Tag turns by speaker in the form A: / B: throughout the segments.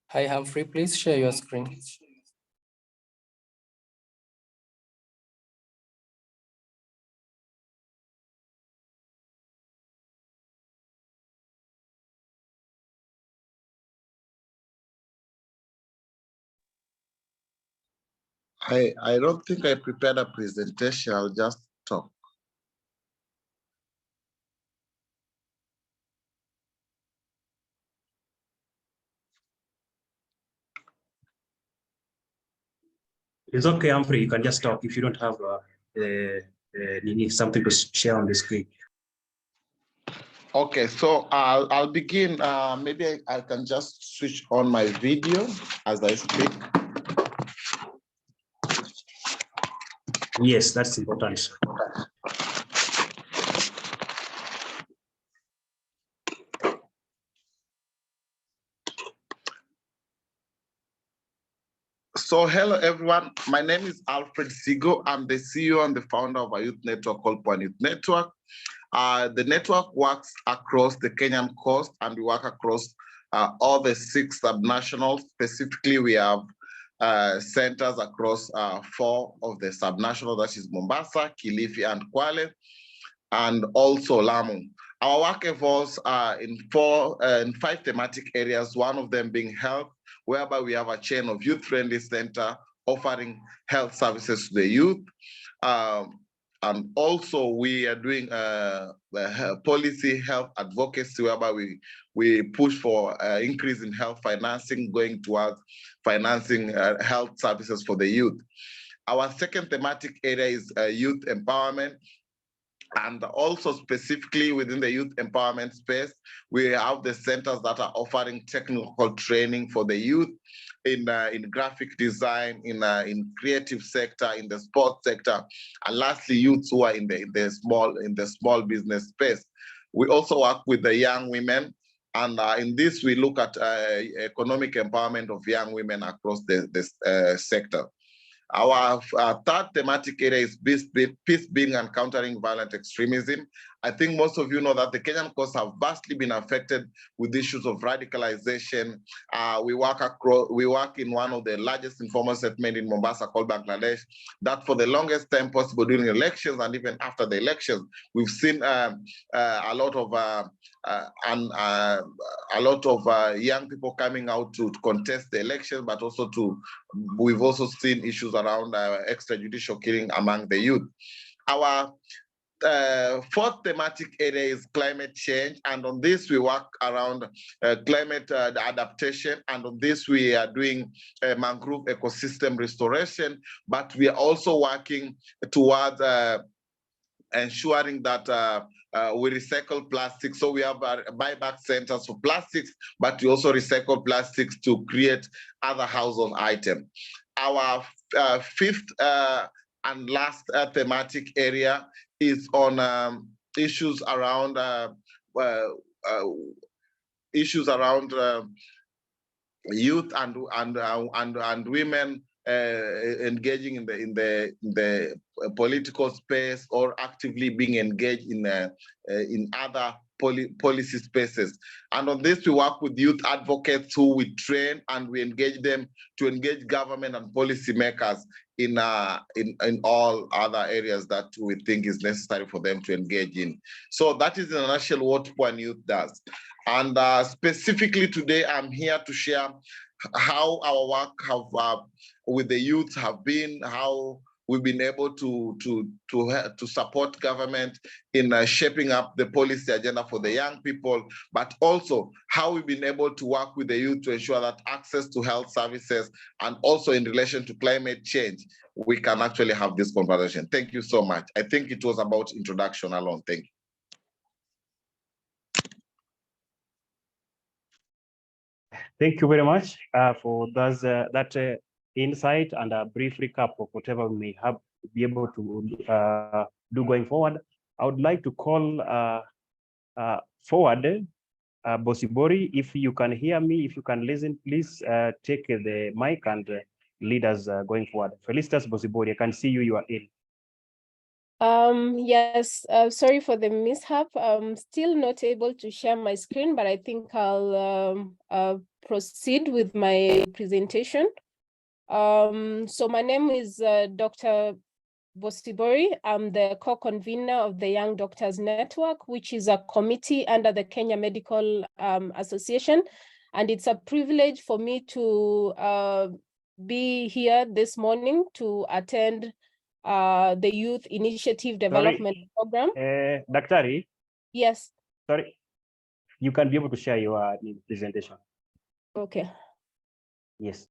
A: Hi, Humphrey, please share your screen.
B: I don't think I prepared a presentation. I'll just talk.
C: It's okay, Humphrey. You can just talk if you don't have you need something to share on the screen.
B: Okay, so I'll begin. Maybe I can just switch on my video as I speak.
C: Yes, that's important.
B: So hello, everyone. My name is Alfred Sigo. I'm the CEO and the founder of a youth network called Borne Youth Network. The network works across the Kenyan coast, and we work across all the 6 subnationals. Specifically, we have centers across 4 of the subnationals, that is Mombasa, Kilifi, and Kwale, and also Lamu. Our work evolves in 5 thematic areas, one of them being health, whereby we have a chain of youth-friendly center offering health services to the youth. And also we are doing policy health advocacy, whereby we push for increase in health financing, going towards financing health services for the youth. Our second thematic area is youth empowerment. And also specifically within the youth empowerment space, we have the centers that are offering technical training for the youth in graphic design, in creative sector, in the sports sector, and lastly, youths who are in the small business space. We also work with the young women, and in this we look at economic empowerment of young women across the sector. Our third thematic area is peace building and countering violent extremism. I think most of you know that the Kenyan coast have vastly been affected with issues of radicalization. We work in one of the largest informal settlements in Mombasa called Bangladesh, that for the longest time possible during elections and even after the elections, we've seen a lot of young people coming out to contest the election, but also we've also seen issues around extrajudicial killing among the youth. Our fourth thematic area is climate change, and on this we work around climate adaptation, and on this we are doing mangrove ecosystem restoration, but we are also working towards ensuring that we recycle plastics. So we have buyback centers for plastics, but we also recycle plastics to create other household items. Our fifth and last thematic area is on issues around youth and women engaging in the political space, or actively being engaged in other policy spaces. And on this, we work with youth advocates who we train, and we engage them to engage government and policy makers in all other areas that we think is necessary for them to engage in. So that is in a nutshell what Borne Youth does. And specifically today, I'm here to share how our work with the youth have been, how we've been able to support government in shaping up the policy agenda for the young people, but also how we've been able to work with the youth to ensure that access to health services, and also in relation to climate change, we can actually have this conversation. Thank you so much. I think it was about introduction alone. Thank you.
C: Thank you very much for that insight and a brief recap of whatever we may be able to do going forward. I would like to call forward Bosibori. If you can hear me, if you can listen, please take the mic and lead us going forward. Felicitas Bosibori, I can see you, you are in.
D: Yes, sorry for the mishap. I'm still not able to share my screen, but I think I'll proceed with my presentation. So my name is Dr. Bosibori. I'm the co-convener of the Young Doctors Network, which is a committee under the Kenya Medical Association. And it's a privilege for me to be here this morning to attend the Youth Initiative Development Program.
C: Daktari,
D: Yes.
C: sorry, you can be able to share your presentation.
D: Okay.
C: Yes.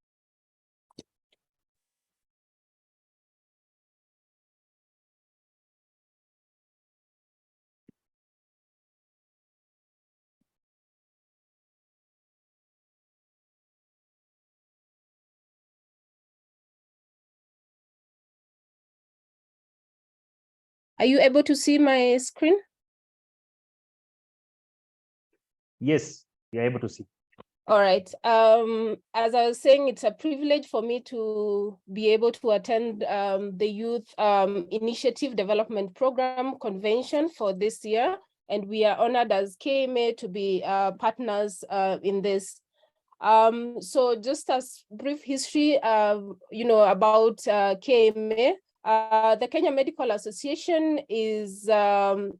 D: Are you able to see my screen?
C: Yes, you're able to see.
D: All right. As I was saying, it's a privilege for me to be able to attend the Youth Initiative Development Program Convention for this year. And we are honored as KMA to be partners in this. So just as brief history, about KMA, the Kenya Medical Association is an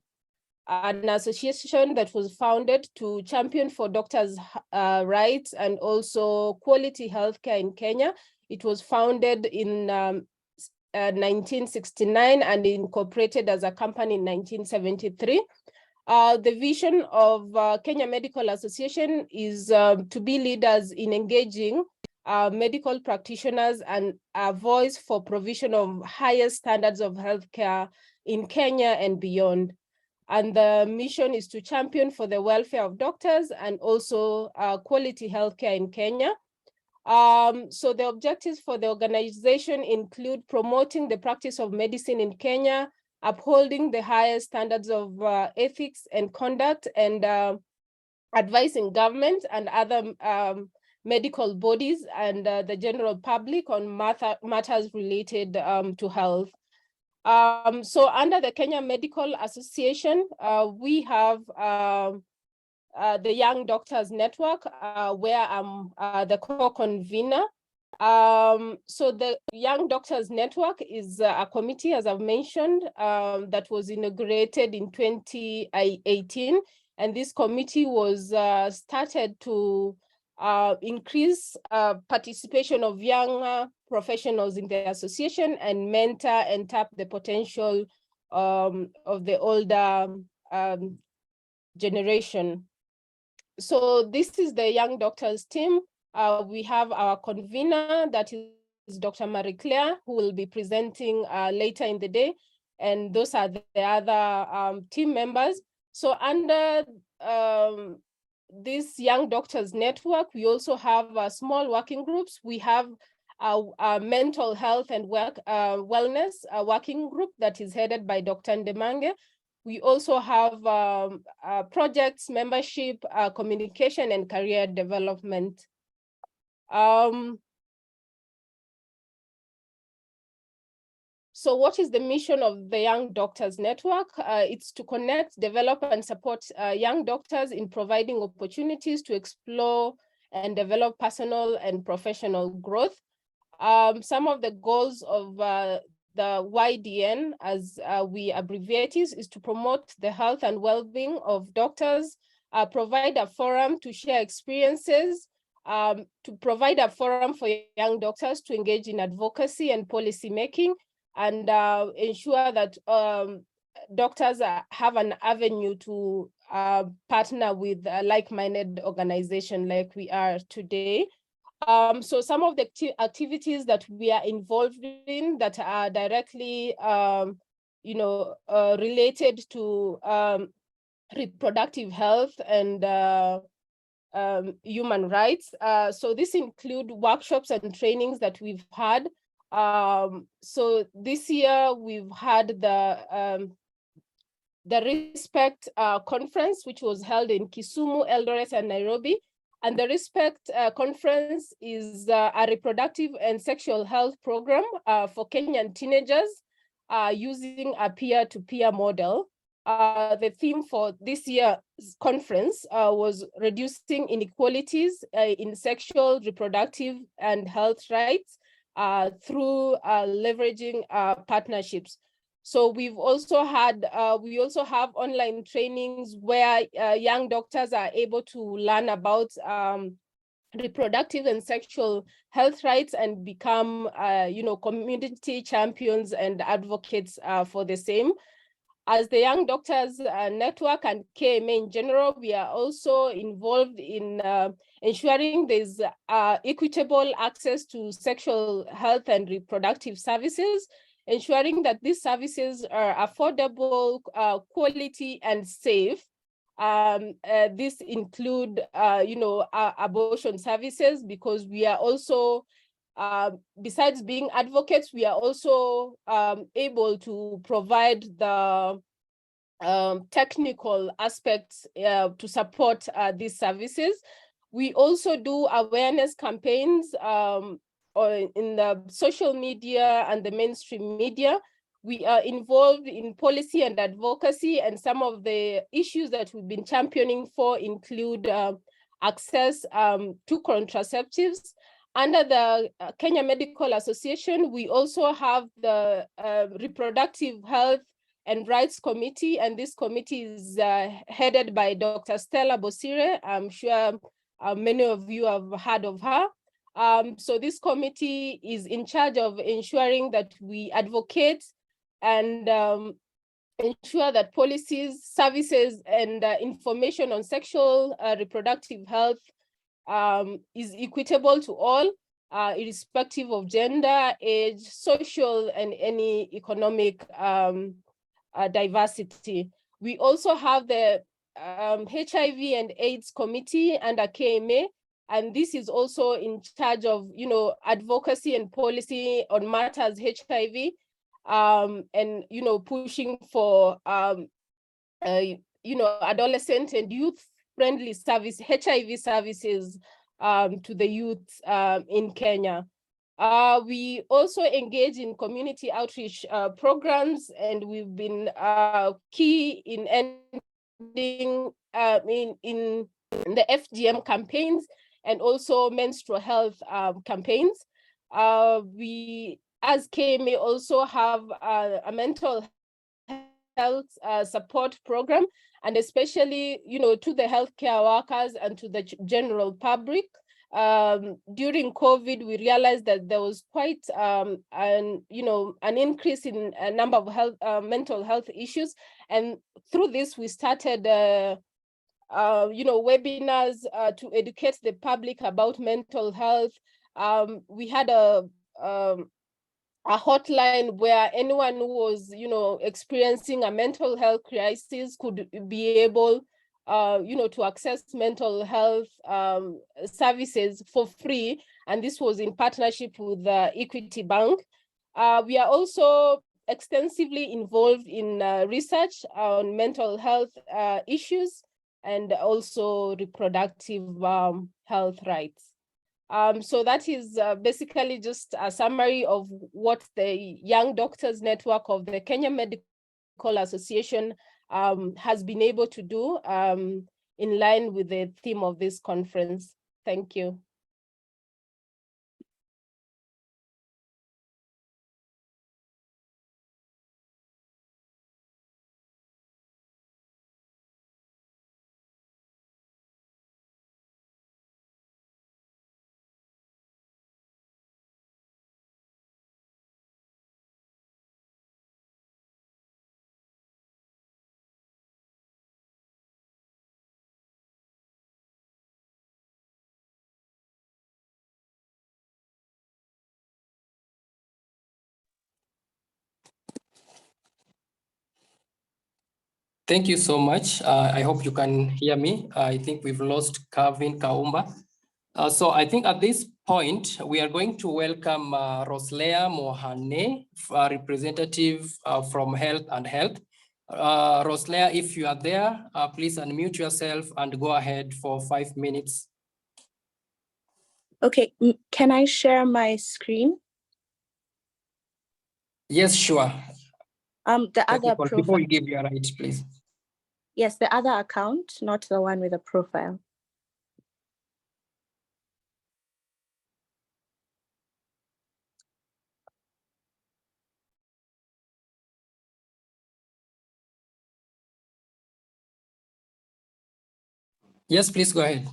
D: association that was founded to champion for doctors' rights and also quality healthcare in Kenya. It was founded in 1969 and incorporated as a company in 1973. The vision of Kenya Medical Association is to be leaders in engaging medical practitioners and a voice for provision of higher standards of healthcare in Kenya and beyond. And the mission is to champion for the welfare of doctors and also quality healthcare in Kenya. So the objectives for the organization include promoting the practice of medicine in Kenya, upholding the highest standards of ethics and conduct, and advising government and other medical bodies and the general public on matters related to health. So under the Kenya Medical Association, we have the Young Doctors Network, where I'm the co-convener. So the Young Doctors Network is a committee, as I've mentioned, that was inaugurated in 2018. And this committee was started to increase participation of young professionals in the association and mentor and tap the potential of the older generation. So this is the Young Doctors team. We have our convener, that is Dr. Marie Claire, who will be presenting later in the day. And those are the other team members. So under this Young Doctors Network, we also have small working groups. We have a mental health and wellness working group that is headed by Dr. Ndemange. We also have projects, membership, communication, and career development. So what is the mission of the Young Doctors Network? It's to connect, develop, and support young doctors in providing opportunities to explore and develop personal and professional growth. Some of the goals of the YDN, as we abbreviate it, is to promote the health and well-being of doctors, provide a forum to share experiences, to provide a forum for young doctors to engage in advocacy and policy making, and ensure that doctors have an avenue to partner with a like-minded organization like we are today. So some of the activities that we are involved in that are directly, related to reproductive health and human rights. So this include workshops and trainings that we've had. So this year we've had the Respect conference, which was held in Kisumu, Eldoret, and Nairobi. And the Respect conference is a reproductive and sexual health program for Kenyan teenagers. using a peer-to-peer model. The theme for this year's conference was reducing inequalities in sexual, reproductive, and health rights through leveraging partnerships. So we've also had, we also have online trainings where young doctors are able to learn about reproductive and sexual health rights and become, community champions and advocates for the same. As the Young Doctors Network and KMA in general, we are also involved in ensuring there's equitable access to sexual health and reproductive services, ensuring that these services are affordable, quality, and safe. This include, abortion services, because we are also, besides being advocates, we are also able to provide the technical aspects to support these services. We also do awareness campaigns in the social media and the mainstream media. We are involved in policy and advocacy, and some of the issues that we've been championing for include access to contraceptives. Under the Kenya Medical Association, we also have the Reproductive Health and Rights Committee, and this committee is headed by Dr. Stella Bosire. I'm sure many of you have heard of her. So this committee is in charge of ensuring that we advocate and ensure that policies, services, and information on sexual reproductive health is equitable to all, irrespective of gender, age, social, and any economic diversity. We also have the HIV and AIDS Committee under KMA, and this is also in charge of, advocacy and policy on matters HIV, and, pushing for, adolescent and youth-friendly service, HIV services to the youth in Kenya. We also engage in community outreach programs, and we've been key in ending in the FGM campaigns and also menstrual health campaigns. We, as KMA, also have a mental health support program, and especially, to the healthcare workers and to the general public. During COVID, we realized that there was quite an increase in a number of mental health issues, and through this we started webinars to educate the public about mental health. We had a hotline where anyone who was, experiencing a mental health crisis could be able, to access mental health services for free. And this was in partnership with Equity Bank. We are also extensively involved in research on mental health issues and also reproductive health rights. So that is basically just a summary of what the Young Doctors Network of the Kenya Medical Association has been able to do in line with the theme of this conference. Thank you.
A: Thank you so much. I hope you can hear me. I think we've lost Calvin Kaumba. So I think at this point, we are going to welcome Roslea Mohane, a representative from Health and Health. Roslea, if you are there, please unmute yourself and go ahead for 5 minutes.
E: Okay, can I share my screen?
A: Yes, sure.
E: The other
A: Before
E: profile.
A: you give your right, please.
E: Yes, the other account, not the one with a profile.
A: Yes, please go ahead.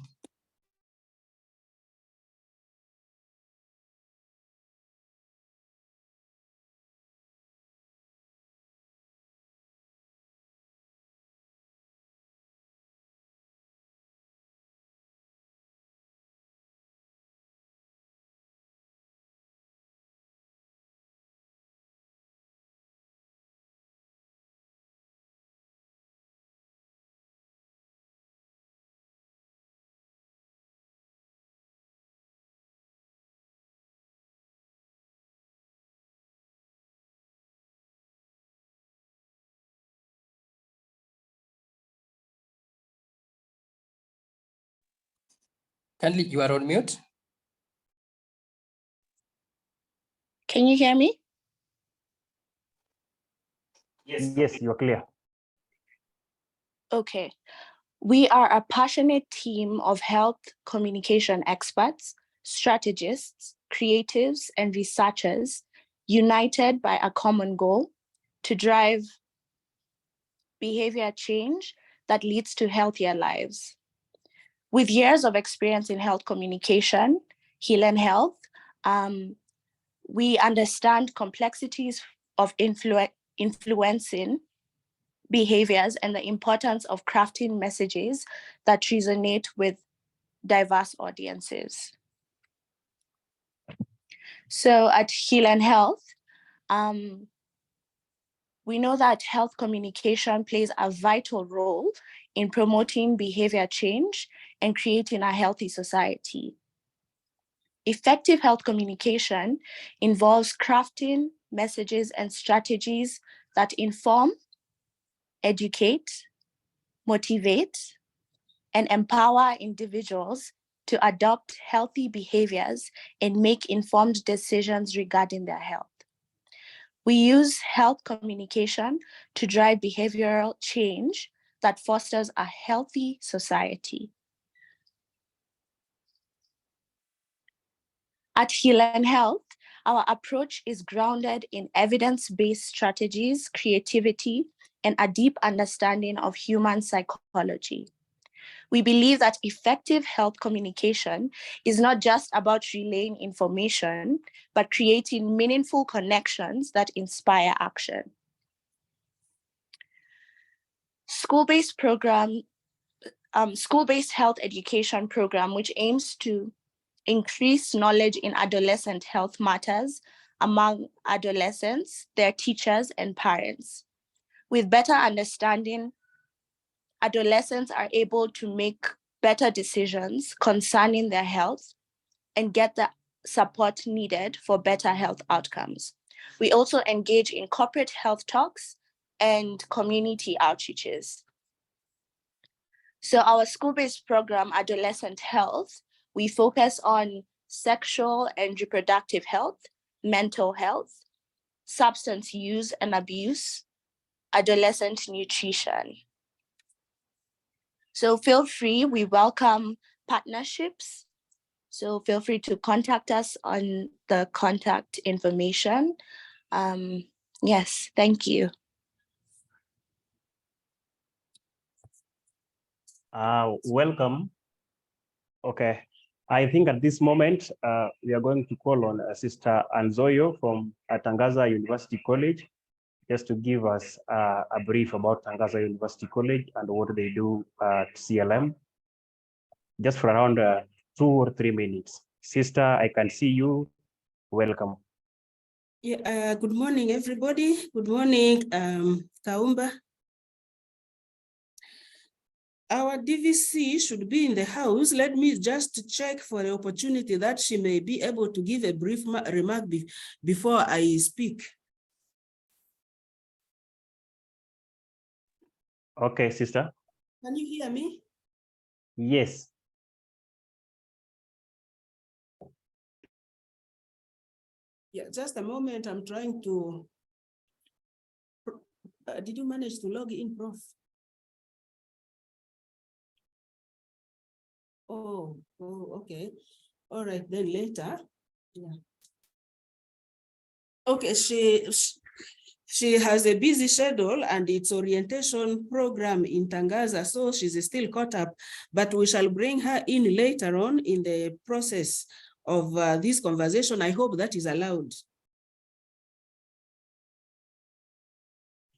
A: Kindly, you are on mute.
E: Can you hear me?
C: Yes, you're clear.
E: Okay. We are a passionate team of health communication experts, strategists, creatives, and researchers united by a common goal to drive behavior change that leads to healthier lives. With years of experience in health communication, Heal and Health, we understand complexities of influencing behaviors and the importance of crafting messages that resonate with diverse audiences. So at Heal and Health, we know that health communication plays a vital role in promoting behavior change and creating a healthy society. Effective health communication involves crafting messages and strategies that inform, educate, motivate, and empower individuals to adopt healthy behaviors and make informed decisions regarding their health. We use health communication to drive behavioral change that fosters a healthy society. At Heal and Health, our approach is grounded in evidence-based strategies, creativity, and a deep understanding of human psychology. We believe that effective health communication is not just about relaying information, but creating meaningful connections that inspire action. School-based health education program, which aims to increase knowledge in adolescent health matters among adolescents, their teachers, and parents. With better understanding, adolescents are able to make better decisions concerning their health and get the support needed for better health outcomes. We also engage in corporate health talks and community outreaches. So our school-based program, Adolescent Health, we focus on sexual and reproductive health, mental health, substance use and abuse, adolescent nutrition. So feel free, we welcome partnerships. So feel free to contact us on the contact information. Yes, thank you.
C: Welcome. Okay, I think at this moment, we are going to call on Sister Anzoyo from Tangaza University College, just to give us a brief about Tangaza University College and what they do at CLM, just for around 2 or 3 minutes. Sister, I can see you. Welcome.
F: Yeah, good morning, everybody. Good morning, Kaumba. Our DVC should be in the house. Let me just check for the opportunity that she may be able to give a brief remark before I speak.
C: Okay, sister.
F: Can you hear me?
C: Yes.
F: Yeah, just a moment. I'm trying to Did you manage to log in, Prof? Oh, okay. All right, then later. Yeah. Okay, she has a busy schedule and it's orientation program in Tangaza, so she's still caught up, but we shall bring her in later on in the process of this conversation. I hope that is allowed.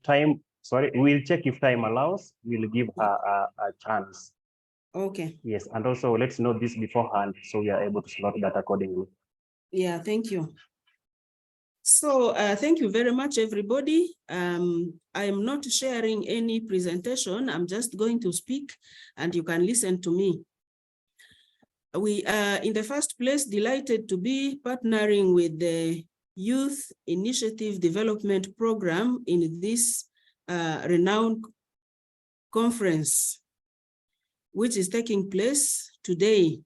C: Time, sorry, we'll check if time allows. We'll give her a chance.
F: Okay.
C: Yes, and also let's know this beforehand so we are able to slot that accordingly.
F: Yeah, thank you. So thank you very much, everybody. I am not sharing any presentation. I'm just going to speak and you can listen to me. We are in the first place delighted to be partnering with the Youth Initiative Development Program in this renowned conference, which is taking place today.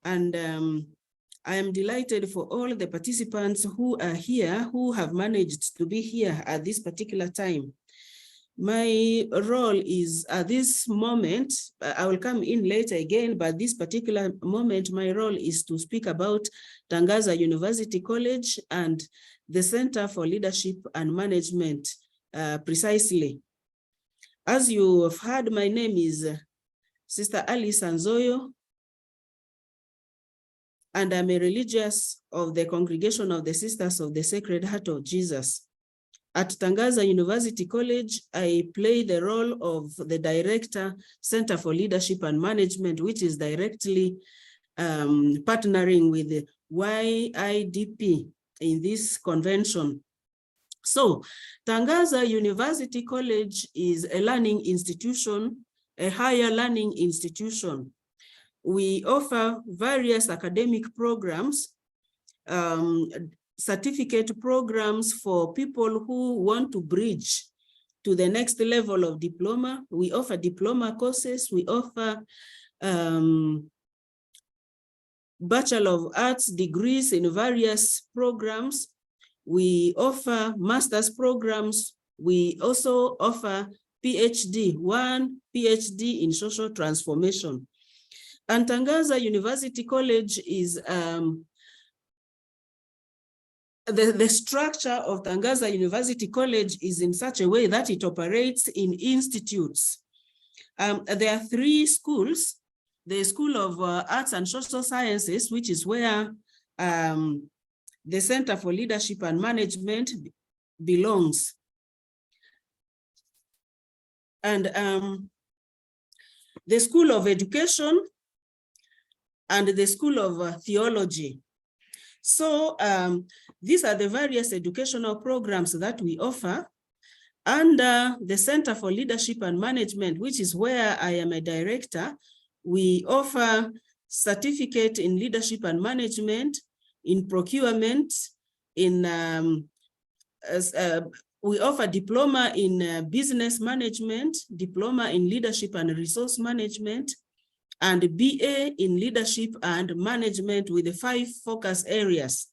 F: And I am delighted for all the participants who are here, who have managed to be here at this particular time. My role is at this moment, I will come in later again, but this particular moment, my role is to speak about Tangaza University College and the Center for Leadership and Management precisely. As you have heard, my name is Sister Alice Anzoyo, and I'm a religious of the Congregation of the Sisters of the Sacred Heart of Jesus. At Tangaza University College, I play the role of the Director, Center for Leadership and Management, which is directly partnering with the YIDP in this convention. So, Tangaza University College is a learning institution, a higher learning institution. We offer various academic programs, certificate programs for people who want to bridge to the next level of diploma. We offer diploma courses. We offer Bachelor of Arts degrees in various programs. We offer master's programs. We also offer PhD, one PhD in social transformation. And Tangaza University College is, the structure of Tangaza University College is in such a way that it operates in institutes. There are 3 schools. The School of Arts and Social Sciences, which is where the Center for Leadership and Management belongs. And the School of Education and the School of Theology. So these are the various educational programs that we offer under the Center for Leadership and Management, which is where I am a director. We offer certificate in leadership and management, in procurement, in we offer diploma in business management, diploma in leadership and resource management, and BA in leadership and management with the 5 focus areas.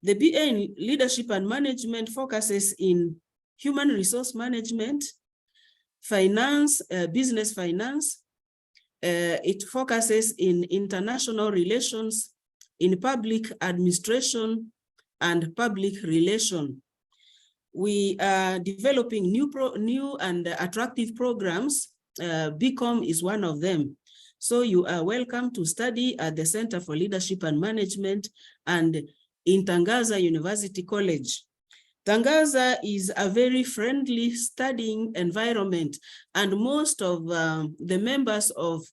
F: The BA in leadership and management focuses in human resource management, finance, business finance. It focuses in international relations, in public administration, and public relation. We are developing new and attractive programs. BCom is one of them. So you are welcome to study at the Center for Leadership and Management and in Tangaza University College. Tangaza is a very friendly studying environment, and most of the members of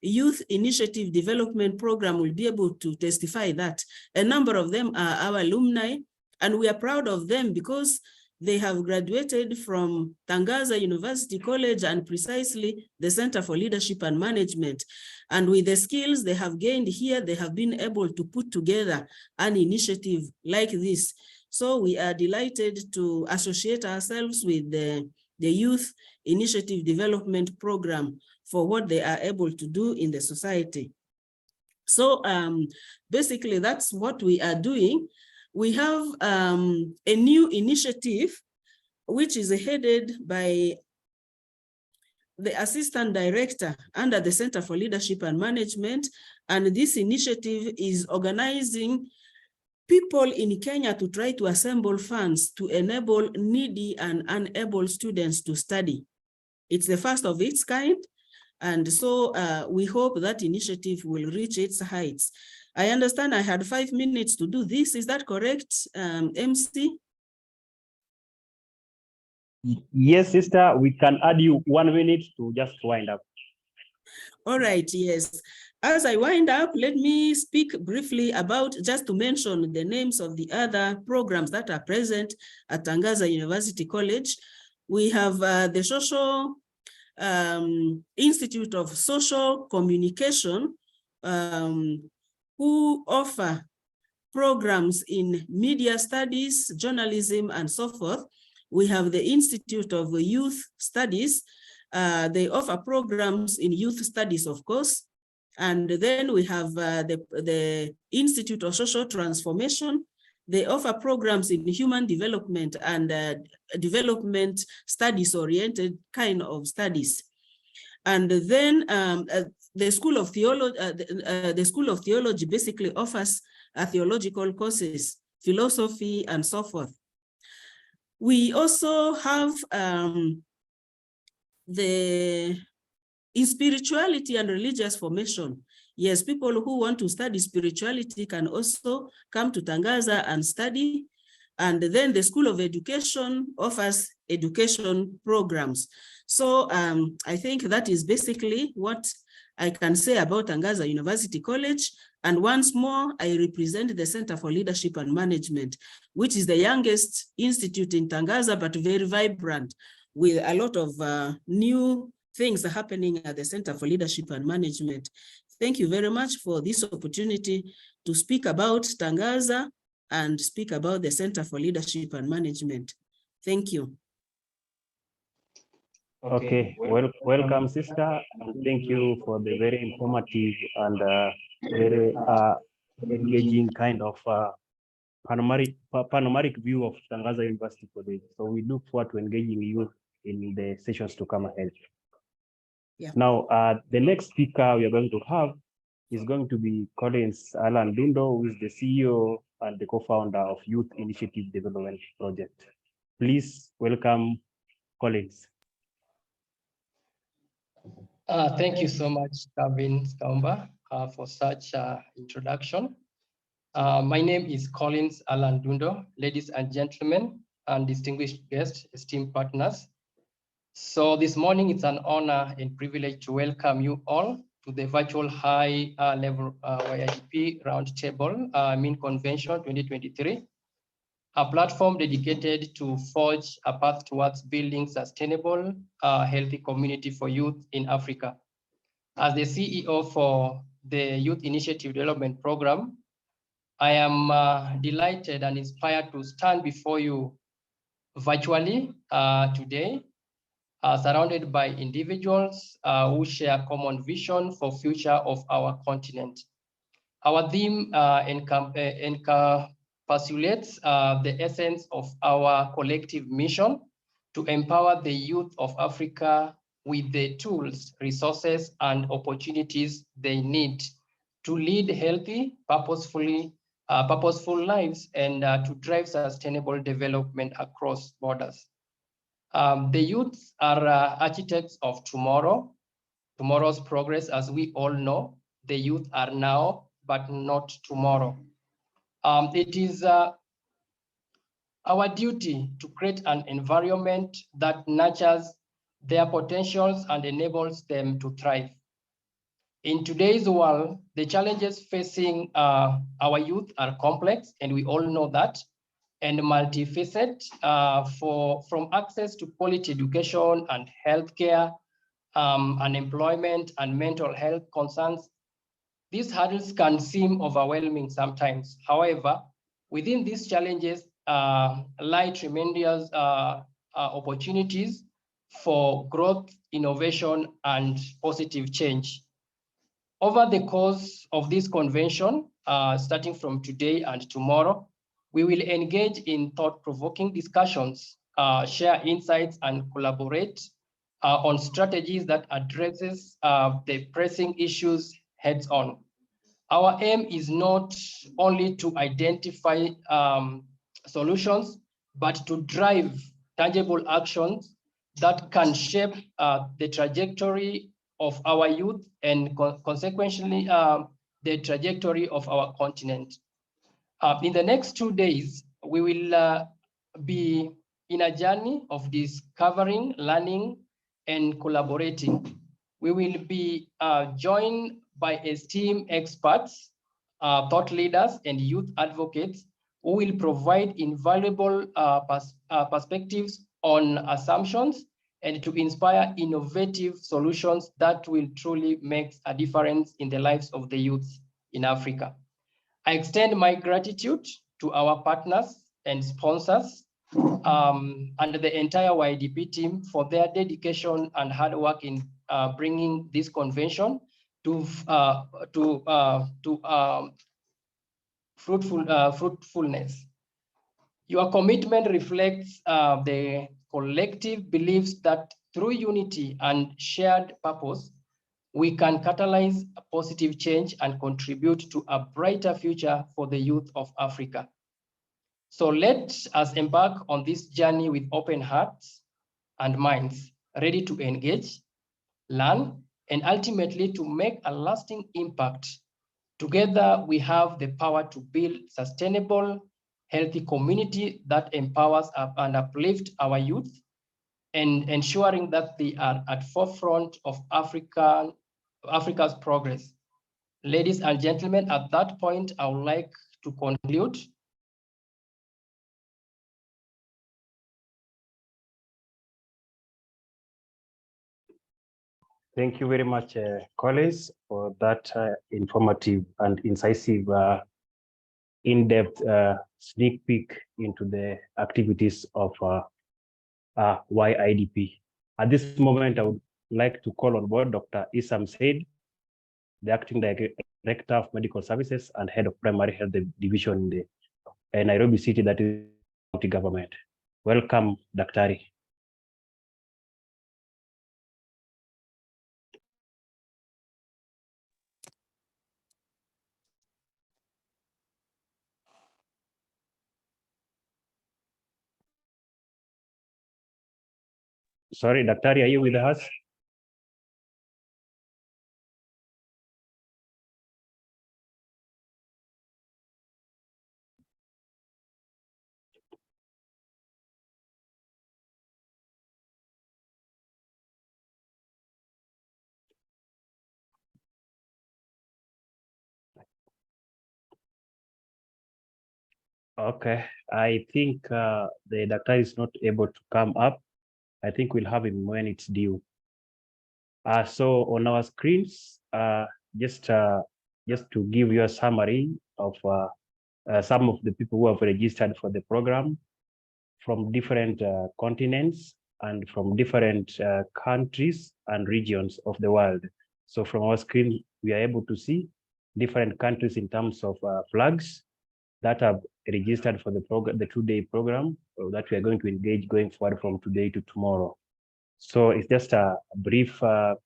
F: Youth Initiative Development Program will be able to testify that. A number of them are our alumni, and we are proud of them because they have graduated from Tangaza University College and precisely the Center for Leadership and Management. And with the skills they have gained here, they have been able to put together an initiative like this. So we are delighted to associate ourselves with the Youth Initiative Development Program for what they are able to do in the society. So basically that's what we are doing. We have a new initiative which is headed by the Assistant Director under the Center for Leadership and Management. And this initiative is organizing people in Kenya to try to assemble funds to enable needy and unable students to study. It's the first of its kind. And so we hope that initiative will reach its heights. I understand I had 5 minutes to do this. Is that correct, MC?
C: Yes, sister, we can add you 1 minute to just wind up.
F: All right, yes. As I wind up, let me speak briefly about, just to mention the names of the other programs that are present at Tangaza University College. We have the Social Institute of Social Communication, who offer programs in media studies, journalism, and so forth. We have the Institute of Youth Studies. They offer programs in youth studies, of course. And then we have the Institute of Social Transformation. They offer programs in human development and development studies-oriented kind of studies. And then the School of Theology basically offers theological courses, philosophy, and so forth. We also have in spirituality and religious formation. Yes, people who want to study spirituality can also come to Tangaza and study. And then the School of Education offers education programs. So I think that is basically what I can say about Tangaza University College. And once more, I represent the Center for Leadership and Management, which is the youngest institute in Tangaza, but very vibrant, with a lot of new things happening at the Center for Leadership and Management. Thank you very much for this opportunity to speak about Tangaza and speak about the Center for Leadership and Management. Thank you.
C: Okay, welcome, sister, and thank you for the very informative and very engaging kind of panoramic view of Tangaza University College. So we look forward to engaging you in the sessions to come ahead.
F: Yeah.
C: Now, the next speaker we are going to have is going to be Collins Alan Dundo, who is the CEO and the co-founder of Youth Initiative Development Project. Please welcome Collins.
A: Thank you so much, Kevin Skaumba, for such introduction. My name is Collins Alan Dundo, ladies and gentlemen, and distinguished guests, esteemed partners. So this morning, it's an honor and privilege to welcome you all to the virtual high-level YIDP Roundtable Convention 2023, a platform dedicated to forge a path towards building sustainable, healthy community for youth in Africa. As the CEO for the Youth Initiative Development Program, I am delighted and inspired to stand before you virtually today, surrounded by individuals who share common vision for future of our continent. Our theme encapsulates the essence of our collective mission to empower the youth of Africa with the tools, resources, and opportunities they need to lead healthy, purposeful lives and to drive sustainable development across borders. The youths are architects of tomorrow's progress. As we all know, the youth are now, but not tomorrow. It is our duty to create an environment that nurtures their potentials and enables them to thrive. In today's world, the challenges facing our youth are complex, and we all know that, and multifaceted, from access to quality education and healthcare, unemployment, and mental health concerns. These hurdles can seem overwhelming sometimes. However, within these challenges lie tremendous opportunities for growth, innovation, and positive change. Over the course of this convention, starting from today and tomorrow, we will engage in thought-provoking discussions share insights and collaborate on strategies that addresses the pressing issues heads on. Our aim is not only to identify solutions, but to drive tangible actions that can shape the trajectory of our youth and consequently the trajectory of our continent. In the next 2 days, we will be in a journey of discovering, learning, and collaborating. We will be joined by esteemed experts, thought leaders, and youth advocates who will provide invaluable perspectives on assumptions and to inspire innovative solutions that will truly make a difference in the lives of the youth in Africa. I extend my gratitude to our partners and sponsors and the entire YIDP team for their dedication and hard work in bringing this convention to fruitfulness. Your commitment reflects the collective beliefs that through unity and shared purpose, we can catalyze a positive change and contribute to a brighter future for the youth of Africa. So let us embark on this journey with open hearts and minds, ready to engage, learn, and ultimately to make a lasting impact. Together, we have the power to build sustainable, healthy community that empowers and uplifts our youth and ensuring that they are at forefront of Africa's progress. Ladies and gentlemen, at that point, I would like to conclude.
C: Thank you very much, Collins, for that informative and incisive, in-depth sneak peek into the activities of YIDP. At this moment, I would like to call on board Dr. Isam Said, the Acting Director of Medical Services and Head of Primary Health Division in the Nairobi City, that is county government. Welcome, Daktari. Sorry, Daktari, are you with us? Okay, I think the doctor is not able to come up. I think we'll have him when it's due. So on our screens, just to give you a summary of some of the people who have registered for the program from different continents and from different countries and regions of the world. So from our screen, we are able to see different countries in terms of flags that have registered for the program, the 2-day program that we are going to engage going forward from today to tomorrow. So it's just a brief a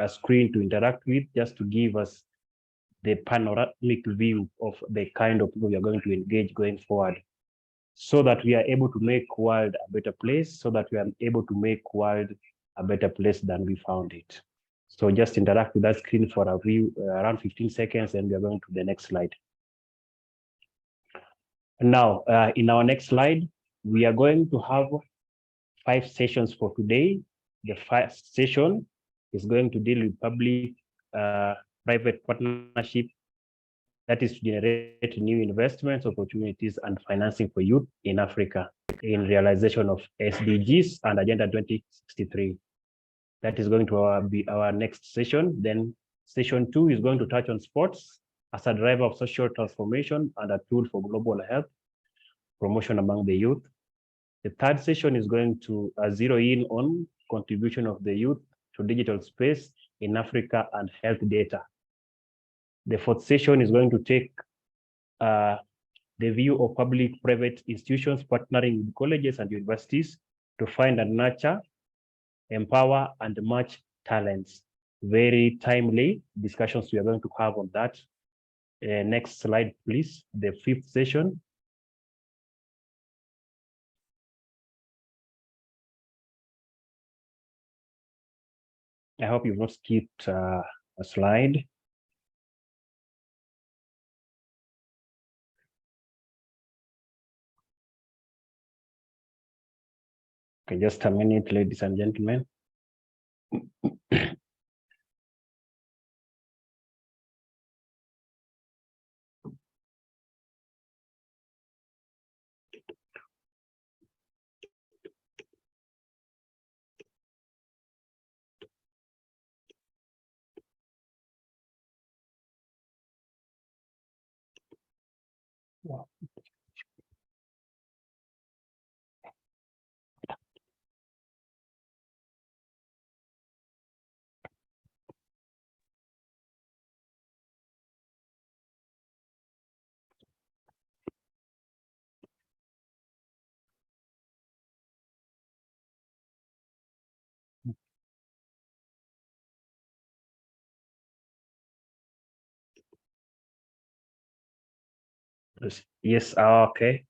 C: screen to interact with, just to give us the panoramic view of the kind of people we are going to engage going forward, so that we are able to make world a better place, so that we are able to make world a better place than we found it. So just interact with that screen for a view, around 15 seconds, and we are going to the next slide. Now, in our next slide, we are going to have 5 sessions for today. The first session is going to deal with public-private partnership, that is to generate new investments, opportunities, and financing for youth in Africa in realization of SDGs and Agenda 2063. That is going to be our next session. Then session 2 is going to touch on sports as a driver of social transformation and a tool for global health promotion among the youth. The third session is going to zero in on contribution of the youth to digital space in Africa and health data. The fourth session is going to take the view of public-private institutions partnering with colleges and universities to find and nurture, empower, and match talents. Very timely discussions we are going to have on that. Next slide, please. The 5th session. I hope you've not skipped a slide. Okay, just a minute, ladies and gentlemen. Wow. Yes, okay.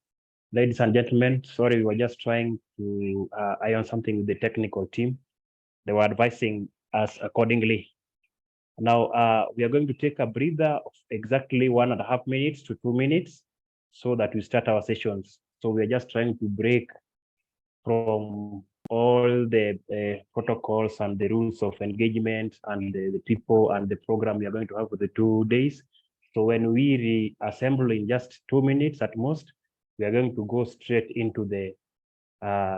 C: Ladies and gentlemen, sorry, we were just trying to iron something with the technical team. They were advising us accordingly. Now, we are going to take a breather of exactly 1.5 minutes to 2 minutes so that we start our sessions. So we are just trying to break from all the protocols and the rules of engagement and the people and the program we are going to have for the 2 days. So when we reassemble in just 2 minutes at most, we are going to go straight into the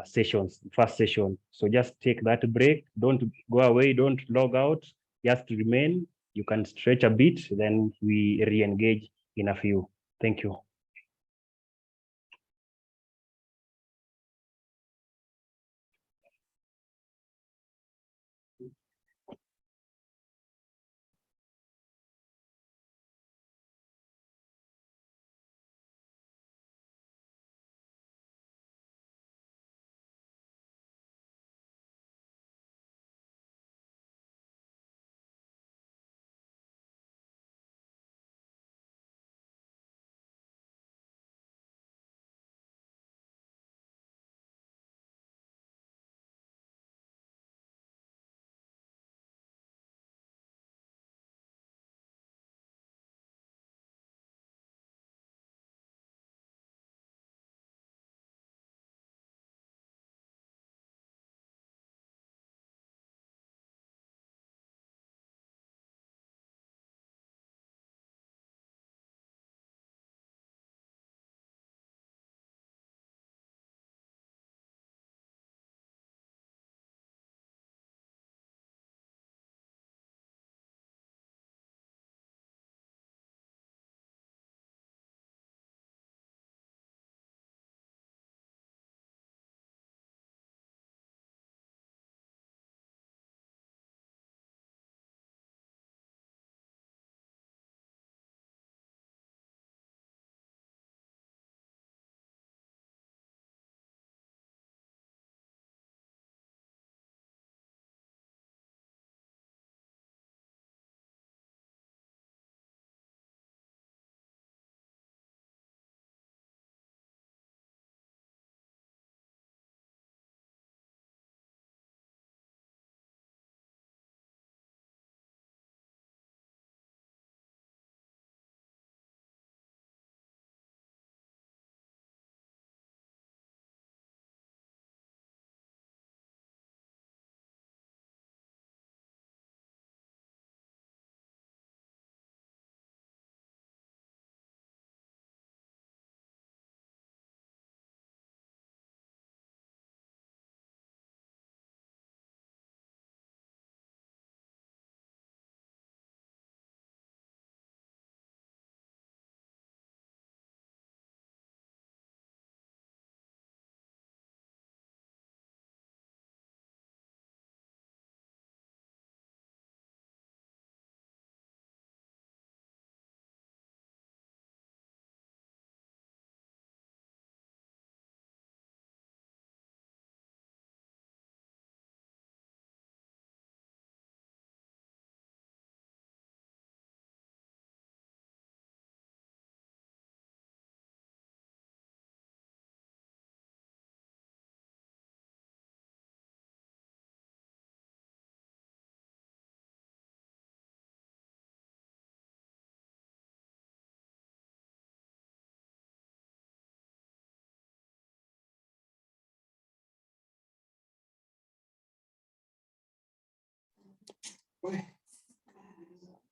C: sessions, first session. So just take that break. Don't go away. Don't log out. Just remain. You can stretch a bit. Then we re-engage in a few. Thank you.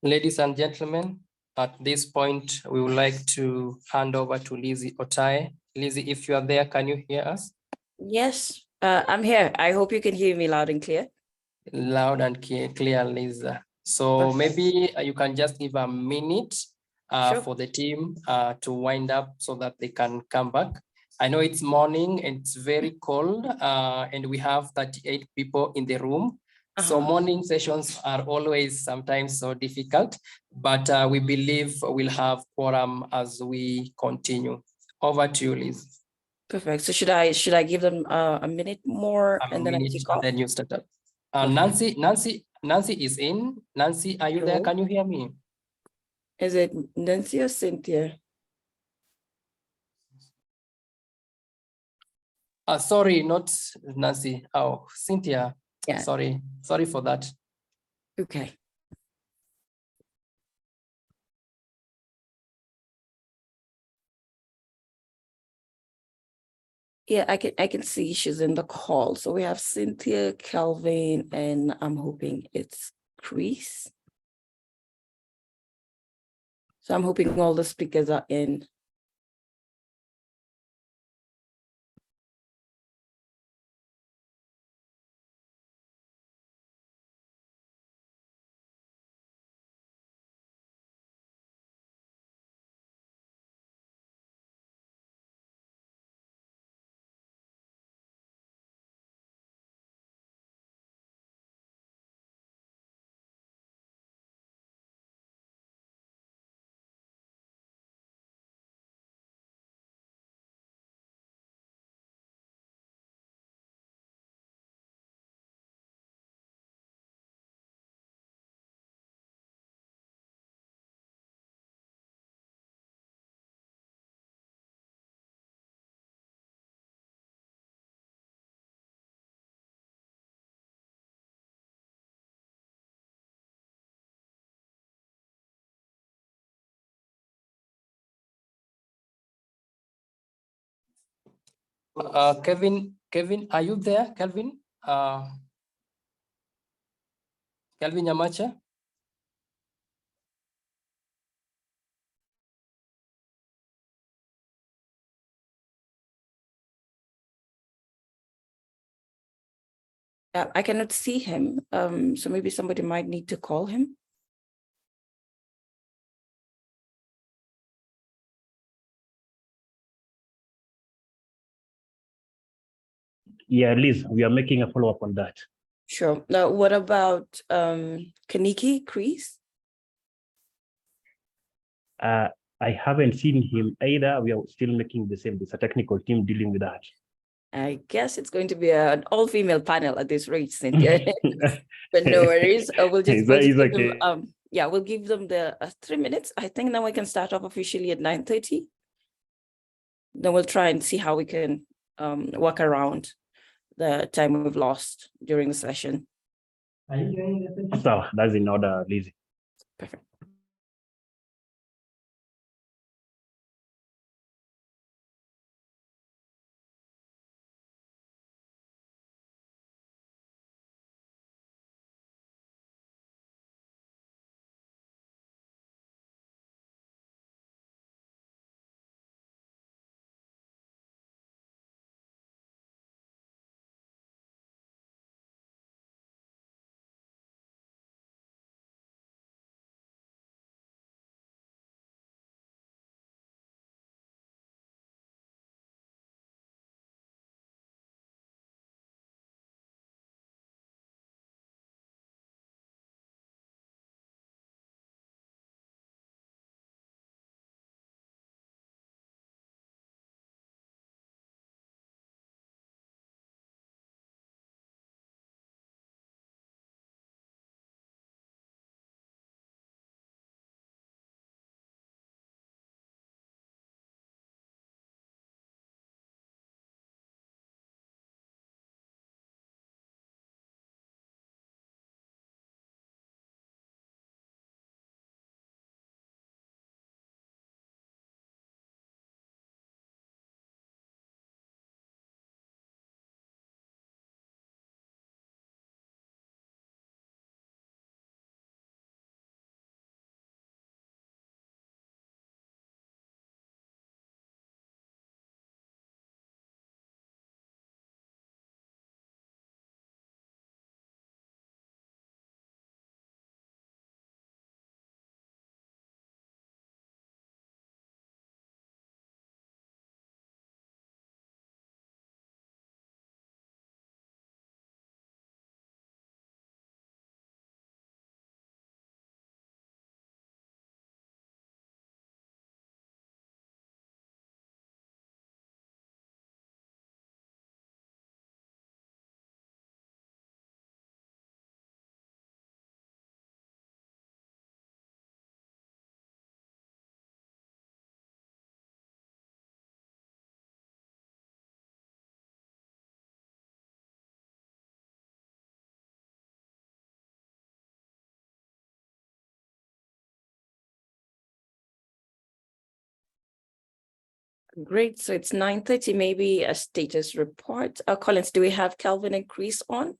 A: Ladies and gentlemen, at this point, we would like to hand over to Lizzie Otae. Lizzie, if you are there, can you hear us?
G: Yes, I'm here. I hope you can hear me loud and clear.
A: Loud and clear, Lisa. So maybe you can just give a minute
G: Sure.
A: for the team to wind up so that they can come back. I know it's morning and it's very cold and we have 38 people in the room. So morning sessions are always sometimes so difficult, but we believe we'll have quorum as we continue. Over to you, Liz.
G: Perfect. So should I give them a minute more and then I kick off?
A: Then you start up. Nancy is in. Nancy, are you there? Can you hear me?
G: Is it Nancy or Cynthia?
A: Sorry, not Nancy. Oh, Cynthia.
G: Yeah.
A: Sorry for that.
G: Okay. Yeah, I can see she's in the call. So we have Cynthia, Kelvin, and I'm hoping it's Chris. So I'm hoping all the speakers are in.
A: Kevin, are you there? Kelvin Yamacha?
G: I cannot see him. So maybe somebody might need to call him.
C: Yeah, Liz, we are making a follow-up on that.
G: Sure. Now, what about Kaniki, Chris?
C: I haven't seen him either. We are still making the same. There's a technical team dealing with that.
G: I guess it's going to be an all-female panel at this rate, Cynthia. But no worries. We'll just give them, yeah, we'll give them the 3 minutes. I think then we can start off officially at 9:30. Then we'll try and see how we can work around the time we've lost during the session.
C: So that's in order, Lizzie.
G: Perfect. Great. So it's 9:30, maybe a status report. Collins, do we have Kelvin and Chris on?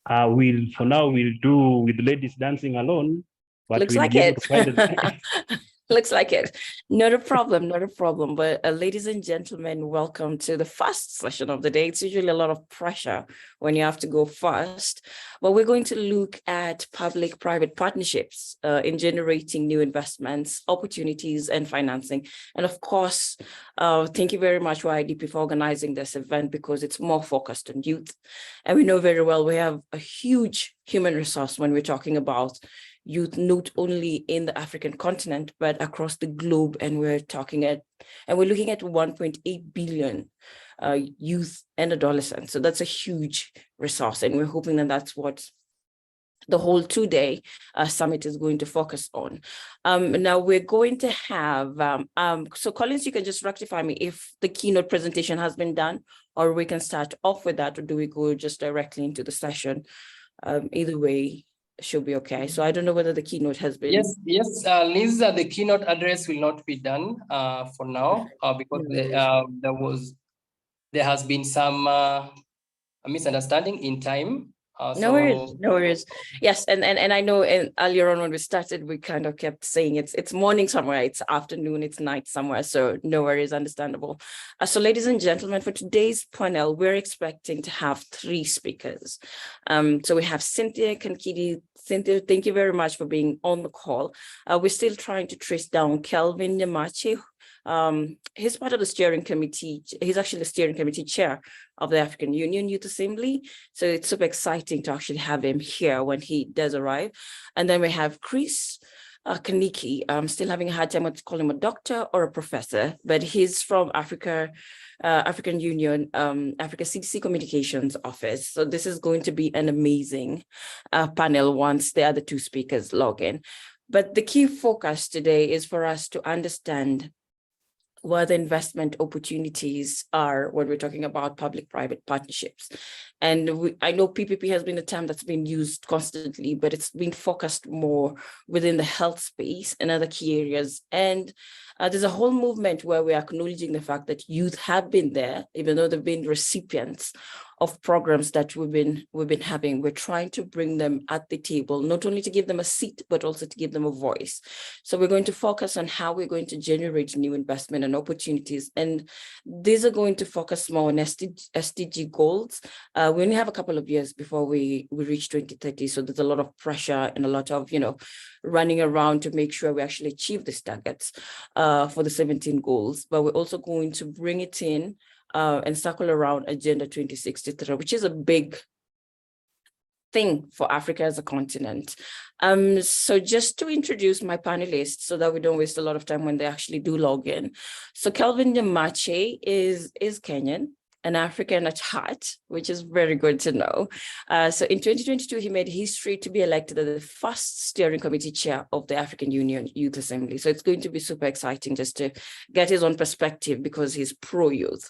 C: For now, we'll do with ladies dancing alone, but
G: Looks
C: we'll
G: like
C: be able
G: it.
C: to find it.
G: Looks like it. Not a problem, not a problem. But ladies and gentlemen, welcome to the first session of the day. It's usually a lot of pressure when you have to go first. But we're going to look at public-private partnerships in generating new investments, opportunities, and financing. And of course, thank you very much, YIDP, for organizing this event because it's more focused on youth. And we know very well we have a huge human resource when we're talking about youth, not only in the African continent, but across the globe. And we're looking at 1.8 billion youth and adolescents. So that's a huge resource. And we're hoping that that's what the whole two-day summit is going to focus on. Now we're going to have, so Collins, you can just rectify me if the keynote presentation has been done, or we can start off with that, or do we go just directly into the session? Either way should be okay. So I don't know whether the keynote has been.
A: Yes, Liz, the keynote address will not be done for now because there has been some misunderstanding in time.
G: No worries. Yes, and I know earlier on when we started, we kind of kept saying it's morning somewhere, it's afternoon, it's night somewhere. So no worries, understandable. So ladies and gentlemen, for today's panel, we're expecting to have 3 speakers. So we have Cynthia Kankidi. Cynthia, thank you very much for being on the call. We're still trying to trace down Kelvin Nyamache. He's part of the steering committee. He's actually the steering committee chair of the African Union Youth Assembly. So it's super exciting to actually have him here when he does arrive. And then we have Chris Kaniki. I'm still having a hard time to call him a doctor or a professor, but he's from African Union, Africa CDC Communications Office. So this is going to be an amazing panel once the other 2 speakers log in. But the key focus today is for us to understand what the investment opportunities are when we're talking about public-private partnerships. And I know PPP has been a term that's been used constantly, but it's been focused more within the health space and other key areas. And there's a whole movement where we're acknowledging the fact that youth have been there, even though they've been recipients of programs that we've been having. We're trying to bring them at the table, not only to give them a seat, but also to give them a voice. So we're going to focus on how we're going to generate new investment and opportunities. And these are going to focus more on SDG goals. We only have a couple of years before we reach 2030. So there's a lot of pressure and a lot of, running around to make sure we actually achieve these targets for the 17 goals. But we're also going to bring it in and circle around Agenda 2063, which is a big thing for Africa as a continent. So just to introduce my panelists so that we don't waste a lot of time when they actually do log in. So Kelvin Nyamache is Kenyan, an African at heart, which is very good to know. So in 2022, he made history to be elected as the first steering committee chair of the African Union Youth Assembly. So it's going to be super exciting just to get his own perspective because he's pro-youth.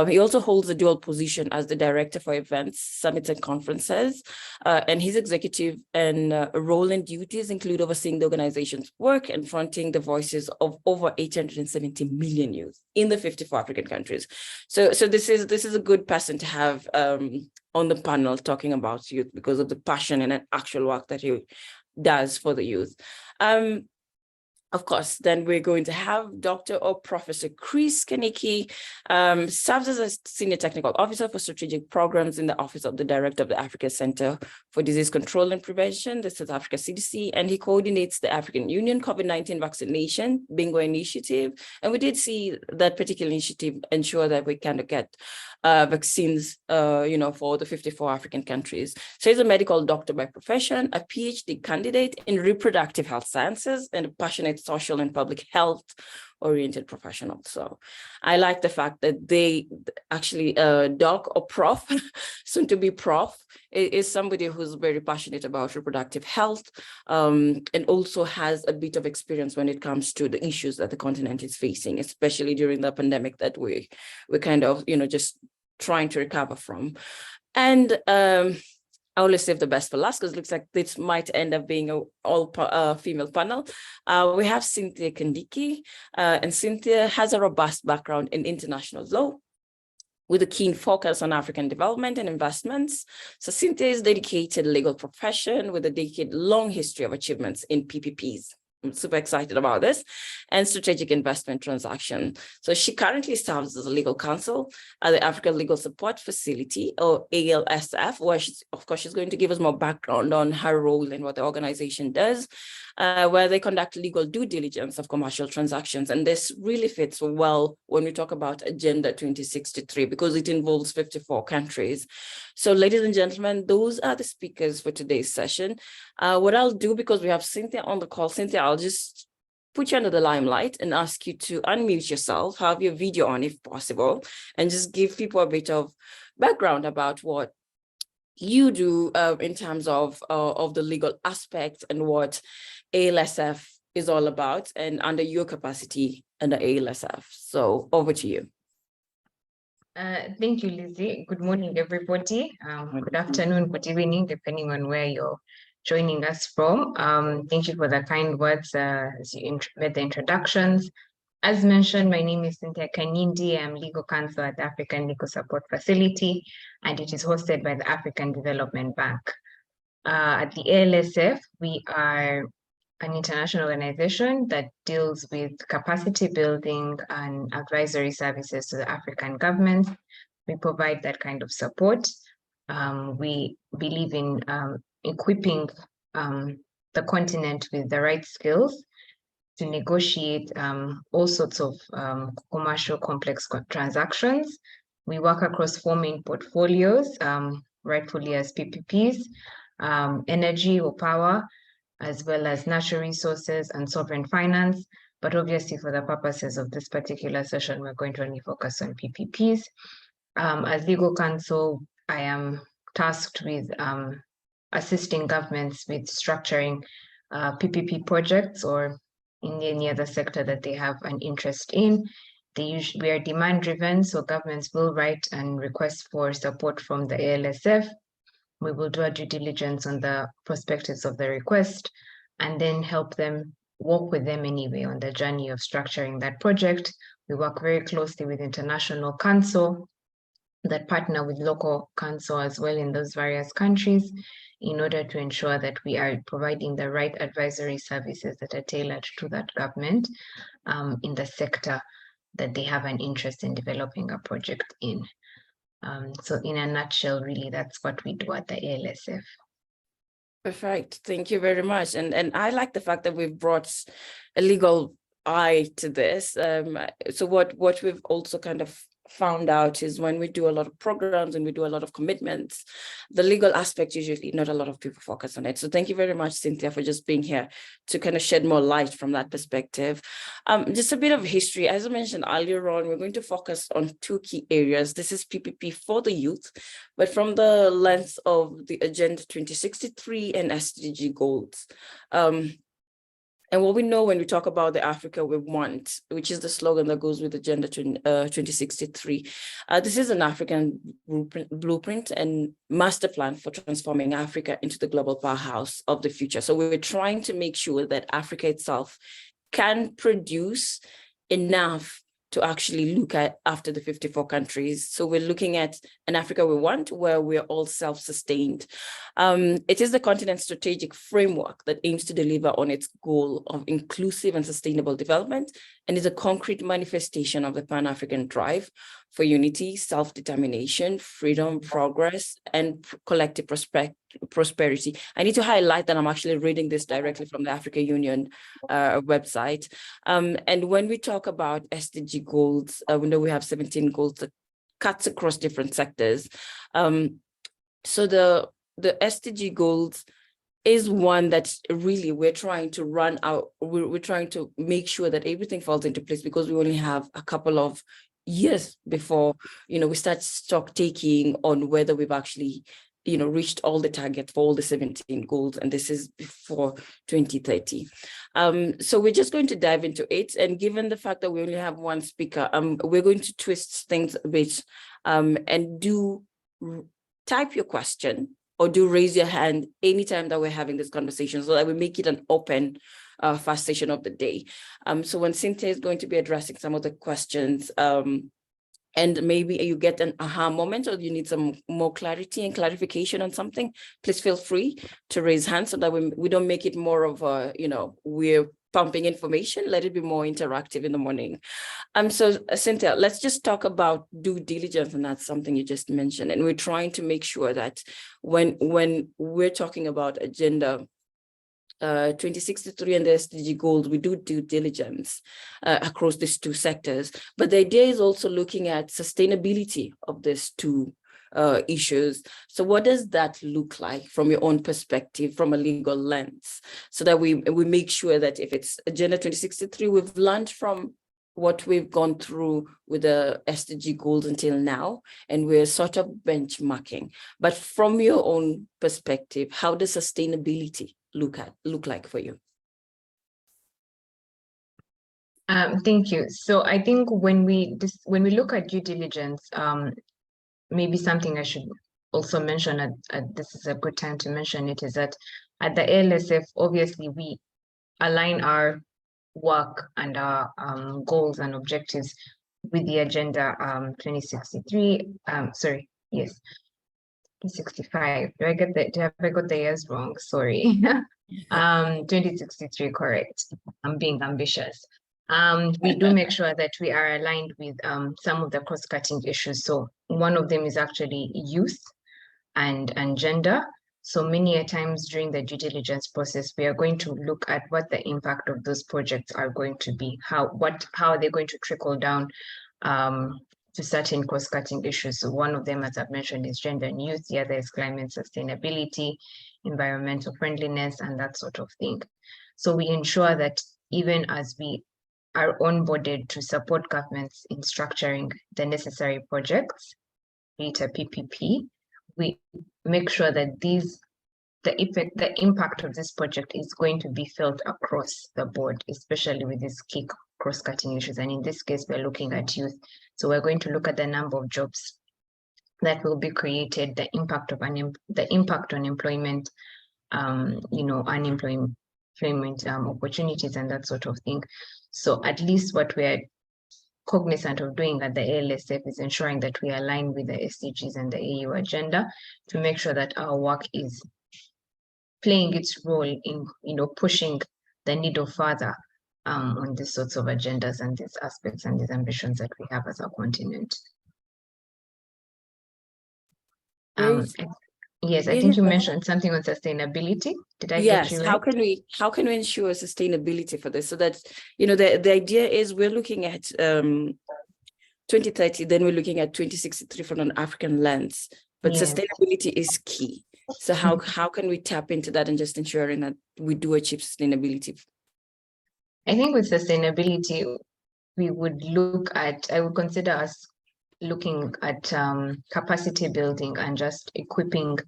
G: He also holds a dual position as the director for events, summits, and conferences. And his executive and role and duties include overseeing the organization's work and fronting the voices of over 870 million youth in the 54 African countries. So this is a good person to have on the panel talking about youth because of the passion and actual work that he does for the youth. Of course, then we're going to have Dr. or Professor Chris Kaniki, serves as a Senior Technical Officer for Strategic Programs in the Office of the Director of the Africa Center for Disease Control and Prevention, the South Africa CDC, and he coordinates the African Union COVID-19 vaccination bingo initiative. And we did see that particular initiative ensure that we kind of get vaccines, for the 54 African countries. So he's a medical doctor by profession, a PhD candidate in reproductive health sciences, and a passionate social and public health oriented professional. So I like the fact that they actually doc or prof, soon to be prof, is somebody who's very passionate about reproductive health and also has a bit of experience when it comes to the issues that the continent is facing, especially during the pandemic that we're kind of, just trying to recover from. And I always save the best for last because it looks like this might end up being an all-female panel. We have Cynthia Kandiki, and Cynthia has a robust background in international law with a keen focus on African development and investments. So Cynthia is dedicated legal profession with a decade-long history of achievements in PPPs. I'm super excited about this, and strategic investment transaction. So she currently serves as a legal counsel at the African Legal Support Facility, or ALSF, where she's going to give us more background on her role and what the organization does, where they conduct legal due diligence of commercial transactions. And this really fits well when we talk about Agenda 2063, because it involves 54 countries. So ladies and gentlemen, those are the speakers for today's session. What I'll do, because we have Cynthia on the call, Cynthia, I'll just put you under the limelight and ask you to unmute yourself, have your video on if possible, and just give people a bit of background about what you do in terms of the legal aspect and what ALSF is all about, and under your capacity under ALSF. So over to you.
H: Thank you, Lizzie. Good morning, everybody. Good afternoon, good evening, depending on where you're joining us from. Thank you for the kind words as you read the introductions. As mentioned, my name is Cynthia Kanyindi. I'm legal counsel at the African Legal Support Facility, and it is hosted by the African Development Bank. At the ALSF, we are an international organization that deals with capacity building and advisory services to the African governments. We provide that kind of support. We believe in equipping the continent with the right skills to negotiate all sorts of commercial complex transactions. We work across 4 main portfolios, rightfully as PPPs, energy or power, as well as natural resources and sovereign finance. But obviously, for the purposes of this particular session, we're going to only focus on PPPs. As legal counsel, I am tasked with assisting governments with structuring PPP projects or in any other sector that they have an interest in. We are demand driven, so governments will write and request for support from the ALSF. We will do a due diligence on the prospectus of the request and then help them, walk with them anyway on the journey of structuring that project. We work very closely with international counsel that partner with local counsel as well in those various countries in order to ensure that we are providing the right advisory services that are tailored to that government in the sector that they have an interest in developing a project in. So in a nutshell, really, that's what we do at the ALSF.
G: Perfect. Thank you very much. And I like the fact that we've brought a legal eye to this. So what we've also kind of found out is when we do a lot of programs and we do a lot of commitments, the legal aspect, usually not a lot of people focus on it. So thank you very much, Cynthia, for just being here to kind of shed more light from that perspective. Just a bit of history. As I mentioned earlier on, we're going to focus on 2 key areas. This is PPP for the youth, but from the lens of the Agenda 2063 and SDG goals. And what we know when we talk about the Africa we want, which is the slogan that goes with Agenda 2063, this is an African blueprint and master plan for transforming Africa into the global powerhouse of the future. So we're trying to make sure that Africa itself can produce enough to actually look at after the 54 countries. So we're looking at an Africa we want, where we're all self-sustained. It is the continent's strategic framework that aims to deliver on its goal of inclusive and sustainable development, and is a concrete manifestation of the Pan-African drive for unity, self-determination, freedom, progress, and collective prosperity. I need to highlight that I'm actually reading this directly from the African Union website. And when we talk about SDG goals, we know we have 17 goals that cuts across different sectors. So the SDG goals is one that really we're trying to run out. We're trying to make sure that everything falls into place, because we only have a couple of years before, we start stock taking on whether we've actually, reached all the targets for all the 17 goals, and this is before 2030. So we're just going to dive into it. And given the fact that we only have one speaker, we're going to twist things a bit and type your question or do raise your hand anytime that we're having this conversation so that we make it an open first session of the day. So when Cynthia is going to be addressing some of the questions, and maybe you get an aha moment or you need some more clarity and clarification on something, please feel free to raise hands so that we don't make it more of a, we're pumping information. Let it be more interactive in the morning. So Cynthia, let's just talk about due diligence, and that's something you just mentioned. And we're trying to make sure that when we're talking about agenda 2063 and the SDG goals, we do due diligence across these two sectors. But the idea is also looking at sustainability of these two issues. So what does that look like from your own perspective, from a legal lens, so that we make sure that if it's Agenda 2063, we've learned from what we've gone through with the SDG goals until now, and we're sort of benchmarking. But from your own perspective, how does sustainability look like for you?
H: Thank you. So I think when we look at due diligence, maybe something I should also mention, this is a good time to mention it, is that at the ALSF, obviously we align our work and our goals and objectives with the agenda 2063. Sorry, yes. 65. Have I got the years wrong? Sorry. 2063, correct. I'm being ambitious. We do make sure that we are aligned with some of the cross-cutting issues. So one of them is actually youth and gender. So many a times during the due diligence process, we are going to look at what the impact of those projects are going to be, how are they going to trickle down to certain cross-cutting issues. So one of them, as I've mentioned, is gender and youth. The other is climate sustainability, environmental friendliness, and that sort of thing. So we ensure that even as we are onboarded to support governments in structuring the necessary projects, be it a PPP, we make sure that the impact of this project is going to be felt across the board, especially with these key cross-cutting issues. And in this case, we're looking at youth. So we're going to look at the number of jobs that will be created, the impact on employment, unemployment opportunities, and that sort of thing. So at least what we're cognizant of doing at the ALSF is ensuring that we align with the SDGs and the AU agenda to make sure that our work is playing its role in pushing the needle further on these sorts of agendas and these aspects and these ambitions that we have as a continent. Yes, I think you mentioned something on sustainability. Did I get you right?
G: How can we ensure sustainability for this? So that, the idea is we're looking at 2030, then we're looking at 2063 from an African lens, but yes, sustainability is key. So how can we tap into that and just ensuring that we do achieve sustainability?
H: I think with sustainability, I would consider us looking at capacity building and just equipping,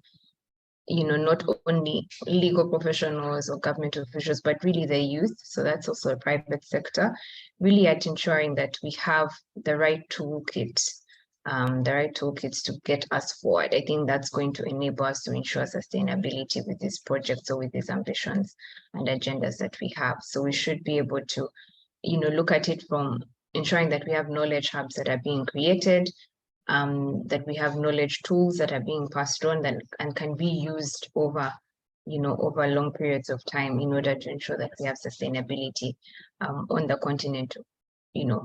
H: not only legal professionals or government officials, but really the youth. So that's also a private sector, really at ensuring that we have the right toolkits to get us forward. I think that's going to enable us to ensure sustainability with these projects or with these ambitions and agendas that we have. So we should be able to, look at it from ensuring that we have knowledge hubs that are being created, that we have knowledge tools that are being passed on and can be used over long periods of time in order to ensure that we have sustainability on the continent to,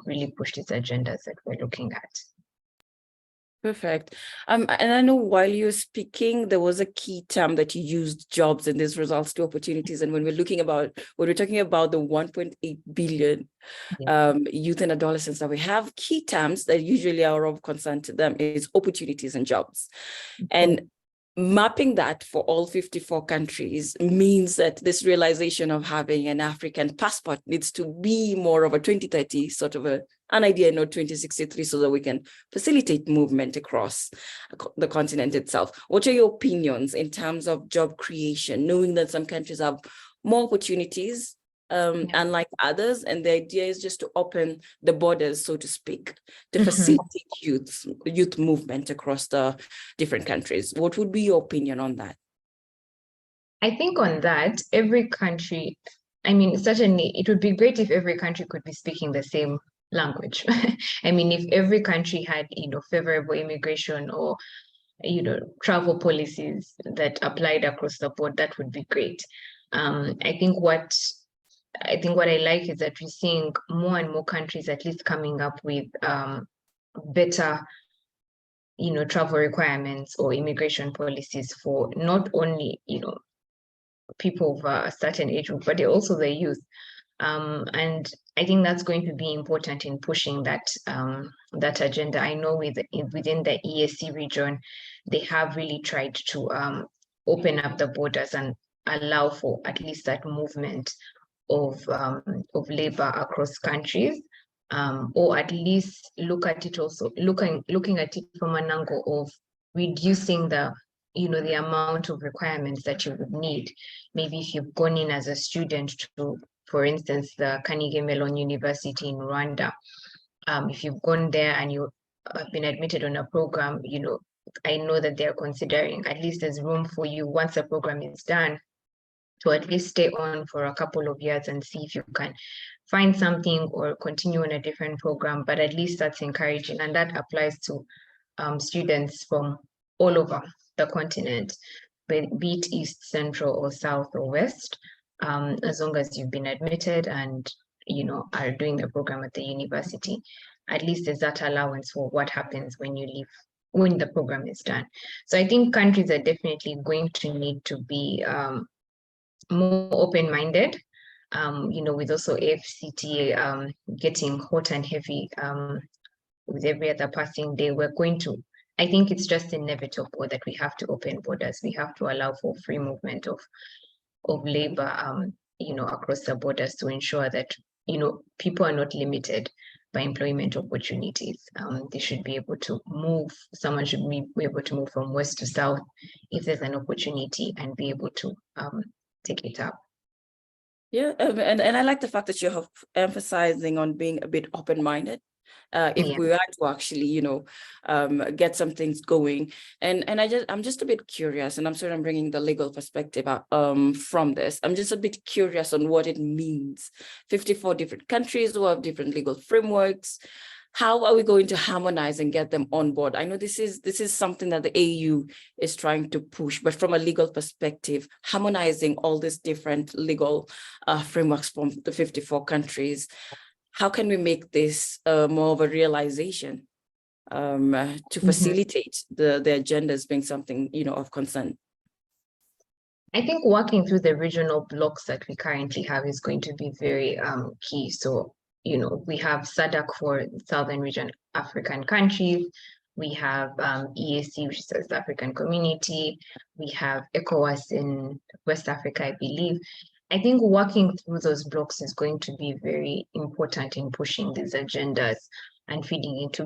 H: really push these agendas that we're looking at.
G: Perfect. And I know while you're speaking, there was a key term that you used, jobs, and this results to opportunities. And when we're talking about the 1.8 billion youth and adolescents that we have, key terms that usually are of concern to them is opportunities and jobs. And mapping that for all 54 countries means that this realization of having an African passport needs to be more of a 2030 sort of an idea, not 2063, so that we can facilitate movement across the continent itself. What are your opinions in terms of job creation, knowing that some countries have more opportunities unlike others. And the idea is just to open the borders, so to speak, to facilitate youth movement across the different countries. What would be your opinion on that?
H: I think on that, every country, I mean, certainly it would be great if every country could be speaking the same language. I mean, if every country had, favorable immigration or, travel policies that applied across the board, that would be great. I think what I like is that we're seeing more and more countries at least coming up with better, travel requirements or immigration policies for not only, people of a certain age group, but also the youth. And I think that's going to be important in pushing that that agenda. I know within the EAC region, they have really tried to open up the borders and allow for at least that movement of labor across countries, or at least look at it also looking at it from an angle of reducing the the amount of requirements that you would need. Maybe if you've gone in as a student to, for instance, the Carnegie Mellon University in Rwanda, if you've gone there and you have been admitted on a program, I know that they're considering at least there's room for you once the program is done to at least stay on for a couple of years and see if you can find something or continue on a different program, but at least that's encouraging. And that applies to students from all over the continent, be it East, Central, or South or West, as long as you've been admitted and are doing the program at the university. At least there's that allowance for what happens when you leave, when the program is done. So I think countries are definitely going to need to be more open-minded, with also AFCTA getting hot and heavy with every other passing day. I think it's just inevitable that we have to open borders. We have to allow for free movement of labor, across the borders to ensure that, people are not limited by employment opportunities. They should be able to move. Someone should be able to move from west to south if there's an opportunity and be able to take it up.
G: Yeah, and I like the fact that you're emphasizing on being a bit open-minded. If we are to actually, get some things going, and I'm just a bit curious, and I'm sort of bringing the legal perspective out, from this. I'm just a bit curious on what it means. 54 different countries who have different legal frameworks. How are we going to harmonize and get them on board? I know this is something that the AU is trying to push, but from a legal perspective, harmonizing all these different legal frameworks from the 54 countries. How can we make this more of a realization to facilitate the agendas being something, of concern?
H: I think working through the regional blocks that we currently have is going to be very key. So, we have SADC for Southern Region African countries. We have EAC, which is South African Community. We have ECOWAS in West Africa, I believe. I think working through those blocks is going to be very important in pushing these agendas and feeding into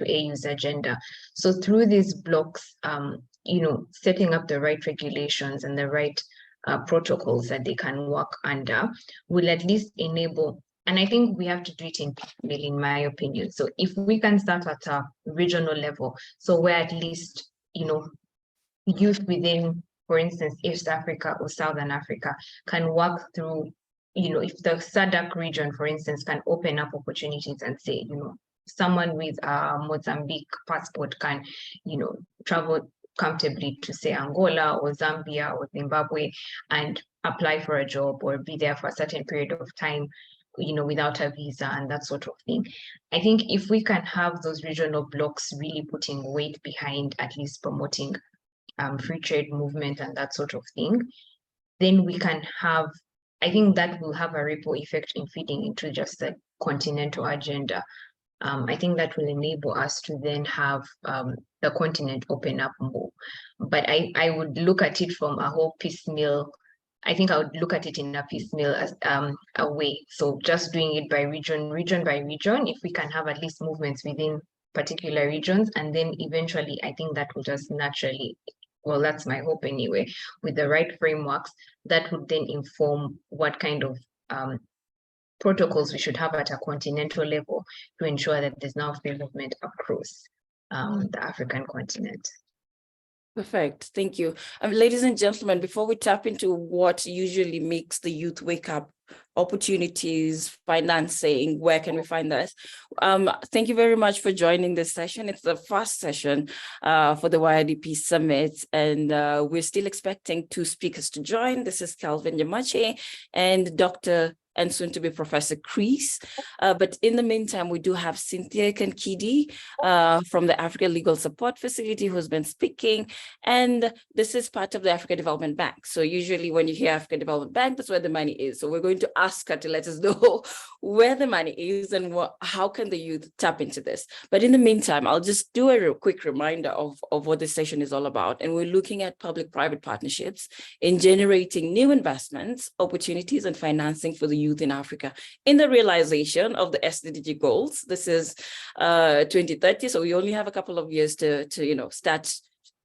H: AU's agenda. So through these blocks, setting up the right regulations and the right protocols that they can work under will at least enable. And I think we have to do it in my opinion. So if we can start at a regional level, so where at least, youth within, for instance, East Africa or Southern Africa can work through, if the SADC region, for instance, can open up opportunities and say, someone with a Mozambique passport can, travel comfortably to say Angola or Zambia or Zimbabwe and apply for a job or be there for a certain period of time, without a visa and that sort of thing. I think if we can have those regional blocks really putting weight behind at least promoting free trade movement and that sort of thing, then we can have, I think that will have a ripple effect in feeding into just the continental agenda. I think that will enable us to then have the continent open up more. But I would look at it from a whole piecemeal. I think I would look at it in a piecemeal as a way. So just doing it by region by region, if we can have at least movements within particular regions, and then eventually I think that will just naturally well, that's my hope anyway, with the right frameworks that would then inform what kind of protocols we should have at a continental level to ensure that there's now development across the African continent.
G: Perfect. Thank you. Ladies and gentlemen, before we tap into what usually makes the youth wake up, opportunities, financing, where can we find this? Thank you very much for joining this session. It's the first session for the YIDP Summit, and we're still expecting 2 speakers to join. This is Calvin Yamache and Dr. and soon to be Professor Chris. But in the meantime, we do have Cynthia Kankidi from the Africa Legal Support Facility who's been speaking. And this is part of the Africa Development Bank. So usually when you hear Africa Development Bank, that's where the money is. So we're going to ask her to let us know where the money is and how can the youth tap into this. But in the meantime, I'll just do a quick reminder of what this session is all about. And we're looking at public-private partnerships in generating new investments, opportunities, and financing for the youth in Africa in the realization of the SDG goals. This is 2030, so we only have a couple of years to start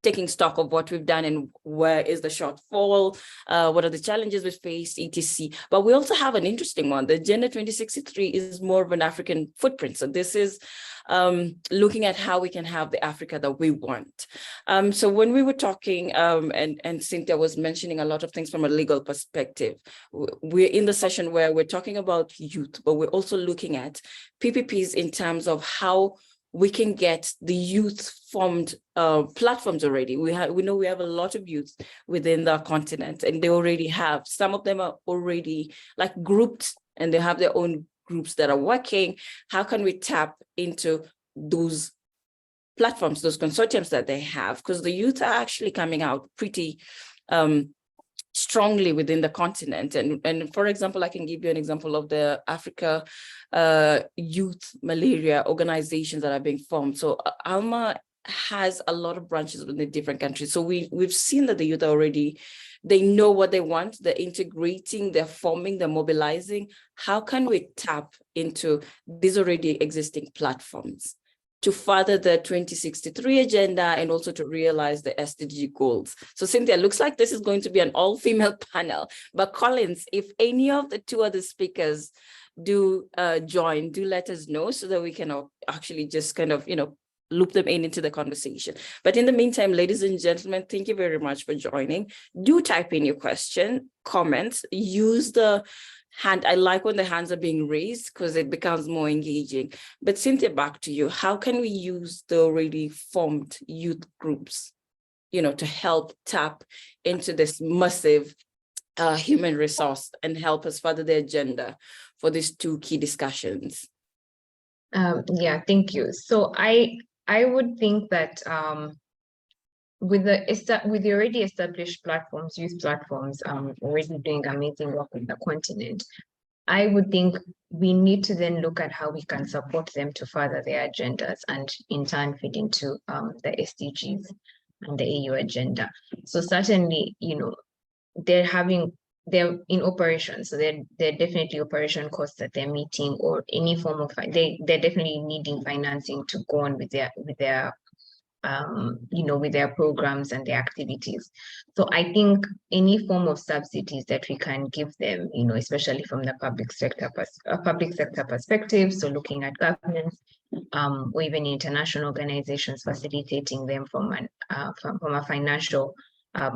G: taking stock of what we've done and where is the shortfall, what are the challenges we face, etc. But we also have an interesting one. The Agenda 2063 is more of an African footprint. So this is looking at how we can have the Africa that we want. So when we were talking, and Cynthia was mentioning a lot of things from a legal perspective, we're in the session where we're talking about youth, but we're also looking at PPPs in terms of how we can get the youth-formed platforms already. We know we have a lot of youth within the continent, and they already have, some of them are already like grouped, and they have their own groups that are working. How can we tap into those platforms, those consortiums that they have? Because the youth are actually coming out pretty strongly within the continent. And for example, I can give you an example of the Africa Youth Malaria organizations that are being formed. So ALMA has a lot of branches within different countries. So we've seen that the youth are already, they know what they want, they're integrating, they're forming, they're mobilizing. How can we tap into these already existing platforms to further the 2063 agenda and also to realize the SDG goals? So Cynthia, looks like this is going to be an all-female panel, but Collins, if any of the 2 other speakers do join, do let us know so that we can actually just kind of, loop them into the conversation. But in the meantime, ladies and gentlemen, thank you very much for joining. Do type in your question, comments, use the hand. I like when the hands are being raised because it becomes more engaging. But Cynthia, back to you. How can we use the already formed youth groups, to help tap into this massive human resource and help us further the agenda for these 2 key discussions?
H: Yeah, thank you. So I would think that with the already established platforms, youth platforms, already doing amazing work on the continent, I would think we need to then look at how we can support them to further their agendas and in turn feed into the SDGs and the AU agenda. So certainly, they're in operation, so they're definitely operation costs that they're meeting, or any form of they're definitely needing financing to go on with their with their programs and their activities. So I think any form of subsidies that we can give them, especially from the public sector perspective, so looking at governments or even international organizations facilitating them from a financial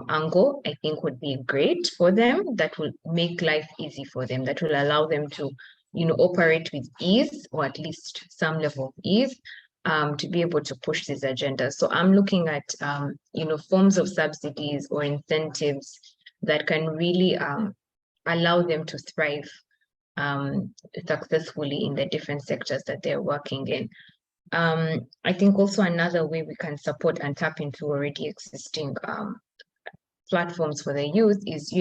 H: angle, I think would be great for them. That will make life easy for them. That will allow them to, operate with ease, or at least some level of ease, to be able to push these agendas. So I'm looking at, forms of subsidies or incentives that can really allow them to thrive successfully in the different sectors that they're working in. I think also another way we can support and tap into already existing platforms for the youth is,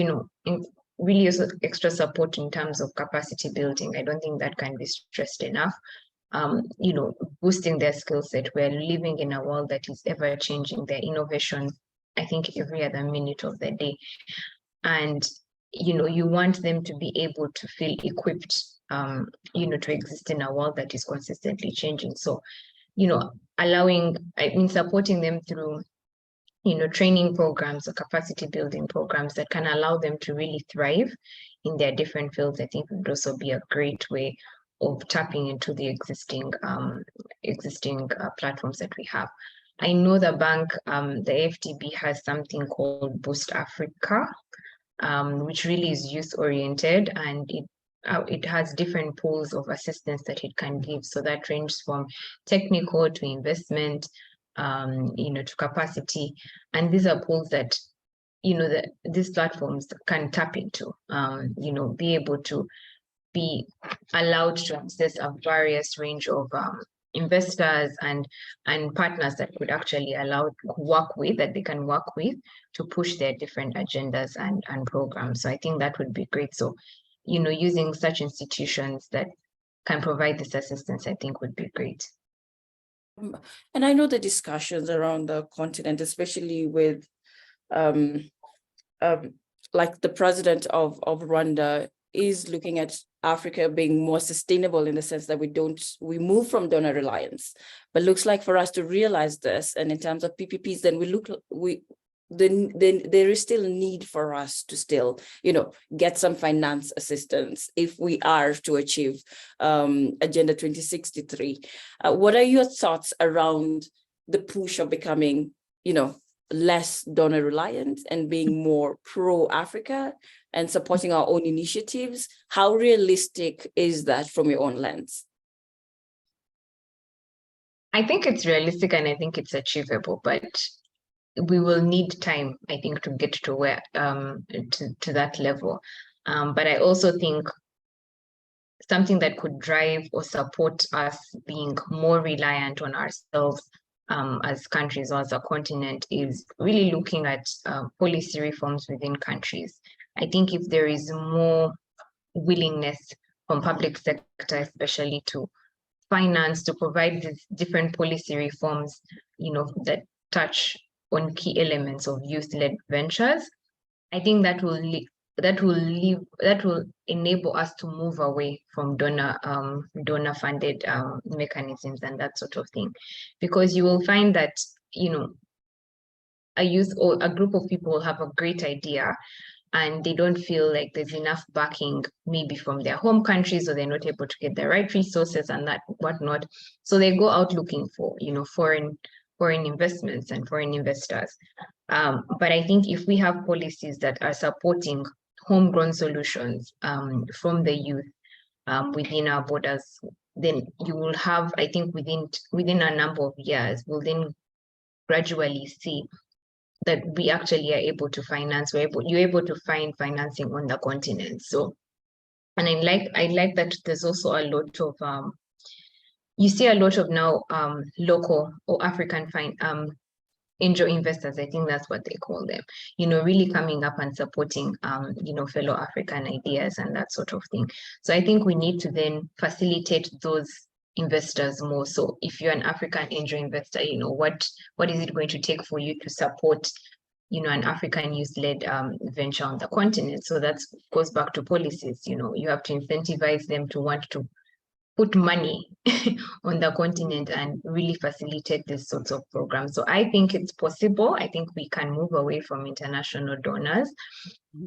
H: really also extra support in terms of capacity building. I don't think that can be stressed enough. Boosting their skill set. We're living in a world that is ever changing. Their innovation, I think, every other minute of the day. And, you want them to be able to feel equipped, to exist in a world that is consistently changing. So, supporting them through, training programs or capacity building programs that can allow them to really thrive in their different fields, I think would also be a great way of tapping into the existing platforms that we have. I know the bank, the FTB has something called Boost Africa, which really is youth oriented, and it has different pools of assistance that it can give. So that ranges from technical to investment, to capacity. And these are pools that, these platforms can tap into, be able to be allowed to access a various range of investors and partners that could actually that they can work with to push their different agendas and programs. So I think that would be great. So, using such institutions that can provide this assistance, I think would be great.
G: And I know the discussions around the continent, especially with like the president of Rwanda is looking at Africa being more sustainable in the sense that we move from donor reliance, but looks like for us to realize this, and in terms of PPPs, then then there is still a need for us to still, get some finance assistance if we are to achieve Agenda 2063. What are your thoughts around the push of becoming, less donor reliant and being more pro-Africa and supporting our own initiatives? How realistic is that from your own lens?
H: I think it's realistic and I think it's achievable, but we will need time, I think, to get to where to that level. But I also think something that could drive or support us being more reliant on ourselves as countries or as a continent is really looking at policy reforms within countries. I think if there is more willingness from public sector, especially to finance, to provide these different policy reforms, that touch on key elements of youth-led ventures, I think that will enable us to move away from donor-funded mechanisms and that sort of thing, because you will find that a youth or a group of people have a great idea and they don't feel like there's enough backing, maybe from their home countries, or they're not able to get the right resources and that whatnot. So they go out looking for foreign investments and foreign investors. But I think if we have policies that are supporting homegrown solutions from the youth within our borders, then you will have, I think, within a number of years, we'll then gradually see that we actually are able to finance, you're able to find financing on the continent. So, and I like that there's also a lot of you see a lot of now local or African angel investors, I think that's what they call them, really coming up and supporting, fellow African ideas and that sort of thing. So I think we need to then facilitate those investors more. So if you're an African angel investor, what is it going to take for you to support, an African youth-led venture on the continent? So that goes back to policies. You have to incentivize them to want to put money on the continent and really facilitate these sorts of programs. So I think it's possible. I think we can move away from international donors,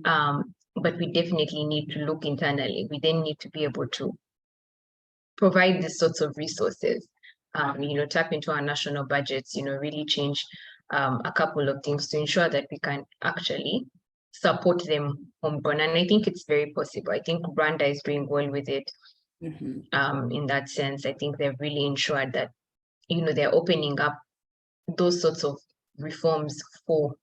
H: but we definitely need to look internally. We then need to be able to provide these sorts of resources, tap into our national budgets, really change a couple of things to ensure that we can actually support them homegrown. And I think it's very possible. I think Rwanda is doing well with it. In that sense, I think they've really ensured that, they're opening up those sorts of reforms for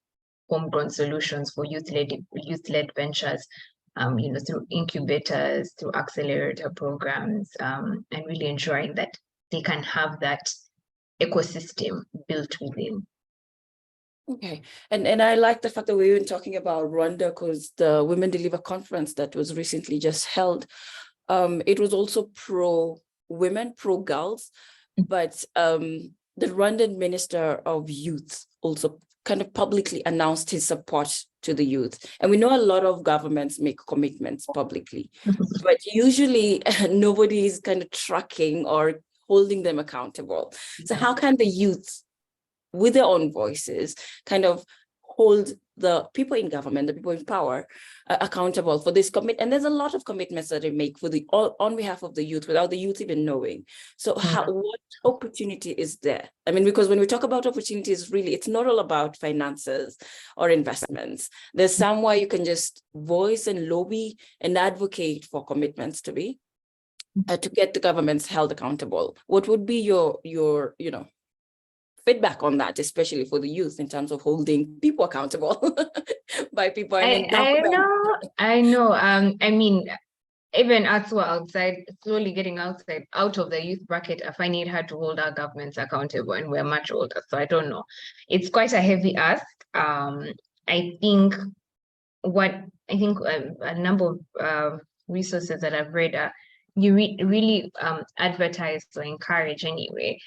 H: homegrown solutions for youth-led ventures, through incubators, through accelerator programs, and really ensuring that they can have that ecosystem built within.
G: Okay, and I like the fact that we were talking about Rwanda, because the Women Deliver conference that was recently just held, it was also pro-women, pro-girls, but the Rwandan Minister of Youth also kind of publicly announced his support to the youth. And we know a lot of governments make commitments publicly, but usually nobody is kind of tracking or holding them accountable. So how can the youth with their own voices, kind of hold the people in government, the people in power, accountable for this commit. And there's a lot of commitments that they make for on behalf of the youth without the youth even knowing. So what opportunity is there? I mean, because when we talk about opportunities, really, it's not all about finances or investments. There's somewhere you can just voice and lobby and advocate for commitments to be, to get the governments held accountable. What would be your feedback on that, especially for the youth, in terms of holding people accountable by people?
H: I know. I mean, even us who are outside, slowly getting out of the youth bracket, I find it hard to hold our governments accountable, and we're much older. So I don't know. It's quite a heavy ask. I think a number of resources that I've read are you really advertise or encourage anyway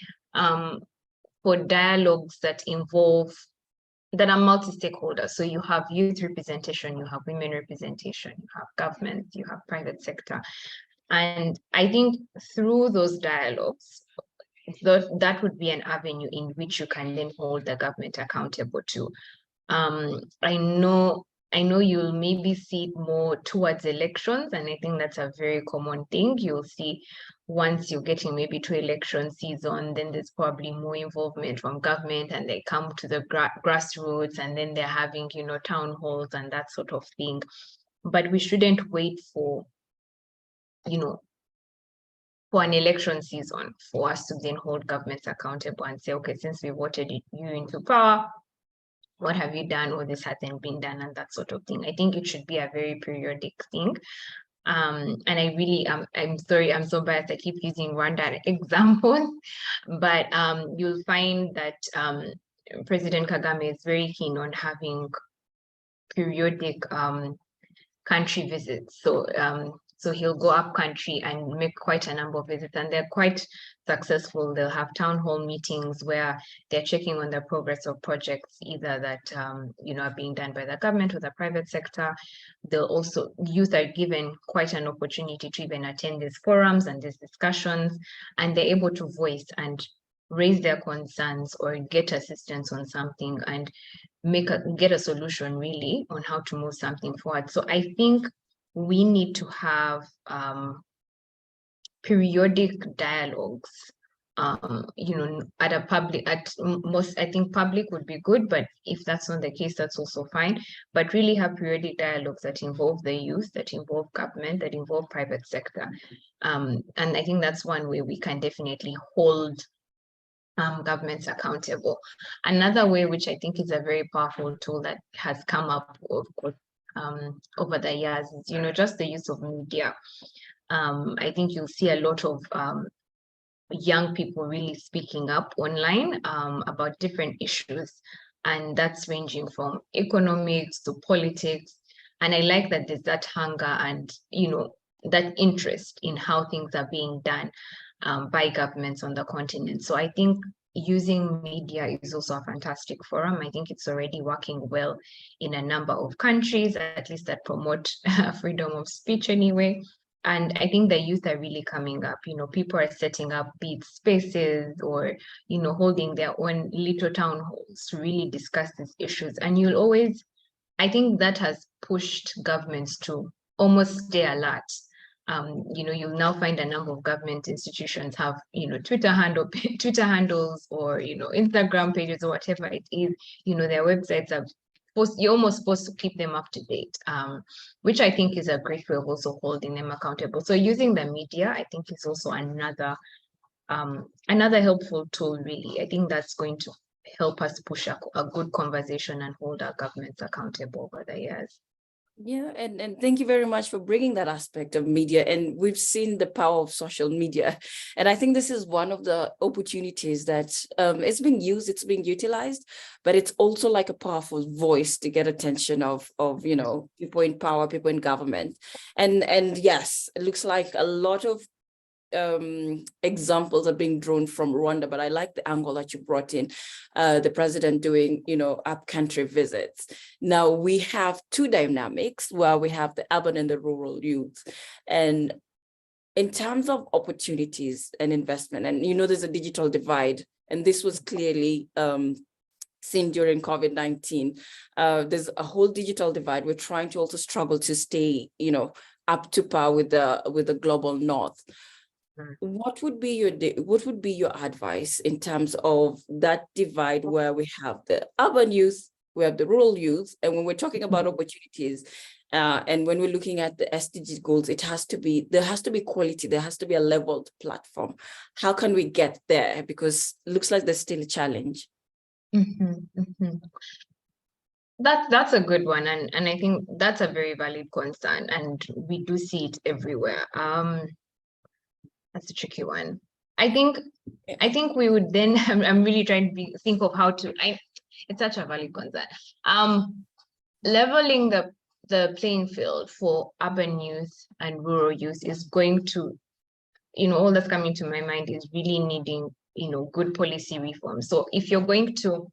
H: for dialogues that are multi-stakeholder. So you have youth representation, you have women representation, you have government, you have private sector. And I think through those dialogues, that would be an avenue in which you can then hold the government accountable to. I know you'll maybe see it more towards elections, and I think that's a very common thing. You'll see once you're getting maybe to election season, then there's probably more involvement from government, and they come to the grassroots, and then they're having, town halls and that sort of thing. But we shouldn't wait for, for an election season for us to then hold governments accountable and say, okay, since we voted you into power, what have you done? Or this hasn't been done, and that sort of thing. I think it should be a very periodic thing. And I really, I'm sorry, I'm so biased. I keep using Rwanda examples, but you'll find that President Kagame is very keen on having periodic country visits. So he'll go up country and make quite a number of visits, and they're quite successful. They'll have town hall meetings where they're checking on the progress of projects, either that are being done by the government or the private sector. Youth are given quite an opportunity to even attend these forums and these discussions, and they're able to voice and raise their concerns or get assistance on something and get a solution really on how to move something forward. So I think we need to have periodic dialogues, I think public would be good, but if that's not the case, that's also fine. But really have periodic dialogues that involve the youth, that involve government, that involve private sector. And I think that's one way we can definitely hold governments accountable. Another way, which I think is a very powerful tool that has come up, of course, over the years, is just the use of media. I think you'll see a lot of young people really speaking up online about different issues, and that's ranging from economics to politics. And I like that there's that hunger and that interest in how things are being done by governments on the continent. So I think using media is also a fantastic forum. I think it's already working well in a number of countries, at least that promote freedom of speech anyway. And I think the youth are really coming up. People are setting up big spaces or, holding their own little town halls to really discuss these issues. And I think that has pushed governments to almost stay alert. You'll now find a number of government institutions have, Twitter handles or, Instagram pages or whatever it is, their websites are you're almost supposed to keep them up to date, which I think is a great way of also holding them accountable. So using the media, I think, is also another helpful tool, really. I think that's going to help us push a good conversation and hold our governments accountable over the years.
G: Yeah, and thank you very much for bringing that aspect of media. And we've seen the power of social media. And I think this is one of the opportunities that it's being used, it's being utilized, but it's also like a powerful voice to get attention of people in power, people in government. And yes, it looks like a lot of examples are being drawn from Rwanda, but I like the angle that you brought in, the president doing, up-country visits. Now we have two dynamics where we have the urban and the rural youth. And in terms of opportunities and investment, and there's a digital divide, and this was clearly seen during COVID-19. There's a whole digital divide. We're trying to also struggle to stay, up to par with the global north. What would be your advice in terms of that divide where we have the urban youth, we have the rural youth, and when we're talking about opportunities, and when we're looking at the SDG goals, there has to be quality, there has to be a leveled platform. How can we get there? Because it looks like there's still a challenge.
H: That's a good one, and I think that's a very valid concern, and we do see it everywhere. That's a tricky one. I think we would then. I'm really trying to think of how to. It's such a valid concern. Leveling the playing field for urban youth and rural youth is going to, all that's coming to my mind is really needing, good policy reform. So if you're going to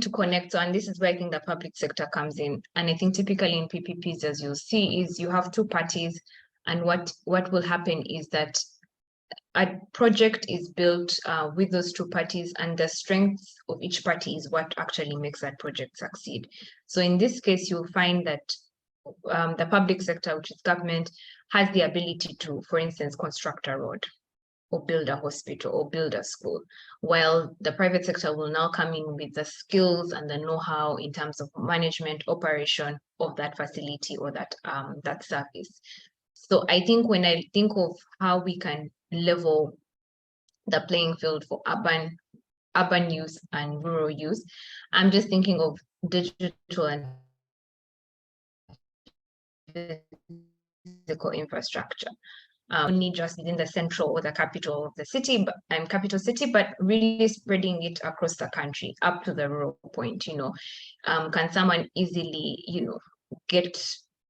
H: connect, so, and this is where I think the public sector comes in, and I think typically in PPPs, as you'll see, is you have two parties, and what will happen is that a project is built with those two parties, and the strengths of each party is what actually makes that project succeed. So in this case, you'll find that the public sector, which is government, has the ability to, for instance, construct a road or build a hospital or build a school, while the private sector will now come in with the skills and the know-how in terms of management, operation of that facility or that service. So I think when I think of how we can level the playing field for urban youth and rural youth, I'm just thinking of digital and physical infrastructure. Only just within the central or the capital of the city, capital city, but really spreading it across the country up to the rural point. Can someone easily, get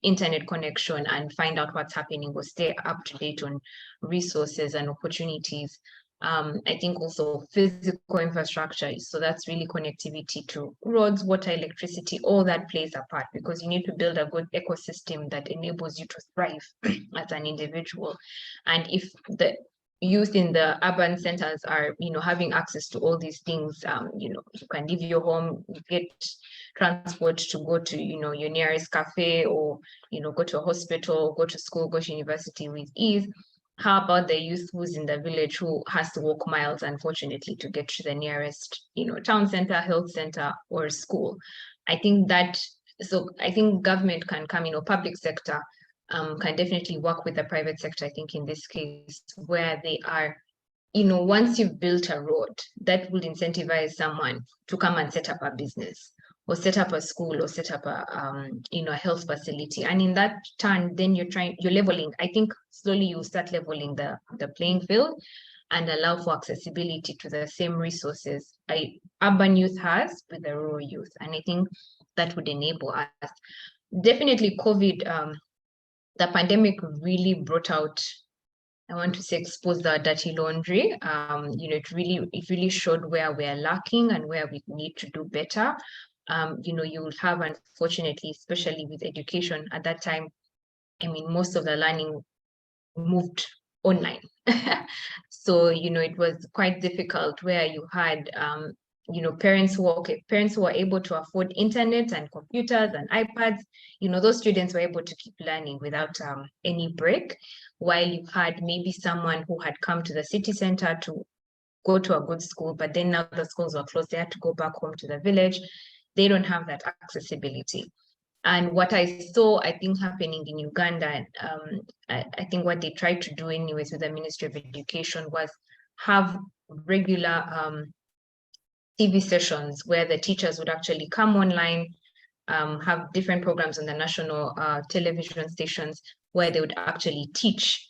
H: internet connection and find out what's happening or stay up to date on resources and opportunities? I think also physical infrastructure, so that's really connectivity to roads, water, electricity, all that plays a part, because you need to build a good ecosystem that enables you to thrive as an individual. And if the youth in the urban centers are, having access to all these things, you can leave your home, get transport to go to, your nearest cafe, or, go to a hospital, go to school, go to university with ease. How about the youth who's in the village who has to walk miles, unfortunately, to get to the nearest, town center, health center, or school? I think government can come in, or public sector can definitely work with the private sector, I think in this case, where they are, once you've built a road, that will incentivize someone to come and set up a business, or set up a school, or set up a health facility. And in that turn, then you're leveling. I think slowly you start leveling the playing field and allow for accessibility to the same resources urban youth has with the rural youth. And I think that would enable us. Definitely COVID, the pandemic really brought out, I want to say, expose the dirty laundry. It really showed where we're lacking and where we need to do better. You will have, unfortunately, especially with education at that time, most of the learning moved online. So, it was quite difficult, where you had, parents who were able to afford internet and computers and iPads. Those students were able to keep learning without any break, while you had maybe someone who had come to the city center to go to a good school, but then now the schools were closed, they had to go back home to the village. They don't have that accessibility. And what I saw, I think, happening in Uganda, I think what they tried to do anyways with the Ministry of Education was have regular TV sessions where the teachers would actually come online, have different programs on the national television stations where they would actually teach,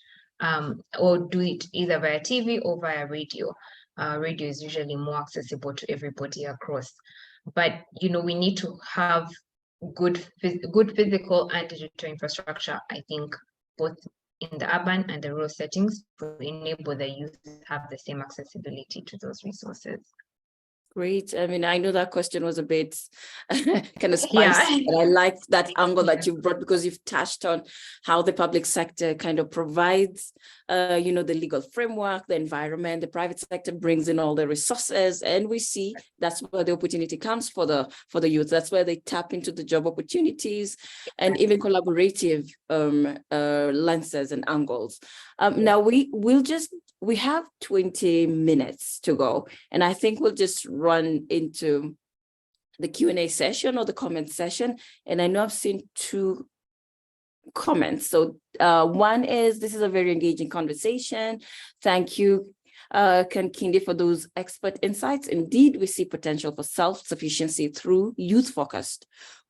H: or do it either via TV or via radio. Radio is usually more accessible to everybody across. But we need to have good physical and digital infrastructure, I think, both in the urban and the rural settings, to enable the youth to have the same accessibility to those resources.
G: Great. I mean, I know that question was a bit kind of spicy,
H: Yeah.
G: but I like that angle that you brought, because you've touched on how the public sector kind of provides, the legal framework, the environment, the private sector brings in all the resources, and we see that's where the opportunity comes for the youth. That's where they tap into the job opportunities and even collaborative lenses and angles. Now we have 20 minutes to go, and I think we'll just run into the Q&A session or the comment session. And I know I've seen 2 comments. So one is, this is a very engaging conversation. Thank you, Kankindi, for those expert insights. Indeed, we see potential for self-sufficiency through youth-focused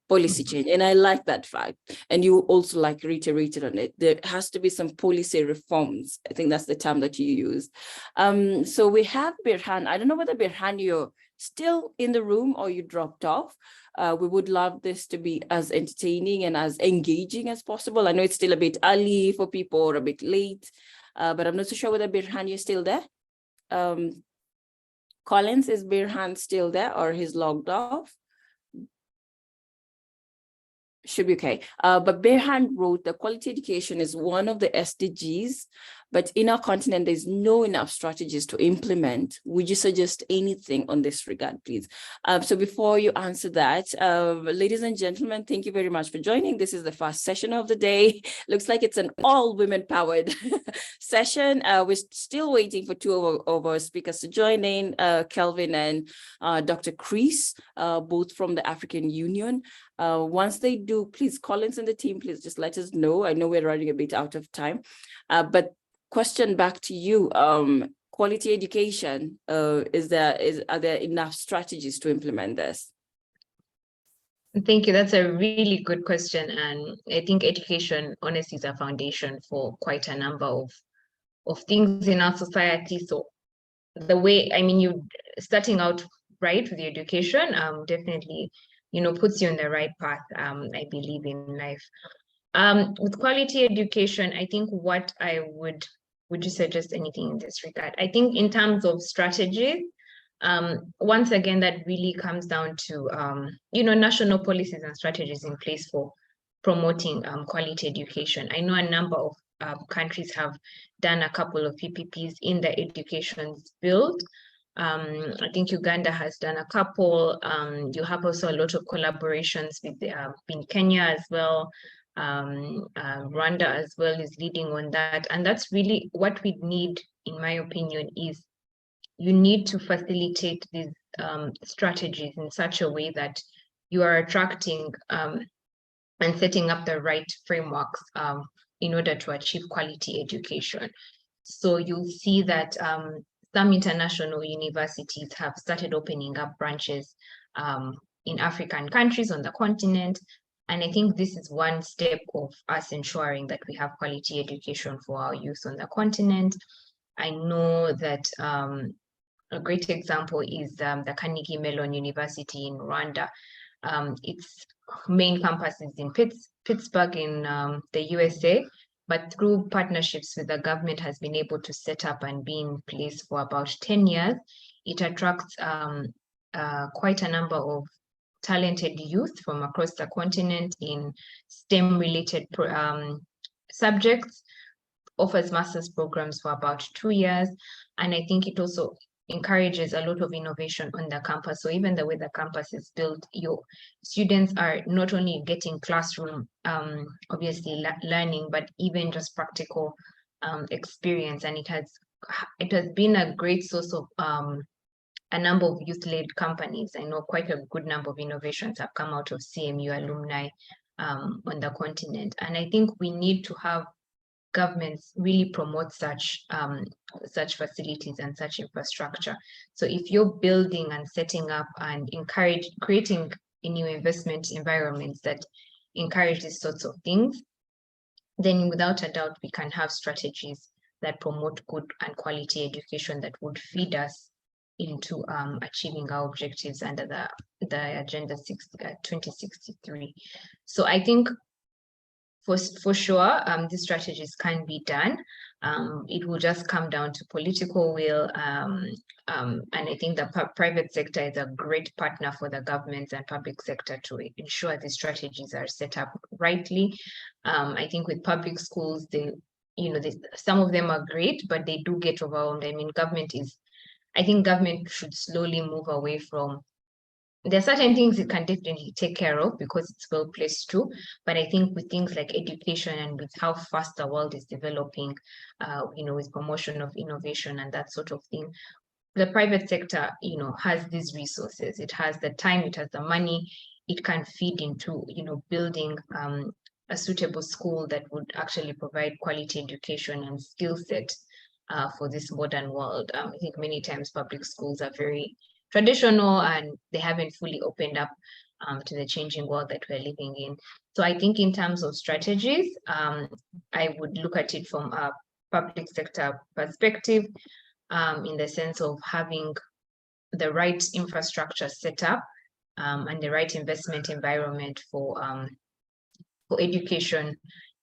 G: policy change. And I like that fact. And you also reiterated on it. There has to be some policy reforms. I think that's the term that you used. So we have Birhan. I don't know whether Birhan, you're still in the room or you dropped off. We would love this to be as entertaining and as engaging as possible. I know it's still a bit early for people or a bit late, but I'm not so sure whether Birhan, you're still there. Collins, is Birhan still there or he's logged off? Should be okay. But Birhan wrote that quality education is one of the SDGs, but in our continent, there's no enough strategies to implement. Would you suggest anything on this regard, please? So before you answer that, ladies and gentlemen, thank you very much for joining. This is the first session of the day. Looks like it's an all women-powered session. We're still waiting for 2 of our speakers to join in, Kelvin and Dr. Chris, both from the African Union. Once they do, please, Collins and the team, please just let us know. I know we're running a bit out of time, but question back to you. Quality education, are there enough strategies to implement this?
H: Thank you. That's a really good question. And I think education honestly is a foundation for quite a number of things in our society. So the way, you starting out right with the education, definitely, puts you on the right path, I believe, in life. With quality education, I think what I would you suggest anything in this regard? I think in terms of strategies, once again, that really comes down to, national policies and strategies in place for promoting quality education. I know a number of countries have done a couple of PPPs in the education field. I think Uganda has done a couple. You have also a lot of collaborations with in Kenya as well. Rwanda as well is leading on that. And that's really what we need, in my opinion, is you need to facilitate these strategies in such a way that you are attracting and setting up the right frameworks in order to achieve quality education. So you'll see that some international universities have started opening up branches in African countries on the continent. And I think this is one step of us ensuring that we have quality education for our youth on the continent. I know that a great example is the Carnegie Mellon University in Rwanda. Its main campus is in Pittsburgh in the USA, but through partnerships with the government has been able to set up and be in place for about 10 years. It attracts quite a number of talented youth from across the continent in STEM-related subjects, offers master's programs for about 2 years. And I think it also encourages a lot of innovation on the campus. So even the way the campus is built, your students are not only getting classroom, obviously learning, but even just practical experience. And it has been a great source of a number of youth-led companies. I know quite a good number of innovations have come out of CMU alumni on the continent. And I think we need to have governments really promote such facilities and such infrastructure. So if you're building and setting up and creating new investment environments that encourage these sorts of things, then without a doubt, we can have strategies that promote good and quality education that would feed us into achieving our objectives under the Agenda 2063. So I think for sure, these strategies can be done. It will just come down to political will. And I think the private sector is a great partner for the government and public sector to ensure these strategies are set up rightly. I think with public schools, some of them are great, but they do get overwhelmed. I mean, I think government should slowly move away from, there are certain things it can definitely take care of because it's well placed to, but I think with things like education and with how fast the world is developing, with promotion of innovation and that sort of thing, the private sector, has these resources. It has the time, it has the money, it can feed into, building a suitable school that would actually provide quality education and skill set for this modern world. I think many times public schools are very traditional and they haven't fully opened up to the changing world that we're living in. So I think in terms of strategies, I would look at it from a public sector perspective, in the sense of having the right infrastructure set up and the right investment environment for education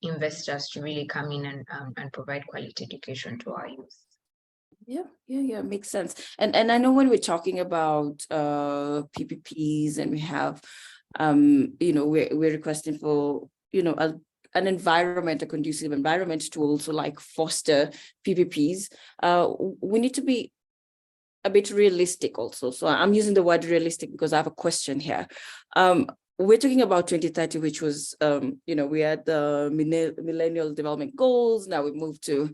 H: investors to really come in and provide quality education to our youth.
G: Yeah, makes sense. And I know when we're talking about PPPs and we have, we're requesting for, an environment, a conducive environment to also like foster PPPs. We need to be a bit realistic also. So I'm using the word realistic because I have a question here. We're talking about 2030, which was, we had the Millennial Development Goals. Now we moved to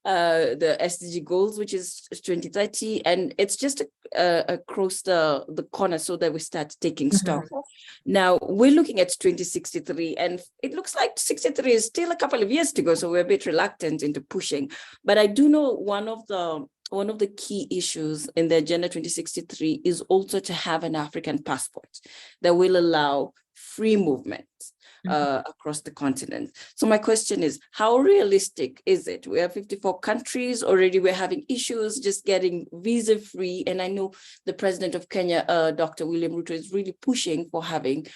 G: the SDG goals, which is 2030, and it's just across the corner so that we start taking stock. Now we're looking at 2063, and it looks like 63 is still a couple of years to go, so we're a bit reluctant into pushing. But I do know one of the key issues in the Agenda 2063 is also to have an African passport that will allow free movement across the continent. So my question is, how realistic is it? We have 54 countries already. We're having issues just getting visa free. And I know the president of Kenya, Dr. William Ruto, is really pushing for having,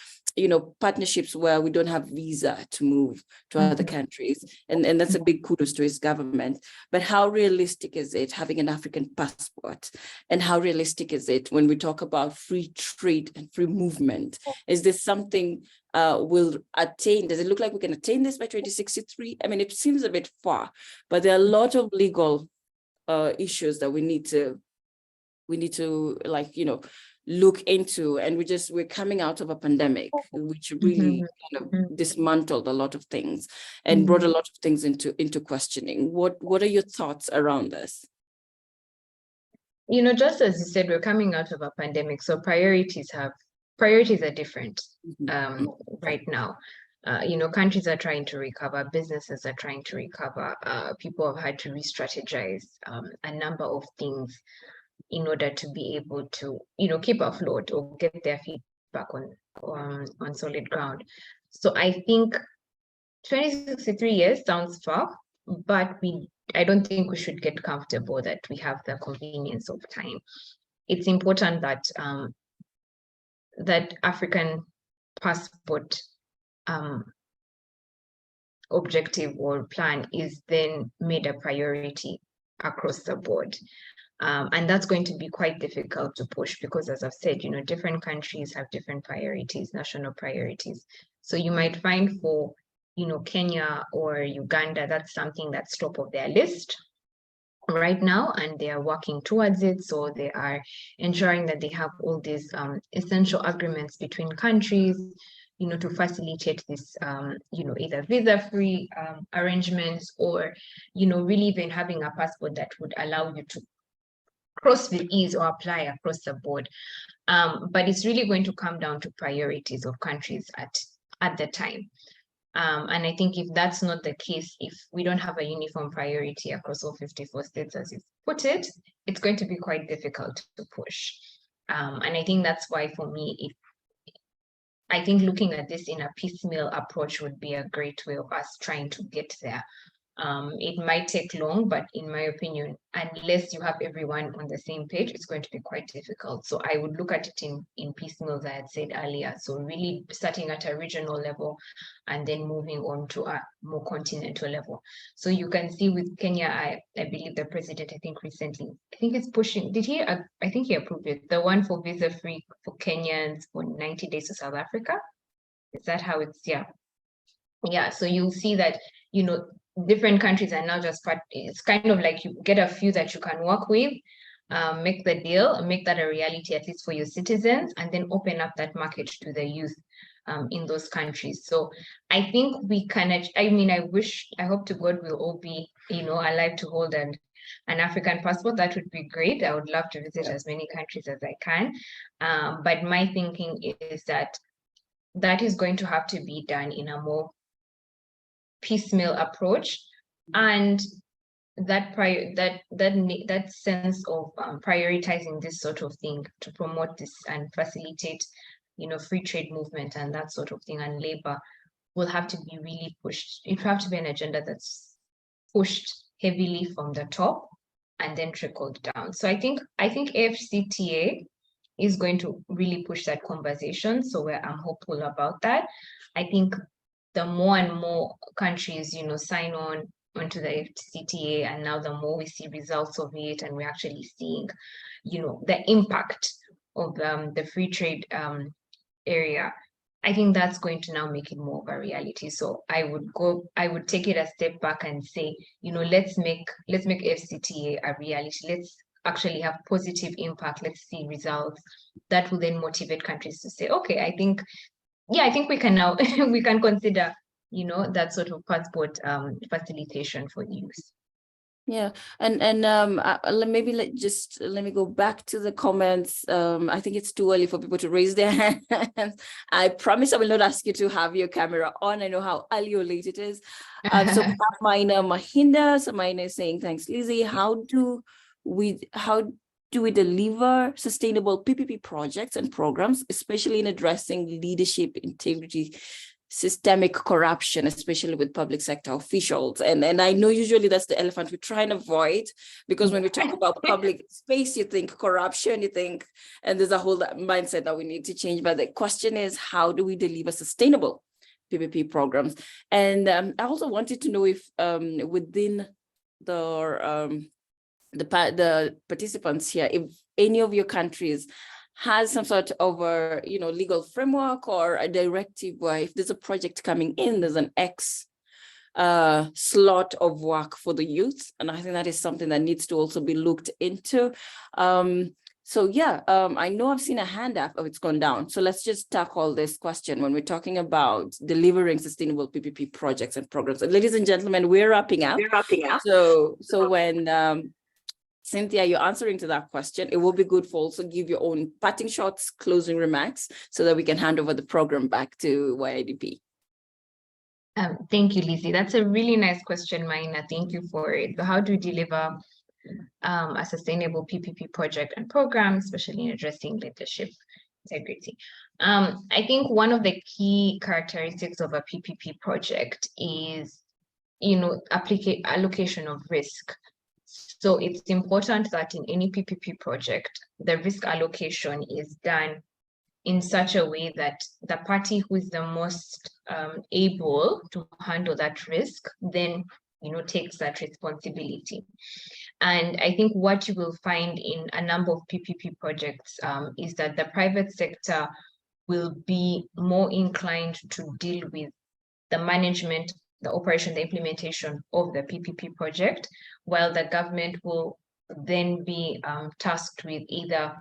G: partnerships where we don't have visa to move to other countries. And that's a big kudos to his government. But how realistic is it having an African passport? And how realistic is it when we talk about free trade and free movement? Is this something we'll attain? Does it look like we can attain this by 2063? I mean, it seems a bit far, but there are a lot of legal issues that we need to look into, and we're coming out of a pandemic which really kind of dismantled a lot of things and brought a lot of things into questioning. What are your thoughts around this?
H: Just as you said, we're coming out of a pandemic, so priorities are different right now. Countries are trying to recover, businesses are trying to recover, people have had to re-strategize a number of things in order to be able to, keep afloat or get their feet back on solid ground. So I think 2063 years sounds far, but I don't think we should get comfortable that we have the convenience of time. It's important that that African passport objective or plan is then made a priority across the board. And that's going to be quite difficult to push because, as I've said, different countries have different priorities, national priorities. So you might find for, Kenya or Uganda, that's something that's top of their list right now, and they are working towards it. So they are ensuring that they have all these essential agreements between countries, to facilitate this, either visa-free arrangements or, really even having a passport that would allow you to cross with ease or apply across the board. But it's really going to come down to priorities of countries at the time. And I think if that's not the case, if we don't have a uniform priority across all 54 states, as you put it, it's going to be quite difficult to push. And I think that's why, for me, I think looking at this in a piecemeal approach would be a great way of us trying to get there. It might take long, but in my opinion, unless you have everyone on the same page, it's going to be quite difficult. So I would look at it in piecemeal, as I had said earlier. So really starting at a regional level and then moving on to a more continental level. So you can see with Kenya, I believe the president, I think recently, I think he's pushing, I think he approved it, the one for visa-free for Kenyans for 90 days to South Africa. Is that how it's, yeah. Yeah, so you'll see that, you know, different countries are now just part, it's kind of like you get a few that you can work with, make the deal, make that a reality, at least for your citizens, and then open up that market to the youth in those countries. So I think we can, I mean, I hope to God we'll all be, you know, alive to hold an African passport. That would be great. I would love to visit as many countries as I can. But my thinking is that is going to have to be done in a more piecemeal approach, and that sense of prioritizing this sort of thing to promote this and facilitate, you know, free trade movement and that sort of thing, and labor will have to be really pushed. It will have to be an agenda that's pushed heavily from the top and then trickled down. So I think AfCFTA is going to really push that conversation. So I'm hopeful about that. I think the more and more countries, you know, sign on onto the AfCFTA, and now the more we see results of it, and we're actually seeing, you know, the impact of the free trade area, I think that's going to now make it more of a reality. So I would take it a step back and say, you know, let's make AfCFTA a reality. Let's actually have positive impact. Let's see results that will then motivate countries to say, okay, I think we can now we can consider, you know, that sort of passport facilitation for youth.
G: Yeah, and maybe let me go back to the comments. I think it's too early for people to raise their hands. I promise I will not ask you to have your camera on. I know how early or late it is. So Maina Mahinda is saying, thanks, Lizzie. How do we deliver sustainable PPP projects and programs, especially in addressing leadership integrity, systemic corruption, especially with public sector officials? And I know usually that's the elephant we try and avoid, because when we talk about public space, you think corruption, and there's a whole mindset that we need to change. But the question is, how do we deliver sustainable PPP programs? And I also wanted to know if within the participants here, if any of your countries has some sort of a, you know, legal framework or a directive where if there's a project coming in, there's an X slot of work for the youth. And I think that is something that needs to also be looked into. So yeah, I know I've seen a hand up. Oh, it's gone down. So let's just tackle this question when we're talking about delivering sustainable PPP projects and programs. And ladies and gentlemen, we're wrapping up. So when Cynthia, you're answering to that question, it will be good for also give your own parting shots, closing remarks, so that we can hand over the program back to YIDP.
H: Thank you, Lizzie. That's a really nice question, Maina. Thank you for it. So how do we deliver a sustainable PPP project and program, especially in addressing leadership integrity? I think one of the key characteristics of a PPP project is, you know, allocation of risk. So it's important that in any PPP project, the risk allocation is done in such a way that the party who is the most able to handle that risk then, you know, takes that responsibility. And I think what you will find in a number of PPP projects is that the private sector will be more inclined to deal with the management, the operation, the implementation of the PPP project, while the government will then be tasked with either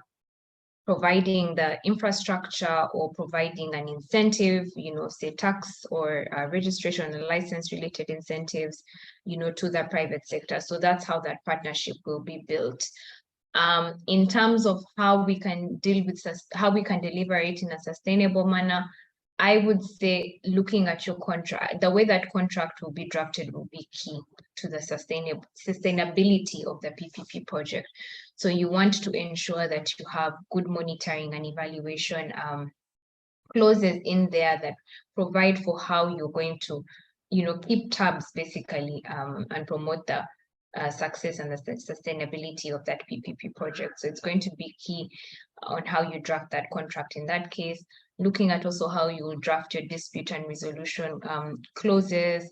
H: providing the infrastructure or providing an incentive, you know, say tax or registration and license related incentives, you know, to the private sector. So that's how that partnership will be built. In terms of how we can deal with how we can deliver it in a sustainable manner, I would say looking at your contract, the way that contract will be drafted will be key to the sustainability of the PPP project. So you want to ensure that you have good monitoring and evaluation clauses in there that provide for how you're going to, keep tabs basically and promote the success and the sustainability of that PPP project. So it's going to be key on how you draft that contract in that case, looking at also how you draft your dispute and resolution clauses,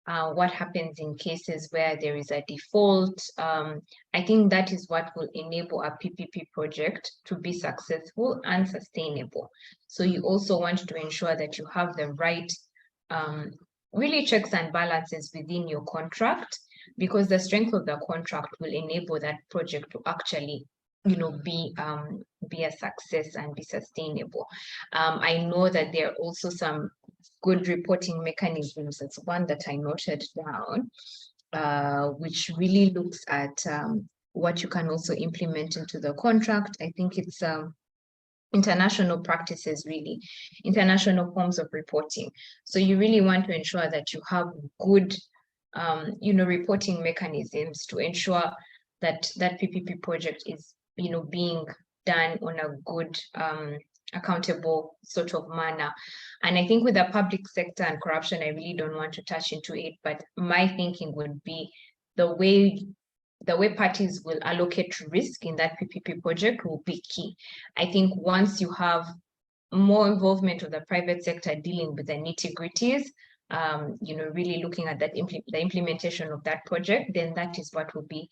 H: what happens in cases where there is a default. I think that is what will enable a PPP project to be successful and sustainable. So you also want to ensure that you have the right really checks and balances within your contract, because the strength of the contract will enable that project to actually be a success and be sustainable. I know that there are also some good reporting mechanisms. That's one that I noted down, which really looks at what you can also implement into the contract. I think it's international practices, really, international forms of reporting. So you really want to ensure that you have good, reporting mechanisms to ensure that that PPP project is, being done on a good, accountable sort of manner. And I think with the public sector and corruption, I really don't want to touch into it, but my thinking would be the way parties will allocate risk in that PPP project will be key. I think once you have more involvement of the private sector dealing with the nitty-gritties, really looking at the implementation of that project, then that is what will be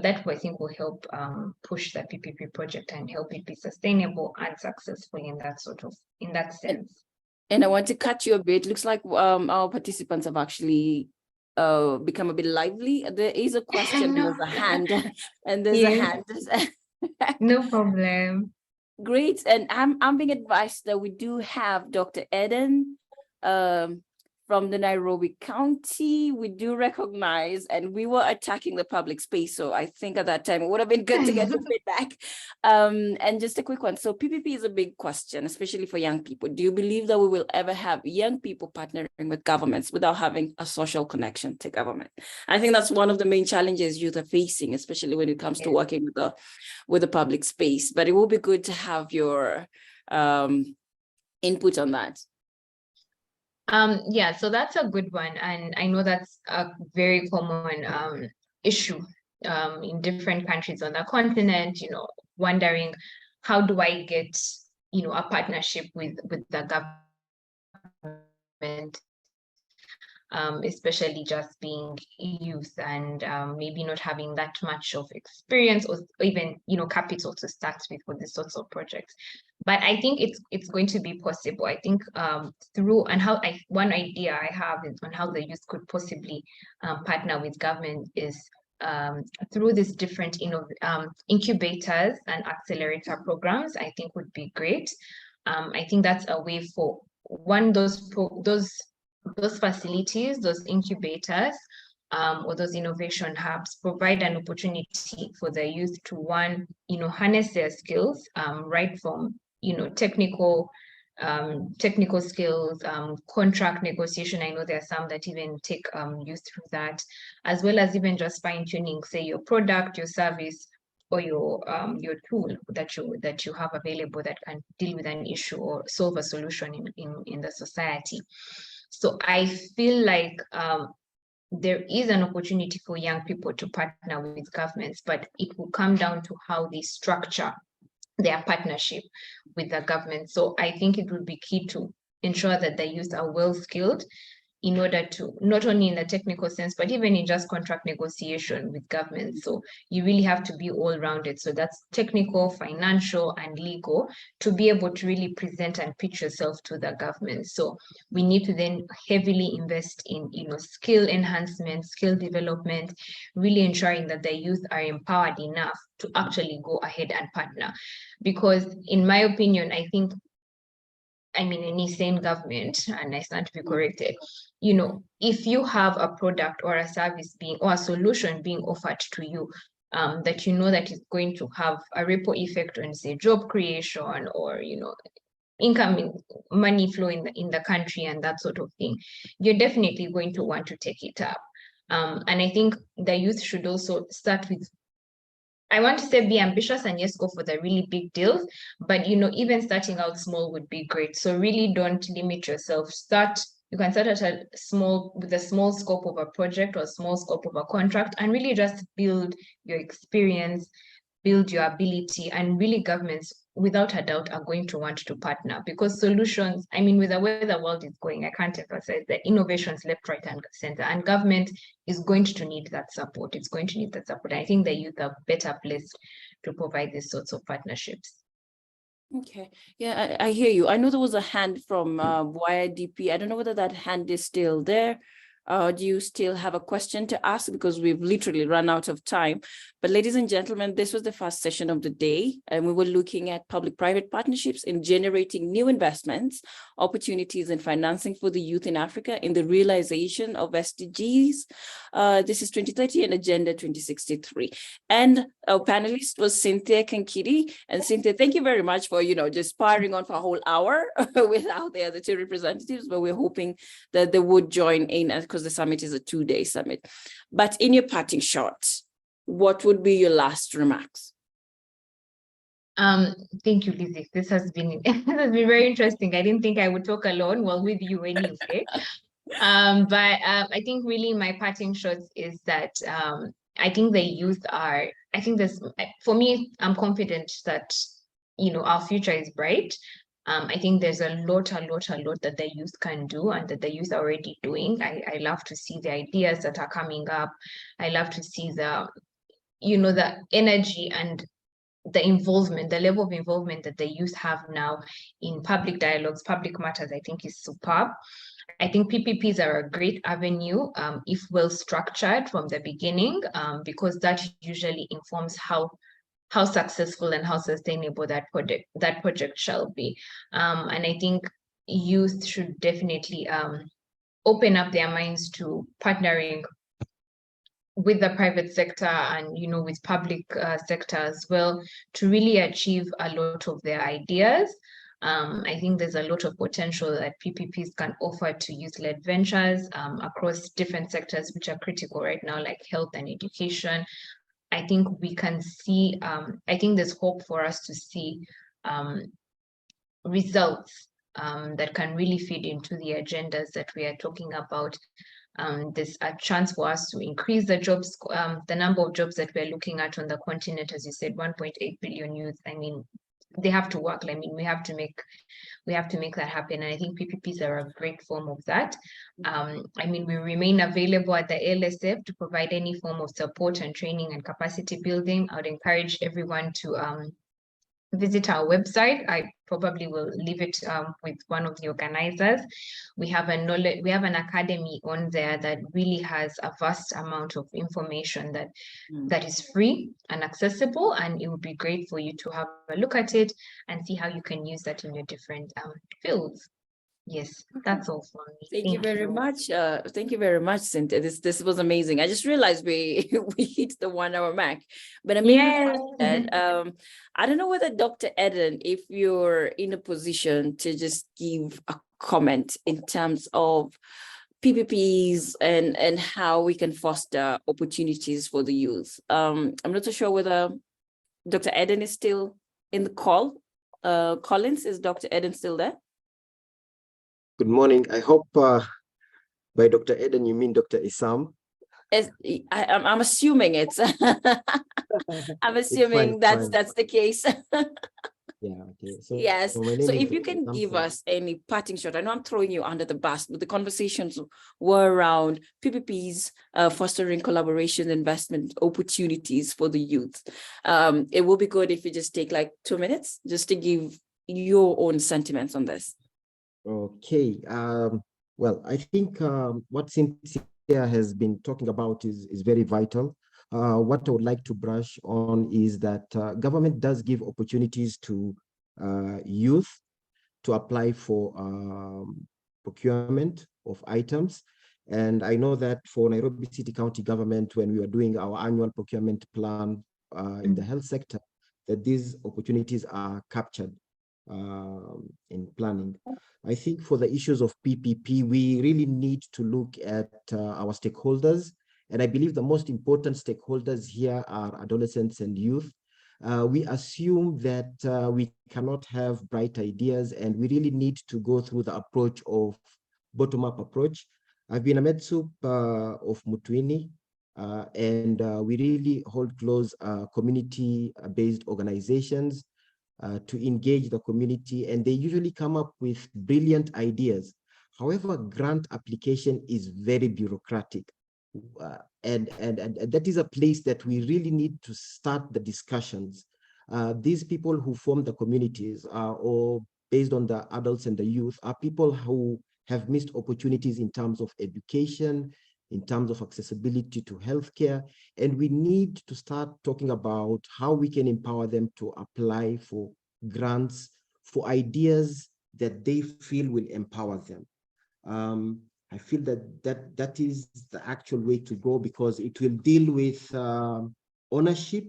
H: that I think will help push the PPP project and help it be sustainable and successful in that sense.
G: And I want to cut you a bit. Looks like our participants have actually become a bit lively. There is a question,
H: No.
G: there's a hand, and there's
H: Yes.
G: a hand.
H: No problem.
G: Great. And I'm being advised that we do have Dr. Eden from the Nairobi County. We do recognize, and we were attacking the public space. So I think at that time it would have been good to get your feedback. And just a quick one. So PPP is a big question, especially for young people. Do you believe that we will ever have young people partnering with governments without having a social connection to government? I think that's one of the main challenges youth are facing, especially when it comes to working with the public space. But it will be good to have your input on that.
H: Yeah, so that's a good one. And I know that's a very common issue in different countries on the continent, wondering how do I get, a partnership with the government, especially just being youth and maybe not having that much of experience or even, capital to start with for these sorts of projects. But I think it's going to be possible. I think one idea I have on how the youth could possibly partner with government is through these different incubators and accelerator programs. I think would be great. I think that's a way for those facilities, those incubators, or those innovation hubs provide an opportunity for the youth to harness their skills, right from technical skills, contract negotiation. I know there are some that even take youth through that, as well as even just fine-tuning, say, your product, your service, or your tool that you have available that can deal with an issue or solve a solution in the society. So I feel like there is an opportunity for young people to partner with governments, but it will come down to how they structure their partnership with the government. So I think it would be key to ensure that the youth are well skilled in order to, not only in the technical sense, but even in just contract negotiation with government. So you really have to be all-rounded. So that's technical, financial, and legal to be able to really present and pitch yourself to the government. So we need to then heavily invest in skill enhancement, skill development, really ensuring that the youth are empowered enough to actually go ahead and partner. Because in my opinion, I think, any sane government, and I stand to be corrected, if you have a product or a service or a solution being offered to you, that that is going to have a ripple effect on, say, job creation or, income, money flow in the country and that sort of thing, you're definitely going to want to take it up. And I think the youth should also start with, I want to say, be ambitious and yes, go for the really big deals, but even starting out small would be great. So really don't limit yourself. Start You can start at a small scope of a project or small scope of a contract, and really just build your experience, build your ability, and really governments, without a doubt, are going to want to partner, because solutions, I mean, with the way the world is going, I can't emphasize the innovations left, right, and center, and government is going to need that support. It's going to need that support. I think the youth are better placed to provide these sorts of partnerships.
G: Okay, yeah, I hear you. I know there was a hand from YIDP. I don't know whether that hand is still there. Do you still have a question to ask? Because we've literally run out of time. But ladies and gentlemen, this was the first session of the day, and we were looking at public-private partnerships in generating new investments, opportunities and financing for the youth in Africa in the realization of SDGs. This is 2030 and Agenda 2063. And our panelist was Cynthia Kankidi. And Cynthia, thank you very much for, just sparring on for a whole hour without the other two representatives, but we're hoping that they would join in, because the summit is a 2-day summit. But in your parting shot, what would be your last remarks?
H: Thank you, Lizzie. This has been very interesting. I didn't think I would talk alone. Well, with you anyway. But I think really my parting shots is that I think the youth are, for me, I'm confident that, our future is bright. I think there's a lot that the youth can do and that the youth are already doing. I love to see the ideas that are coming up. I love to see the energy and the involvement, the level of involvement that the youth have now in public dialogues, public matters, I think is superb. I think PPPs are a great avenue if well structured from the beginning, because that usually informs how successful and how sustainable that project shall be. And I think youth should definitely open up their minds to partnering with the private sector and with public sector as well, to really achieve a lot of their ideas. I think there's a lot of potential that PPPs can offer to youth-led ventures across different sectors which are critical right now, like health and education. I think we can see, I think there's hope for us to see results that can really feed into the agendas that we are talking about. There's a chance for us to increase the jobs, the number of jobs that we're looking at on the continent. As you said, 1.8 billion youth. I mean, they have to work. I mean, we have to make that happen. And I think PPPs are a great form of that. I mean, we remain available at the LSF to provide any form of support and training and capacity building. I would encourage everyone to visit our website. I probably will leave it with one of the organizers. We have an academy on there that really has a vast amount of information that is free and accessible, and it would be great for you to have a look at it and see how you can use that in your different fields. Yes, that's all for me.
G: Thank you very much. Thank you very much, Cynthia. This was amazing. I just realized we hit the 1 hour mark, but I mean, I don't know whether Dr. Eden, if you're in a position to just give a comment in terms of PPPs and how we can foster opportunities for the youth. I'm not so sure whether Dr. Eden is still in the call. Collins, is Dr. Eden still there?
I: Good morning. I hope by Dr. Eden, you mean Dr. Isam?
G: I'm assuming it's. I'm assuming that's the case.
I: Yeah. Okay. So,
G: yes. So if you can give
I: Isam.
G: us any parting shot, I know I'm throwing you under the bus, but the conversations were around PPPs, fostering collaboration, investment opportunities for the youth. It will be good if you just take like 2 minutes just to give your own sentiments on this.
I: Okay. Well, I think what Cynthia has been talking about is very vital. What I would like to brush on is that government does give opportunities to youth to apply for procurement of items. And I know that for Nairobi City County government, when we were doing our annual procurement plan in the health sector, that these opportunities are captured in planning. I think for the issues of PPP, we really need to look at our stakeholders. And I believe the most important stakeholders here are adolescents and youth. We assume that we cannot have bright ideas, and we really need to go through the approach of bottom-up approach. I've been a medsup of Mutwini, and we really hold close community-based organizations to engage the community, and they usually come up with brilliant ideas. However, grant application is very bureaucratic. And that is a place that we really need to start the discussions. These people who form the communities or based on the adults and the youth are people who have missed opportunities in terms of education, in terms of accessibility to healthcare. And we need to start talking about how we can empower them to apply for grants, for ideas that they feel will empower them. I feel that is the actual way to go, because it will deal with ownership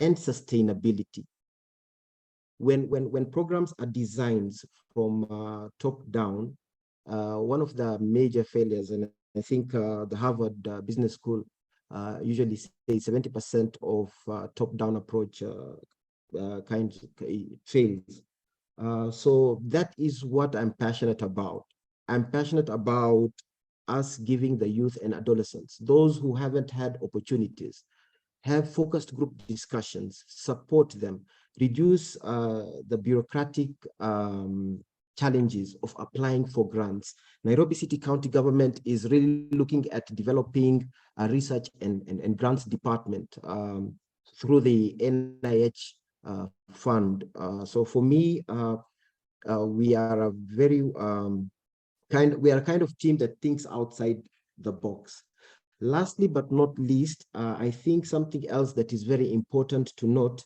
I: and sustainability. When programs are designed from top down, one of the major failures, and I think the Harvard Business School usually say 70% of top-down approach fails. So that is what I'm passionate about. I'm passionate about us giving the youth and adolescents, those who haven't had opportunities, have focused group discussions, support them, reduce the bureaucratic challenges of applying for grants. Nairobi City County government is really looking at developing a research and grants department through the NIH fund. So for me, we are a very we are a kind of team that thinks outside the box. Lastly, but not least, I think something else that is very important to note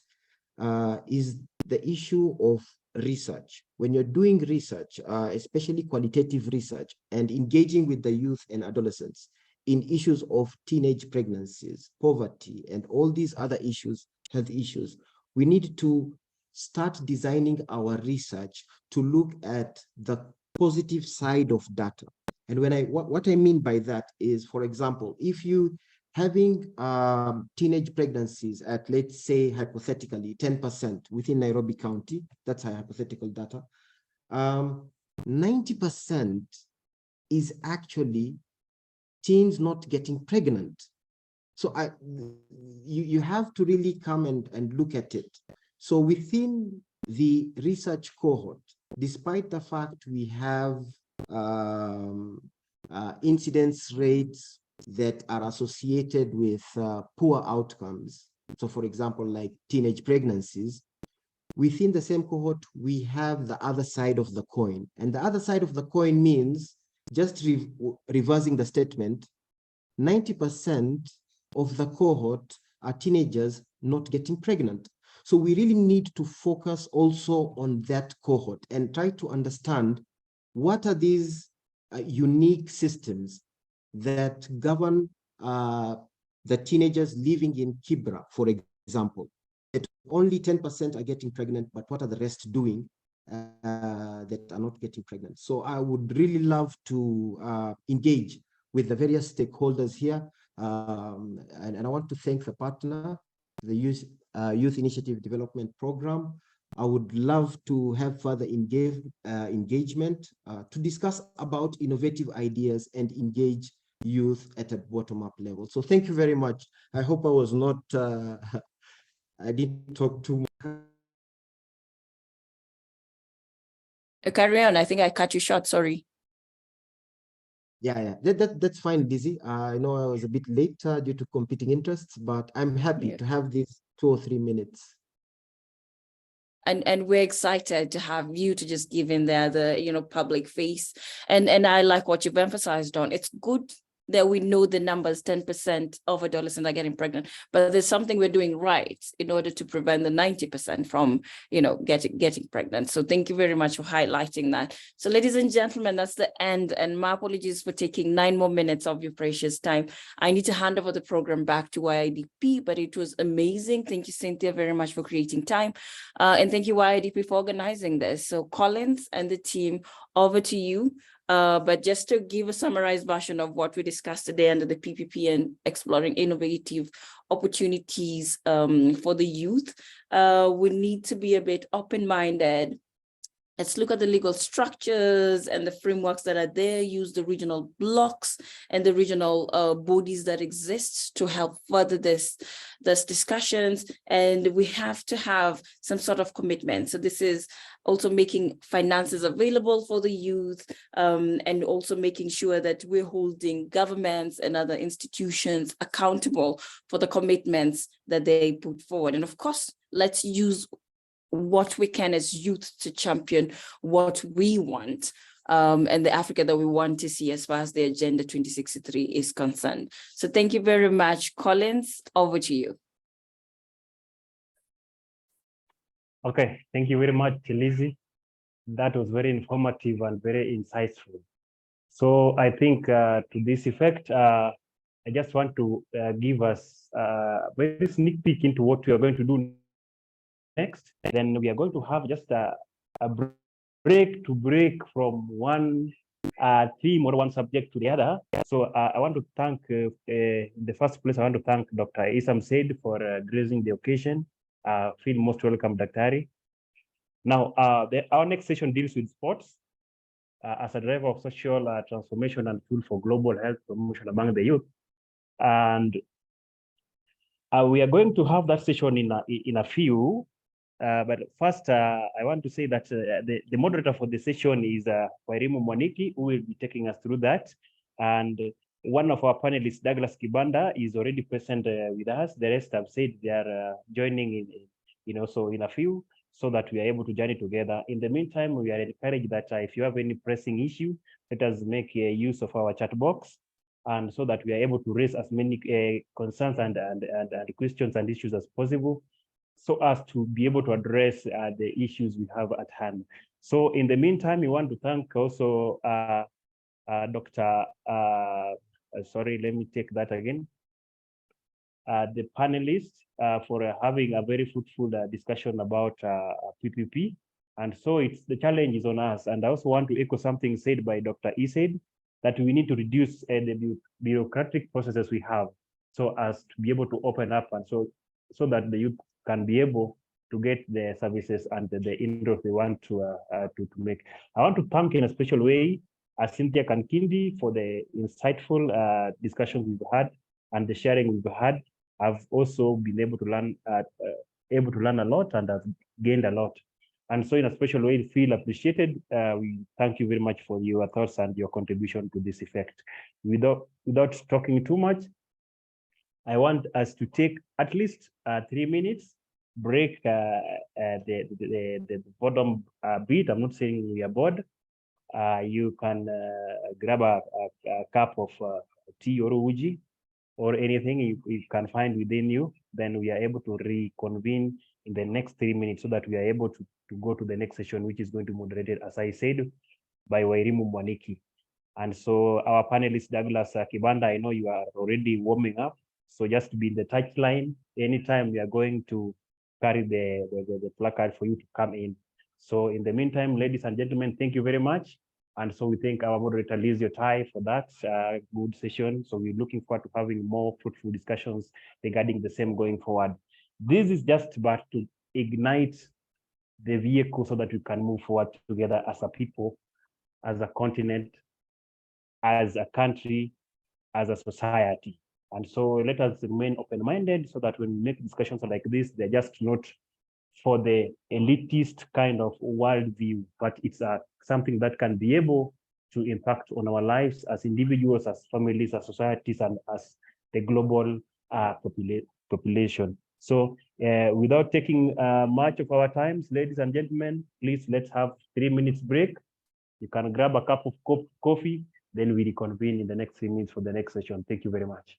I: is the issue of research. When you're doing research, especially qualitative research, and engaging with the youth and adolescents in issues of teenage pregnancies, poverty, and all these other issues, health issues, we need to start designing our research to look at the positive side of data. And what I mean by that is, for example, if you having teenage pregnancies at, let's say, hypothetically 10% within Nairobi County, that's a hypothetical data, 90% is actually teens not getting pregnant. So you have to really come and look at it. So within the research cohort, despite the fact we have incidence rates that are associated with poor outcomes, so for example, like teenage pregnancies, within the same cohort, we have the other side of the coin. And the other side of the coin means, just reversing the statement, 90% of the cohort are teenagers not getting pregnant. So we really need to focus also on that cohort and try to understand what are these unique systems that govern the teenagers living in Kibra, for example. That only 10% are getting pregnant, but what are the rest doing that are not getting pregnant? So I would really love to engage with the various stakeholders here. And I want to thank the partner, the Youth Initiative Development Program. I would love to have further engagement to discuss about innovative ideas and engage youth at a bottom-up level. So thank you very much. I hope I was not, I didn't talk too much.
G: Carry on, I think I cut you short, sorry.
I: Yeah, that's fine, Dizzy. I know I was a bit late due to competing interests, but I'm happy to have these 2 or 3 minutes.
G: And we're excited to have you to just give in there the public face. And I like what you've emphasized on. It's good that we know the numbers, 10% of adolescents are getting pregnant, but there's something we're doing right in order to prevent the 90% from, getting pregnant. So thank you very much for highlighting that. So ladies and gentlemen, that's the end. And my apologies for taking 9 more minutes of your precious time. I need to hand over the program back to YIDP, but it was amazing. Thank you, Cynthia, very much for creating time. And thank you, YIDP, for organizing this. So Collins and the team, over to you. But just to give a summarized version of what we discussed today under the PPP and exploring innovative opportunities for the youth, we need to be a bit open-minded Let's look at the legal structures and the frameworks that are there, use the regional blocks and the regional bodies that exist to help further this discussions. And we have to have some sort of commitment. So this is also making finances available for the youth, and also making sure that we're holding governments and other institutions accountable for the commitments that they put forward. And of course, let's use what we can as youth to champion what we want, and the Africa that we want to see as far as the Agenda 2063 is concerned. So thank you very much, Collins. Over to you.
C: Okay, thank you very much, Lizzie. That was very informative and very insightful. So I think to this effect, I just want to give us a very sneak peek into what we are going to do next. Then we are going to have just a break from one theme or one subject to the other. So I want to thank, in the first place, I want to thank Dr. Isam Said for gracing the occasion. Feel most welcome, Dr. Now, our next session deals with sports as a driver of social transformation and tool for global health promotion among the youth. And we are going to have that session in a few. But first, I want to say that the moderator for the session is Wairimu Mwaniki, who will be taking us through that. And one of our panelists, Douglas Kibanda, is already present with us. The rest have said they are joining in a few, so that we are able to journey together. In the meantime, we are encouraged that if you have any pressing issue, let us make use of our chat box, and so that we are able to raise as many concerns and questions and issues as possible, so as to be able to address the issues we have at hand. So in the meantime, we want to thank also Dr. Sorry, let me take that again. The panelists for having a very fruitful discussion about PPP. And so the challenge is on us. And I also want to echo something said by Dr. Ised, that we need to reduce the bureaucratic processes we have, so as to be able to open up, and so that the youth can be able to get the services and the inroads they want to make. I want to thank in a special way Cynthia Kankindi for the insightful discussions we've had and the sharing we've had. I've also been able to learn a lot, and I've gained a lot. And so in a special way, feel appreciated. We thank you very much for your thoughts and your contribution to this effect. Without talking too much, I want us to take at least 3 minutes break, the bottom bit. I'm not saying we are bored. You can grab a cup of tea or uji or anything you can find within you. Then we are able to reconvene in the next 3 minutes, so that we are able to go to the next session, which is going to be moderated, as I said, by Wairimu Mwaniki. And so our panelist, Douglas Kibanda, I know you are already warming up. So just be in the touch line. Anytime we are going to carry the placard for you to come in. So in the meantime, ladies and gentlemen, thank you very much. And so we thank our moderator, Liz Yotai, for that good session. So we're looking forward to having more fruitful discussions regarding the same going forward. This is just about to ignite the vehicle so that we can move forward together as a people, as a continent, as a country, as a society. And so let us remain open-minded, so that when we make discussions like this, they're just not for the elitist kind of worldview, but it's something that can be able to impact on our lives as individuals, as families, as societies, and as the global population. So without taking much of our time, ladies and gentlemen, please, let's have 3 minutes break. You can grab a cup of coffee, then we reconvene in the next 3 minutes for the next session. Thank you very much.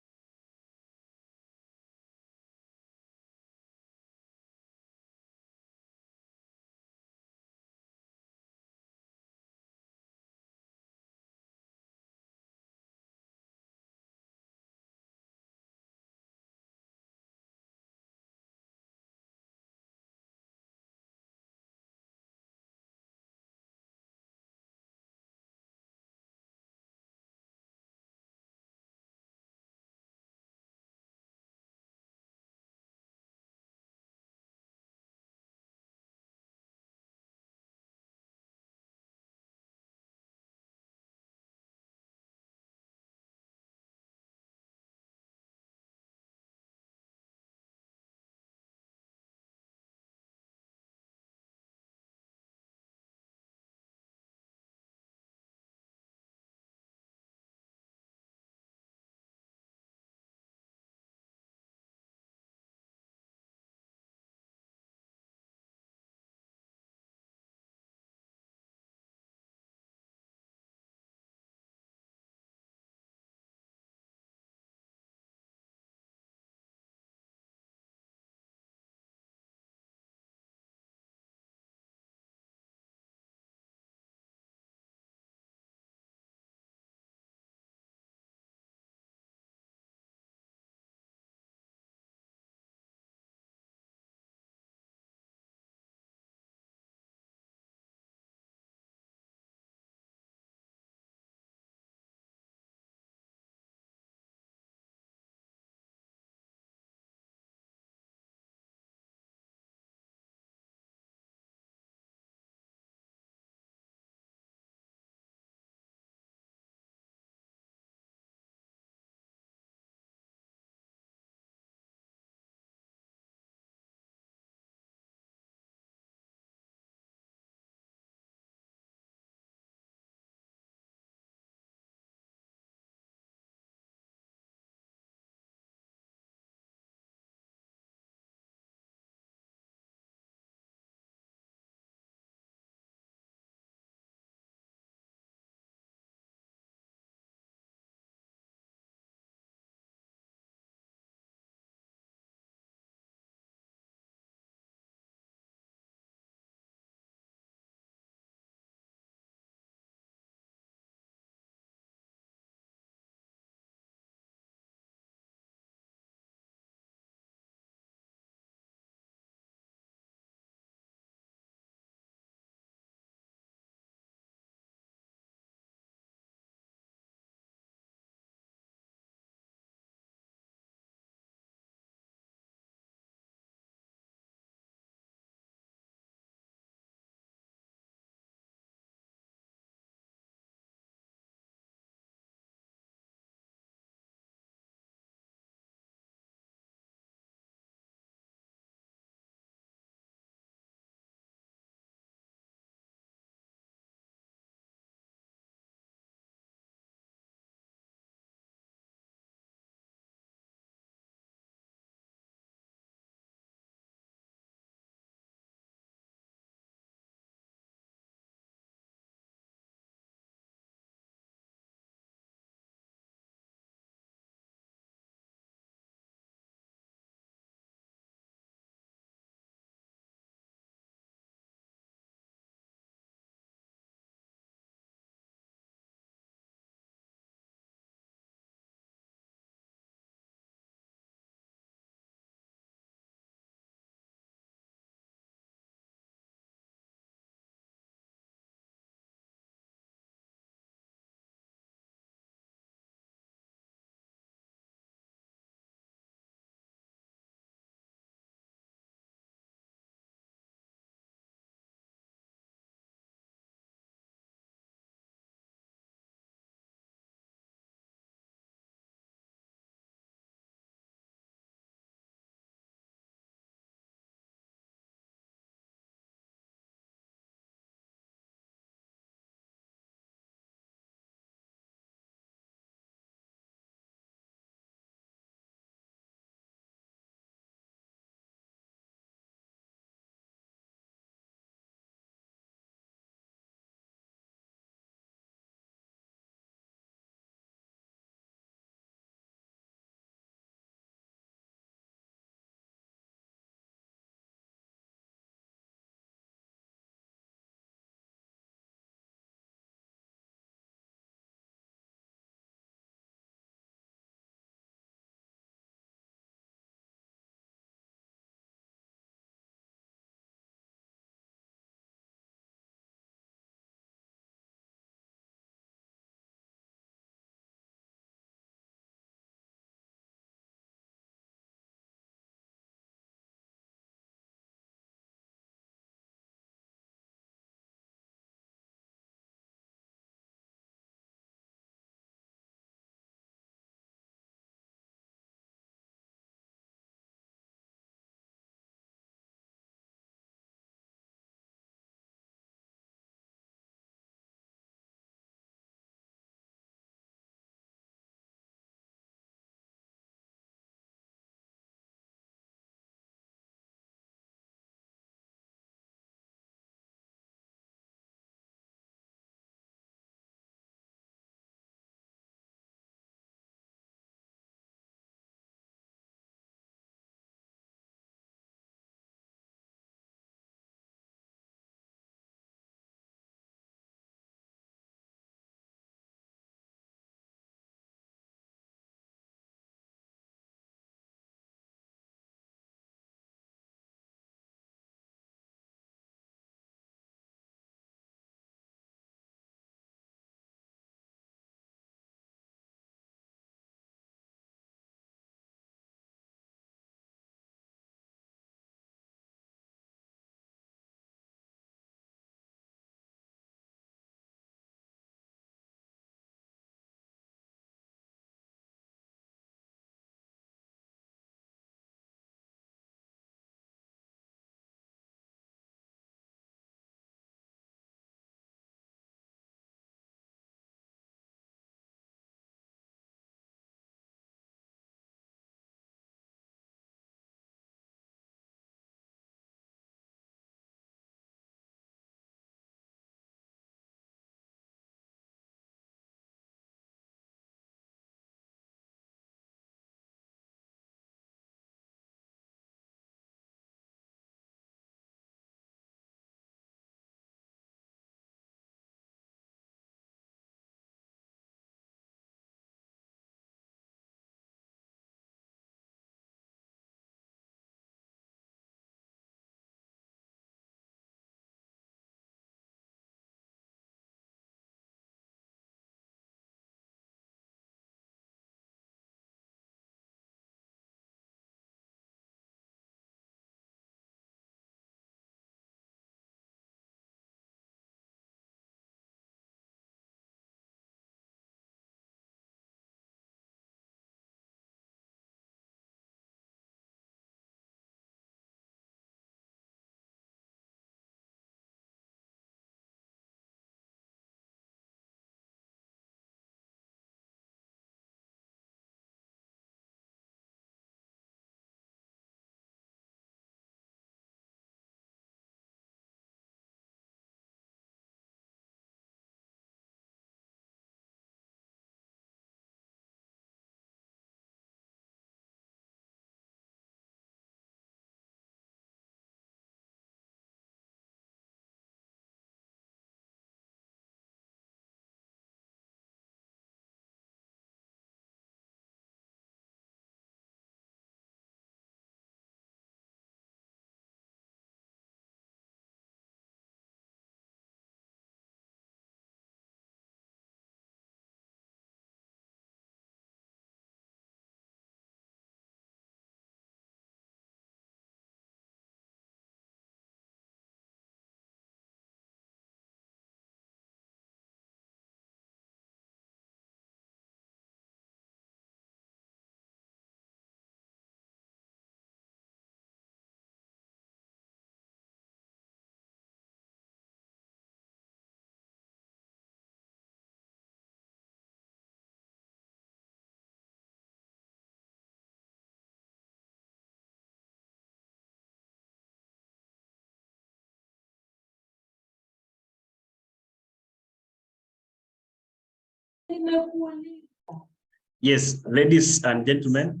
C: Yes, ladies and gentlemen,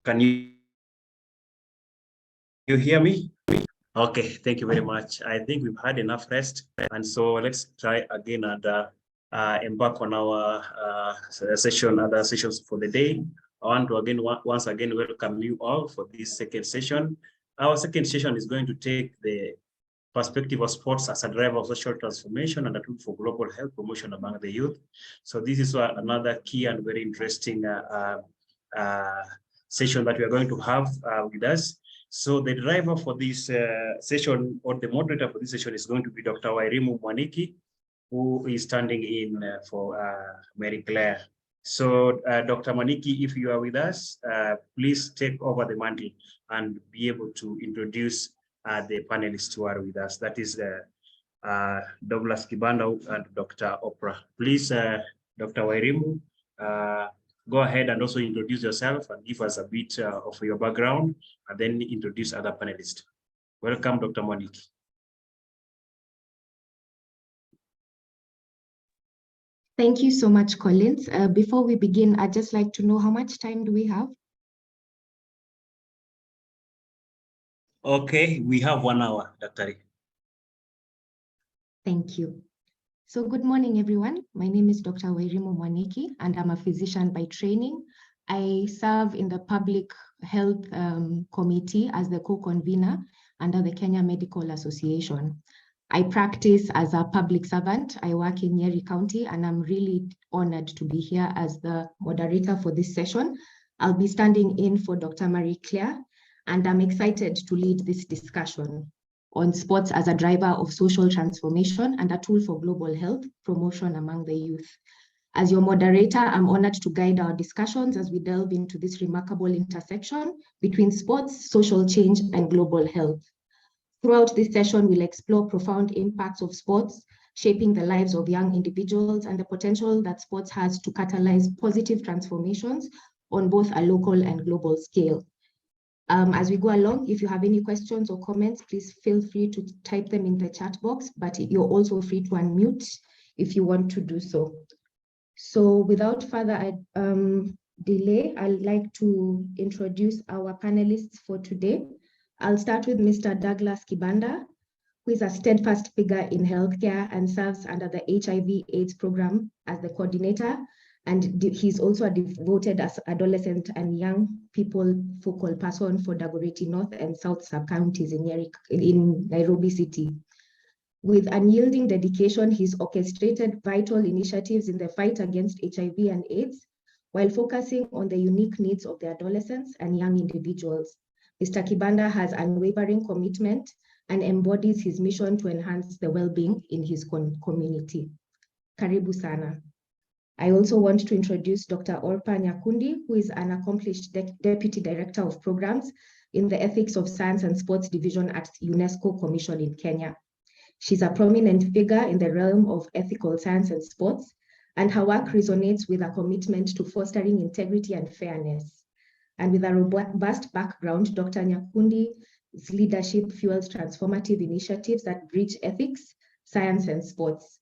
C: can you hear me? Okay, thank you very much. I think we've had enough rest, and so let's try again and embark on our other sessions for the day. I want to once again welcome you all for this second session. Our second session is going to take the perspective of sports as a driver of social transformation and a tool for global health promotion among the youth. So this is another key and very interesting session that we are going to have with us. So the driver for this session, or the moderator for this session, is going to be Dr. Wairimu Mwaniki, who is standing in for Mary Claire. So Dr. Mwaniki, if you are with us, please take over the mantle and be able to introduce the panelists who are with us. That is Douglas Kibanda and Dr. Oprah. Please, Dr. Wairimu, go ahead and also introduce yourself and give us a bit of your background, and then introduce other panelists. Welcome, Dr. Mwaniki.
J: Thank you so much, Collins. Before we begin, I'd just like to know how much time do we have?
C: Okay, we have 1 hour, Dr.
J: Thank you. So good morning, everyone. My name is Dr. Wairimu Mwaniki, and I'm a physician by training. I serve in the Public Health Committee as the co-convener under the Kenya Medical Association. I practice as a public servant. I work in Nyeri County, and I'm really honored to be here as the moderator for this session. I'll be standing in for Dr. Marie Claire, and I'm excited to lead this discussion on sports as a driver of social transformation and a tool for global health promotion among the youth. As your moderator, I'm honored to guide our discussions as we delve into this remarkable intersection between sports, social change, and global health. Throughout this session, we'll explore profound impacts of sports, shaping the lives of young individuals, and the potential that sports has to catalyze positive transformations on both a local and global scale. As we go along, if you have any questions or comments, please feel free to type them in the chat box, but you're also free to unmute if you want to do so. So without further delay, I'd like to introduce our panelists for today. I'll start with Mr. Douglas Kibanda, who is a steadfast figure in healthcare and serves under the HIV/AIDS program as the coordinator. And he's also a devoted as adolescent and young people focal person for Dagoretti North and South sub-counties in Nairobi City. With unyielding dedication, he's orchestrated vital initiatives in the fight against HIV and AIDS, while focusing on the unique needs of the adolescents and young individuals. Mr. Kibanda has unwavering commitment and embodies his mission to enhance the well-being in his community. Karibu sana. I also want to introduce Dr. Orpa Nyakundi, who is an accomplished Deputy Director of Programs in the Ethics of Science and Sports Division at UNESCO Commission in Kenya. She's a prominent figure in the realm of ethical science and sports, and her work resonates with a commitment to fostering integrity and fairness. And with a robust background, Dr. Nyakundi's leadership fuels transformative initiatives that bridge ethics, science, and sports.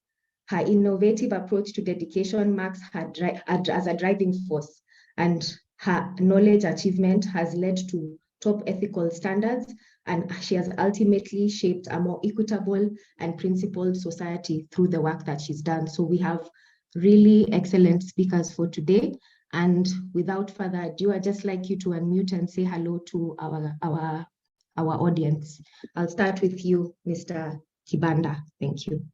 J: Her innovative approach to dedication marks her as a driving force, and her knowledge achievement has led to top ethical standards, and she has ultimately shaped a more equitable and principled society through the work that she's done. So we have really excellent speakers for today. And without further ado, I'd just like you to unmute and say hello to our audience. I'll start with you, Mr. Kibanda. Thank you.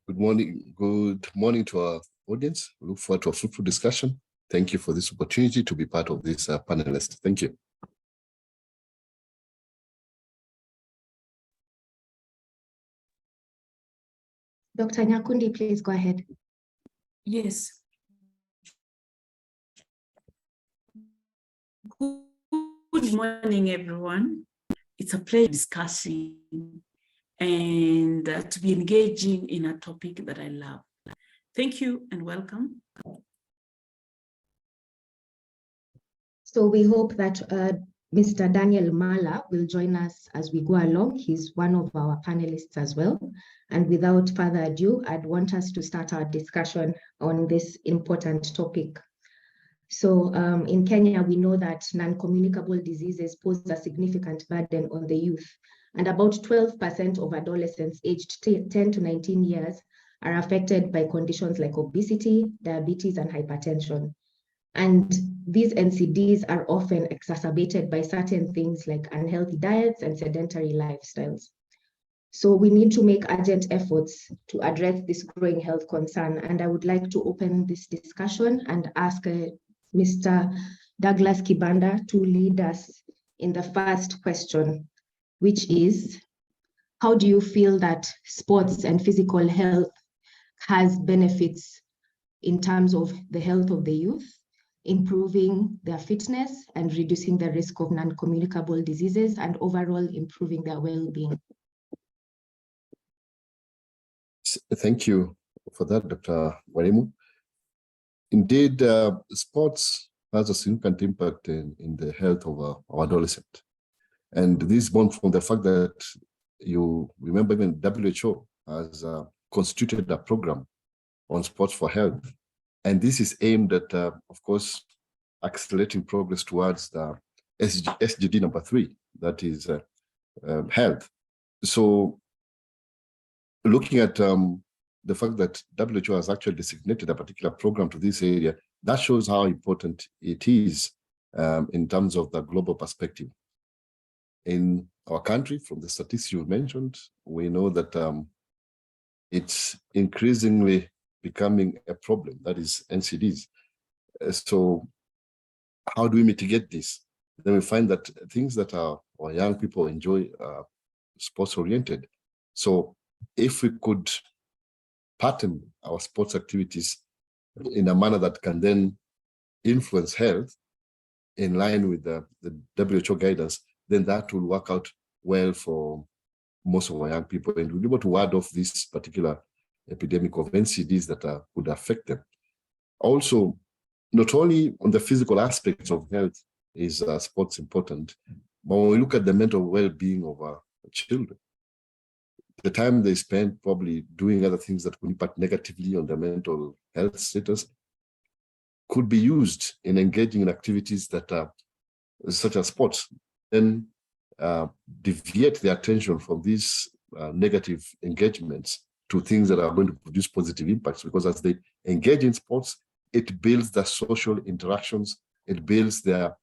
K: Good morning to our audience. We look forward to a fruitful discussion. Thank you for this opportunity to be part of this panelist. Thank you.
J: Dr. Nyakundi, please go ahead.
F: Yes. Good morning, everyone. It's a pleasure discussing and to be engaging in a topic that I love. Thank you and welcome.
J: So we hope that Mr. Daniel Mala will join us as we go along. He's one of our panelists as well. And without further ado, I'd want us to start our discussion on this important topic. So in Kenya, we know that non-communicable diseases pose a significant burden on the youth. And about 12% of adolescents aged 10 to 19 years are affected by conditions like obesity, diabetes, and hypertension. And these NCDs are often exacerbated by certain things like unhealthy diets and sedentary lifestyles. So we need to make urgent efforts to address this growing health concern. And I would like to open this discussion and ask Mr. Douglas Kibanda to lead us in the first question, which is, how do you feel that sports and physical health has benefits in terms of the health of the youth, improving their fitness and reducing the risk of non-communicable diseases, and overall improving their well-being?
K: Thank you for that, Dr. Warimu. Indeed, sports has a significant impact in the health of our adolescent. And this is born from the fact that you remember even WHO has constituted a program on sports for health. And this is aimed at, of course, accelerating progress towards the SDG number 3, that is health. So looking at the fact that WHO has actually designated a particular program to this area, that shows how important it is in terms of the global perspective. In our country, from the statistics you mentioned, we know that it's increasingly becoming a problem, that is NCDs. So how do we mitigate this? Then we find that things that our young people enjoy are sports-oriented. So if we could pattern our sports activities in a manner that can then influence health in line with the WHO guidance, then that will work out well for most of our young people, and we'll be able to ward off this particular epidemic of NCDs that could affect them. Also, not only on the physical aspects of health is sports important, but when we look at the mental well-being of our children, the time they spend probably doing other things that could impact negatively on their mental health status could be used in engaging in activities that are such as sports, then deviate their attention from these negative engagements to things that are going to produce positive impacts, because as they engage in sports, it builds the social interactions, it builds their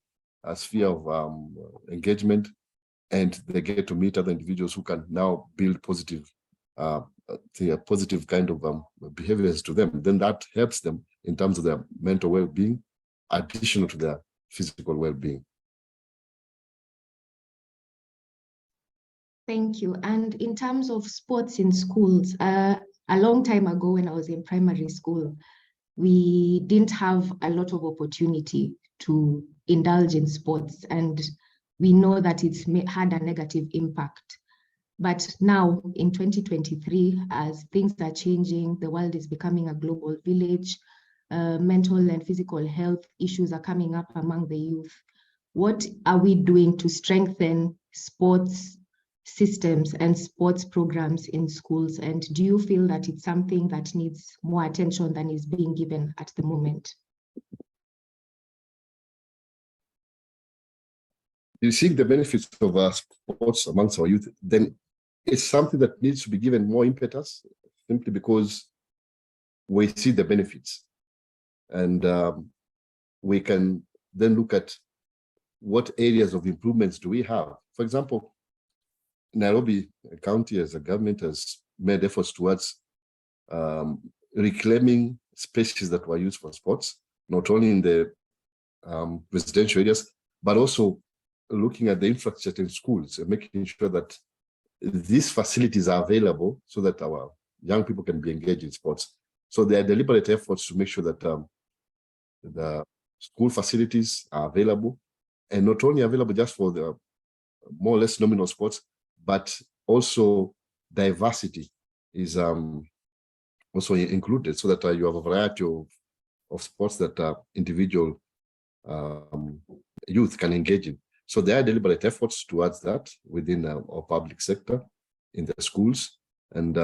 K: sphere of engagement, and they get to meet other individuals who can now build positive, positive kind of behaviors to them. Then that helps them in terms of their mental well-being, additional to their physical well-being.
J: Thank you. And in terms of sports in schools, a long time ago when I was in primary school, we didn't have a lot of opportunity to indulge in sports, and we know that it's had a negative impact. But now in 2023, as things are changing, the world is becoming a global village, mental and physical health issues are coming up among the youth. What are we doing to strengthen sports systems and sports programs in schools? And do you feel that it's something that needs more attention than is being given at the moment?
K: You see the benefits of sports amongst our youth, then it's something that needs to be given more impetus, simply because we see the benefits. And we can then look at what areas of improvements do we have. For example, Nairobi County as a government has made efforts towards reclaiming spaces that were used for sports, not only in the residential areas, but also looking at the infrastructure in schools and making sure that these facilities are available so that our young people can be engaged in sports. So there are deliberate efforts to make sure that the school facilities are available, and not only available just for the more or less nominal sports, but also diversity is also included, so that you have a variety of sports that are individual youth can engage in. So there are deliberate efforts towards that within our public sector, in the schools. And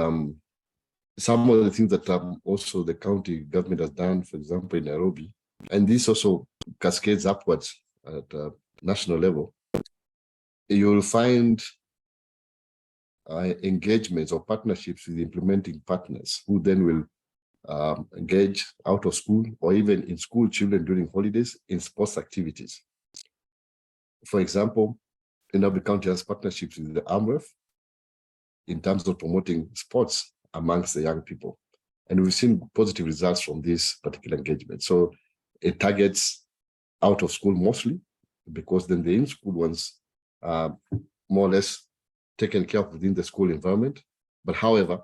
K: some of the things that also the county government has done, for example, in Nairobi, and this also cascades upwards at national level. You'll find engagements or partnerships with implementing partners who then will engage out of school or even in school children during holidays in sports activities. For example, Nairobi County has partnerships with the AMREF in terms of promoting sports amongst the young people. And we've seen positive results from this particular engagement. So it targets out of school mostly, because then the in-school ones are more or less taken care of within the school environment. But however,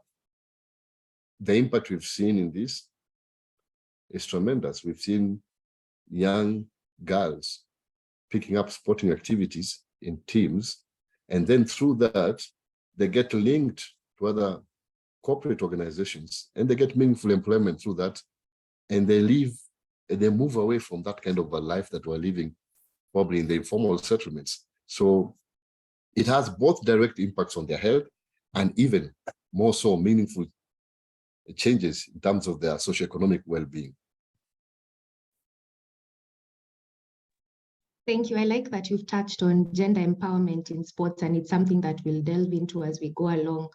K: the impact we've seen in this is tremendous. We've seen young girls picking up sporting activities in teams, and then through that, they get linked to other corporate organizations, and they get meaningful employment through that, and they move away from that kind of a life that we're living probably in the informal settlements. So it has both direct impacts on their health and even more so meaningful changes in terms of their socioeconomic well-being.
J: Thank you. I like that you've touched on gender empowerment in sports, and it's something that we'll delve into as we go along.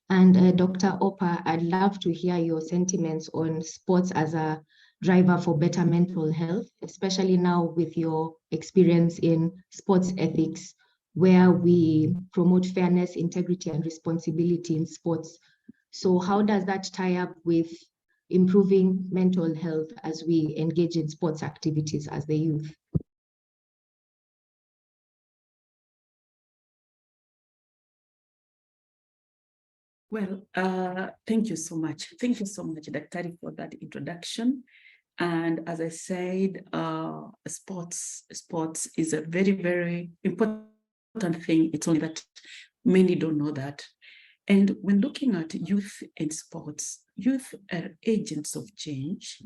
J: And Dr. Opa, I'd love to hear your sentiments on sports as a driver for better mental health, especially now with your experience in sports ethics, where we promote fairness, integrity, and responsibility in sports. So how does that tie up with improving mental health as we engage in sports activities as the youth?
F: Well, thank you so much. Thank you so much, Daktari, for that introduction. And as I said, sports is a very, very important thing. It's only that many don't know that. And when looking at youth and sports, youth are agents of change,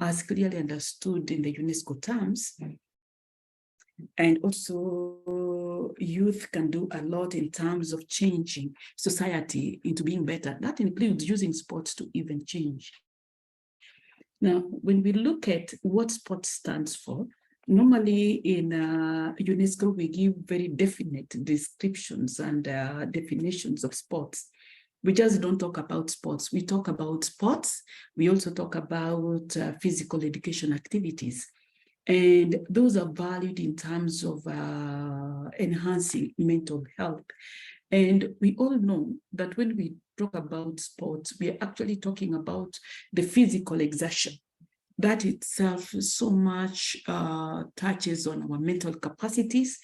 F: as clearly understood in the UNESCO terms. And also youth can do a lot in terms of changing society into being better. That includes using sports to even change. Now, when we look at what sports stands for, normally in UNESCO, we give very definite descriptions and definitions of sports. We just don't talk about sports. We talk about sports. We also talk about physical education activities. And those are valued in terms of enhancing mental health. And we all know that when we talk about sports, we are actually talking about the physical exertion. That itself so much touches on our mental capacities,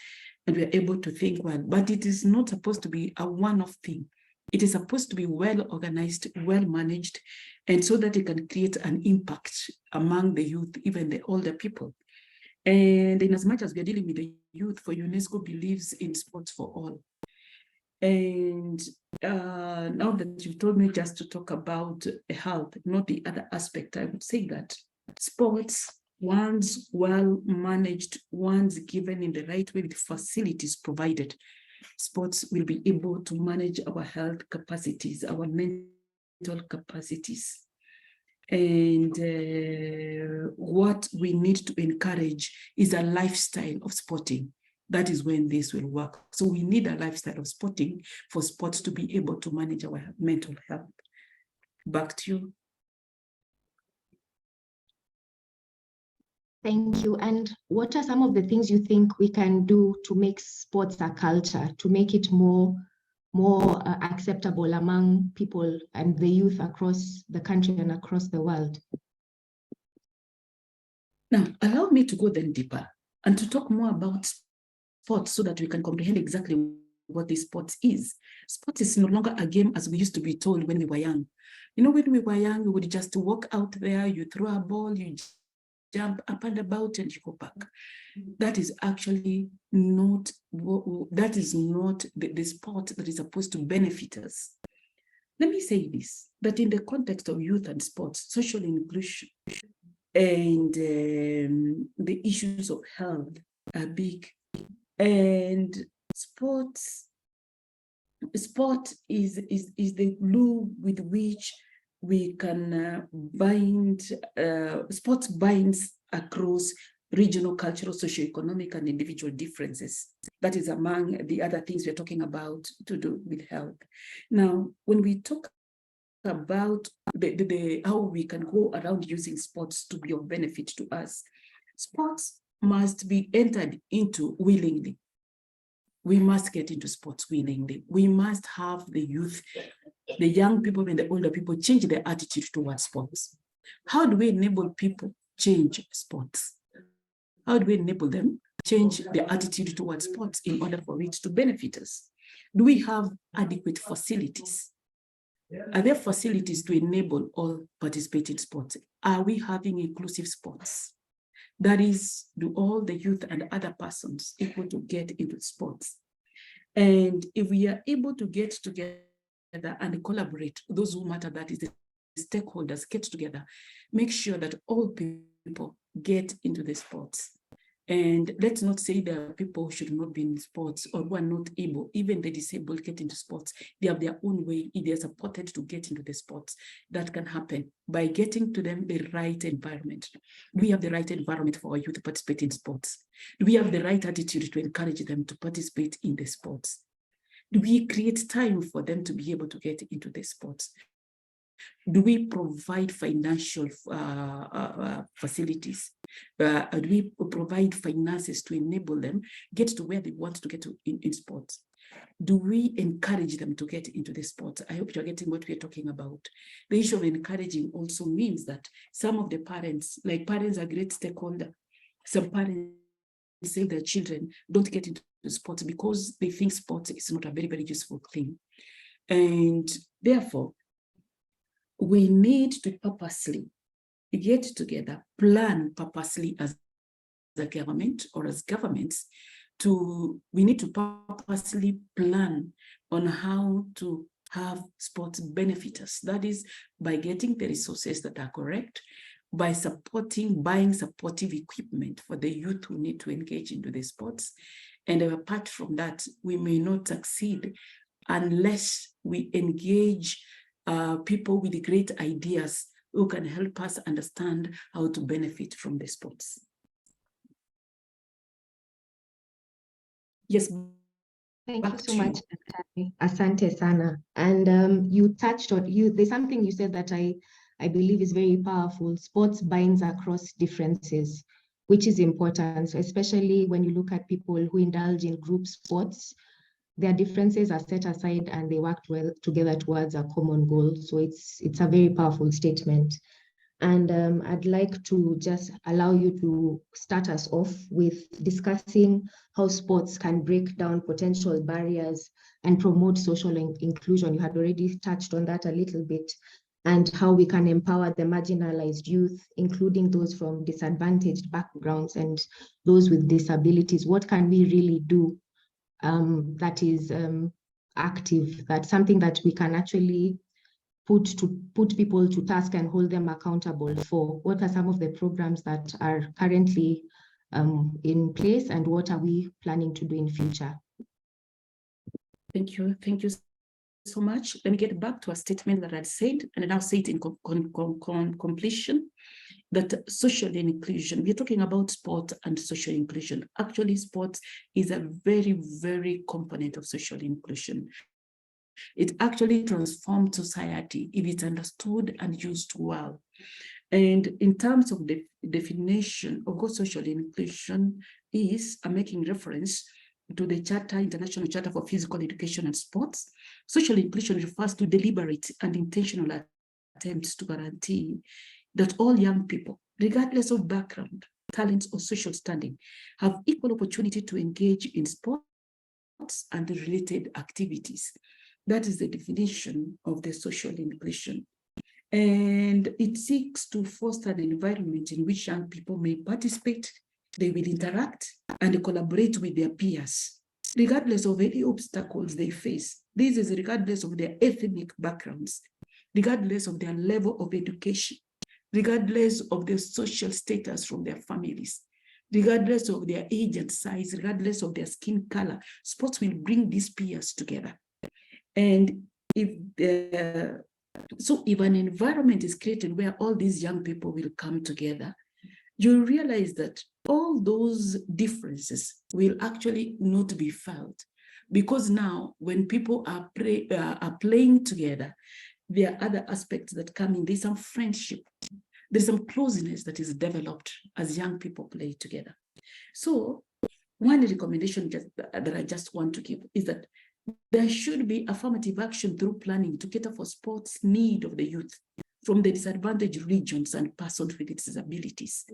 F: and we're able to think well, but it is not supposed to be a one-off thing. It is supposed to be well organized, well managed, and so that it can create an impact among the youth, even the older people. And in as much as we are dealing with the youth, for UNESCO believes in sports for all. And now that you've told me just to talk about health, not the other aspect, I would say that sports, once well managed, once given in the right way with facilities provided, sports will be able to manage our health capacities, our mental capacities. And what we need to encourage is a lifestyle of sporting. That is when this will work. So we need a lifestyle of sporting for sports to be able to manage our mental health. Back to you.
J: Thank you. And what are some of the things you think we can do to make sports a culture, to make it more acceptable among people and the youth across the country and across the world?
F: Now, allow me to go then deeper and to talk more about sports so that we can comprehend exactly what this sport is. Sports is no longer a game as we used to be told when we were young. You know, when we were young, we would just walk out there, you throw a ball, you jump up and about and you go back. That is actually not, that is not the sport that is supposed to benefit us. Let me say this, that in the context of youth and sports, social inclusion, and the issues of health, are big. And sport is the glue with which we can bind, sport binds across regional, cultural, socioeconomic, and individual differences. That is among the other things we're talking about to do with health. Now, when we talk about how we can go around using sports to be of benefit to us, sports must be entered into willingly. We must get into sports willingly. We must have the youth, the young people and the older people change their attitude towards sports. How do we enable people change sports? How do we enable them change their attitude towards sports in order for it to benefit us? Do we have adequate facilities? Are there facilities to enable all participate in sports? Are we having inclusive sports? That is, do all the youth and other persons able to get into sports? And if we are able to get together and collaborate, those who matter, that is the stakeholders, get together, make sure that all people get into the sports. And let's not say there are people who should not be in sports or who are not able, even the disabled get into sports. They have their own way. If they're supported to get into the sports, that can happen by getting to them the right environment. Do we have the right environment for our youth to participate in sports? Do we have the right attitude to encourage them to participate in the sports? Do we create time for them to be able to get into the sports? Do we provide financial facilities? Do we provide finances to enable them get to where they want to get to in sports? Do we encourage them to get into the sports? I hope you're getting what we're talking about. The issue of encouraging also means that some of the parents, like parents are great stakeholder. Some parents say their children don't get into sports because they think sports is not a very, very useful thing. And therefore, we need to purposely get together, plan purposely as the government or as governments we need to purposely plan on how to have sports benefit us. That is by getting the resources that are correct, by buying supportive equipment for the youth who need to engage into the sports. And apart from that, we may not succeed unless we engage people with great ideas who can help us understand how to benefit from the sports. Yes.
J: Thank you so much, Asante Sana. And you touched on, there's something you said that I believe is very powerful. Sports binds across differences, which is important, especially when you look at people who indulge in group sports. Their differences are set aside and they work well together towards a common goal. So it's a very powerful statement. And I'd like to just allow you to start us off with discussing how sports can break down potential barriers and promote social inclusion. You had already touched on that a little bit, and how we can empower the marginalized youth, including those from disadvantaged backgrounds and those with disabilities. What can we really do that is active, that's something that we can actually put people to task and hold them accountable for? What are some of the programs that are currently in place, and what are we planning to do in future?
F: Thank you so much. Let me get back to a statement that I'd said, and then I'll say it in completion, that social inclusion, we're talking about sport and social inclusion. Actually, sports is a very, very component of social inclusion. It actually transforms society if it's understood and used well. And in terms of the definition of what social inclusion is, I'm making reference to the International Charter for Physical Education and Sports. Social inclusion refers to deliberate and intentional attempts to guarantee that all young people, regardless of background, talents, or social standing, have equal opportunity to engage in sports and related activities. That is the definition of the social inclusion. And it seeks to foster an environment in which young people may participate, they will interact and collaborate with their peers, regardless of any obstacles they face. This is regardless of their ethnic backgrounds, regardless of their level of education, regardless of their social status from their families. regardless of their age and size, regardless of their skin color. Sports will bring these peers together. And if an environment is created where all these young people will come together, you realize that all those differences will actually not be felt, because now when people are playing together, there are other aspects that come in. There's some friendship, there's some closeness that is developed as young people play together. So one recommendation that I just want to give is that there should be affirmative action through planning to cater for sports need of the youth from the disadvantaged regions and persons with disabilities.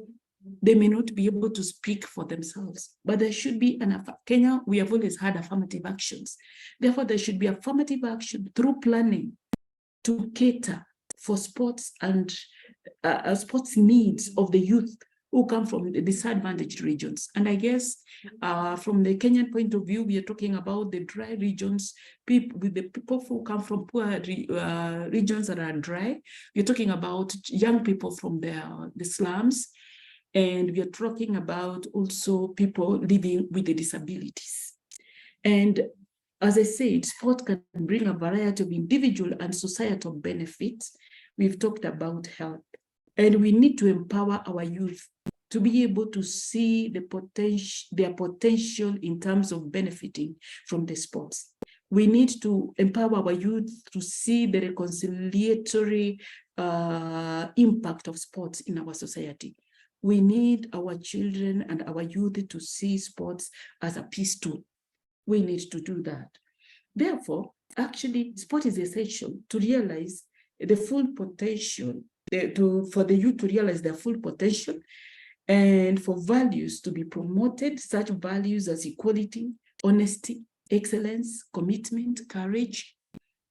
F: They may not be able to speak for themselves, but there should be Kenya, we have always had affirmative actions. Therefore, there should be affirmative action through planning to cater for sports and sports needs of the youth who come from the disadvantaged regions. And I guess from the Kenyan point of view, we are talking about the dry regions, people who come from poor regions that are dry. We're talking about young people from the slums. And we are talking about also people living with the disabilities. And as I said, sport can bring a variety of individual and societal benefits. We've talked about health. And we need to empower our youth to be able to see their potential in terms of benefiting from the sports. We need to empower our youth to see the reconciliatory impact of sports in our society. We need our children and our youth to see sports as a peace tool. We need to do that. Therefore, actually, sport is essential to realize the full potential, for the youth to realize their full potential, and for values to be promoted, such values as equality, honesty, excellence, commitment, courage,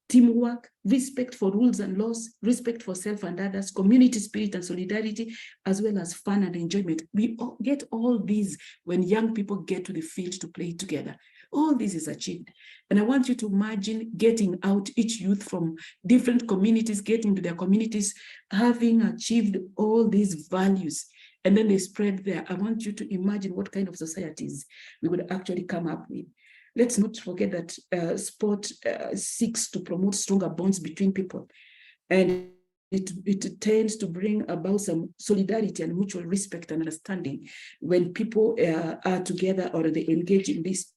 F: teamwork, respect for rules and laws, respect for self and others, community spirit and solidarity, as well as fun and enjoyment. We all get all these when young people get to the field to play together. All this is achieved. And I want you to imagine getting out each youth from different communities, getting to their communities, having achieved all these values, and then they spread there. I want you to imagine what kind of societies we would actually come up with. Let's not forget that sport seeks to promote stronger bonds between people. And it tends to bring about some solidarity and mutual respect and understanding when people are together or they engage in these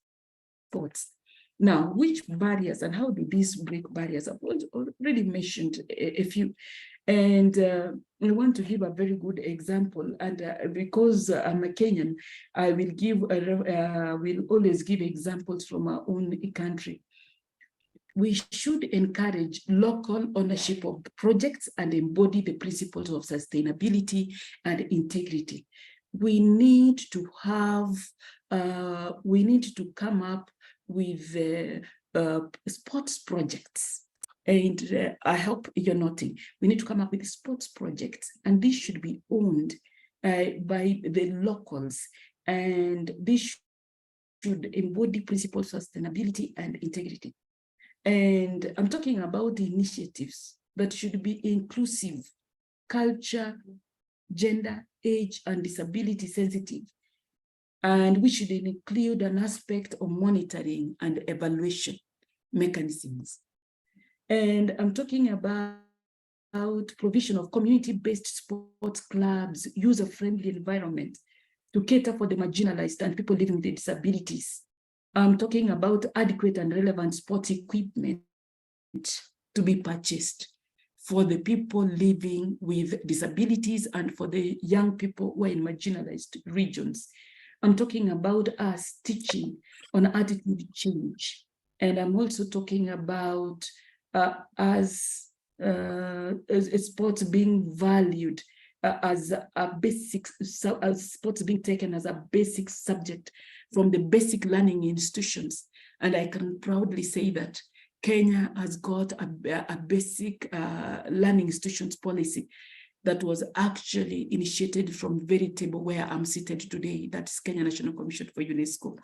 F: sports. Now, which barriers and how do these break barriers? I've already mentioned a few. And I want to give a very good example. And because I'm a Kenyan, I will always give examples from our own country. We should encourage local ownership of projects and embody the principles of sustainability and integrity. We need to have, we need to come up with sports projects. And I hope you're noting, we need to come up with sports projects, and this should be owned by the locals, and this should embody principles of sustainability and integrity. And I'm talking about the initiatives that should be inclusive, culture, gender, age, and disability sensitive. And we should include an aspect of monitoring and evaluation mechanisms. And I'm talking about provision of community-based sports clubs, user-friendly environment to cater for the marginalized and people living with disabilities. I'm talking about adequate and relevant sports equipment to be purchased for the people living with disabilities and for the young people who are in marginalized regions. I'm talking about us teaching on attitude change. And I'm also talking about as sports being valued as a basic, as sports being taken as a basic subject from the basic learning institutions. And I can proudly say that Kenya has got a basic learning institutions policy that was actually initiated from the very table where I'm seated today, that's Kenya National Commission for UNESCO.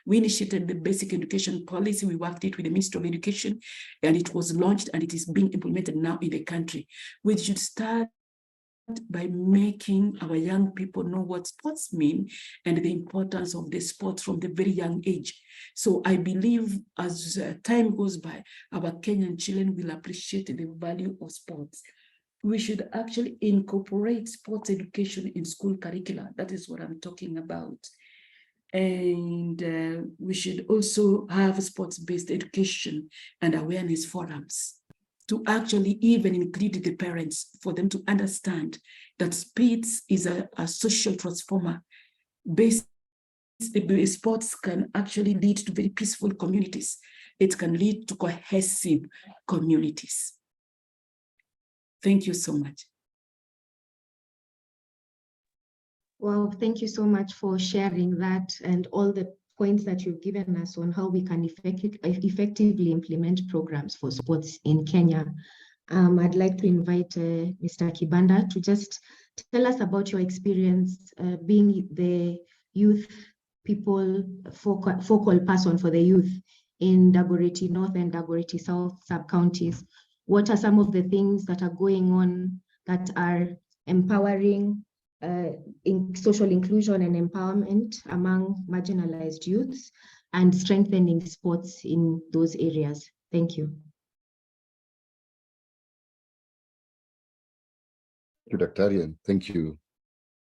F: We initiated the basic education policy. We worked it with the Ministry of Education, and it was launched and it is being implemented now in the country. We should start by making our young people know what sports mean and the importance of the sport from the very young age. So I believe as time goes by, our Kenyan children will appreciate the value of sports. We should actually incorporate sports education in school curricula. That is what I'm talking about. And we should also have sports-based education and awareness forums to actually even include the parents for them to understand that sports is a social transformer. Sports can actually lead to very peaceful communities. It can lead to cohesive communities. Thank you so much.
J: Well, thank you so much for sharing that and all the points that you've given us on how we can effectively implement programs for sports in Kenya. I'd like to invite Mr. Kibanda to just tell us about your experience being the youth people focal person for the youth in Dagoretti North and Dagoretti South sub-counties. What are some of the things that are going on that are empowering in social inclusion and empowerment among marginalized youths and strengthening sports in those areas? Thank you.
K: Thank you, Dr. Arian. Thank you,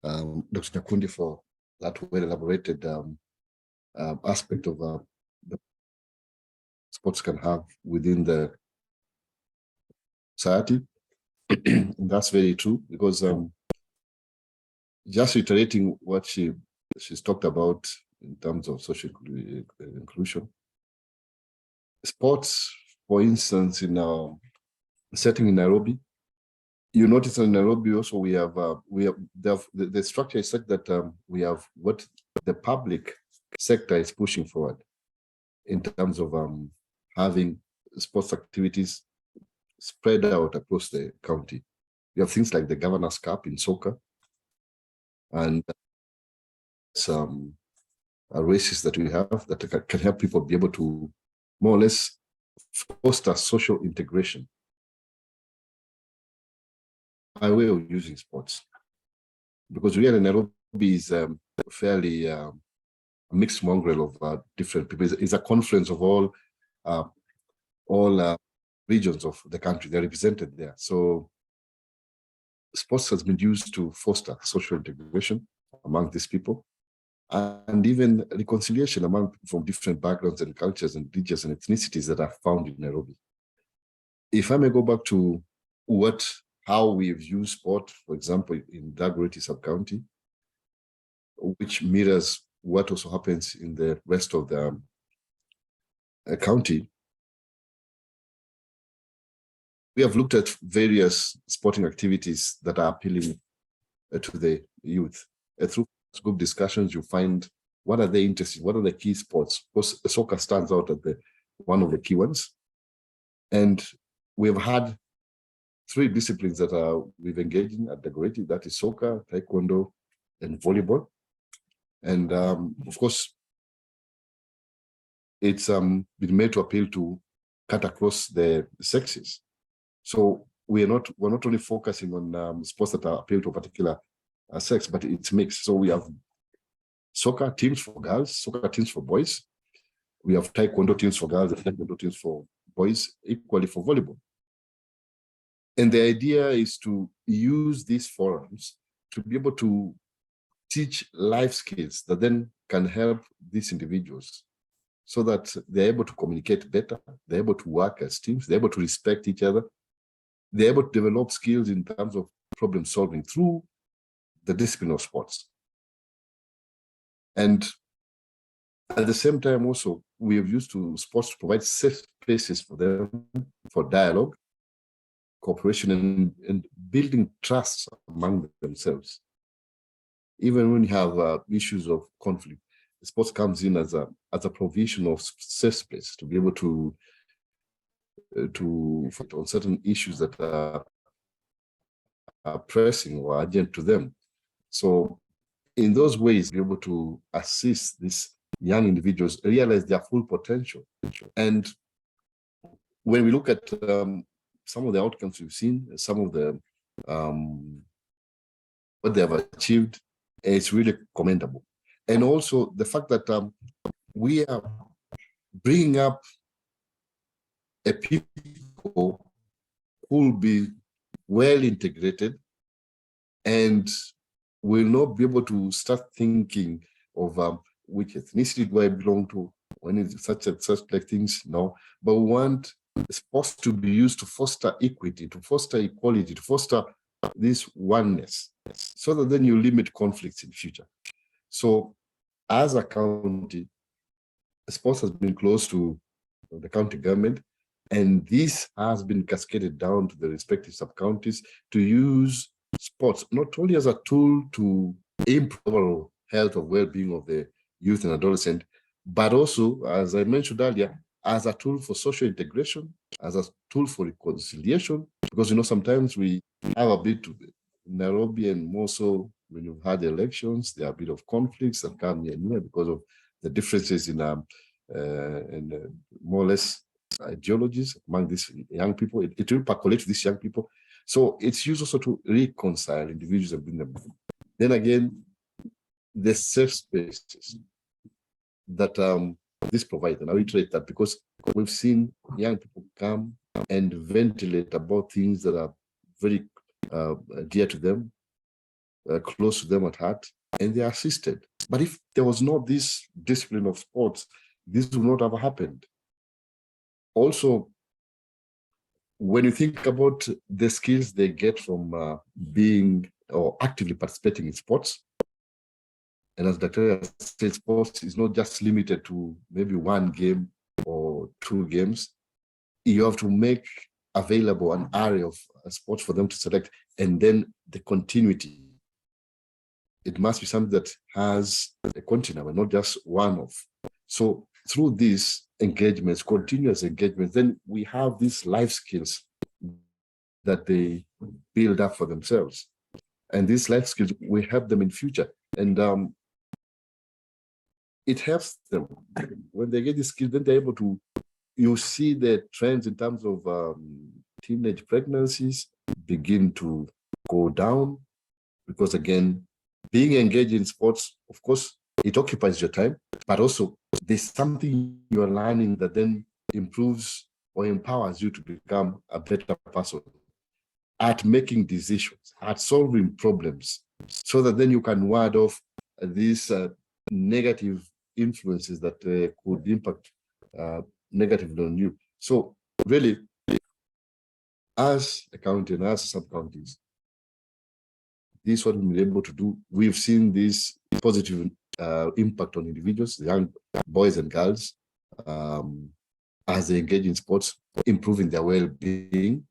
K: Dr. Nakundi, for that well-elaborated aspect of the sports can have within the society. That's very true, because just reiterating what she's talked about in terms of social inclusion, sports, for instance, in a setting in Nairobi, you notice in Nairobi also we have the structure is such that we have what the public sector is pushing forward in terms of having sports activities spread out across the county. You have things like the Governor's Cup in soccer, and some races that we have that can help people be able to more or less foster social integration by way of using sports. Because really Nairobi is fairly mixed mongrel of different people. It's a conference of all regions of the country. They're represented there. So sports has been used to foster social integration among these people, and even reconciliation among people from different backgrounds and cultures and religions and ethnicities that are found in Nairobi. If I may go back to how we've used sport, for example, in Dagoretti sub-county, which mirrors what also happens in the rest of the county. We have looked at various sporting activities that are appealing to the youth. Through group discussions, you find what are they interested in, what are the key sports. Of course, soccer stands out as one of the key ones. And we've had 3 disciplines that we've engaged in at Dagoretti, that is soccer, taekwondo, and volleyball. And of course, it's been made to appeal to cut across the sexes. So we're not only focusing on sports that are appeal to a particular sex, but it's mixed. So we have soccer teams for girls, soccer teams for boys. We have taekwondo teams for girls and taekwondo teams for boys, equally for volleyball. And the idea is to use these forums to be able to teach life skills that then can help these individuals so that they're able to communicate better, they're able to work as teams, they're able to respect each other, they're able to develop skills in terms of problem solving through the discipline of sports. And at the same time also, we have used sports to provide safe spaces for them for dialogue, cooperation, and building trust among themselves. Even when you have issues of conflict, sports comes in as a provision of safe space to be able to fight on certain issues that are pressing or urgent to them. So in those ways, be able to assist these young individuals realize their full potential. And when we look at some of the outcomes we've seen, some of the what they have achieved is really commendable. And also the fact that we are bringing up a people who will be well integrated and will not be able to start thinking of which ethnicity do I belong to, when it's such like things, no. But we want sports to be used to foster equity, to foster equality, to foster this oneness, so that then you limit conflicts in future. So as a county, sports has been close to the county government, and this has been cascaded down to the respective sub-counties to use sports not only as a tool to improve overall health or well-being of the youth and adolescent, but also, as I mentioned earlier, as a tool for social integration, as a tool for reconciliation, because sometimes we have a bit of Nairobi, and more so when you've had elections, there are a bit of conflicts that come here and here because of the differences in more or less ideologies among these young people. It will percolate to these young people. So it's used also to reconcile individuals and bring them. Then again, the safe spaces that this provides, and I reiterate that because we've seen young people come and ventilate about things that are very dear to them, close to them at heart, and they are assisted. But if there was not this discipline of sports, this would not have happened. Also, when you think about the skills they get from being or actively participating in sports, and as Dr. said, sports is not just limited to maybe one game or two games. You have to make available an area of sports for them to select, and then the continuity. It must be something that has a continuum and not just one-off. So through these engagements, continuous engagements, then we have these life skills that they build up for themselves. And these life skills will help them in future. And it helps them. When they get these skills, then they're able to, you see the trends in terms of teenage pregnancies begin to go down, because again, being engaged in sports, of course, it occupies your time, but also there's something you're learning that then improves or empowers you to become a better person at making decisions, at solving problems, so that then you can ward off these negative influences that could impact negatively on you. So really, as a county and as sub-counties, this is what we've been able to do. We've seen this positive impact on individuals, young boys and girls, as they engage in sports, improving their well-being.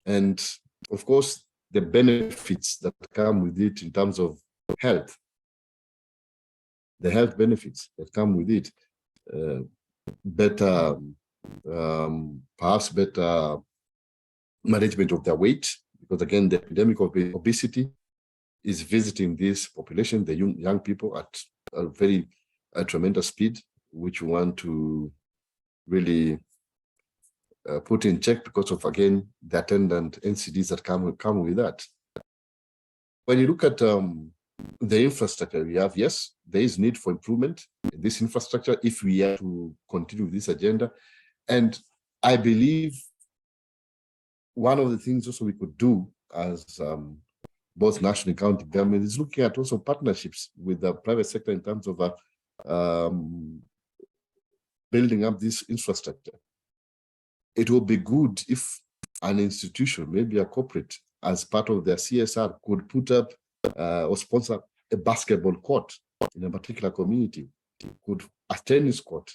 K: And of course, the benefits that come with it in terms of health, the health benefits that come with it, better, perhaps better management of their weight, because again, the epidemic of obesity is visiting this population, the young people, at a tremendous speed, which we want to really put in check because of, again, the attendant NCDs that come with that. When you look at the infrastructure we have, yes, there is need for improvement in this infrastructure if we are to continue with this agenda. And I believe one of the things also we could do as both national and county government is looking at also partnerships with the private sector in terms of building up this infrastructure. It will be good if an institution, maybe a corporate, as part of their CSR, could put up or sponsor a basketball court in a particular community, could a tennis court,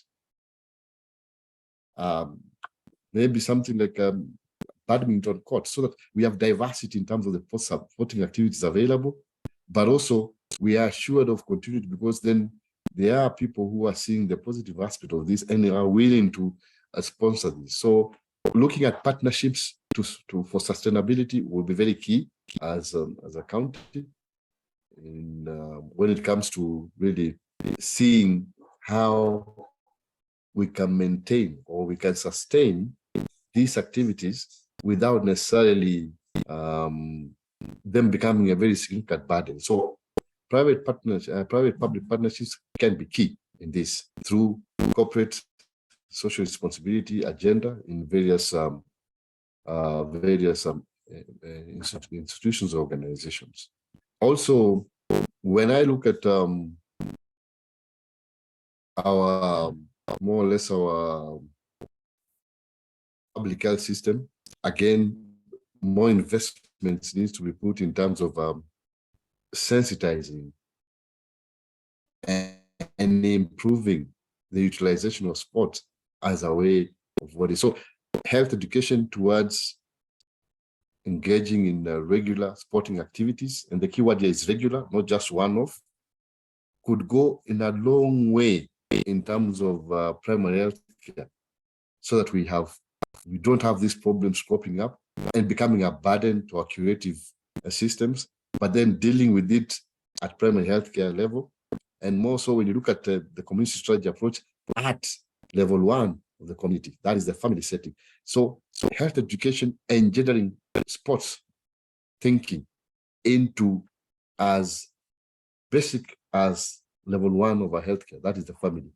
K: maybe something like badminton court, so that we have diversity in terms of the supporting activities available, but also we are assured of continuity, because then there are people who are seeing the positive aspect of this and are willing to sponsor this. So looking at partnerships for sustainability will be very key as a county when it comes to really seeing how we can maintain or we can sustain these activities without necessarily them becoming a very significant burden. So private-public partnerships can be key in this through corporate social responsibility agenda in various institutions or organizations. Also, when I look at our more or less our public health system, again, more investments needs to be put in terms of sensitizing and improving the utilization of sport as a way of what is. So health education towards engaging in regular sporting activities, and the key word here is regular, not just one-off, could go in a long way in terms of primary health care, so that we don't have these problems cropping up and becoming a burden to our curative systems, but then dealing with it at primary healthcare level. And more so when you look at the community strategy approach at level 1 of the community, that is the family setting. So health education, engendering sports thinking into as basic as level 1 of our healthcare, that is the family,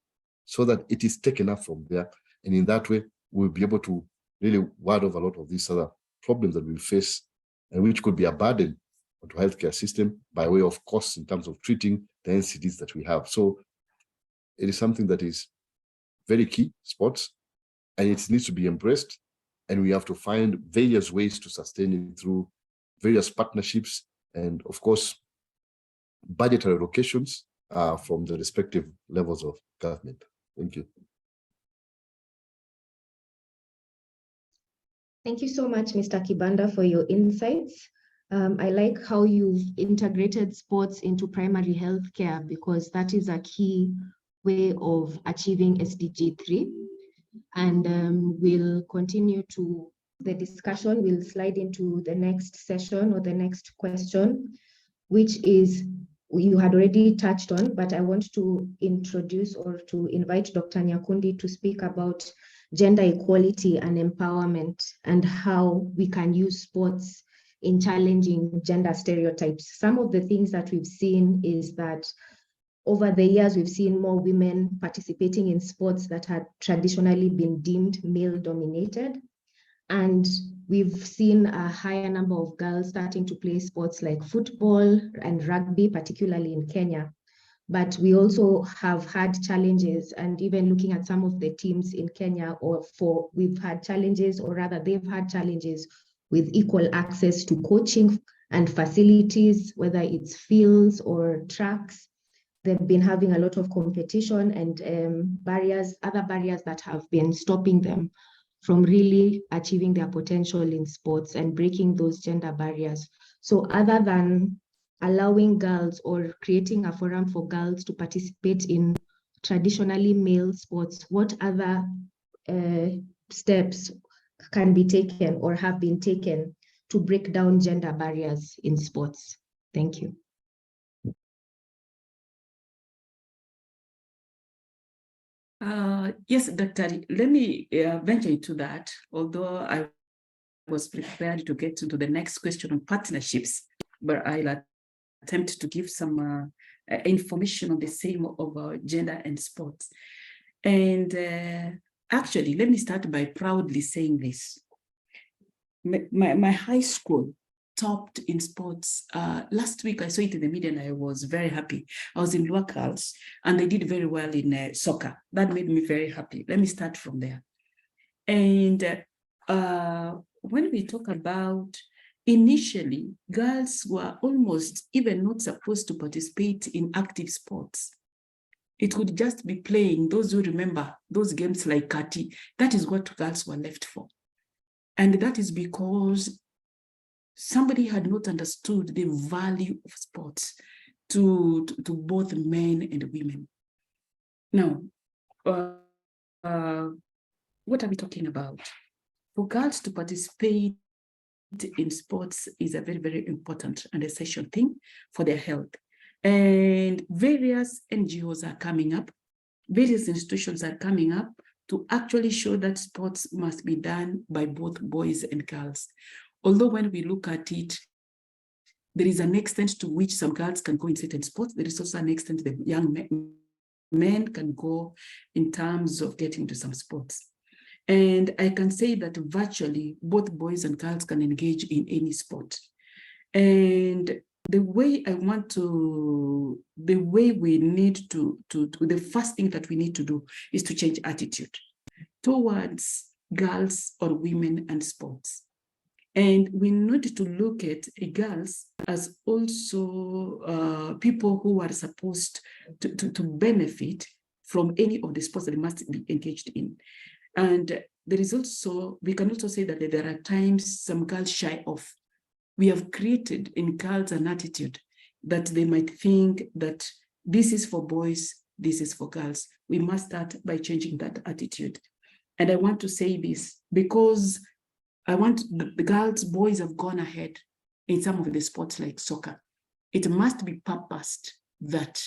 K: so that it is taken up from there. And in that way, we'll be able to really ward off a lot of these other problems that we face, and which could be a burden to healthcare system by way of costs in terms of treating the NCDs that we have. So it is something that is very key, sports, and it needs to be embraced. And we have to find various ways to sustain it through various partnerships and, of course, budgetary allocations from the respective levels of government. Thank you.
J: Thank you so much, Mr. Kibanda, for your insights. I like how you've integrated sports into primary health care, because that is a key way of achieving SDG 3. And we'll continue to the discussion. We'll slide into the next session or the next question, which is, you had already touched on, but I want to introduce or to invite Dr. Nyakundi to speak about gender equality and empowerment, and how we can use sports in challenging gender stereotypes. Some of the things that we've seen is that over the years, we've seen more women participating in sports that had traditionally been deemed male-dominated. And we've seen a higher number of girls starting to play sports like football and rugby, particularly in Kenya. But we also have had challenges, and even looking at some of the teams in Kenya, we've had challenges, or rather they've had challenges with equal access to coaching and facilities, whether it's fields or tracks. They've been having a lot of competition and other barriers that have been stopping them from really achieving their potential in sports and breaking those gender barriers. So other than allowing girls or creating a forum for girls to participate in traditionally male sports, what other steps can be taken or have been taken to break down gender barriers in sports? Thank you.
F: Yes, Dr. Let me venture into that, although I was prepared to get into the next question on partnerships, but I'll attempt to give some information on the same of gender and sports. And actually, let me start by proudly saying this. My high school topped in sports. Last week, I saw it in the media and I was very happy. I was in locals and they did very well in soccer. That made me very happy. Let me start from there. And when we talk about initially, girls were almost even not supposed to participate in active sports. It would just be playing. Those who remember those games like Kati, that is what girls were left for. And that is because somebody had not understood the value of sports to both men and women. Now, what are we talking about? For girls to participate in sports is a very, very important and essential thing for their health. And various NGOs are coming up, various institutions are coming up to actually show that sports must be done by both boys and girls. Although when we look at it, there is an extent to which some girls can go in certain sports. There is also an extent that young men can go in terms of getting to some sports. And I can say that virtually both boys and girls can engage in any sport. And the way we need to, the first thing that we need to do is to change attitude towards girls or women and sports. And we need to look at girls as also people who are supposed to benefit from any of the sports that they must be engaged in. And there is also, we can also say that there are times some girls shy off. We have created in girls an attitude that they might think that this is for boys, this is for girls. We must start by changing that attitude. And I want to say this because I want the girls, boys have gone ahead in some of the sports like soccer. It must be purposed that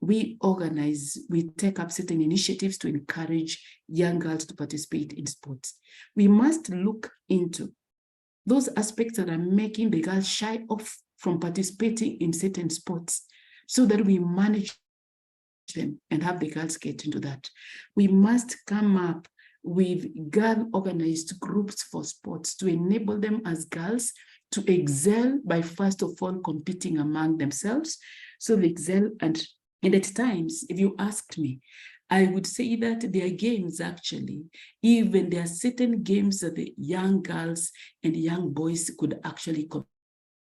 F: we organize, we take up certain initiatives to encourage young girls to participate in sports. We must look into those aspects that are making the girls shy off from participating in certain sports so that we manage them and have the girls get into that. We must come up with girl organized groups for sports to enable them as girls to excel by first of all competing among themselves. So they excel, and at times, if you asked me, I would say that there are games actually, even there are certain games that the young girls and young boys could actually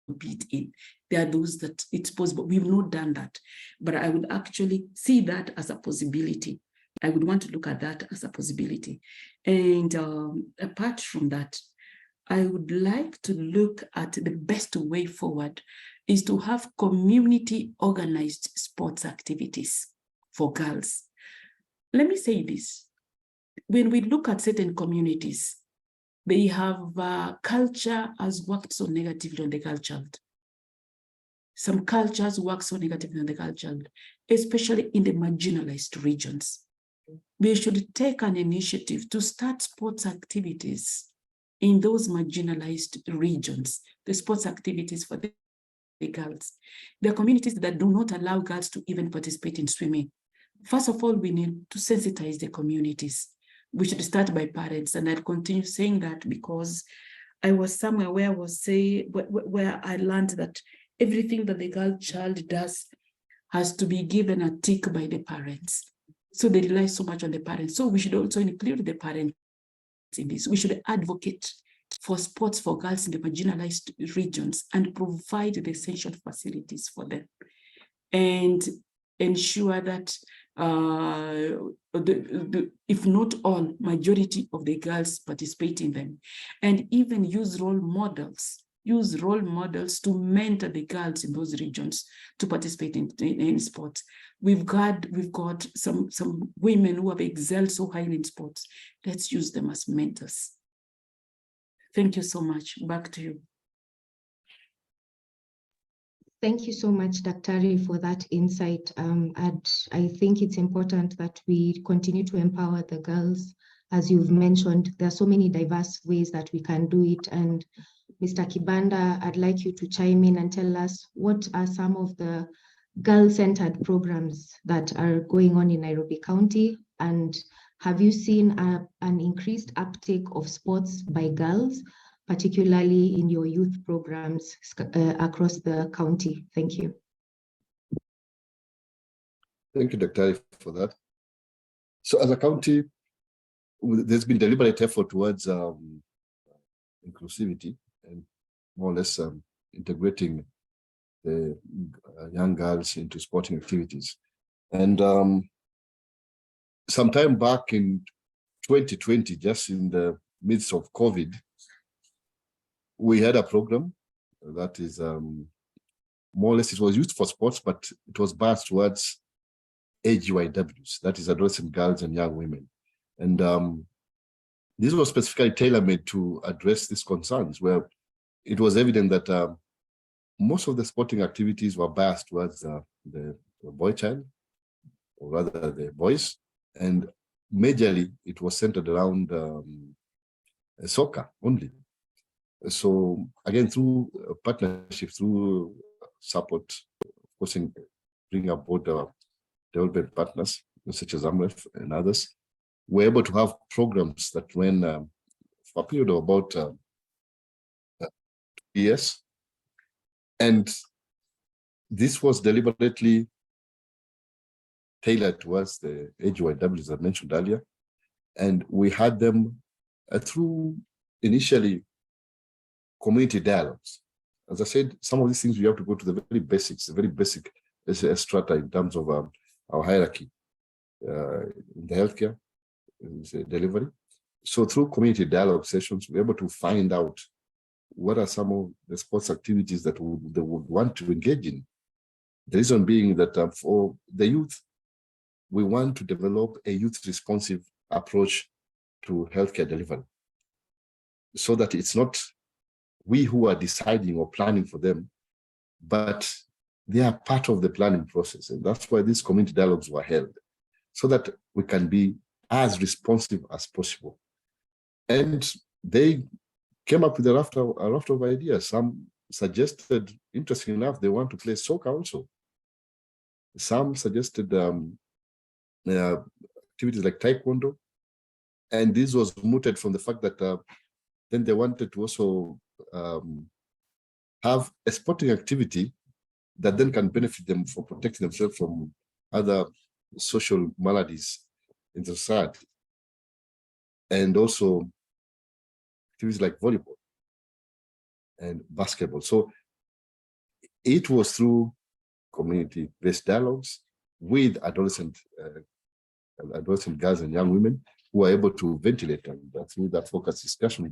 F: compete in. There are those that it's possible. We've not done that, but I would actually see that as a possibility. I would want to look at that as a possibility. And apart from that, I would like to look at the best way forward is to have community organized sports activities for girls. Let me say this. When we look at certain communities, they have culture has worked so negatively on the girl child. Some cultures work so negatively on the girl child, especially in the marginalized regions. We should take an initiative to start sports activities in those marginalized regions, the sports activities for the girls. There are communities that do not allow girls to even participate in swimming. First of all, we need to sensitize the communities. We should start by parents, and I'll continue saying that because I was somewhere where I learned that everything that the girl child does has to be given a tick by the parents. So they rely so much on the parents. So we should also include the parents in this. We should advocate for sports for girls in the marginalized regions and provide the essential facilities for them and ensure that if not all, majority of the girls participate in them, and even use role models to mentor the girls in those regions to participate in sports. We've got some women who have excelled so highly in sports. Let's use them as mentors. Thank you so much. Back to you.
J: Thank you so much, Dr. for that insight. And I think it's important that we continue to empower the girls. As you've mentioned, there are so many diverse ways that we can do it. And Mr. Kibanda, I'd like you to chime in and tell us what are some of the girl-centered programs that are going on in Nairobi County, and have you seen an increased uptake of sports by girls, particularly in your youth programs across the county? Thank you.
K: Thank you, Dr. for that. So as a county, there's been deliberate effort towards inclusivity and more or less integrating the young girls into sporting activities. And sometime back in 2020, just in the midst of COVID, we had a program that is more or less, it was used for sports, but it was biased towards YIDWs, that is adolescent girls and young women. And this was specifically tailor-made to address these concerns, where it was evident that most of the sporting activities were biased towards the boy child, or rather the boys, and majorly it was centered around soccer only. So again, through partnership, through support, of course, bring aboard development partners such as AMREF and others, we're able to have programs that ran for a period of about 2 years. And this was deliberately tailored towards the YIDPs I mentioned earlier. And we had them through initially community dialogues. As I said, some of these things we have to go to the very basics, the very basic strata in terms of our hierarchy in the healthcare delivery. So through community dialogue sessions, we're able to find out what are some of the sports activities that they would want to engage in. The reason being that for the youth, we want to develop a youth-responsive approach to healthcare delivery, so that it's not we who are deciding or planning for them, but they are part of the planning process. And that's why these community dialogues were held, so that we can be as responsive as possible. And they came up with a raft of ideas. Some suggested, interesting enough, they want to play soccer also. Some suggested activities like taekwondo. And this was mooted from the fact that then they wanted to also have a sporting activity that then can benefit them for protecting themselves from other social maladies in the society. And also activities like volleyball and basketball. So it was through community-based dialogues with adolescent girls and young women who are able to ventilate, and through that focus discussion,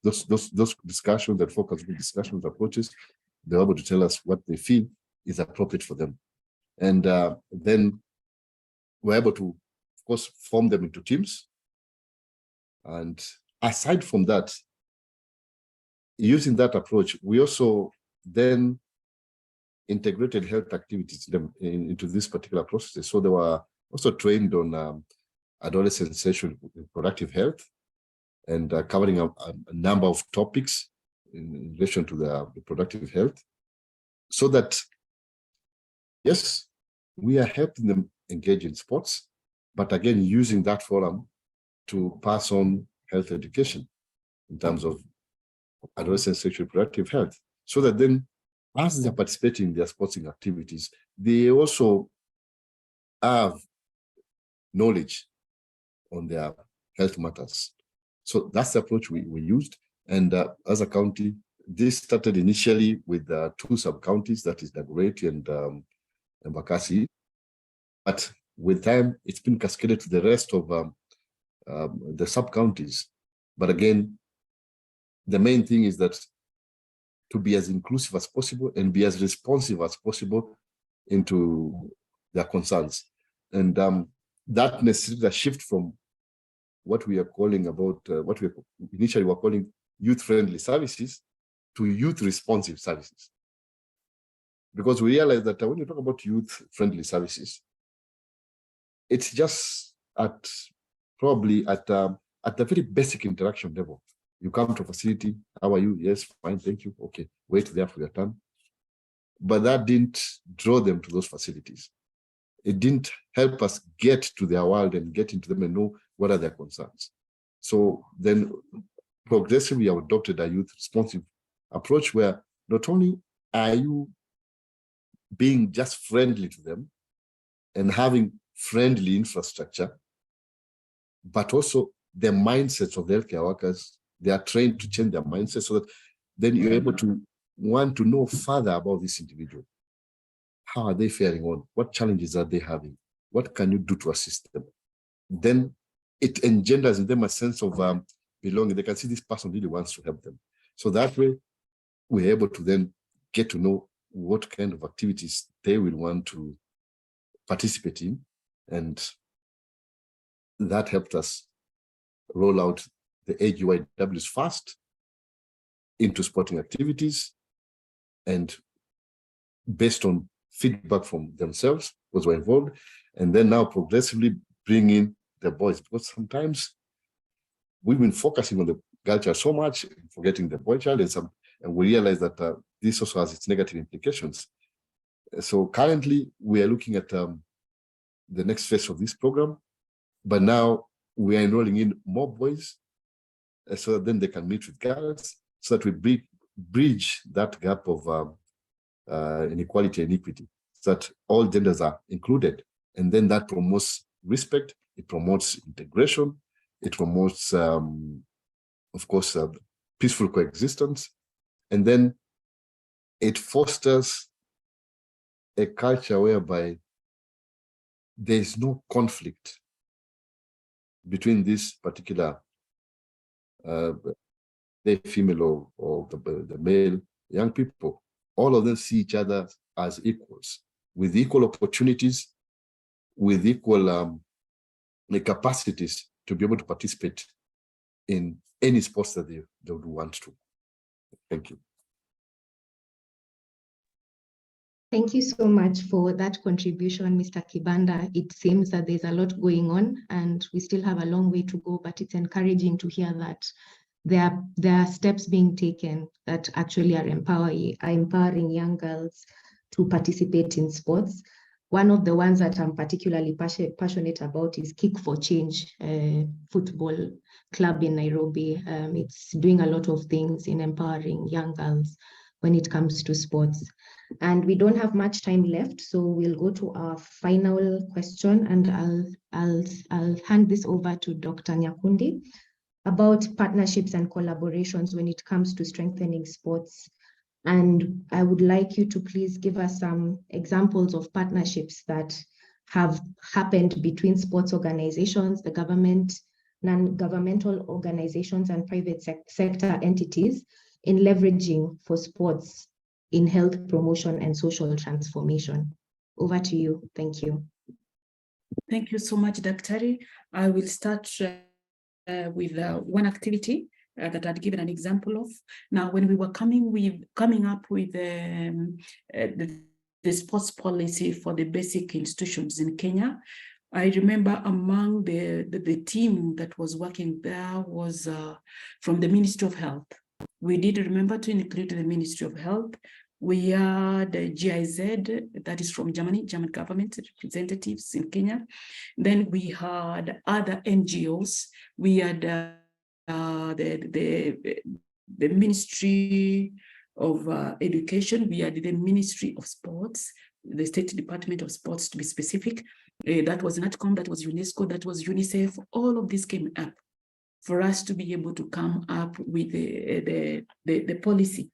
K: those discussions, that focus group discussions, approaches, they're able to tell us what they feel is appropriate for them. And then we're able to, of course, form them into teams. And aside from that, using that approach, we also then integrated health activities into these particular processes. So they were also trained on adolescent sexual reproductive health, and covering a number of topics in relation to the reproductive health, so that, yes, we are helping them engage in sports, but again, using that forum to pass on health education in terms of adolescent sexual reproductive health, so that then, as they're participating in their sporting activities, they also have knowledge on their health matters. So that's the approach we used. And as a county, this started initially with 2 sub-counties, that is Dagoretti and Bakassi. But with time, it's been cascaded to the rest of the sub-counties. But again, the main thing is that to be as inclusive as possible and be as responsive as possible into their concerns. And that necessitates a shift from what we are calling what we initially were calling youth-friendly services to youth-responsive services. Because we realize that when you talk about youth-friendly services, it's just probably at the very basic interaction level. You come to a facility, how are you? Yes, fine, thank you. Okay, wait there for your turn. But that didn't draw them to those facilities. It didn't help us get to their world and get into them and know what are their concerns. So then progressively I adopted a youth responsive approach, where not only are you being just friendly to them and having friendly infrastructure, but also the mindsets of the healthcare workers, they are trained to change their mindset, so that then you're able to want to know further about this individual. How are they faring on? What challenges are they having? What can you do to assist them? Then it engenders in them a sense of belonging. They can see this person really wants to help them. So that way, we're able to then get to know what kind of activities they will want to participate in. And that helped us roll out the YIDPs fast into sporting activities, and based on feedback from themselves, because we're involved, and then now progressively bring in the boys, because sometimes we've been focusing on the culture so much, forgetting the boy child, and we realize that this also has its negative implications. So currently, we are looking at the next phase of this program, but now we are enrolling in more boys so that then they can meet with girls, so that we bridge that gap of inequality and equity, so that all genders are included. And then that promotes respect, it promotes integration, it promotes, of course, peaceful coexistence, and then it fosters a culture whereby there is no conflict between this particular the female or the male young people. All of them see each other as equals, with equal opportunities, with equal capacities to be able to participate in any sports that they would want to. Thank you.
J: Thank you so much for that contribution, Mr. Kibanda. It seems that there's a lot going on and we still have a long way to go, but it's encouraging to hear that there are steps being taken that actually are empowering young girls to participate in sports. One of the ones that I'm particularly passionate about is Kick for Change football club in Nairobi. It's doing a lot of things in empowering young girls when it comes to sports. And we don't have much time left, so we'll go to our final question, and I'll hand this over to Dr. Nyakundi about partnerships and collaborations when it comes to strengthening sports. And I would like you to please give us some examples of partnerships that have happened between sports organizations, the government, non-governmental organizations, and private sector entities in leveraging for sports in health promotion and social transformation. Over to you. Thank you.
F: Thank you so much, Dr. I will start with one activity that I'd given an example of. Now, when we were coming up with the sports policy for the basic institutions in Kenya, I remember among the team that was working there was from the Ministry of Health. We did remember to include the Ministry of Health. We had the GIZ, that is from German government representatives in Kenya. Then we had other NGOs. We had the Ministry of Education. We had the Ministry of Sports, the State Department of Sports to be specific. That was NATCOM, that was UNESCO, that was UNICEF. All of this came up for us to be able to come up with the policy.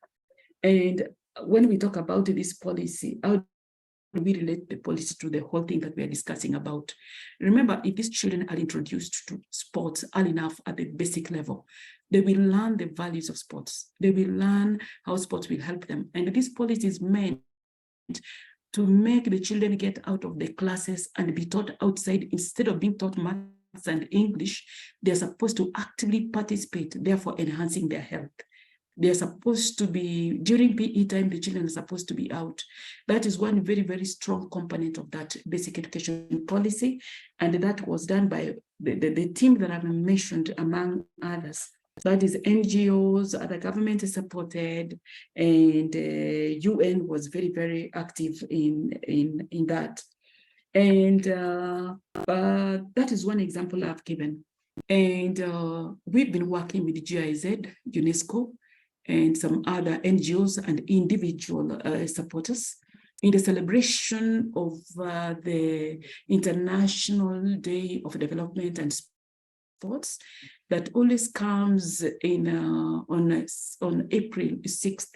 F: And when we talk about this policy, how do we relate the policy to the whole thing that we are discussing about? Remember, if these children are introduced to sports early enough at the basic level, they will learn the values of sports. They will learn how sports will help them. And this policy is meant to make the children get out of the classes and be taught outside instead of being taught math and English. They're supposed to actively participate, therefore enhancing their health. They're supposed to be, during PE time, the children are supposed to be out. That is one very, very strong component of that basic education policy. And that was done by the team that I've mentioned, among others. That is NGOs, other government is supported, and UN was very, very active in that. And that is one example I've given. And we've been working with GIZ, UNESCO, and some other NGOs and individual supporters in the celebration of the International Day of Development and Sports that always comes in on April 6th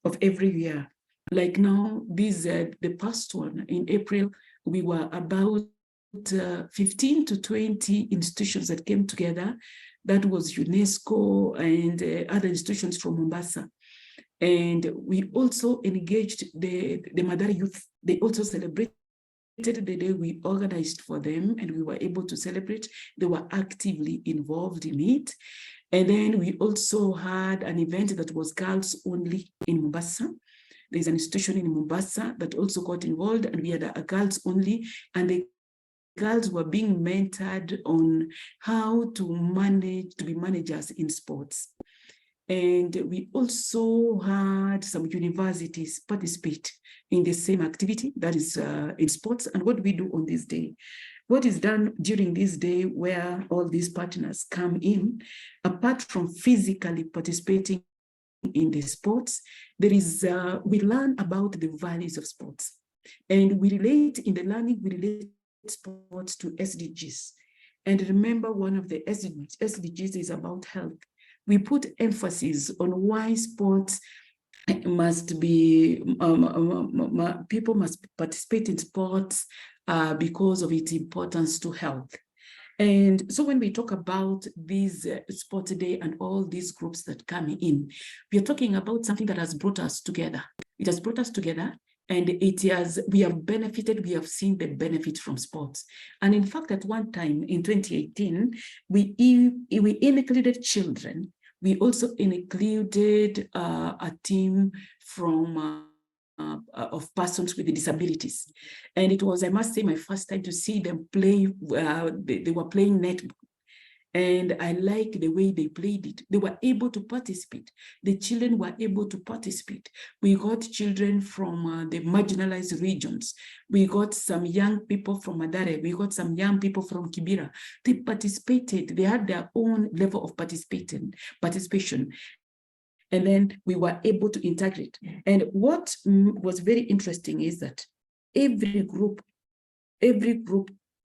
F: of every year. Like now, the past one in April, we were about 15 to 20 institutions that came together. That was UNESCO and other institutions from Mombasa. And we also engaged the Madari youth. They also celebrated the day we organized for them, and we were able to celebrate. They were actively involved in it. And then we also had an event that was girls only in Mombasa. There's an institution in Mombasa that also got involved, and we had a girls only, and they girls were being mentored on how to be managers in sports. And we also had some universities participate in the same activity, that is in sports. And what do we do on this day? What is done during this day where all these partners come in, apart from physically participating in the sports, there is, we learn about the values of sports. And we relate sports to SDGs. And remember, one of the SDGs is about health. We put emphasis on why sports must be, people must participate in sports because of its importance to health. And so when we talk about these Sports Day and all these groups that come in, we are talking about something that has brought us together. It has brought us together, and we have benefited, we have seen the benefit from sports. And in fact, at one time in 2018, we included children. We also included a team from of persons with disabilities. And it was, I must say, my first time to see them play. They were playing netball. And I like the way they played it. They were able to participate. The children were able to participate. We got children from the marginalized regions. We got some young people from Madare. We got some young people from Kibera. They participated. They had their own level of participation. And then we were able to integrate. And what was very interesting is that every group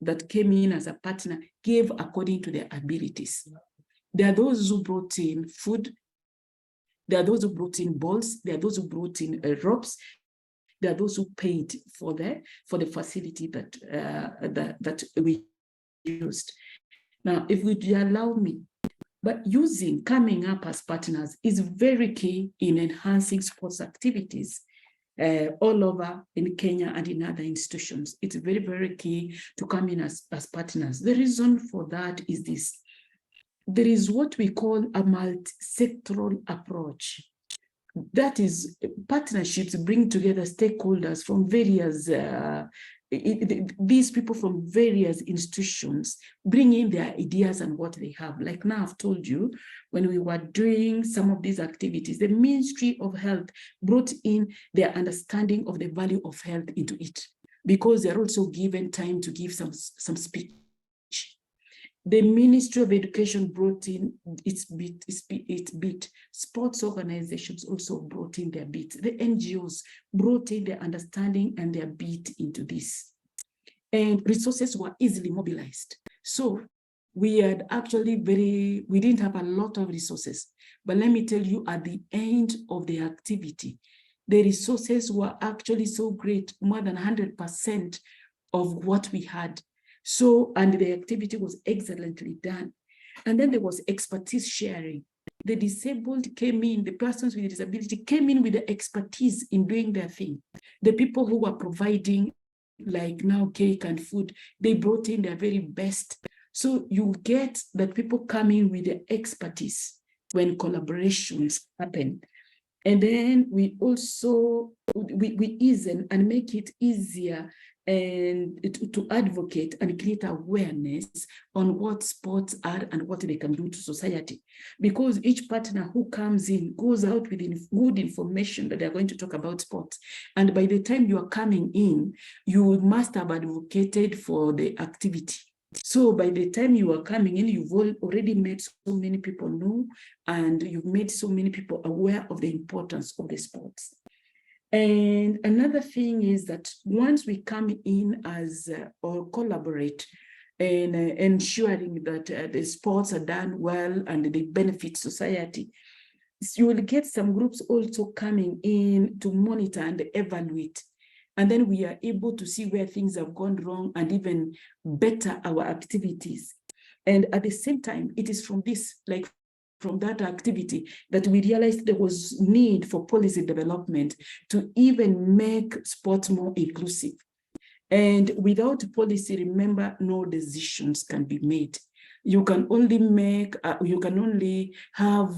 F: that came in as a partner gave according to their abilities. There are those who brought in food. There are those who brought in balls. There are those who brought in ropes. There are those who paid for the facility that we used. Now, if would you allow me, but coming up as partners is very key in enhancing sports activities all over in Kenya and in other institutions. It's very, very key to come in as partners. The reason for that is this. There is what we call a multi-sectoral approach. That is, partnerships bring together stakeholders from various, these people from various institutions bring in their ideas and what they have. Like now I've told you, when we were doing some of these activities, the Ministry of Health brought in their understanding of the value of health into it, because they're also given time to give some speech. The Ministry of Education brought in its bit. Sports organizations also brought in their bit. The NGOs brought in their understanding and their bit into this. And resources were easily mobilized. So we had actually we didn't have a lot of resources. But let me tell you, at the end of the activity, the resources were actually so great, more than 100% of what we had. So, and the activity was excellently done. And then there was expertise sharing. The disabled came in, the persons with disability came in with the expertise in doing their thing. The people who were providing, like now cake and food, they brought in their very best. So you get that people come in with the expertise when collaborations happen. And then we also, we ease and make it easier and to advocate and create awareness on what sports are and what they can do to society. Because each partner who comes in goes out with good information that they're going to talk about sports. And by the time you are coming in, you must have advocated for the activity. So by the time you are coming in, you've already made so many people know, and you've made so many people aware of the importance of the sports. And another thing is that once we come in as or collaborate in ensuring that the sports are done well and they benefit society, you will get some groups also coming in to monitor and evaluate. And then we are able to see where things have gone wrong and even better our activities. And at the same time, it is from this, like from that activity, that we realized there was need for policy development to even make sports more inclusive. And without policy, remember, no decisions can be made. you can only make, you can only have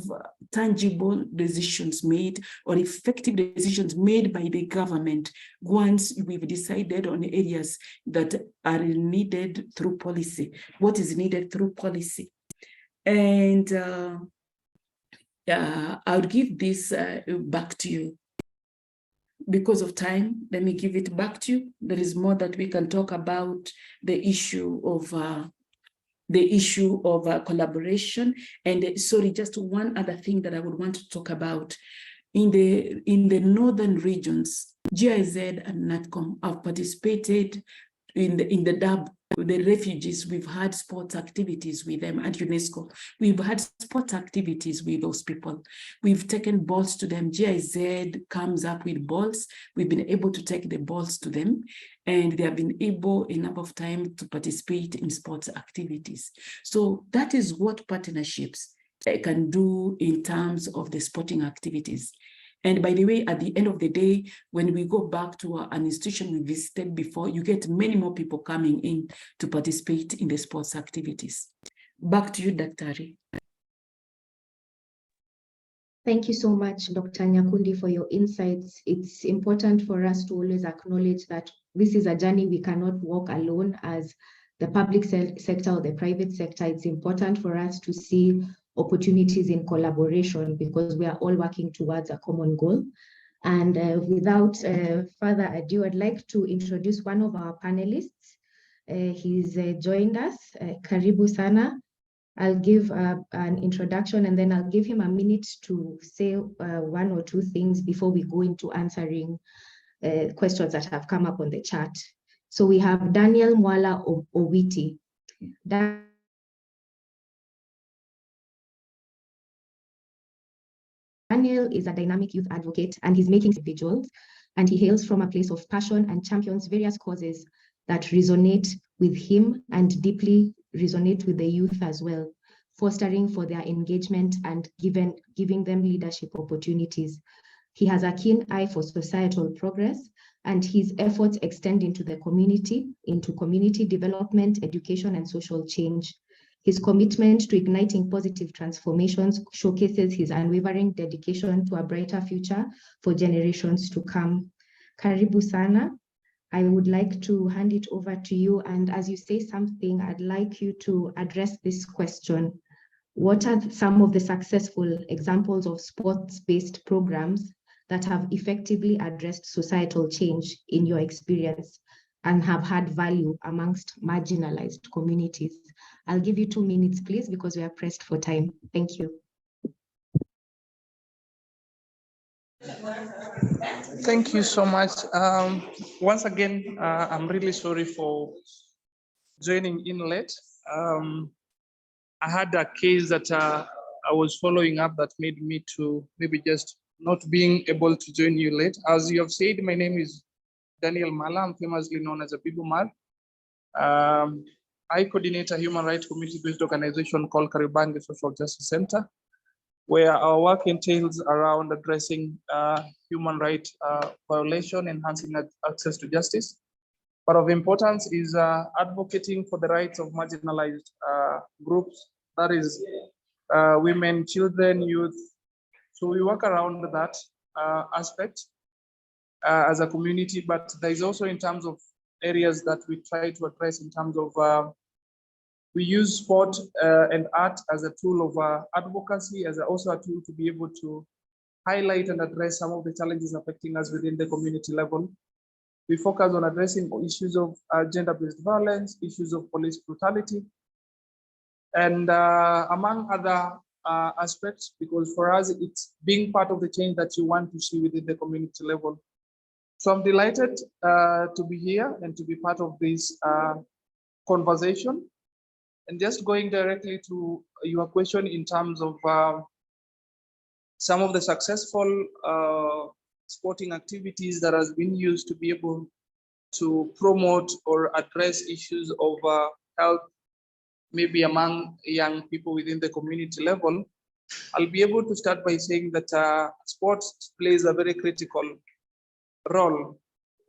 F: tangible decisions made or effective decisions made by the government once we've decided on areas that are needed through policy, what is needed through policy. And I'll give this back to you. Because of time, let me give it back to you. There is more that we can talk about the issue of collaboration. And sorry, just one other thing that I would want to talk about. In the northern regions, GIZ and NATCOM have participated in the DAB, the refugees. We've had sports activities with them at UNESCO. We've had sports activities with those people. We've taken balls to them. GIZ comes up with balls. We've been able to take the balls to them, and they have been able enough of time to participate in sports activities. So that is what partnerships can do in terms of the sporting activities. And by the way, at the end of the day, when we go back to an institution we visited before, you get many more people coming in to participate in the sports activities. Back to you, Dr. Ari.
J: Thank you so much, Dr. Nyakundi, for your insights. It's important for us to always acknowledge that this is a journey we cannot walk alone as the public sector or the private sector. It's important for us to see opportunities in collaboration because we are all working towards a common goal. And without further ado, I'd like to introduce one of our panelists. He's joined us, Karibu Sana. I'll give an introduction and then I'll give him a minute to say one or two things before we go into answering questions that have come up on the chat. So we have Daniel Mwala Owiti. Daniel is a dynamic youth advocate and he's making individuals, and he hails from a place of passion and champions various causes that resonate with him and deeply resonate with the youth as well, fostering for their engagement and giving them leadership opportunities. He has a keen eye for societal progress, and his efforts extend into the community, into community development, education, and social change. His commitment to igniting positive transformations showcases his unwavering dedication to a brighter future for generations to come. Karibu Sana. I would like to hand it over to you. And as you say something, I'd like you to address this question. What are some of the successful examples of sports-based programs that have effectively addressed societal change in your experience and have had value amongst marginalized communities? I'll give you 2 minutes, please, because we are pressed for time. Thank you.
L: Thank you so much. Once again, I'm really sorry for joining in late. I had a case that I was following up that made me to maybe just not being able to join you late. As you have said, my name is Daniel Mala. I'm famously known as a Bibu Mal. I coordinate a human rights community-based organization called Karibangi Social Justice Center, where our work entails around addressing human rights violation, enhancing access to justice. But of importance is advocating for the rights of marginalized groups, that is women, children, youth. So we work around that aspect as a community, but there is also in terms of areas that we try to address in terms of we use sport and art as a tool of advocacy, as also a tool to be able to highlight and address some of the challenges affecting us within the community level. We focus on addressing issues of gender-based violence, issues of police brutality, and among other aspects, because for us, it's being part of the change that you want to see within the community level. So I'm delighted to be here and to be part of this conversation. And just going directly to your question in terms of some of the successful sporting activities that has been used to be able to promote or address issues of health, maybe among young people within the community level, I'll be able to start by saying that sports plays a very critical role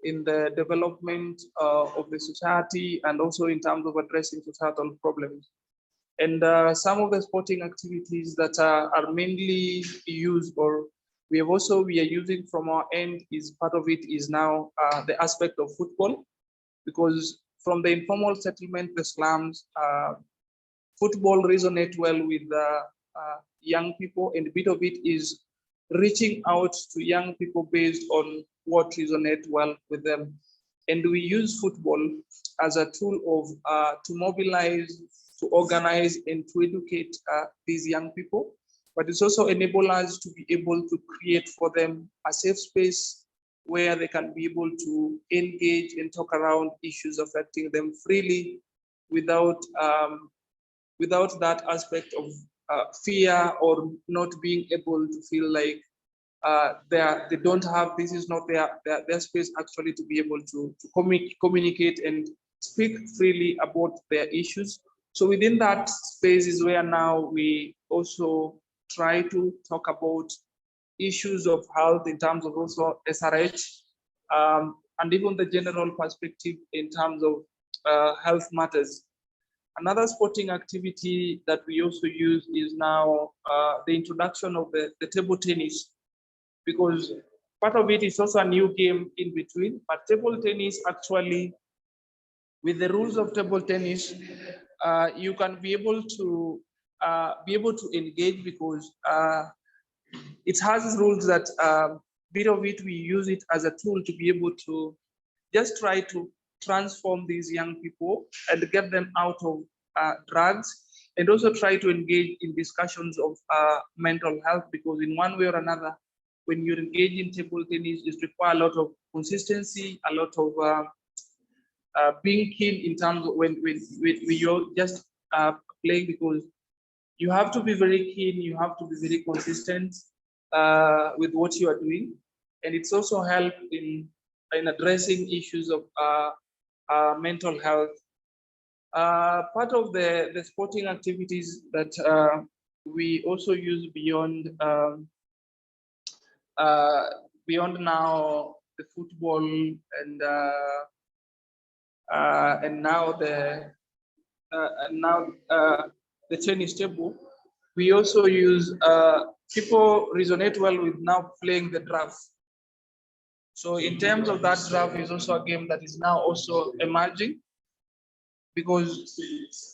L: in the development of the society and also in terms of addressing societal problems. And some of the sporting activities that are mainly used, or we are using from our end, is part of it is now the aspect of football, because from the informal settlement, the slums, football resonate well with young people, and a bit of it is reaching out to young people based on what resonate well with them. And we use football as a tool of to mobilize, to organize, and to educate these young people. But it's also enable us to be able to create for them a safe space where they can be able to engage and talk around issues affecting them freely without without that aspect of fear or not being able to feel like they don't have, this is not their space actually to be able to communicate and speak freely about their issues. So within that space is where now we also try to talk about issues of health in terms of also SRH, and even the general perspective in terms of health matters. Another sporting activity that we also use is now the introduction of the table tennis, because part of it is also a new game in between. But table tennis, actually, with the rules of table tennis, you can be able to engage, because it has rules that bit of it we use it as a tool to be able to just try to transform these young people and get them out of drugs, and also try to engage in discussions of mental health, because in one way or another, when you engage in table tennis, it requires a lot of consistency, a lot of being keen in terms of when you're just playing, because you have to be very keen, you have to be very consistent with what you are doing. And it's also help in addressing issues of mental health. Part of the sporting activities that we also use beyond now the football and now the tennis table, we also use people resonate well with now playing the draft. So in terms of that, draft is also a game that is now also emerging, because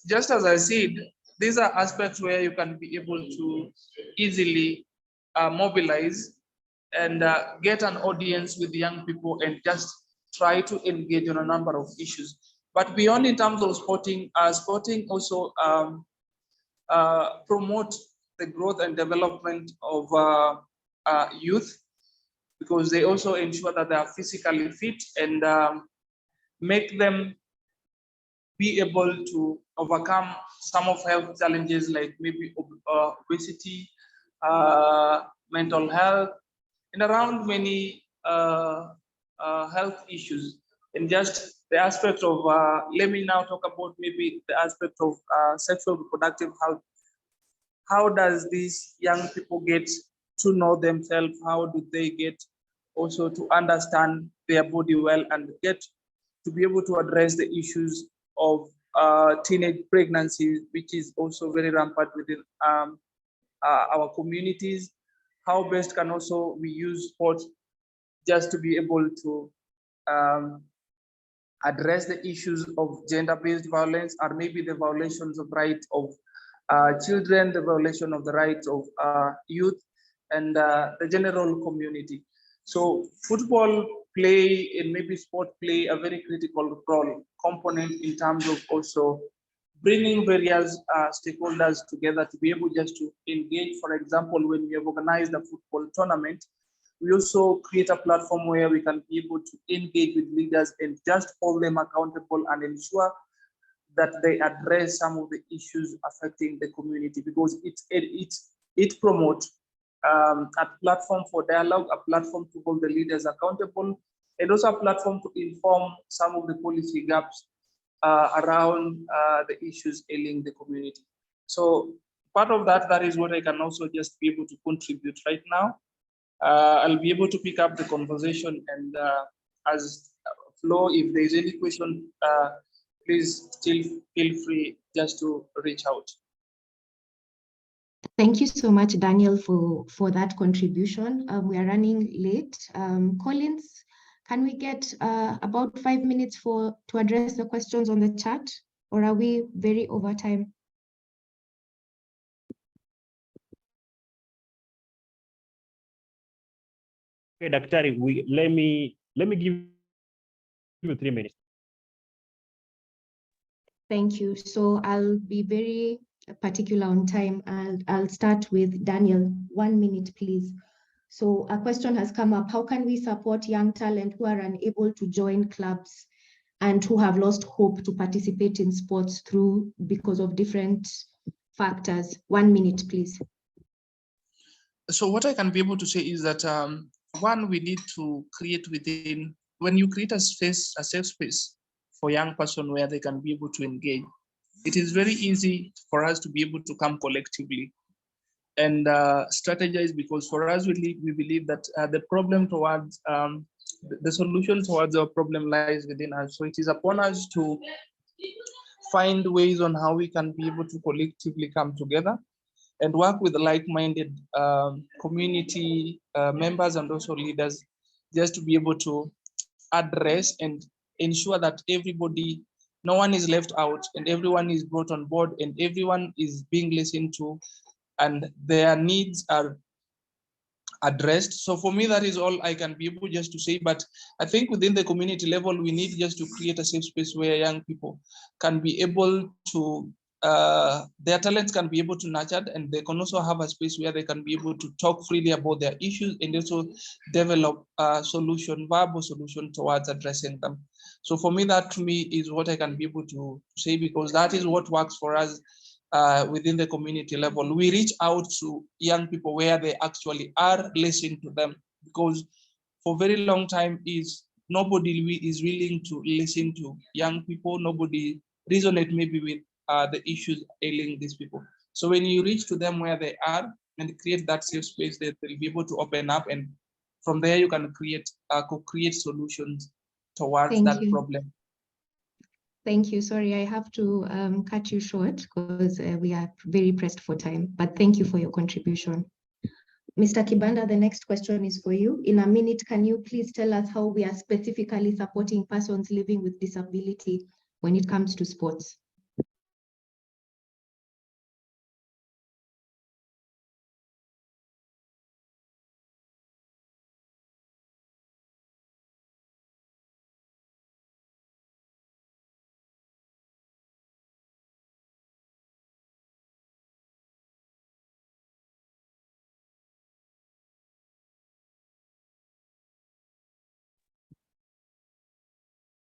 L: just as I said, these are aspects where you can be able to easily mobilize and get an audience with young people and just try to engage on a number of issues. But beyond in terms of sporting, sporting also promote the growth and development of youth, because they also ensure that they are physically fit and make them be able to overcome some of health challenges like maybe obesity, mental health, and around many health issues. And just the aspect of, let me now talk about maybe the aspect of sexual reproductive health. How does these young people get to know themselves? How do they get also to understand their body well and get to be able to address the issues of teenage pregnancy, which is also very rampant within our communities? How best can also we use sports just to be able to address the issues of gender-based violence, or maybe the violations of rights of children, the violation of the rights of youth, and the general community. So football play and maybe sport play a very critical role component in terms of also bringing various stakeholders together to be able just to engage. For example, when we have organized a football tournament, we also create a platform where we can be able to engage with leaders and just hold them accountable and ensure that they address some of the issues affecting the community, because it promotes a platform for dialogue, a platform to hold the leaders accountable, and also a platform to inform some of the policy gaps around the issues ailing the community. So part of that is what I can also just be able to contribute right now. I'll be able to pick up the conversation, and as Flo, if there's any question, please still feel free just to reach out.
J: Thank you so much, Daniel, for that contribution. We are running late. Collins, can we get about 5 minutes to address the questions on the chat, or are we very over time?
C: Okay, Daktari, let me give you 3 minutes.
J: Thank you. So I'll be very particular on time. I'll start with Daniel. 1 minute, please. So a question has come up. How can we support young talent who are unable to join clubs and who have lost hope to participate in sports because of different factors? 1 minute, please.
L: So what I can be able to say is that one, we need to create within, when you create a safe space for young person where they can be able to engage, it is very easy for us to be able to come collectively and strategize, because for us, we believe that the problem towards, the solution towards our problem lies within us. So it is upon us to find ways on how we can be able to collectively come together and work with like-minded community members and also leaders, just to be able to address and ensure that everybody, no one is left out and everyone is brought on board and everyone is being listened to and their needs are addressed. So for me, that is all I can be able just to say. But I think within the community level, we need just to create a safe space where young people can be able to, their talents can be able to nurtured, and they can also have a space where they can be able to talk freely about their issues and also develop a solution, viable solution towards addressing them. So for me, that to me is what I can be able to say, because that is what works for us. Within the community level, we reach out to young people where they actually are, listening to them, because for a very long time nobody is willing to listen to young people. Nobody resonate maybe with the issues ailing these people. So when you reach to them where they are and create that safe space, that they'll be able to open up, and from there you can create co-create solutions towards that problem.
J: Thank you. Sorry, I have to cut you short because we are very pressed for time, but thank you for your contribution. Mr. Kibanda, the next question is for you. In a minute, can you please tell us how we are specifically supporting persons living with disability when it comes to sports?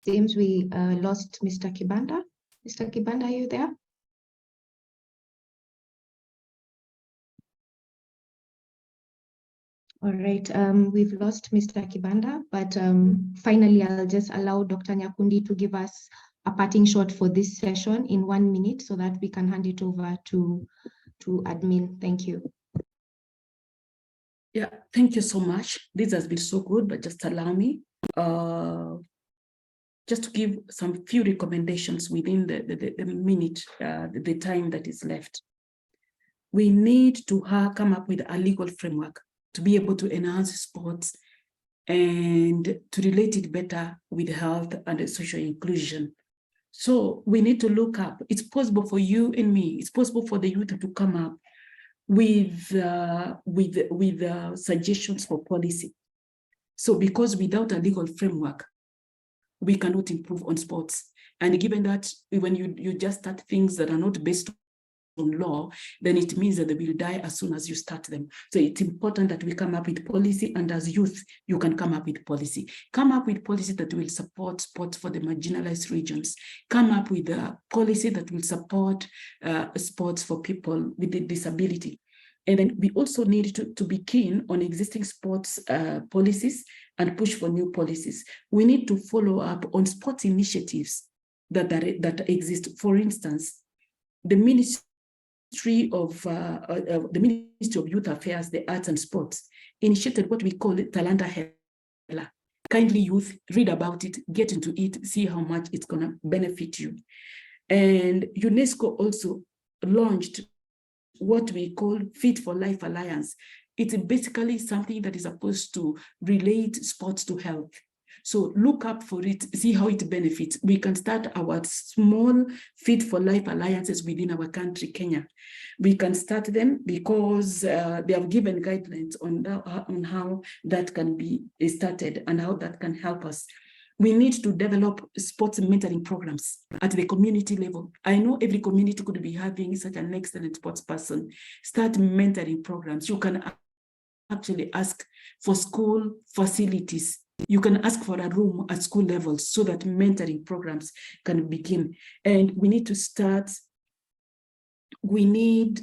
J: Seems we lost Mr. Kibanda. Mr. Kibanda, are you there? All right, we've lost Mr. Kibanda, but finally, I'll just allow Dr. Nyakundi to give us a parting shot for this session in 1 minute so that we can hand it over to admin. Thank you.
F: Yeah, thank you so much. This has been so good, but just allow me just to give some few recommendations within the minute, the time that is left. We need to come up with a legal framework to be able to enhance sports and to relate it better with health and social inclusion. So we need to look up, it's possible for you and me, it's possible for the youth to come up with suggestions for policy. So because without a legal framework, we cannot improve on sports. And given that when you just start things that are not based on law, then it means that they will die as soon as you start them. So it's important that we come up with policy, and as youth, you can come up with policy. Come up with policy that will support sports for the marginalized regions. Come up with a policy that will support sports for people with a disability. And then we also need to be keen on existing sports policies and push for new policies. We need to follow up on sports initiatives that exist. For instance, the Ministry of Youth Affairs, the Arts and Sports initiated what we call Talanta Hela. Kindly youth, read about it, get into it, see how much it's gonna benefit you. And UNESCO also launched what we call Fit for Life Alliance. It's basically something that is supposed to relate sports to health. So look up for it, see how it benefits. We can start our small Fit for Life alliances within our country, Kenya. We can start them because they have given guidelines on how that can be started and how that can help us. We need to develop sports mentoring programs at the community level. I know every community could be having such an excellent sports person. Start mentoring programs. You can actually ask for school facilities. You can ask for a room at school level so that mentoring programs can begin. And we need to start, we need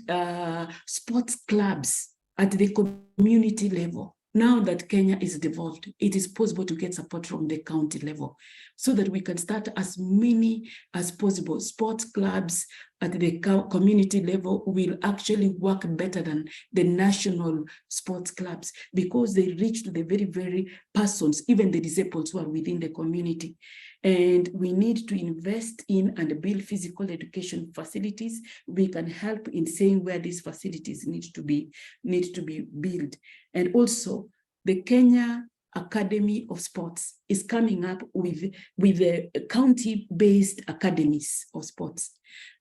F: sports clubs at the community level. Now that Kenya is devolved, it is possible to get support from the county level so that we can start as many as possible. Sports clubs at the community level will actually work better than the national sports clubs because they reach to the very, very persons, even the disabled who are within the community. And we need to invest in and build physical education facilities. We can help in saying where these facilities need to be built. And also the Kenya Academy of Sports is coming up with the county-based academies of sports.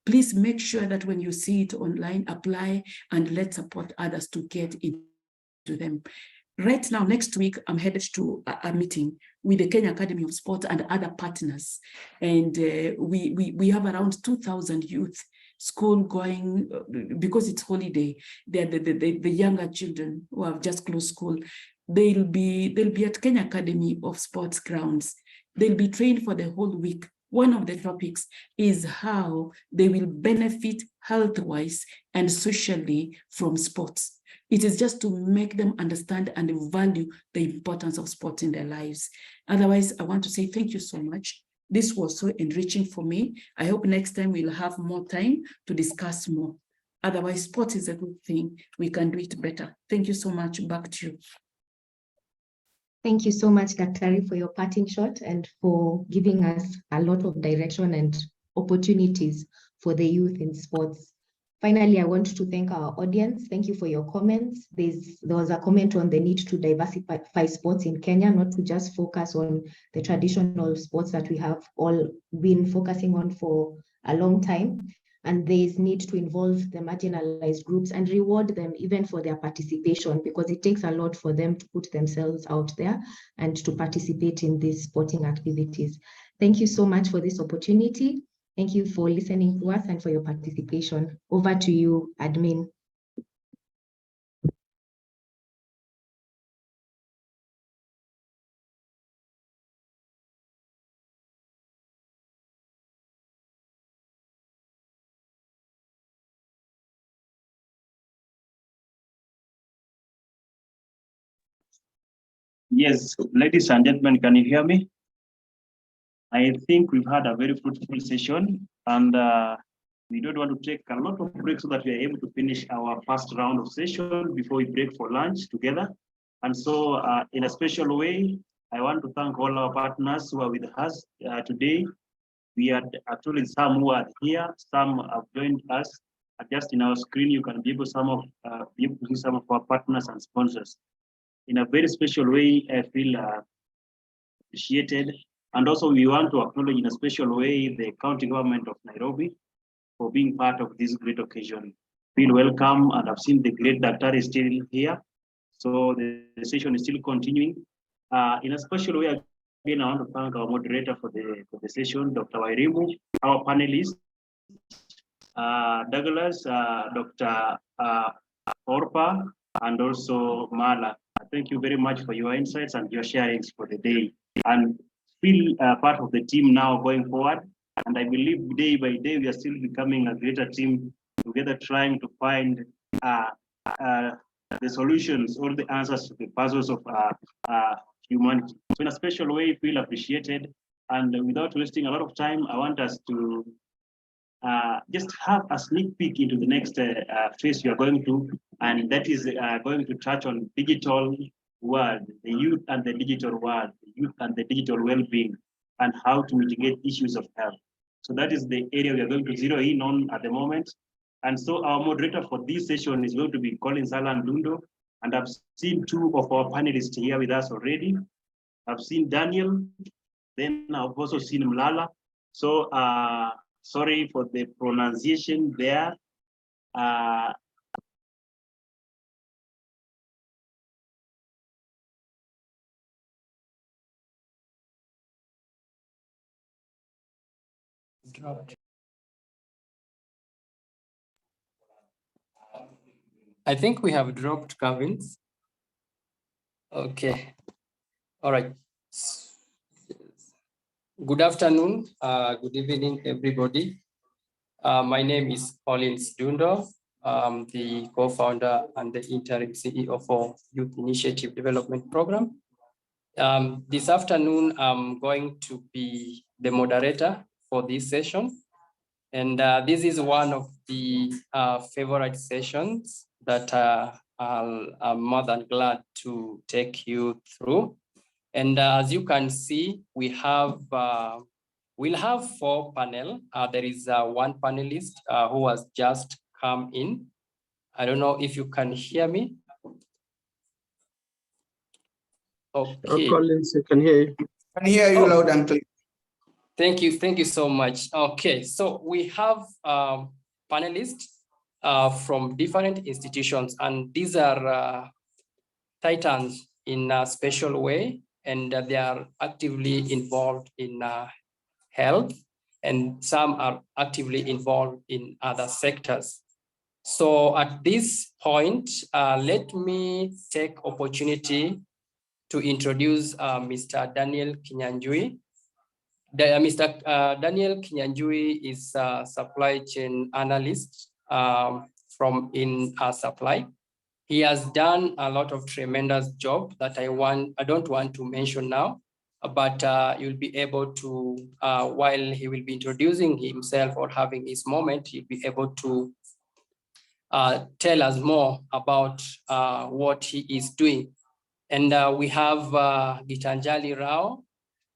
F: Please make sure that when you see it online, apply and let's support others to get into them. Right now, next week, I'm headed to a meeting with the Kenya Academy of Sports and other partners. And we have around 2,000 youth school going, because it's holiday. They're the younger children who have just closed school. They'll be at Kenya Academy of Sports grounds. They'll be trained for the whole week. One of the topics is how they will benefit health-wise and socially from sports. It is just to make them understand and value the importance of sports in their lives. Otherwise, I want to say thank you so much. This was so enriching for me. I hope next time we'll have more time to discuss more. Otherwise, sport is a good thing. We can do it better. Thank you so much. Back to you.
J: Thank you so much, Daktari, for your parting shot and for giving us a lot of direction and opportunities for the youth in sports. Finally, I want to thank our audience. Thank you for your comments. There was a comment on the need to diversify sports in Kenya, not to just focus on the traditional sports that we have all been focusing on for a long time. And there is need to involve the marginalized groups and reward them even for their participation, because it takes a lot for them to put themselves out there and to participate in these sporting activities. Thank you so much for this opportunity. Thank you for listening to us and for your participation. Over to you, admin.
C: Yes, ladies and gentlemen, can you hear me? I think we've had a very fruitful session, and we don't want to take a lot of breaks so that we are able to finish our first round of session before we break for lunch together. And so in a special way, I want to thank all our partners who are with us today. We had actually some who are here, some have joined us. Just in our screen, you can be able to see some of our partners and sponsors. In a very special way, I feel appreciated. And also we want to acknowledge in a special way the county government of Nairobi for being part of this great occasion. Feel welcome, and I've seen the great Daktari still here. So the session is still continuing. In a special way, again, I want to thank our moderator for the session, Dr. Wairimu, our panelists, Douglas, Dr. Orpa, and also Mala. Thank you very much for your insights and your sharings for the day. And feel part of the team now going forward. And I believe day by day, we are still becoming a greater team together, trying to find the solutions or the answers to the puzzles of humanity. So in a special way, feel appreciated. And without wasting a lot of time, I want us to just have a sneak peek into the next phase we are going to, and that is going to touch on digital world, the youth and the digital world, the youth and the digital well-being, and how to mitigate issues of health. So that is the area we are going to zero in on at the moment. And so our moderator for this session is going to be Collins Alan Dundo. And I've seen two of our panelists here with us already. I've seen Daniel, then I've also seen Mlala. So sorry for the pronunciation there.
A: Dropped. I think we have dropped Kevins. Okay. All right. Good afternoon. Good evening, everybody. My name is Collins Dundo. I'm the co-founder and the interim CEO for Youth Initiative Development Program. This afternoon, I'm going to be the moderator for this session. And this is one of the favorite sessions that I'm more than glad to take you through. And as you can see, we'll have 4 panel. There is one panelist who has just come in. I don't know if you can hear me. Okay.
M: Collins, I can hear you.
N: I can hear you loud and clear.
A: Thank you so much. Okay, so we have panelists from different institutions, and these are titans in a special way, and they are actively involved in health, and some are actively involved in other sectors. So at this point, let me take opportunity to introduce Mr. Daniel Kinyanjui. Mr. Daniel Kinyanjui is a supply chain analyst from supply. He has done a lot of tremendous job that I don't want to mention now, but you'll be able to, while he will be introducing himself or having his moment, he'll be able to tell us more about what he is doing. And we have Gitanjali Rao.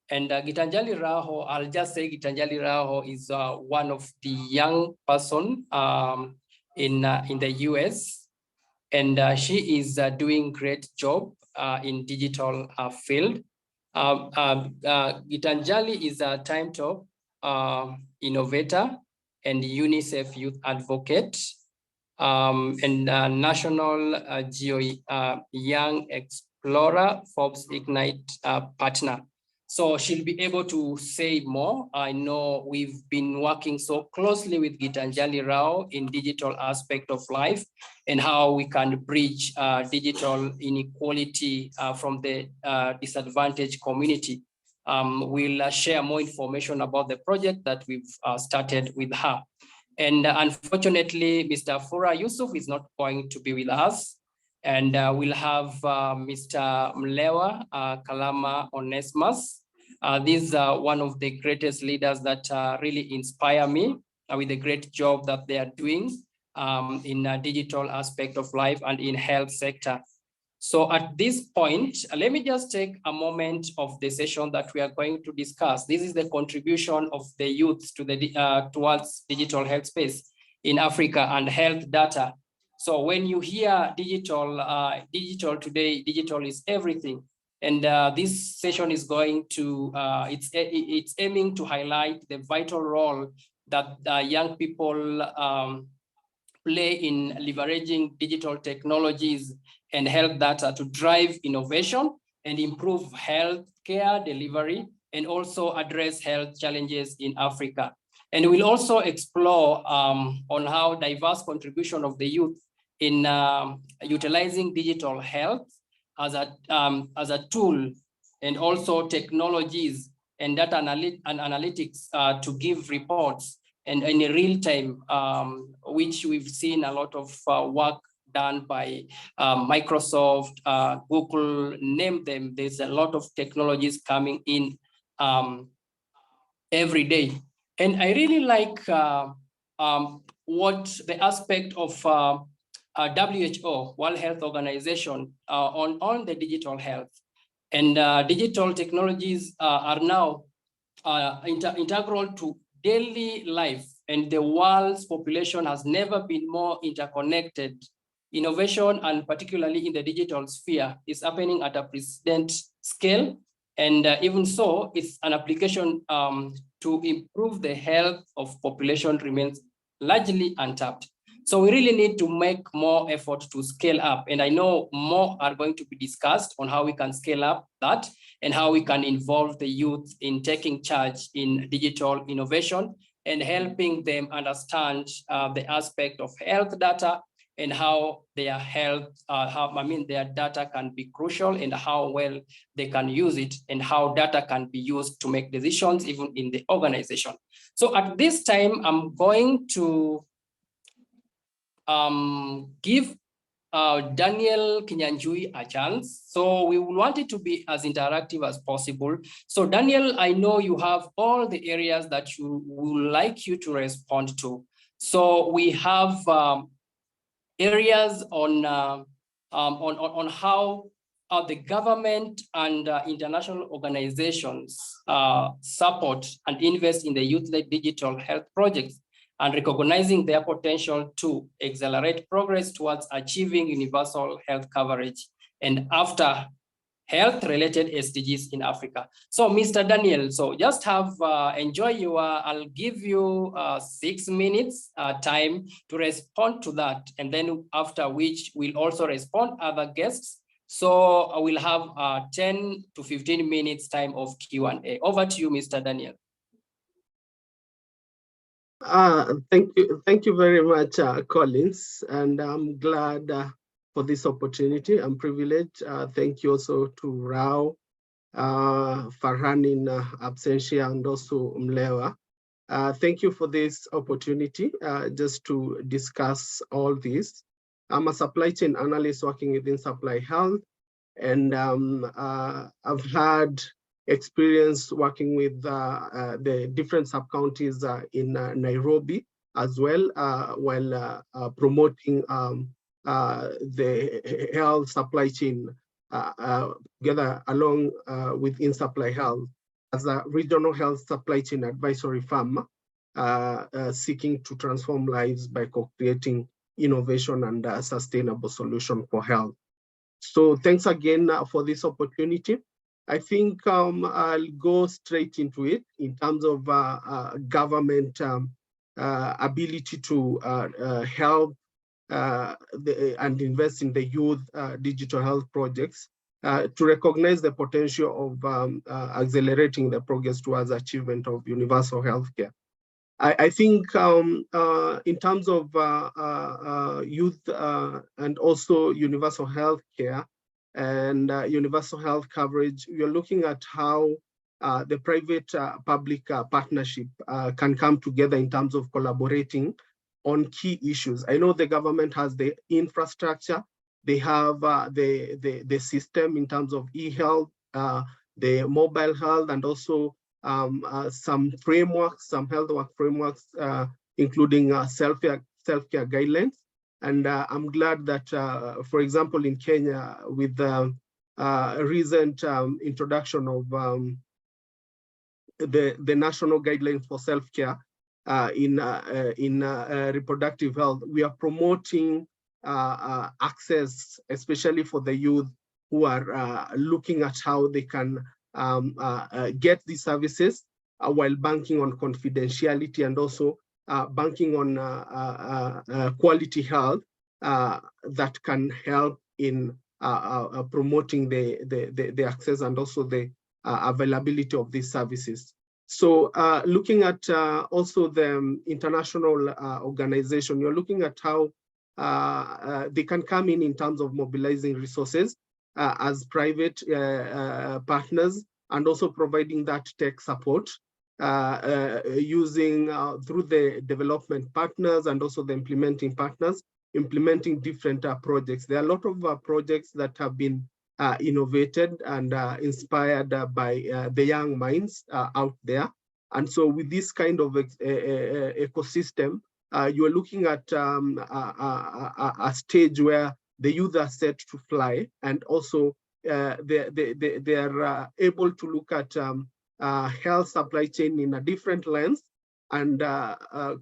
A: And Gitanjali Rao, I'll just say Gitanjali Rao is one of the young person in the US. And she is doing great job in digital field. Gitanjali is a time top innovator and UNICEF youth advocate and National Young Explorer Forbes Ignite partner. So she'll be able to say more. I know we've been working so closely with Gitanjali Rao in digital aspect of life and how we can bridge digital inequality from the disadvantaged community. We'll share more information about the project that we've started with her. And unfortunately, Mr. Fura Yusuf is not going to be with us. And we'll have Mr. Mlewa Kalama Onesmus. These are one of the greatest leaders that really inspire me with the great job that they are doing in a digital aspect of life and in health sector. So at this point, let me just take a moment of the session that we are going to discuss. This is the contribution of the youth to the towards digital health space in Africa and health data. So when you hear digital today, digital is everything. And this session is going to, it's aiming to highlight the vital role that young people play in leveraging digital technologies and health data to drive innovation and improve health care delivery and also address health challenges in Africa. And we'll also explore on how diverse contribution of the youth in utilizing digital health as a tool and also technologies and data analytics to give reports and in real time, which we've seen a lot of work done by Microsoft, Google, name them. There's a lot of technologies coming in every day. And I really like what the aspect of WHO, World Health Organization, on the digital health. And digital technologies are now integral to daily life and the world's population has never been more interconnected. Innovation, and particularly in the digital sphere, is happening at a precedent scale. And even so, it's an application to improve the health of population remains largely untapped. So we really need to make more effort to scale up. And I know more are going to be discussed on how we can scale up that and how we can involve the youth in taking charge in digital innovation and helping them understand the aspect of health data and how their health, their data can be crucial and how well they can use it and how data can be used to make decisions even in the organization. So at this time, I'm going to give Daniel Kinyanjui a chance. So we want it to be as interactive as possible. So Daniel, I know you have all the areas that you would like you to respond to. So we have areas on how the government and international organizations support and invest in the youth-led digital health projects, and recognizing their potential to accelerate progress towards achieving universal health coverage and after health-related SDGs in Africa. So, Mr. Daniel, so just have, enjoy your, I'll give you 6 minutes time to respond to that. And then after which we'll also respond other guests. So I will have 10 to 15 minutes time of Q&A. Over to you, Mr. Daniel.
M: Thank you very much, Collins, and I'm glad for this opportunity. I'm privileged. Thank you also to Rao, Farhan in absentia, and also Mlewa. Thank you for this opportunity just to discuss all this. I'm a supply chain analyst working within supply health, and I've had experience working with the different sub-counties in Nairobi as well, while promoting the health supply chain together along within supply health as a regional health supply chain advisory firm seeking to transform lives by co-creating innovation and sustainable solution for health. So thanks again for this opportunity. I think I'll go straight into it in terms of government ability to help and invest in the youth digital health projects to recognize the potential of accelerating the progress towards achievement of universal healthcare. I think in terms of youth and also universal healthcare and universal health coverage, we are looking at how the private-public partnership can come together in terms of collaborating on key issues. I know the government has the infrastructure, they have the system in terms of e-health, the mobile health, and also some frameworks, some health work frameworks, including self-care guidelines. And I'm glad that, for example, in Kenya, with the recent introduction of the national guidelines for self-care in reproductive health, we are promoting access, especially for the youth who are looking at how they can get these services while banking on confidentiality and also banking on quality health that can help in promoting the access and also the availability of these services. So looking at also the international organization, you're looking at how they can come in terms of mobilizing resources as private partners and also providing that tech support using through the development partners and also the implementing partners, implementing different projects. There are a lot of projects that have been innovated and inspired by the young minds out there. And so with this kind of ecosystem, you are looking at a stage where the youth are set to fly, and also they are able to look at health supply chain in a different lens, And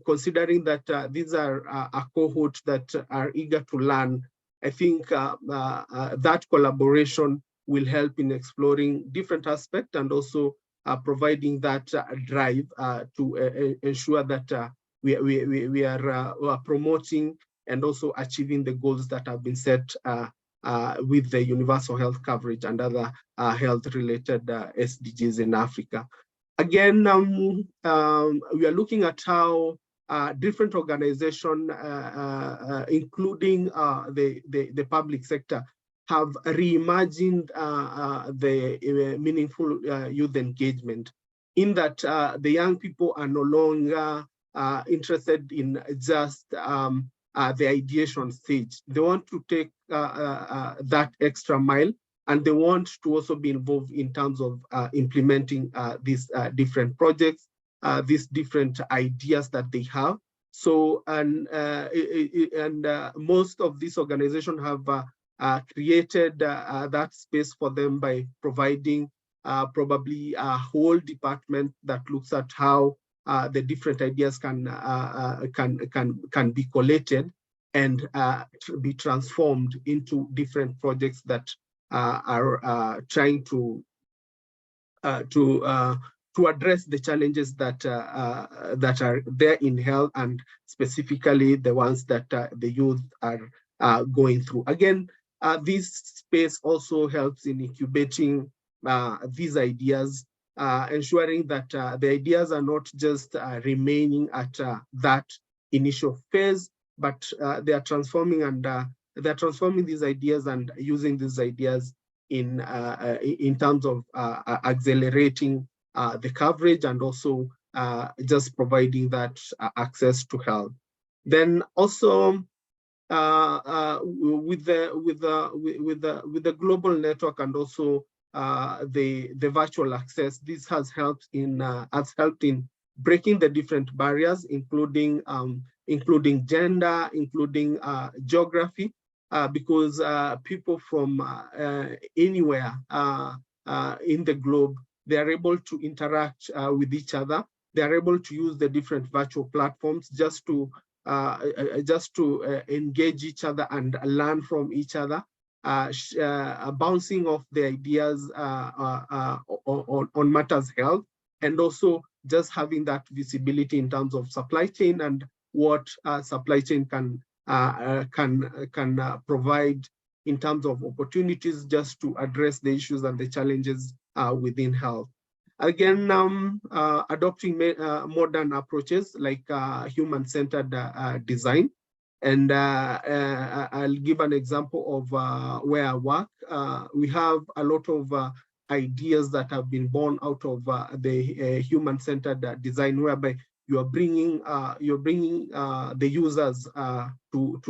M: considering that these are a cohort that are eager to learn, I think that collaboration will help in exploring different aspects and also providing that drive to ensure that we are promoting and also achieving the goals that have been set with the universal health coverage and other health-related SDGs in Africa. Again, we are looking at how different organizations, including the public sector, have reimagined the meaningful youth engagement, in that the young people are no longer interested in just the ideation stage. They want to take that extra mile, and they want to also be involved in terms of implementing these different projects, these different ideas that they have. So, and most of these organizations have created that space for them by providing probably a whole department that looks at how the different ideas can be collated and be transformed into different projects that are trying to address the challenges that are there in health, and specifically the ones that the youth are going through. Again, this space also helps in incubating these ideas, ensuring that the ideas are not just remaining at that initial phase, but they are transforming, and they're transforming these ideas and using these ideas in terms of accelerating the coverage and also just providing that access to health. Then also with the global network and also the virtual access, this has helped in breaking the different barriers, including gender, including geography, because people from anywhere in the globe, they are able to interact with each other. They are able to use the different virtual platforms just to engage each other and learn from each other, bouncing off the ideas on matters health, and also just having that visibility in terms of supply chain and what supply chain can provide in terms of opportunities just to address the issues and the challenges within health. Again, adopting modern approaches like human-centered design. And I'll give an example of where I work. We have a lot of ideas that have been born out of the human-centered design, whereby you're bringing the users to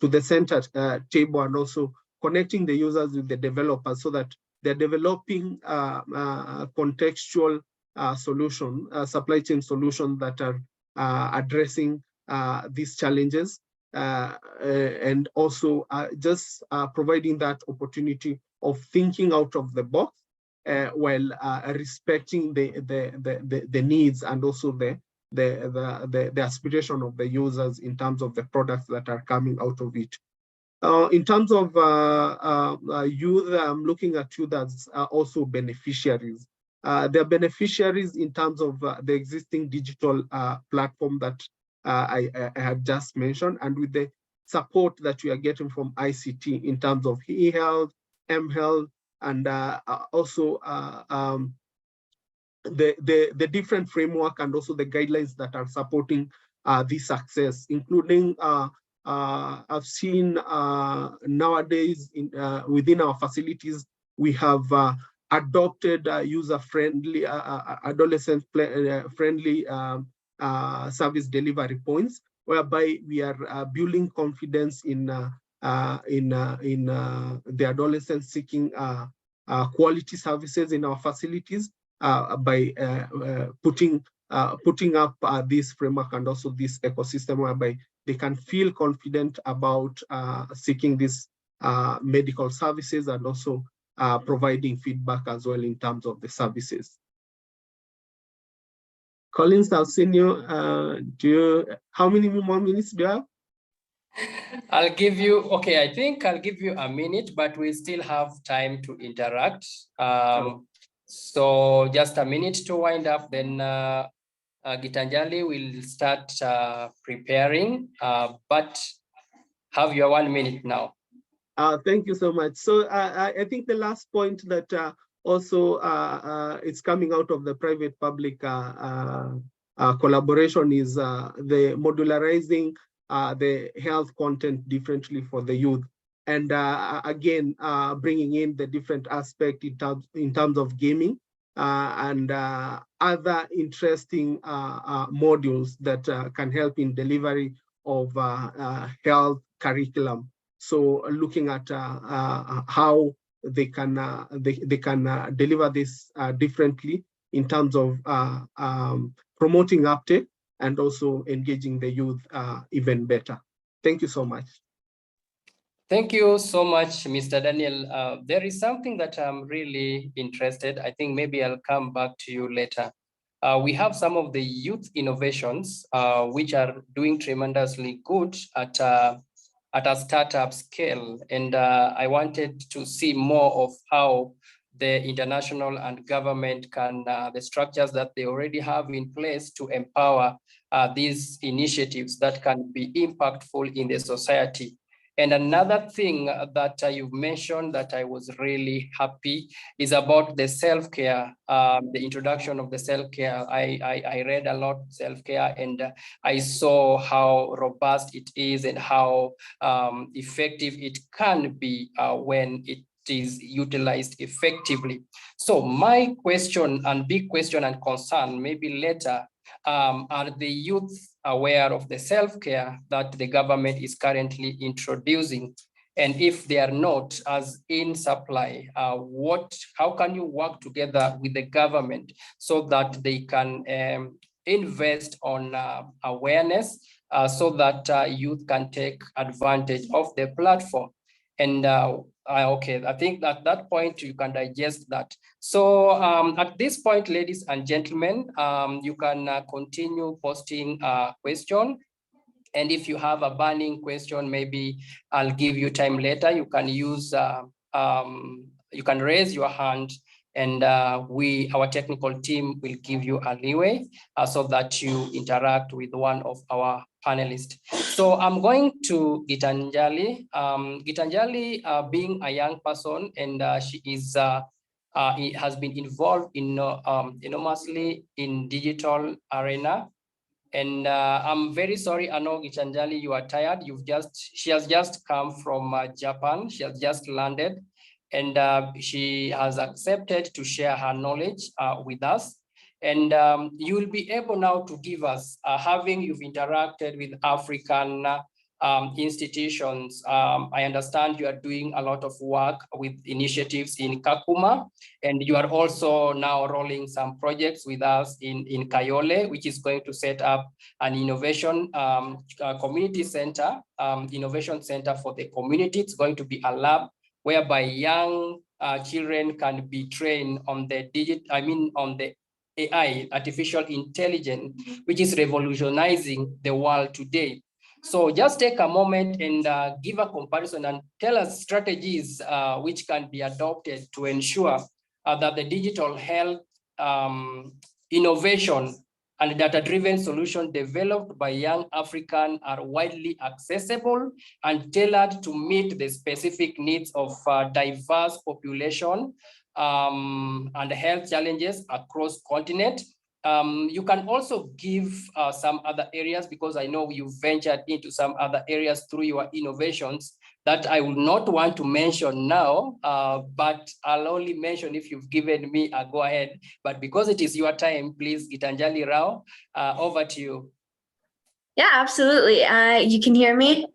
M: the center table, and also connecting the users with the developers so that they're developing contextual supply chain solutions that are addressing these challenges, and also just providing that opportunity of thinking out of the box while respecting the needs and also the aspiration of the users in terms of the products that are coming out of it. In terms of youth, I'm looking at youth as also beneficiaries. They're beneficiaries in terms of the existing digital platform that I have just mentioned, and with the support that we are getting from ICT in terms of e-health, m-health, and also the different framework and also the guidelines that are supporting this access, including I've seen nowadays within our facilities, we have adopted user-friendly, adolescent-friendly service delivery points, whereby we are building confidence in the adolescents seeking quality services in our facilities by putting up this framework and also this ecosystem, whereby they can feel confident about seeking these medical services and also providing feedback as well in terms of the services. Collins, I've seen you. How many more minutes do you have?
A: I'll give you, okay, I think I'll give you a minute, but we still have time to interact. So just a minute to wind up, then Gitanjali will start preparing, but have your 1 minute now.
M: Thank you so much. So I think the last point that also it's coming out of the private-public collaboration is the modularizing the health content differently for the youth. And again, bringing in the different aspect in terms of gaming and other interesting modules that can help in delivery of health curriculum. So looking at how they can deliver this differently in terms of promoting uptake and also engaging the youth even better. Thank you so much.
A: Thank you so much, Mr. Daniel. There is something that I'm really interested. I think maybe I'll come back to you later. We have some of the youth innovations which are doing tremendously good at a startup scale. And I wanted to see more of how the international and government can, the structures that they already have in place to empower these initiatives that can be impactful in the society. And another thing that you've mentioned that I was really happy is about the self-care, the introduction of the self-care. I read a lot self-care and I saw how robust it is and how effective it can be when it is utilized effectively. So my question and big question and concern maybe later, are the youth aware of the self-care that the government is currently introducing? And if they are not as in supply, how can you work together with the government so that they can invest on awareness so that youth can take advantage of the platform? And okay, I think at that point you can digest that. So at this point, ladies and gentlemen, you can continue posting a question. And if you have a burning question, maybe I'll give you time later. You can use, you can raise your hand and our technical team will give you a leeway so that you interact with one of our panelists. So I'm going to Gitanjali. Gitanjali, being a young person, and she is has been involved in enormously in digital arena. And I'm very sorry, I know Gitanjali, you are tired. She has just come from Japan. She has just landed. And she has accepted to share her knowledge with us. And you will be able now to give us, you've interacted with African institutions. I understand you are doing a lot of work with initiatives in Kakuma, and you are also now rolling some projects with us in Kayole, which is going to set up an innovation community center, innovation center for the community. It's going to be a lab whereby young children can be trained on the on the AI, artificial intelligence, which is revolutionizing the world today. So just take a moment and give a comparison and tell us strategies which can be adopted to ensure that the digital health innovation and data-driven solutions developed by young Africans are widely accessible and tailored to meet the specific needs of diverse population and health challenges across continent. You can also give some other areas, because I know you've ventured into some other areas through your innovations that I will not want to mention now, but I'll only mention if you've given me a go ahead. But because it is your time, please, Gitanjali Rao, over to you.
O: Yeah, absolutely. You can hear me?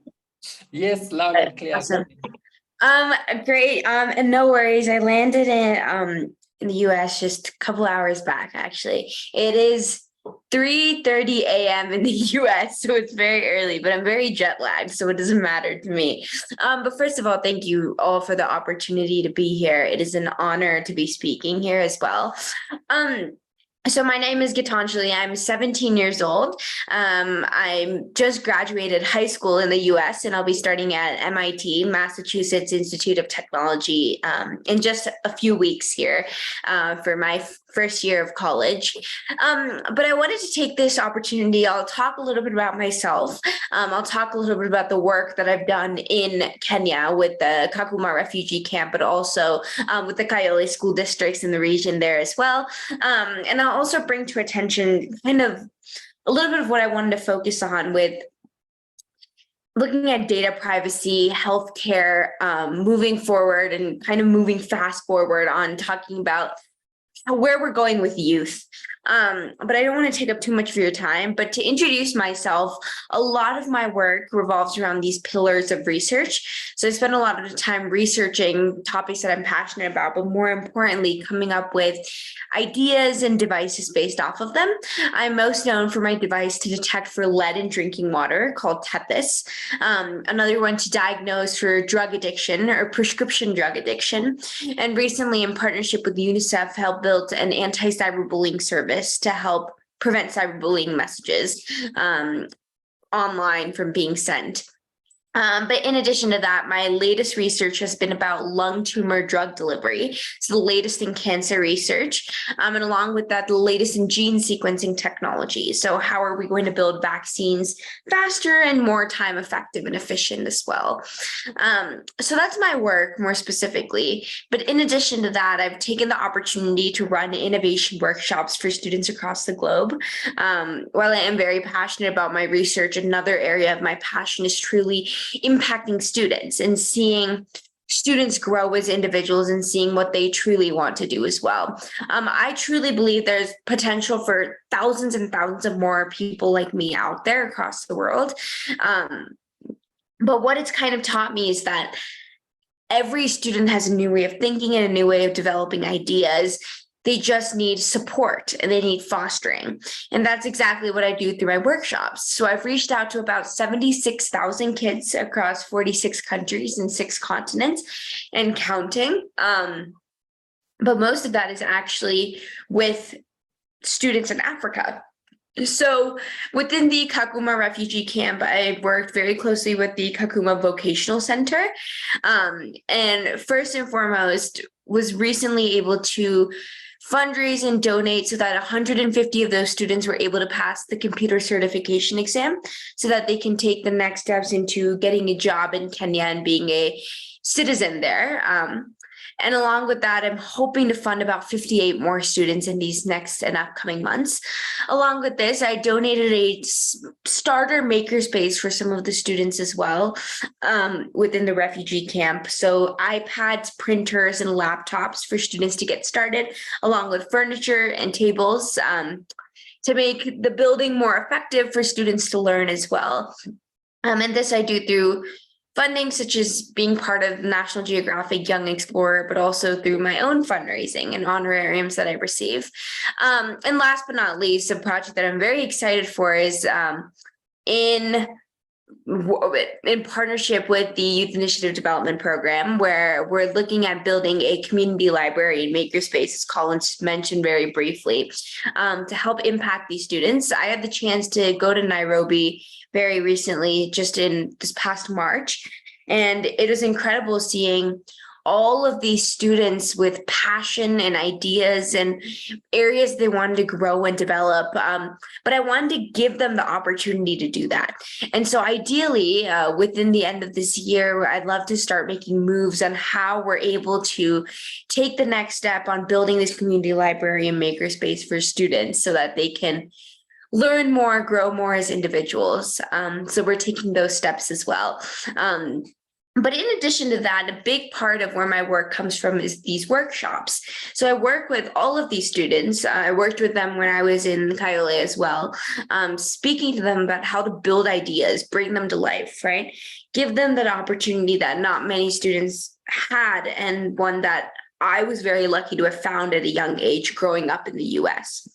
A: Yes, loud and clear.
O: Awesome. Great. And no worries. I landed in the US just a couple hours back, actually. It is 3:30 a.m. in the US, so it's very early, but I'm very jet lagged, so it doesn't matter to me. But first of all, thank you all for the opportunity to be here. It is an honor to be speaking here as well. So my name is Gitanjali. I'm 17 years old. I'm just graduated high school in the US, and I'll be starting at MIT, Massachusetts Institute of Technology, in just a few weeks here for my first year of college. But I wanted to take this opportunity. I'll talk a little bit about myself. I'll talk a little bit about the work that I've done in Kenya with the Kakuma refugee camp, but also with the Kayole school districts in the region there as well. And I'll also bring to attention kind of a little bit of what I wanted to focus on with looking at data privacy, healthcare, moving forward and kind of moving fast forward on talking about where we're going with youth. But I don't want to take up too much of your time, but to introduce myself, a lot of my work revolves around these pillars of research. So I spend a lot of the time researching topics that I'm passionate about, but more importantly, coming up with ideas and devices based off of them. I'm most known for my device to detect for lead in drinking water called Tethys. Another one to diagnose for drug addiction or prescription drug addiction. And recently, in partnership with UNICEF, helped build an anti-cyberbullying service to help prevent cyberbullying messages online from being sent. But in addition to that, my latest research has been about lung tumor drug delivery. So the latest in cancer research, and along with that, the latest in gene sequencing technology. So how are we going to build vaccines faster and more time effective and efficient as well? So that's my work more specifically. But in addition to that, I've taken the opportunity to run innovation workshops for students across the globe. While I am very passionate about my research, another area of my passion is truly impacting students and seeing students grow as individuals and seeing what they truly want to do as well. I truly believe there's potential for thousands and thousands of more people like me out there across the world. But what it's kind of taught me is that every student has a new way of thinking and a new way of developing ideas. They just need support and they need fostering. And that's exactly what I do through my workshops. So I've reached out to about 76,000 kids across 46 countries and 6 continents and counting. But most of that is actually with students in Africa. So within the Kakuma refugee camp, I worked very closely with the Kakuma Vocational Center. And first and foremost, was recently able to fundraise and donate so that 150 of those students were able to pass the computer certification exam so that they can take the next steps into getting a job in Kenya and being a citizen there. And along with that, I'm hoping to fund about 58 more students in these next and upcoming months. Along with this, I donated a starter makerspace for some of the students as well within the refugee camp. So iPads, printers, and laptops for students to get started, along with furniture and tables to make the building more effective for students to learn as well. And this I do through funding, such as being part of National Geographic Young Explorer, but also through my own fundraising and honorariums that I receive. And last but not least, a project that I'm very excited for is in partnership with the Youth Initiative Development Program, where we're looking at building a community library and makerspace, as Colin mentioned very briefly, to help impact these students. I had the chance to go to Nairobi very recently, just in this past March, and it was incredible seeing all of these students with passion and ideas and areas they wanted to grow and develop. But I wanted to give them the opportunity to do that. And so ideally, within the end of this year, I'd love to start making moves on how we're able to take the next step on building this community library and makerspace for students so that they can learn more, grow more as individuals. So we're taking those steps as well. But in addition to that, a big part of where my work comes from is these workshops. So I work with all of these students. I worked with them when I was in Kayole as well, speaking to them about how to build ideas, bring them to life, right? Give them that opportunity that not many students had, and one that I was very lucky to have found at a young age growing up in the US.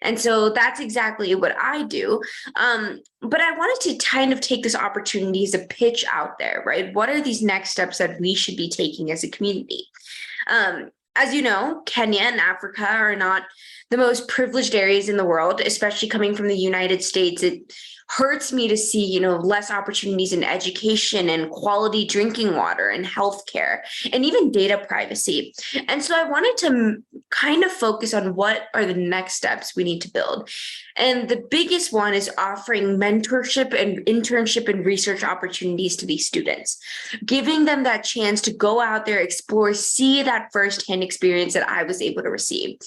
O: And so that's exactly what I do. But I wanted to kind of take this opportunity as a pitch out there, right? What are these next steps that we should be taking as a community? As you know, Kenya and Africa are not the most privileged areas in the world, especially coming from the United States, it hurts me to see, less opportunities in education and quality drinking water and healthcare and even data privacy. And so I wanted to kind of focus on what are the next steps we need to build. And the biggest one is offering mentorship and internship and research opportunities to these students, giving them that chance to go out there, explore, see that firsthand experience that I was able to receive.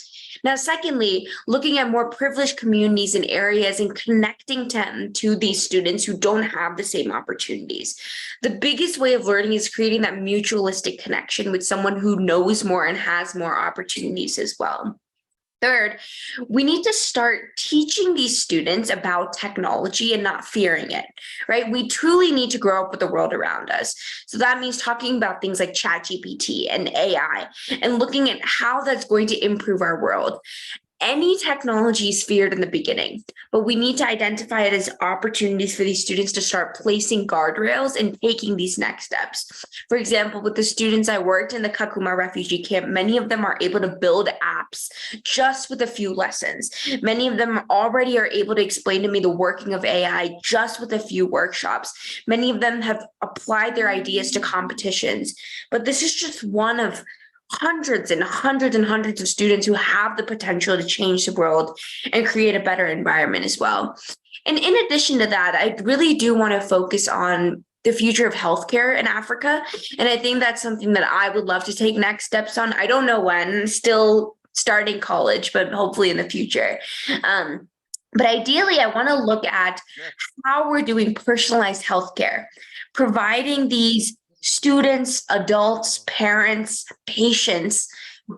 O: Now, secondly, looking at more privileged communities and areas and connecting them to these students who don't have the same opportunities. The biggest way of learning is creating that mutualistic connection with someone who knows more and has more opportunities as well. Third, we need to start teaching these students about technology and not fearing it, right? We truly need to grow up with the world around us. So that means talking about things like ChatGPT and AI and looking at how that's going to improve our world. Any technology is feared in the beginning, but we need to identify it as opportunities for these students to start placing guardrails and taking these next steps. For example, with the students I worked in the Kakuma refugee camp, many of them are able to build apps just with a few lessons. Many of them already are able to explain to me the working of AI just with a few workshops. Many of them have applied their ideas to competitions, but this is just one of hundreds and hundreds and hundreds of students who have the potential to change the world and create a better environment as well. And in addition to that, I really do want to focus on the future of healthcare in Africa. And I think that's something that I would love to take next steps on. I don't know when, still starting college, but hopefully in the future. But ideally, I want to look at how we're doing personalized healthcare, providing these students, adults, parents, patients,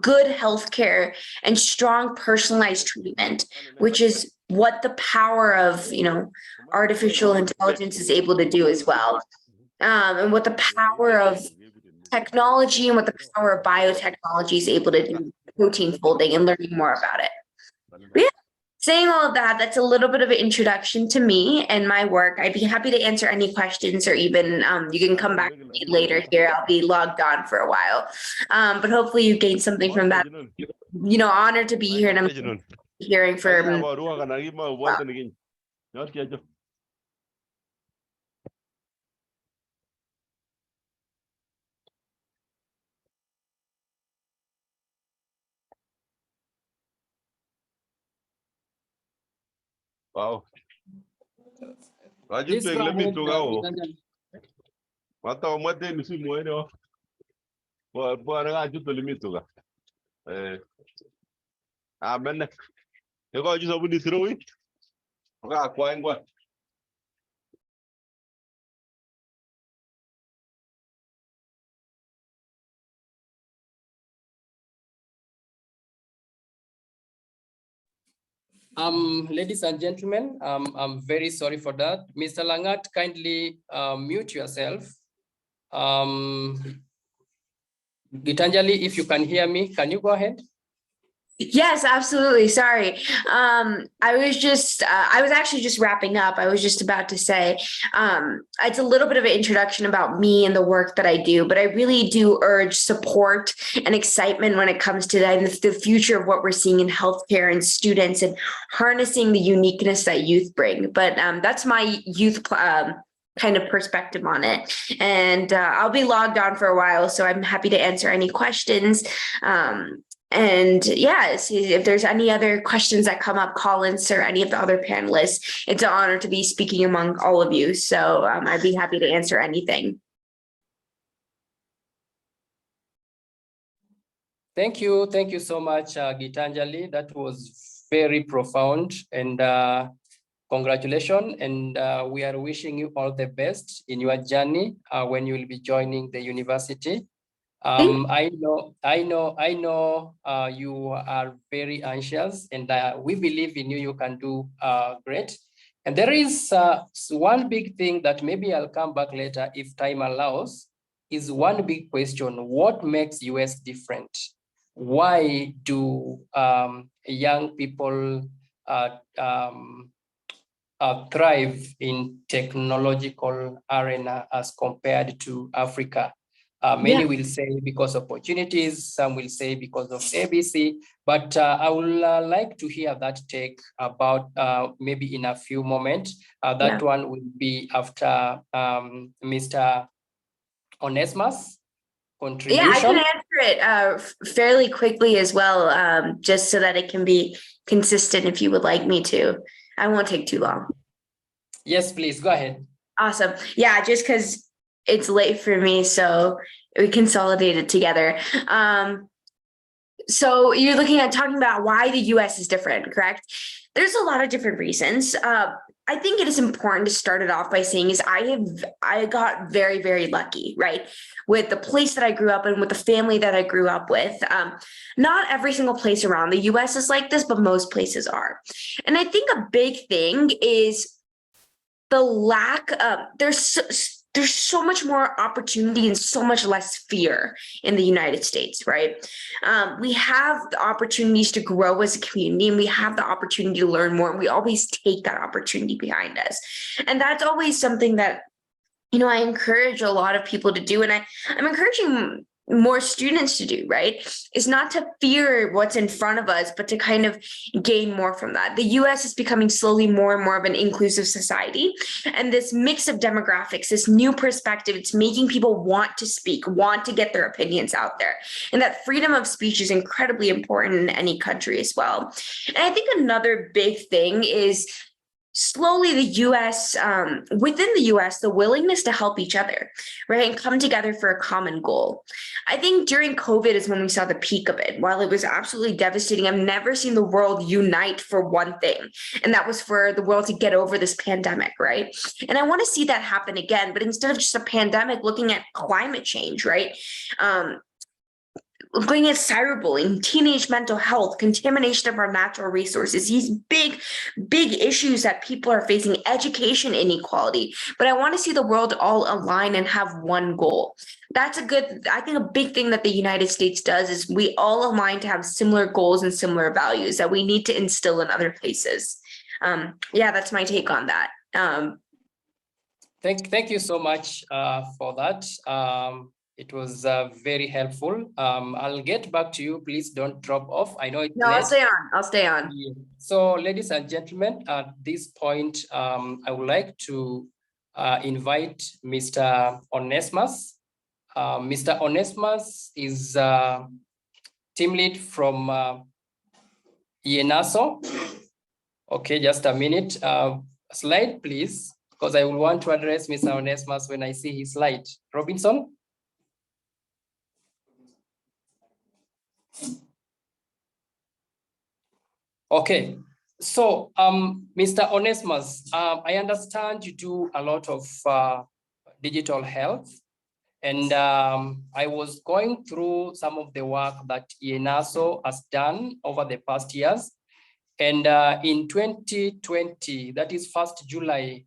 O: good healthcare and strong personalized treatment, which is what the power of, artificial intelligence is able to do as well. And what the power of technology and what the power of biotechnology is able to do, protein folding and learning more about it. But yeah. Saying all of that, that's a little bit of an introduction to me and my work. I'd be happy to answer any questions or even you can come back to me later here. I'll be logged on for a while. But hopefully you gained something from that. Honored to be here and I'm hearing from.
P: Wow.
A: Please go ahead, Gitanjali.
P: Mata umate nusu mwene wa raga juto limito ga. Amen. Ego juso budi siroi. Ga kwa ngwa.
A: Ladies and gentlemen, I'm very sorry for that. Mr. Langat, kindly mute yourself. Gitanjali, if you can hear me, can you go ahead?
O: Yes, absolutely. Sorry. I was actually just wrapping up. I was just about to say, it's a little bit of an introduction about me and the work that I do, but I really do urge support and excitement when it comes to the future of what we're seeing in healthcare and students and harnessing the uniqueness that youth bring. But that's my youth kind of perspective on it. And I'll be logged on for a while, so I'm happy to answer any questions. And yes, if there's any other questions that come up, Collins or any of the other panelists, it's an honor to be speaking among all of you. So I'd be happy to answer anything.
A: Thank you. Thank you so much, Gitanjali. That was very profound and congratulations. And we are wishing you all the best in your journey when you will be joining the university. I know you are very anxious and we believe in you, you can do great. And there is one big thing that maybe I'll come back later if time allows, is one big question: what makes US different? Why do young people thrive in technological arena as compared to Africa? Many will say because of opportunities, some will say because of ABC, But I would like to hear that take about maybe in a few moments. That one will be after Mr. Onesmus' contribution.
O: Yeah, I can answer it fairly quickly as well, just so that it can be consistent if you would like me to. I won't take too long.
A: Yes, please, go ahead.
O: Awesome. Yeah, just because it's late for me, so we consolidated together. So you're looking at talking about why the US is different, correct? There's a lot of different reasons. I think it is important to start it off by saying is I got very, very lucky, right? With the place that I grew up in, with the family that I grew up with. Not every single place around the US is like this, but most places are. And I think a big thing is the lack of, there's so much more opportunity and so much less fear in the United States, right? We have the opportunities to grow as a community, and we have the opportunity to learn more, and we always take that opportunity behind us. And that's always something that, you know, I encourage a lot of people to do, and I'm encouraging more students to do, right? Is not to fear what's in front of us, but to kind of gain more from that. The US is becoming slowly more and more of an inclusive society. And this mix of demographics, this new perspective, it's making people want to speak, want to get their opinions out there. And that freedom of speech is incredibly important in any country as well. And I think another big thing is slowly the US, within the US, the willingness to help each other, right? And come together for a common goal. I think during COVID is when we saw the peak of it. While it was absolutely devastating, I've never seen the world unite for one thing. And that was for the world to get over this pandemic, right? And I want to see that happen again, but instead of just a pandemic, looking at climate change, right? Looking at cyberbullying, teenage mental health, contamination of our natural resources, these big, big issues that people are facing, education inequality. But I want to see the world all align and have one goal. That's I think a big thing that the United States does is we all align to have similar goals and similar values that we need to instill in other places. Yeah, that's my take on that.
A: Thank you so much for that. It was very helpful. I'll get back to you. Please don't drop off. I know it's late.
O: I'll stay on. I'll stay on.
A: Yeah. So, ladies and gentlemen, at this point, I would like to invite Mr. Onesmus. Mr. Onesmus is team lead from YINASO. Okay, just a minute. Slide, please, because I will want to address Mr. Onesmus when I see his slide. Robinson. Okay, so Mr. Onesmus, I understand you do a lot of digital health, and I was going through some of the work that YINASO has done over the past years. And in 2020, that is 1st July,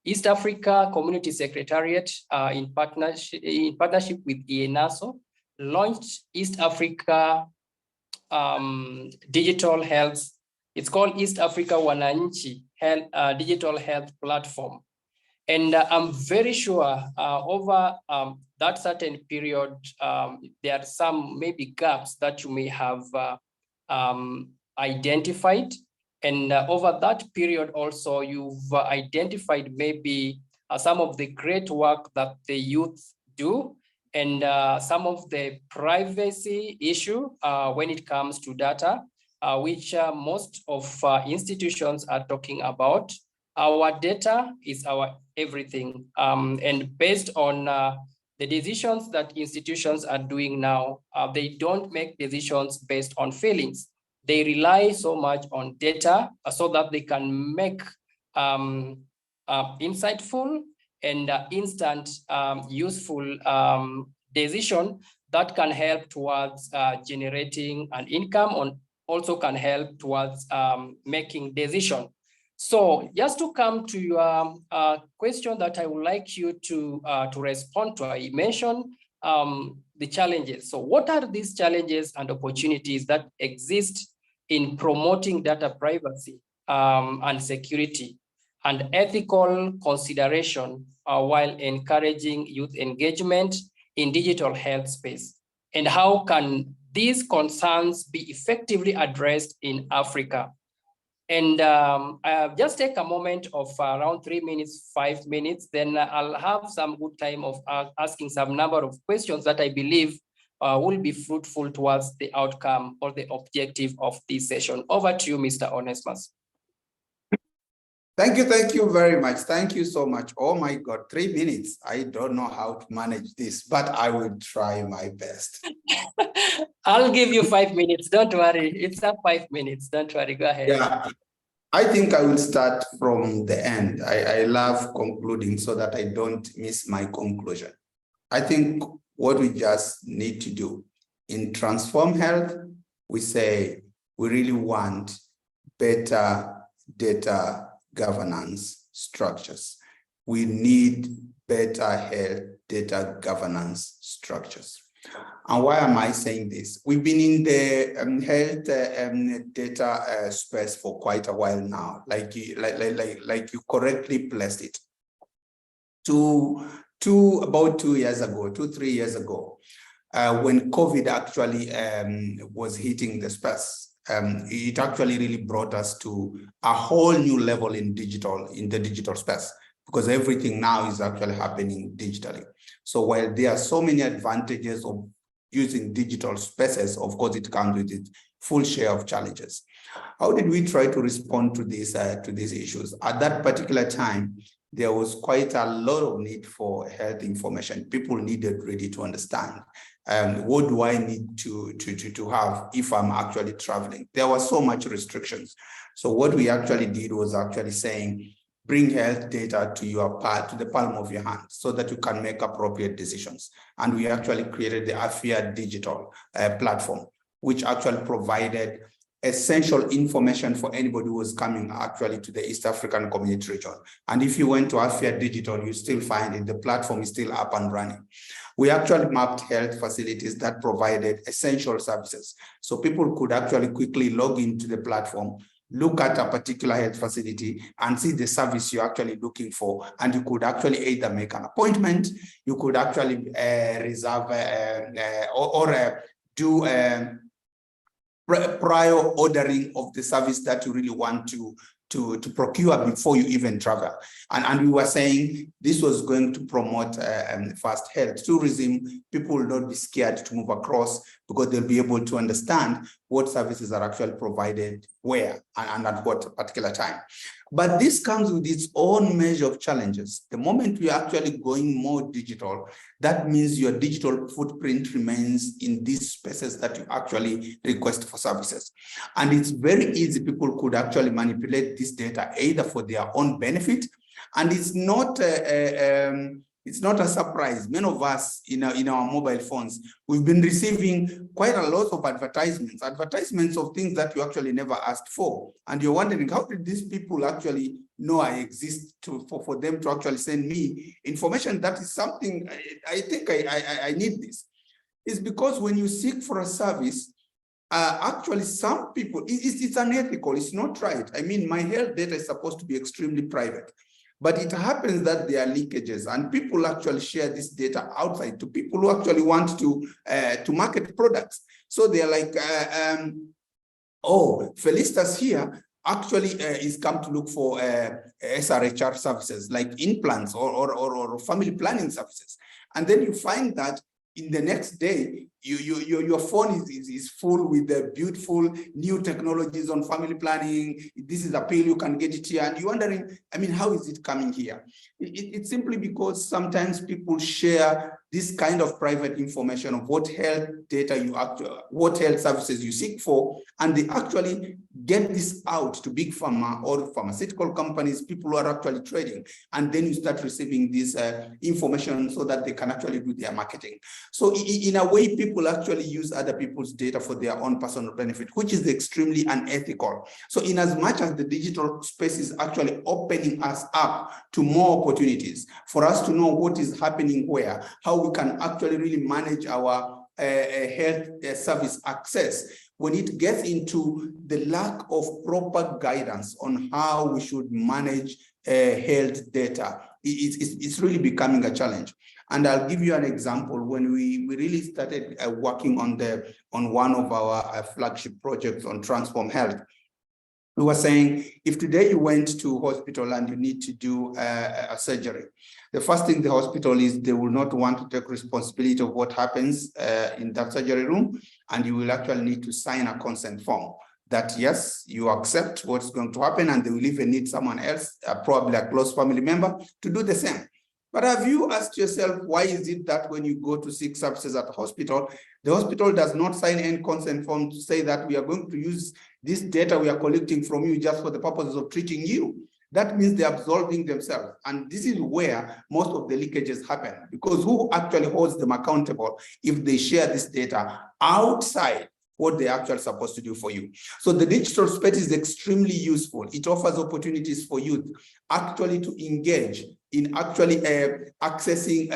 A: East Africa Community Secretariat in partnership with YINASO launched East Africa digital health. It's called East Africa Wananchi Health, digital health platform. And I'm very sure over that certain period, there are some maybe gaps that you may have identified. And over that period also, you've identified maybe some of the great work that the youth do, and some of the privacy issue when it comes to data, which most of institutions are talking about. Our data is our everything. And based on the decisions that institutions are doing now, they don't make decisions based on feelings. They rely so much on data so that they can make insightful and instant useful decision that can help towards generating an income, and also can help towards making decision. So just to come to your question that I would like you to respond to, I mentioned the challenges. So what are these challenges and opportunities that exist in promoting data privacy and security and ethical consideration while encouraging youth engagement in digital health space? And how can these concerns be effectively addressed in Africa. And just take a moment of around 3 minutes, 5 minutes, then I'll have some good time of asking some number of questions that I believe will be fruitful towards the outcome or the objective of this session. Over to you, Mr. Onesmus.
N: Thank you very much. Thank you so much. Oh my God, 3 minutes. I don't know how to manage this, but I will try my best.
A: I'll give you 5 minutes. Don't worry. It's up 5 minutes. Don't worry. Go ahead.
N: Yeah, I think I will start from the end. I love concluding so that I don't miss my conclusion. I think what we just need to do in Transform Health, we say we really want better data governance structures. We need better health data governance structures. And why am I saying this? We've been in the health data space for quite a while now, like you correctly placed it. About 2 years ago, 3 years ago, when COVID actually was hitting the space, it actually really brought us to a whole new level in the digital space, because everything now is actually happening digitally. So while there are so many advantages of using digital spaces, of course, it comes with its full share of challenges. How did we try to respond to these issues? At that particular time, there was quite a lot of need for health information. People needed really to understand what do I need to have if I'm actually traveling. There were so much restrictions. So what we actually did was actually saying, bring health data to the palm of your hand so that you can make appropriate decisions. And we actually created the Afia Digital platform, which actually provided essential information for anybody who was coming actually to the East African Community region. And if you went to Afia Digital, you still find it, the platform is still up and running. We actually mapped health facilities that provided essential services. So people could actually quickly log into the platform, look at a particular health facility and see the service you're actually looking for. And you could actually either make an appointment, you could actually reserve or do prior ordering of the service that you really want to procure before you even travel. And we were saying this was going to promote fast health tourism. People will not be scared to move across because they'll be able to understand what services are actually provided where and at what particular time. But this comes with its own measure of challenges. The moment we are actually going more digital, that means your digital footprint remains in these spaces that you actually request for services. And it's very easy, people could actually manipulate this data either for their own benefit, and it's not a surprise. Many of us in our mobile phones, we've been receiving quite a lot of advertisements of things that you actually never asked for. And you're wondering, how did these people actually know I exist for them to actually send me information that is something I think I need this? It's because when you seek for a service, actually some people, it's unethical, it's not right. I mean, my health data is supposed to be extremely private. But it happens that there are leakages and people actually share this data outside to people who actually want to market products. So they're like, oh, Felicitas here actually is come to look for SRHR services like implants or family planning services. And then you find that in the next day, your phone is full with the beautiful new technologies on family planning. This is a pill, you can get it here. And you're wondering, I mean, how is it coming here? It's simply because sometimes people share this kind of private information of what health data what health services you seek for, and they actually get this out to big pharma or pharmaceutical companies, people who are actually trading. And then you start receiving this information so that they can actually do their marketing. So in a way, people actually use other people's data for their own personal benefit, which is extremely unethical. So in as much as the digital space is actually opening us up to more opportunities for us to know what is happening where, how we can actually really manage our health service access, when it gets into the lack of proper guidance on how we should manage health data, it's really becoming a challenge. And I'll give you an example. When we really started working on one of our flagship projects on Transform Health, we were saying, if today you went to hospital and you need to do a surgery, the first thing the hospital is, they will not want to take responsibility of what happens in that surgery room, and you will actually need to sign a consent form that yes, you accept what's going to happen, and they will even need someone else, probably a close family member, to do the same. But have you asked yourself, why is it that when you go to seek services at the hospital does not sign any consent form to say that we are going to use this data we are collecting from you just for the purposes of treating you? That means they're absolving themselves. And this is where most of the leakages happen, because who actually holds them accountable if they share this data outside what they're actually supposed to do for you? So the digital space is extremely useful. It offers opportunities for youth actually to engage in actually accessing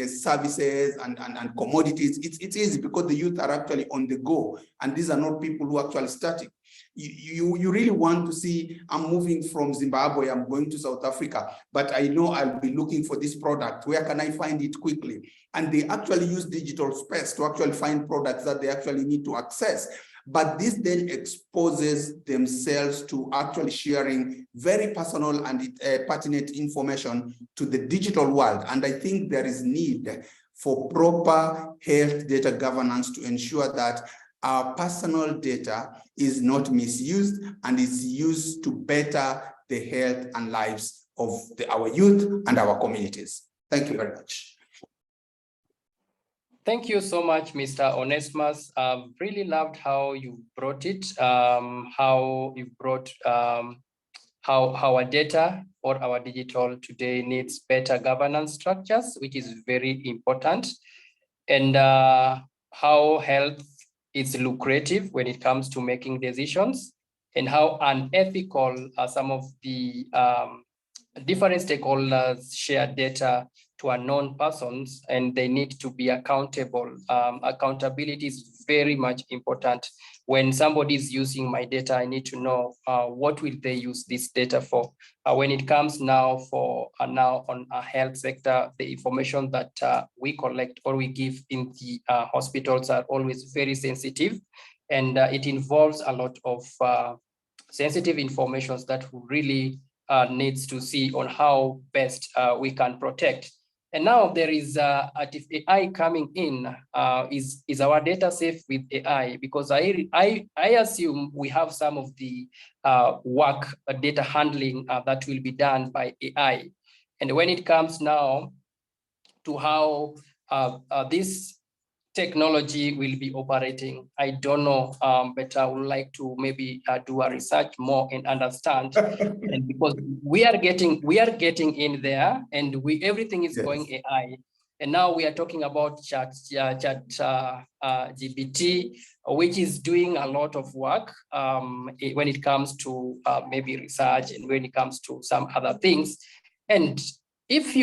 N: services and commodities. It's easy because the youth are actually on the go, and these are not people who are actually static. You really want to see, I'm moving from Zimbabwe, I'm going to South Africa, but I know I'll be looking for this product. Where can I find it quickly? And they actually use digital space to actually find products that they actually need to access. But this then exposes themselves to actually sharing very personal and pertinent information to the digital world. And I think there is need for proper health data governance to ensure that our personal data is not misused and is used to better the health and lives of our youth and our communities. Thank you very much.
A: Thank you so much, Mr. Onesimus. I've really loved how you brought it, how you brought how our data or our digital today needs better governance structures, which is very important, and how health is lucrative when it comes to making decisions, and how unethical some of the different stakeholders share data to unknown persons, and they need to be accountable. Accountability is very much important. When somebody is using my data, I need to know what will they use this data for. When it comes now on a health sector, the information that we collect or we give in the hospitals are always very sensitive, and it involves a lot of sensitive information that really needs to see on how best we can protect. And now there is AI coming in. Is our data safe with AI? Because I assume we have some of the work data handling that will be done by AI. And when it comes now to how this technology will be operating, I don't know, but I would like to maybe do a research more and understand. And because we are getting in there, and everything is going AI. And now we are talking about chat GPT, which is doing a lot of work when it comes to maybe research and when it comes to some other things. And if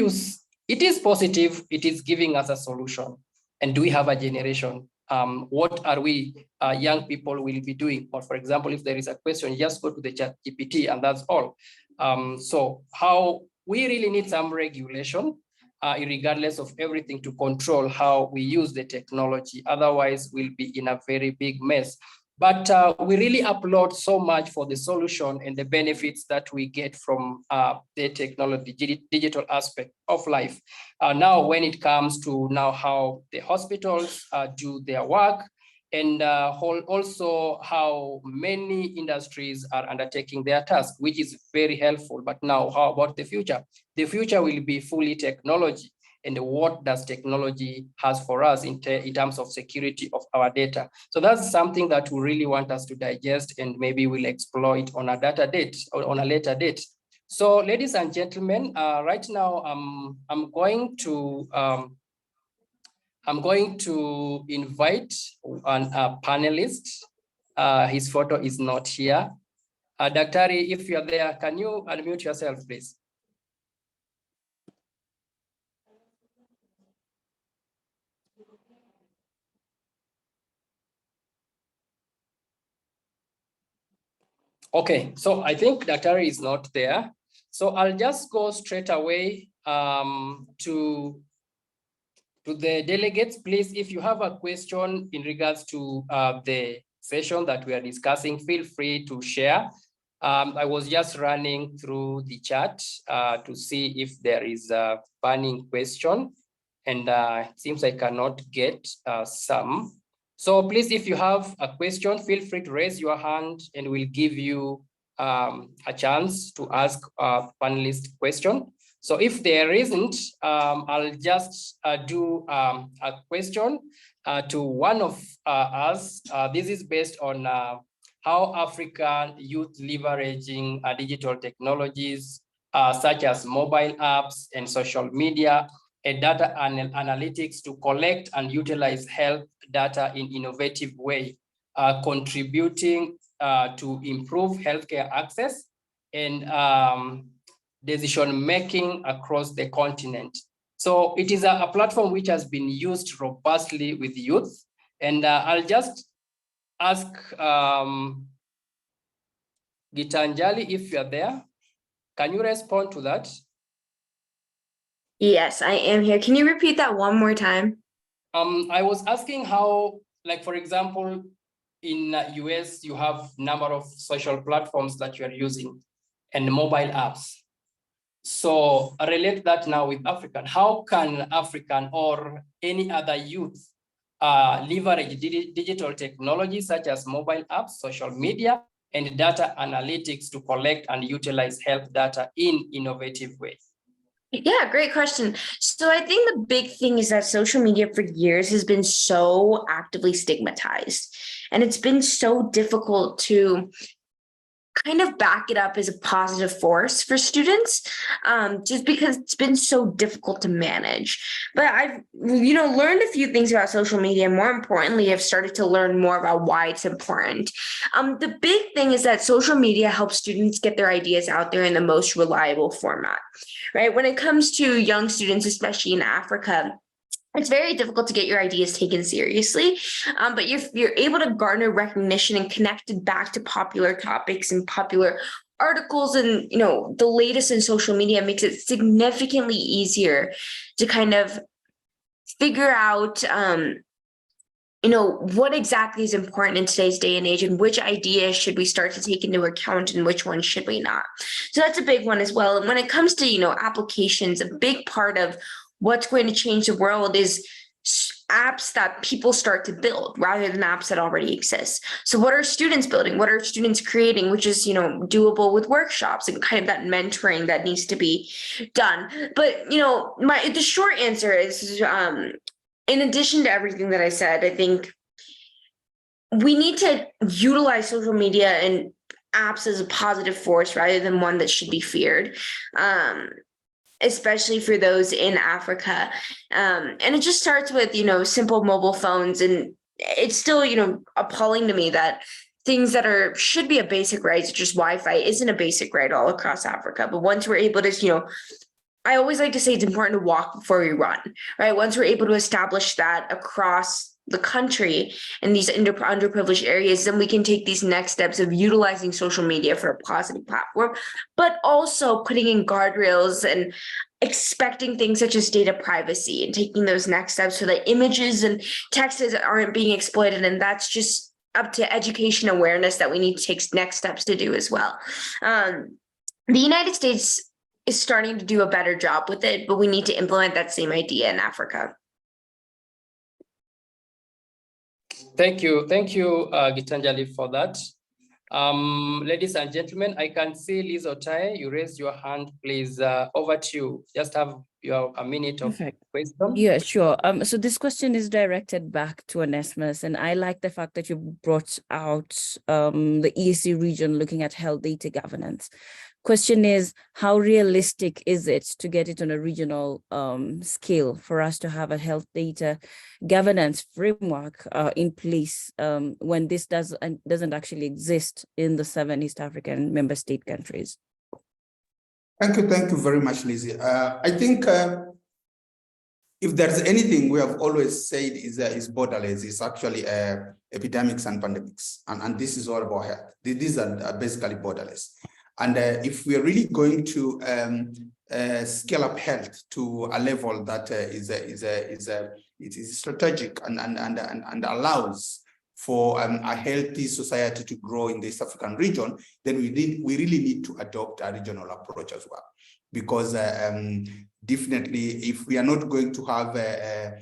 A: it is positive, it is giving us a solution. And do we have a generation? What are we young people will be doing? Or for example, if there is a question, just go to the chat GPT and that's all. So how we really need some regulation, regardless of everything, to control how we use the technology. Otherwise, we'll be in a very big mess. But we really applaud so much for the solution and the benefits that we get from the technology, digital aspect of life. Now, when it comes to how the hospitals do their work, and also how many industries are undertaking their task, which is very helpful. But now, how about the future? The future will be fully technology. And what does technology has for us in terms of security of our data? So that's something that we really want us to digest, and maybe we'll exploit on a later date. So, ladies and gentlemen, right now I'm going to invite a panelist. His photo is not here. Daktari, if you're there, can you unmute yourself, please? Okay, so I think Daktari is not there. So I'll just go straight away to the delegates. Please, if you have a question in regards to the session that we are discussing, feel free to share. I was just running through the chat to see if there is a burning question, and it seems I cannot get some. So please, if you have a question, feel free to raise your hand and we'll give you a chance to ask a panelist question. So if there isn't, I'll just do a question to one of us. This is based on how African youth leveraging digital technologies such as mobile apps and social media and data analytics to collect and utilize health data in innovative way, contributing to improve healthcare access and decision-making across the continent. So it is a platform which has been used robustly with youth. And I'll just ask Gitanjali, if you're there, can you respond to that?
O: Yes, I am here. Can you repeat that one more time?
A: I was asking how, like, for example, in US, you have number of social platforms that you are using and mobile apps. So relate that now with African. How can African or any other youth leverage digital technology such as mobile apps, social media, and data analytics to collect and utilize health data in innovative ways?
O: Yeah, great question. So I think the big thing is that social media for years has been so actively stigmatized, and it's been so difficult to kind of back it up as a positive force for students, just because it's been so difficult to manage. But I've, learned a few things about social media. More importantly, I've started to learn more about why it's important. The big thing is that social media helps students get their ideas out there in the most reliable format, right? When it comes to young students, especially in Africa, it's very difficult to get your ideas taken seriously, but if you're able to garner recognition and connect it back to popular topics and popular articles and, the latest in social media, makes it significantly easier to kind of figure out, what exactly is important in today's day and age and which ideas should we start to take into account and which ones should we not. So that's a big one as well. And when it comes to, applications, a big part of what's going to change the world is apps that people start to build rather than apps that already exist. So what are students building? What are students creating, which is, doable with workshops and kind of that mentoring that needs to be done. But, the short answer is, in addition to everything that I said, I think we need to utilize social media and apps as a positive force rather than one that should be feared. Especially for those in Africa. And it just starts with, simple mobile phones. And it's still, appalling to me that things that should be a basic right, such as Wi-Fi, isn't a basic right all across Africa. But once we're able to, I always like to say it's important to walk before we run, right? Once we're able to establish that across the country in these underprivileged areas, then we can take these next steps of utilizing social media for a positive platform, but also putting in guardrails and expecting things such as data privacy and taking those next steps so that images and texts aren't being exploited. And that's just up to education awareness that we need to take next steps to do as well. The United States is starting to do a better job with it, but we need to implement that same idea in Africa.
A: Thank you, Gitanjali, for that. Ladies and gentlemen, I can see Liz Otae, you raised your hand, please. Over to you. Just have a minute of question.
G: Yeah, sure. So this question is directed back to Onesmus, and I like the fact that you brought out the EAC region looking at health data governance. Question is, how realistic is it to get it on a regional scale for us to have a health data governance framework in place when this doesn't actually exist in the 7 East African member state countries?
N: Thank you very much, Lizzie. I think if there's anything we have always said is borderless, it's actually epidemics and pandemics, and this is all about health. These are basically borderless. And if we are really going to scale up health to a level that is strategic and allows for a healthy society to grow in the East African region, then we really need to adopt a regional approach as well. Because definitely, if we are not going to have a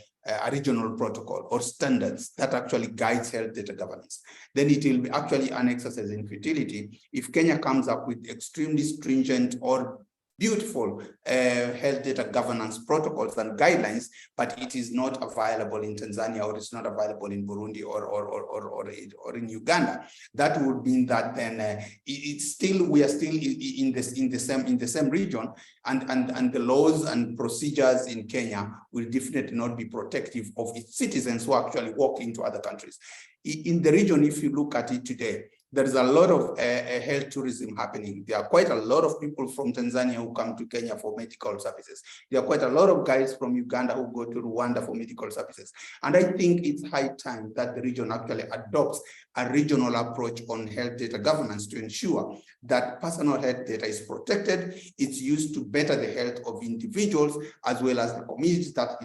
N: regional protocol or standards that actually guides health data governance, then it will be actually an exercise in futility if Kenya comes up with extremely stringent or beautiful health data governance protocols and guidelines, but it is not available in Tanzania, or it's not available in Burundi or in Uganda. That would mean that then we are still in the same region, and the laws and procedures in Kenya will definitely not be protective of its citizens who actually walk into other countries. In the region, if you look at it today, there is a lot of health tourism happening. There are quite a lot of people from Tanzania who come to Kenya for medical services. There are quite a lot of guys from Uganda who go to Rwanda for medical services. And I think it's high time that the region actually adopts a regional approach on health data governance to ensure that personal health data is protected. It's used to better the health of individuals as well as the communities that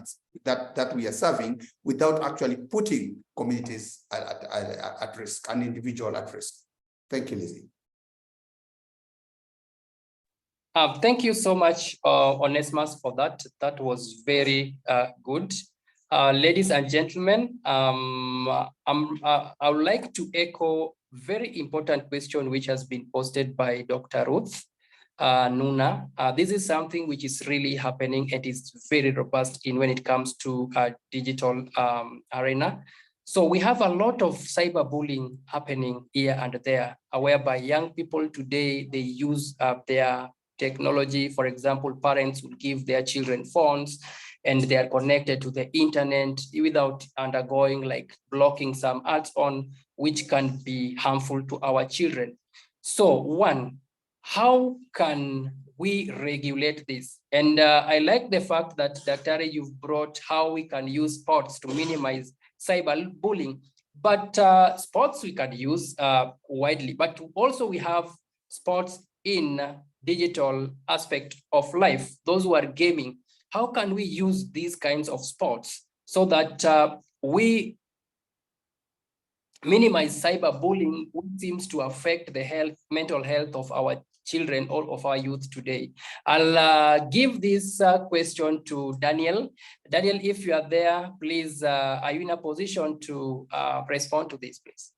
N: we are serving, without actually putting communities at risk and individual at risk. Thank you, Lizzie.
A: Thank you so much, Onesmus, for that. That was very good. Ladies and gentlemen, I would like to echo very important question which has been posted by Dr. Ruth Nuna. This is something which is really happening. It is very robust in when it comes to digital arena. So we have a lot of cyberbullying happening here and there, whereby young people today, they use their technology. For example, parents will give their children phones and they are connected to the internet without undergoing, like, blocking some ads on, which can be harmful to our children. So one, how can we regulate this? And I like the fact that, Dr. you've brought how we can use sports to minimize cyberbullying. But sports we can use widely, but also we have sports in digital aspect of life, those who are gaming. How can we use these kinds of sports so that we minimize cyberbullying, which seems to affect the mental health of our children or of our youth today? I'll give this question to Daniel. Daniel, if you are there, please, are you in a position to respond to this, please?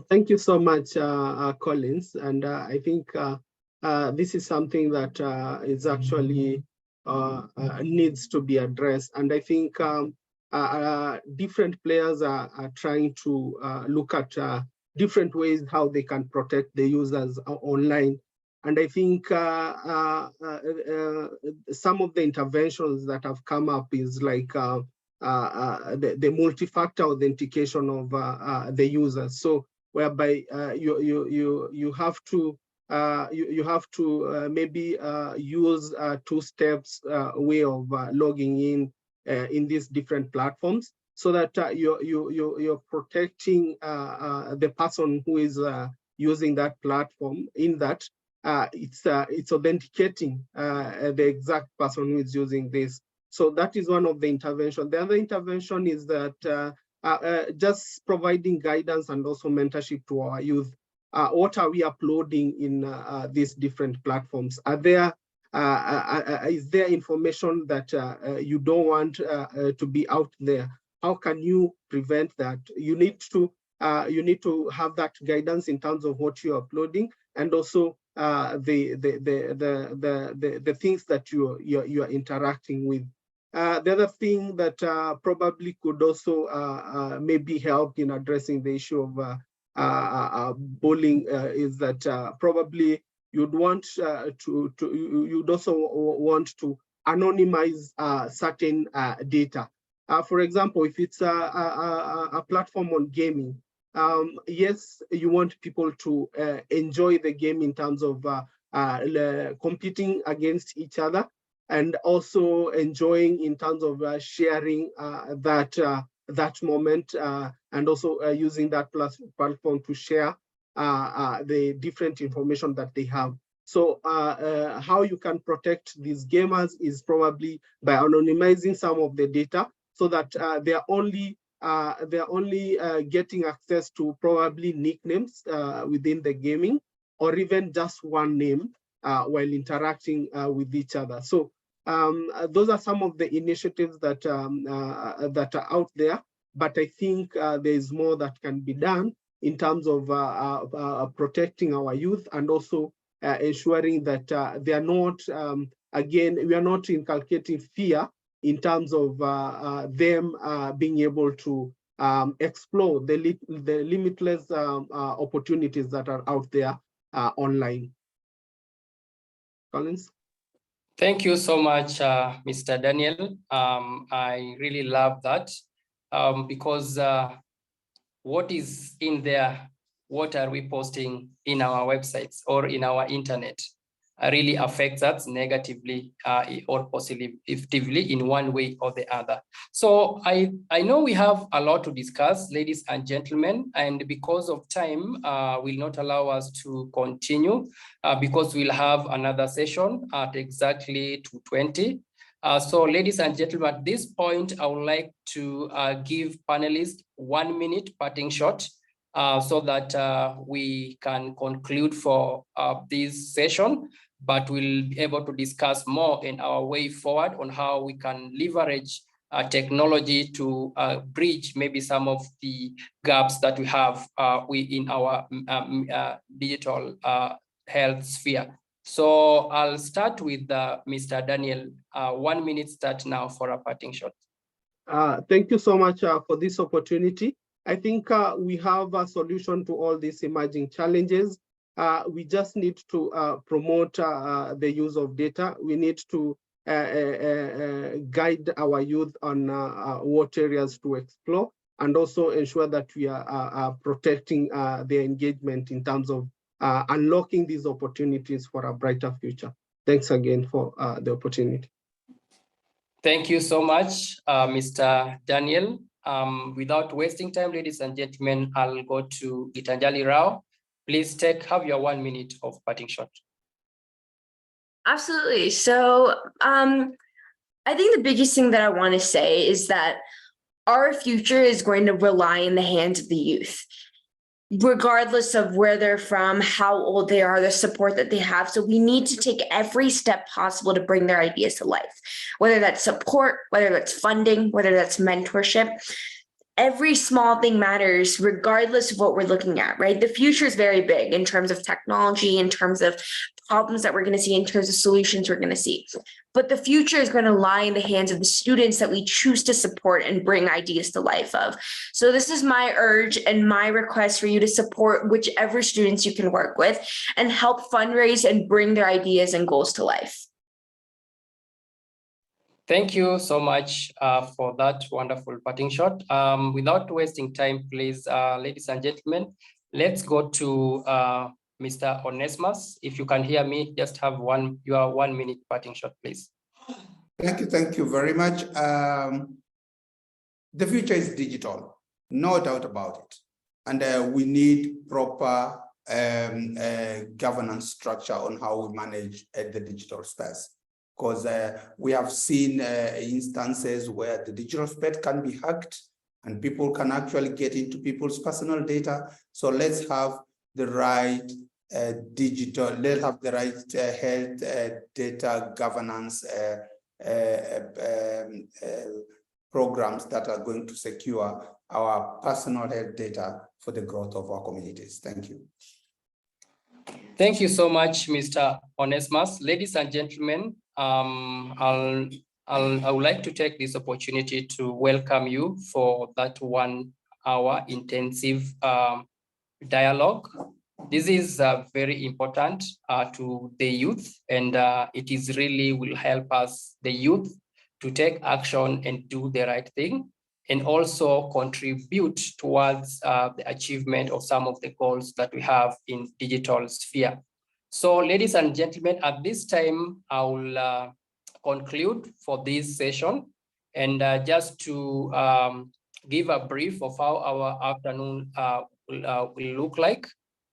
M: Thank you so much, Collins. And I think this is something that is actually needs to be addressed. And I think different players are trying to look at different ways how they can protect the users online. And I think some of the interventions that have come up is like the multi-factor authentication of the users. So whereby you have to maybe use a two-steps way of logging in these different platforms, so that you're protecting the person who is using that platform. In that it's authenticating the exact person who is using this. So that is one of the interventions. The other intervention is that just providing guidance and also mentorship to our youth. What are we uploading in these different platforms? Are there is there information that you don't want to be out there? How can you prevent that? You need to have that guidance in terms of what you're uploading, and also the things that you're interacting with. The other thing that probably could also maybe help in addressing the issue of bullying is that probably you'd want you'd also want to anonymize certain data. For example, if it's a platform on gaming, yes, you want people to enjoy the game in terms of competing against each other, and also enjoying in terms of sharing that moment, and also using that platform to share the different information that they have. So how you can protect these gamers is probably by anonymizing some of the data, so that they're only getting access to probably nicknames within the gaming, or even just one name while interacting with each other. So those are some of the initiatives that that are out there, but I think there is more that can be done in terms of protecting our youth, and also ensuring that they are not, again, we are not inculcating fear in terms of them being able to explore the limitless opportunities that are out there online. Collins?
A: Thank you so much, Mr. Daniel. I really love that because what is in there, what are we posting in our websites or in our internet, really affects us negatively or positively in one way or the other. So I know we have a lot to discuss, ladies and gentlemen, and because of time will not allow us to continue because we'll have another session at exactly 2:20. So ladies and gentlemen, at this point, I would like to give panelists 1 minute parting shot so that we can conclude for this session, but we'll be able to discuss more in our way forward on how we can leverage technology to bridge maybe some of the gaps that we have in our digital health sphere. So I'll start with Mr. Daniel. 1 minute start now for a parting shot.
M: Thank you so much for this opportunity. I think we have a solution to all these emerging challenges. We just need to promote the use of data. We need to guide our youth on what areas to explore, and also ensure that we are protecting their engagement in terms of unlocking these opportunities for a brighter future. Thanks again for the opportunity.
A: Thank you so much, Mr. Daniel. Without wasting time, ladies and gentlemen, I'll go to Gitanjali Rao. Please have your 1 minute of parting shot.
O: Absolutely. So I think the biggest thing that I want to say is that our future is going to rely in the hands of the youth, regardless of where they're from, how old they are, the support that they have. So we need to take every step possible to bring their ideas to life, whether that's support, whether that's funding, whether that's mentorship. Every small thing matters, regardless of what we're looking at, right? The future is very big in terms of technology, in terms of problems that we're going to see, in terms of solutions we're going to see. But the future is going to lie in the hands of the students that we choose to support and bring ideas to life of. So this is my urge and my request for you to support whichever students you can work with and help fundraise and bring their ideas and goals to life.
A: Thank you so much for that wonderful parting shot. Without wasting time, please, ladies and gentlemen, let's go to Mr. Onesimus. If you can hear me, just have your 1 minute parting shot, please.
N: Thank you very much. The future is digital, no doubt about it. And we need proper governance structure on how we manage the digital space. Because we have seen instances where the digital space can be hacked and people can actually get into people's personal data. So let's have the right health data governance programs that are going to secure our personal health data for the growth of our communities. Thank you.
A: Thank you so much, Mr. Onesimus. Ladies and gentlemen, I would like to take this opportunity to welcome you for that 1 hour intensive dialogue. This is very important to the youth, and it is really will help us, the youth, to take action and do the right thing, and also contribute towards the achievement of some of the goals that we have in digital sphere. So, ladies and gentlemen, at this time, I will conclude for this session, and just to give a brief of how our afternoon will look like.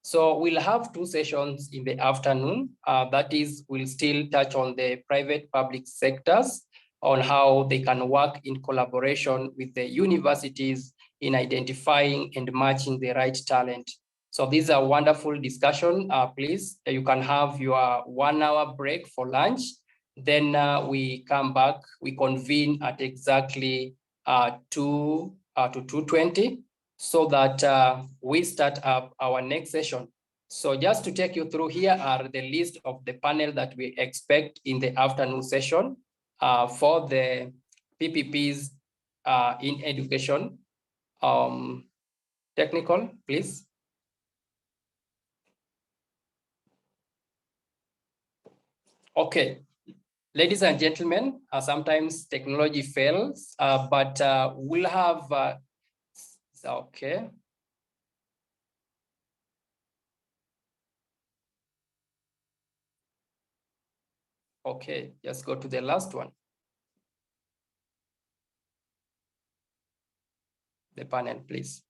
A: So we'll have two sessions in the afternoon. That is, we'll still touch on the private public sectors, on how they can work in collaboration with the universities in identifying and matching the right talent. So this is a wonderful discussion. Please, you can have your 1 hour break for lunch. Then we come back, we convene at exactly 2 to 2:20, so that we start up our next session. So just to take you through, here are the list of the panel that we expect in the afternoon session for the PPPs in education. Technical, please. Okay, ladies and gentlemen, sometimes technology fails, but we'll have, okay. Okay, just go to the last one. The panel, please.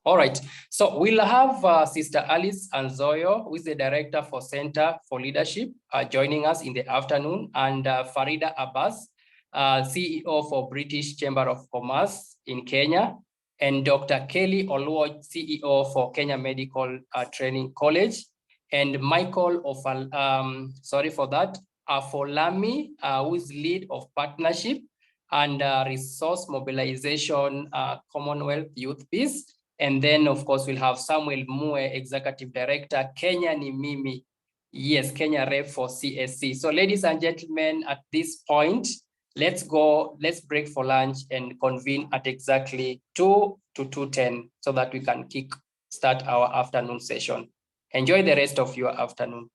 A: All right, so we'll have Sister Alice Anzoyo, who is the Director for Center for Leadership, joining us in the afternoon, and Farida Abbas, CEO for British Chamber of Commerce in Kenya, and Dr. Kelly Oluo, CEO for Kenya Medical Training College, and Michael Afolami, who is lead of partnership and resource mobilization, Commonwealth Youth Peace. And then, of course, we'll have Samuel Mue, Executive Director, Kenya ni Mimi. Yes, Kenya rep for CSC. So ladies and gentlemen, at this point, let's break for lunch and convene at exactly 2 to 2:10 so that we can start our afternoon session. Enjoy the rest of your afternoon.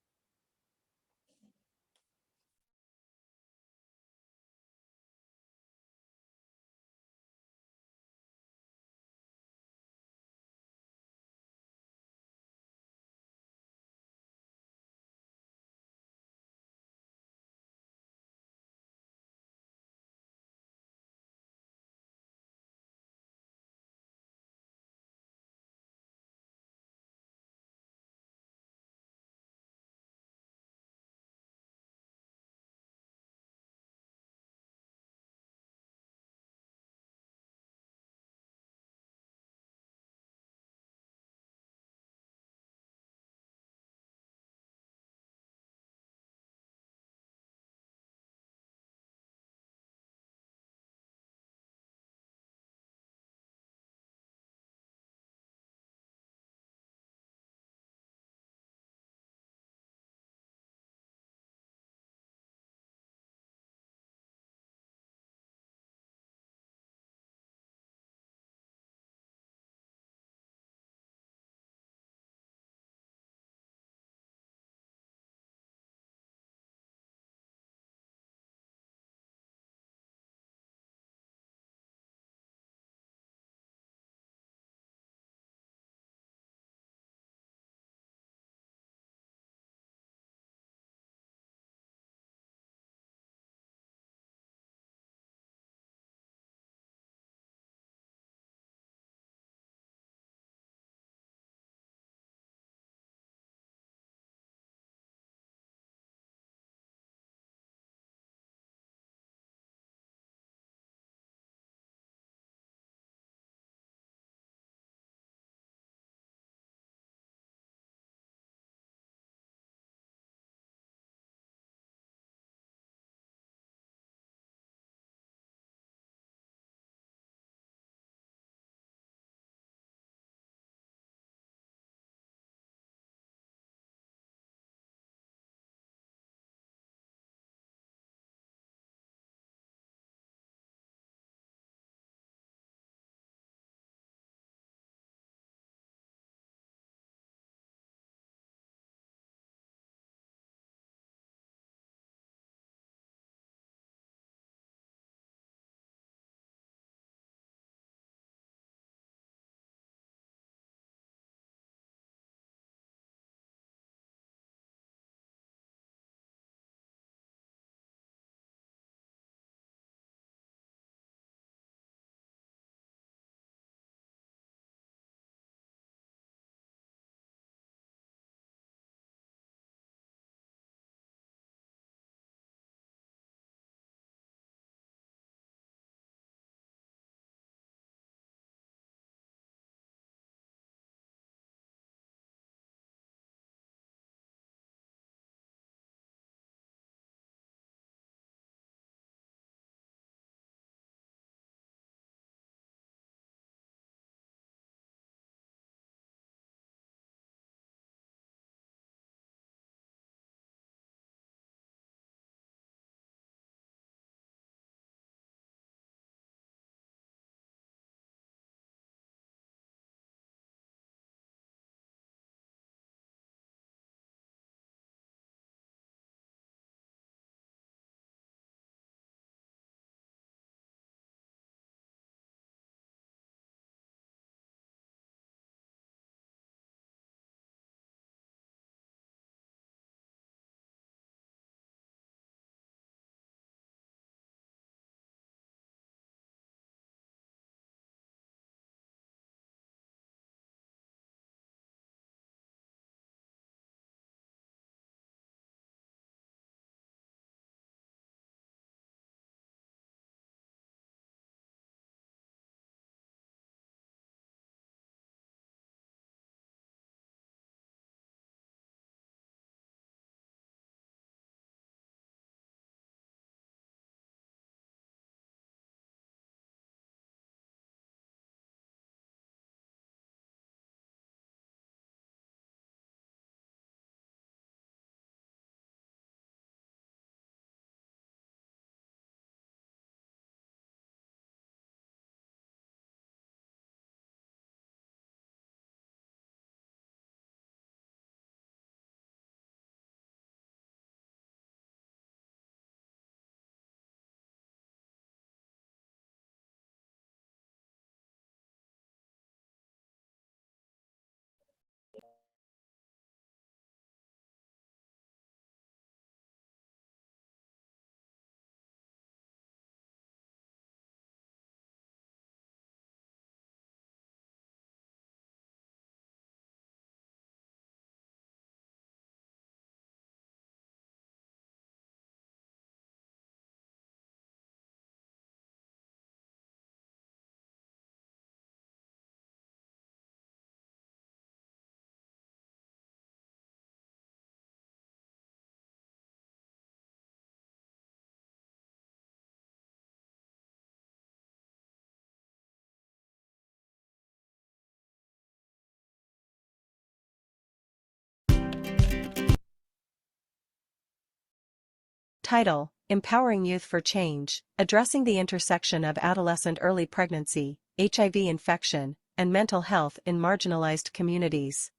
Q: Title: Empowering Youth for Change, Addressing the Intersection of Adolescent Early Pregnancy, HIV Infection, and Mental Health in Marginalized Communities.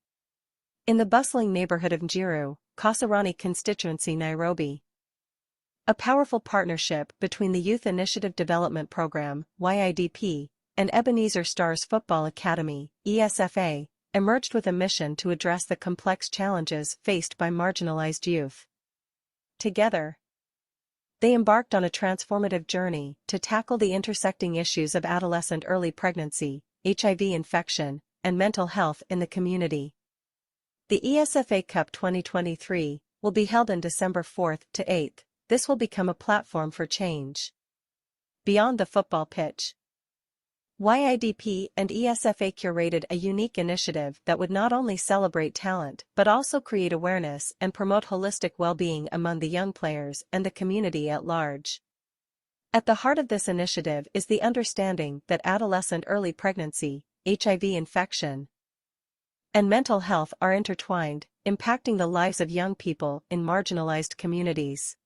Q: In the bustling neighborhood of Njiru, Kasarani constituency, Nairobi. A powerful partnership between the Youth Initiative Development Program, YIDP, and Ebenezer Stars Football Academy, ESFA, emerged with a mission to address the complex challenges faced by marginalized youth. Together, they embarked on a transformative journey to tackle the intersecting issues of adolescent early pregnancy, HIV infection, and mental health in the community. The ESFA Cup 2023 will be held on December 4th to 8th. This will become a platform for change beyond the football pitch. YIDP and ESFA curated a unique initiative that would not only celebrate talent but also create awareness and promote holistic well-being among the young players and the community at large. At the heart of this initiative is the understanding that adolescent early pregnancy, HIV infection, and mental health are intertwined, impacting the lives of young people in marginalized communities.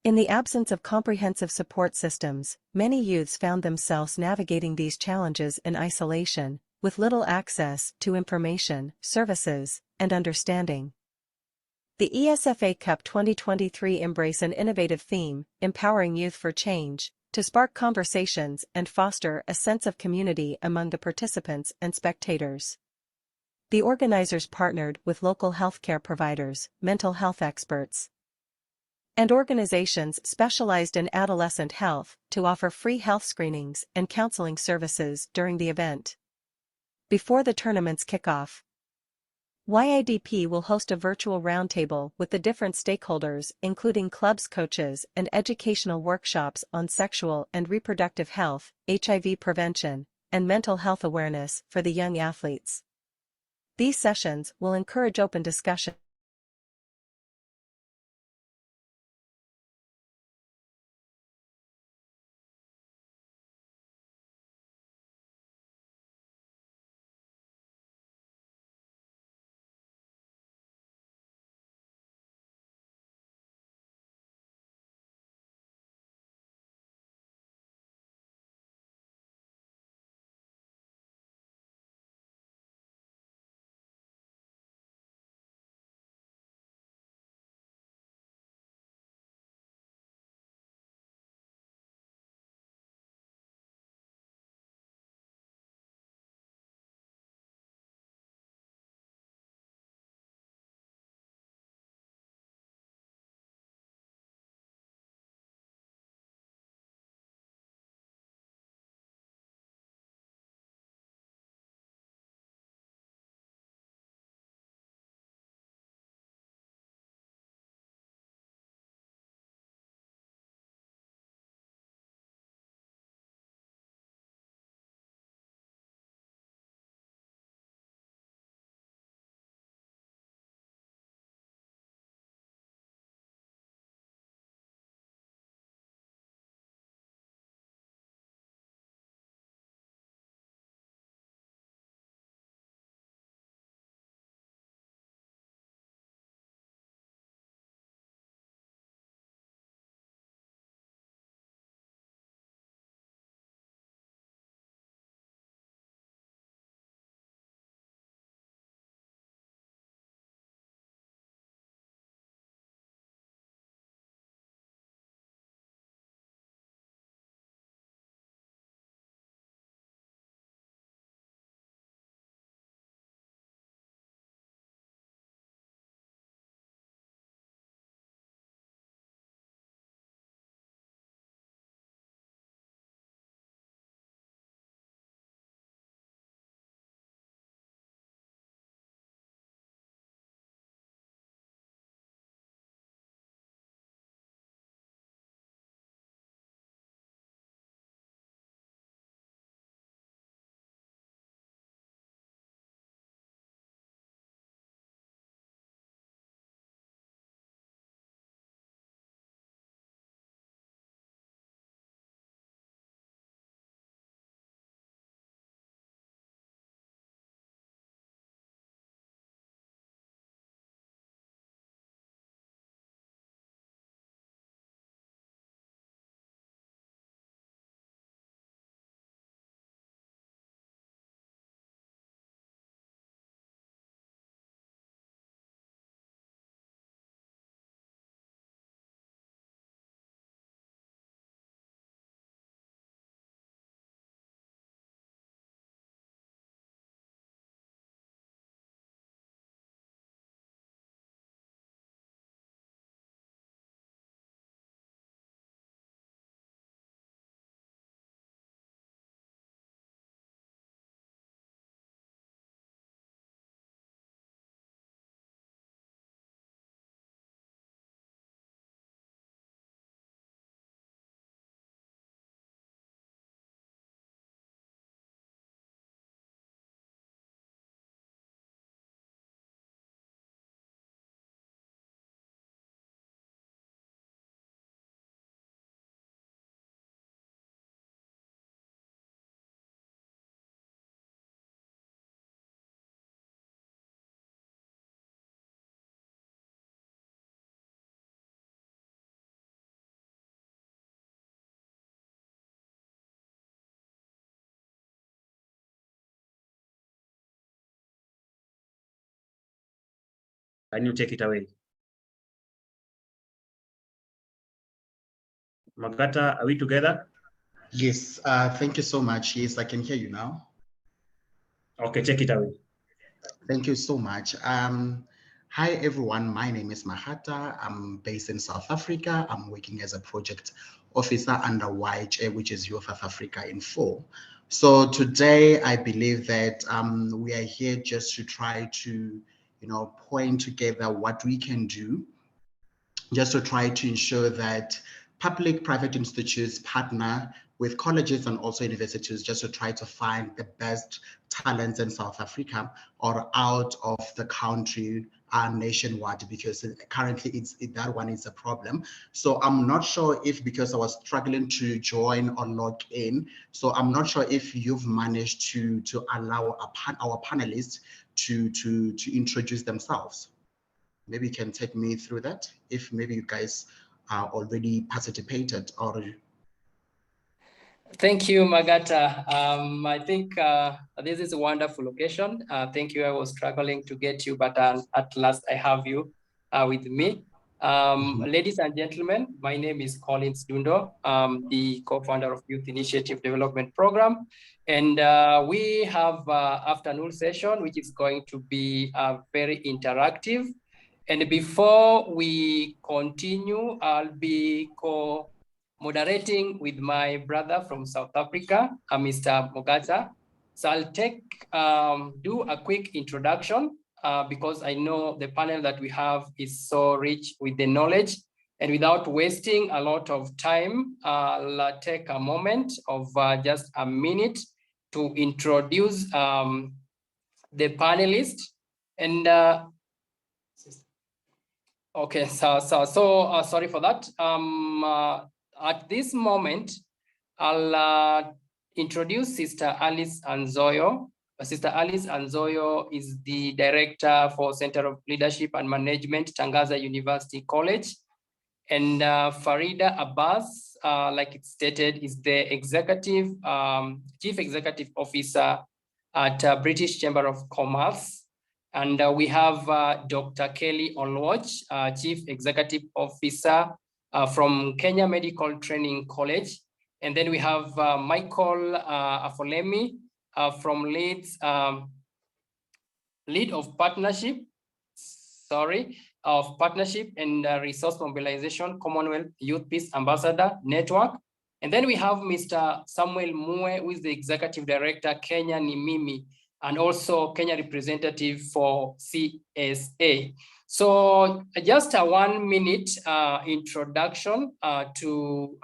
Q: In the absence of comprehensive support systems, many youths found themselves navigating these challenges in isolation, with little access to information, services, and understanding. The ESFA Cup 2023 embrace an innovative theme, empowering youth for change, to spark conversations and foster a sense of community among the participants and spectators. The organizers partnered with local healthcare providers, mental health experts, and organizations specialized in adolescent health to offer free health screenings and counseling services during the event. Before the tournament's kickoff, YIDP will host a virtual roundtable with the different stakeholders, including clubs, coaches, and educational workshops on sexual and reproductive health, HIV prevention, and mental health awareness for the young athletes. These sessions will encourage open discussion
C: Can you take it away? Magata, are we together?
R: Yes, thank you so much. Yes, I can hear you now.
C: Okay, take it away.
R: Thank you so much. Hi, everyone. My name is Mahata. I'm based in South Africa. I'm working as a project officer under YIDP, which is Youth of Africa in 4. So today, I believe that we are here just to try to, point together what we can do, just to try to ensure that public-private institutes partner with colleges and also universities just to try to find the best talents in South Africa or out of the country nationwide, because currently that one is a problem. So I'm not sure if, because I was struggling to join or log in, so I'm not sure if you've managed to allow our panelists to introduce themselves. Maybe you can take me through that, if maybe you guys already participated or.
A: Thank you, Magata. I think this is a wonderful occasion. Thank you. I was struggling to get you, but at last I have you with me. Ladies and gentlemen, my name is Collins Dundo. I'm the co-founder of Youth Initiative Development Program. And we have afternoon session, which is going to be very interactive. And before we continue, I'll be moderating with my brother from South Africa, Mr. Mogata. So I'll do a quick introduction because I know the panel that we have is so rich with the knowledge. And without wasting a lot of time, I'll take a moment of just a minute to introduce the panelists. And okay, so sorry for that. At this moment, I'll introduce Sister Alice Anzoyo. Sister Alice Anzoyo is the Director for Center of Leadership and Management, Tangaza University College. And Farida Abbas, like it stated, is the Chief Executive Officer at British Chamber of Commerce. And we have Dr. Kelly Olwach, Chief Executive Officer from Kenya Medical Training College. And then we have Michael Afolemi from Lead of Partnership and Resource Mobilization, Commonwealth Youth Peace Ambassador Network. And then we have Mr. Samuel Mue, who is the Executive Director, Kenya Nimimi, and also Kenya representative for CSA. So just a 1 minute introduction to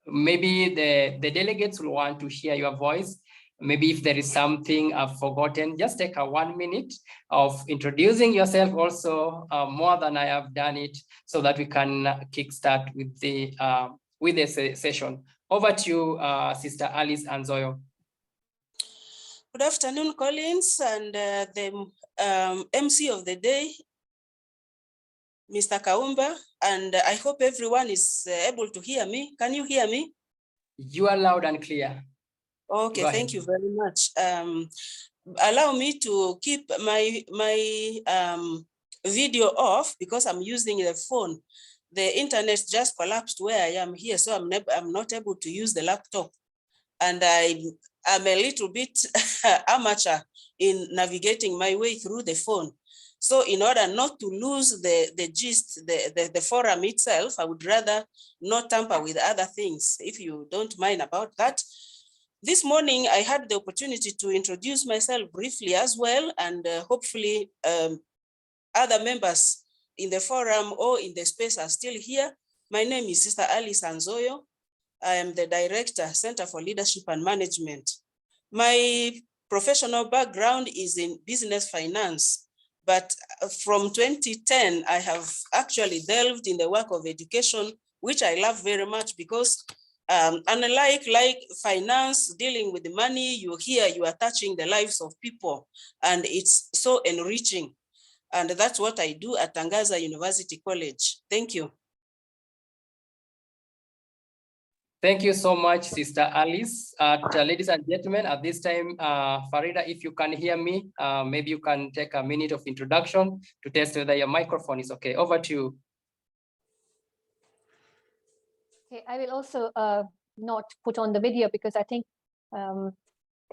A: maybe the delegates will want to hear your voice. Maybe if there is something I've forgotten, just take a 1 minute of introducing yourself also more than I have done it, so that we can kickstart with the session. Over to you, Sister Alice Anzoyo.
F: Good afternoon, Collins, and the MC of the day, Mr. Kaumba, and I hope everyone is able to hear me. Can you hear me?
A: You are loud and clear.
F: Okay, thank you very much. Allow me to keep my video off because I'm using the phone. The internet just collapsed where I am here, so I'm not able to use the laptop. And I'm a little bit amateur in navigating my way through the phone. So in order not to lose the gist, the forum itself, I would rather not tamper with other things, if you don't mind about that. This morning, I had the opportunity to introduce myself briefly as well, and hopefully other members in the forum or in the space are still here. My name is Sister Alice Anzoyo. I am the Director, Center for Leadership and Management. My professional background is in business finance, but from 2010, I have actually delved in the work of education, which I love very much because unlike finance, dealing with the money, you are touching the lives of people, and it's so enriching. And that's what I do at Tangaza University College. Thank you.
A: Thank you so much, Sister Alice. Ladies and gentlemen, at this time, Farida, if you can hear me, maybe you can take a minute of introduction to test whether your microphone is okay. Over to you.
S: Okay, I will also not put on the video because I think the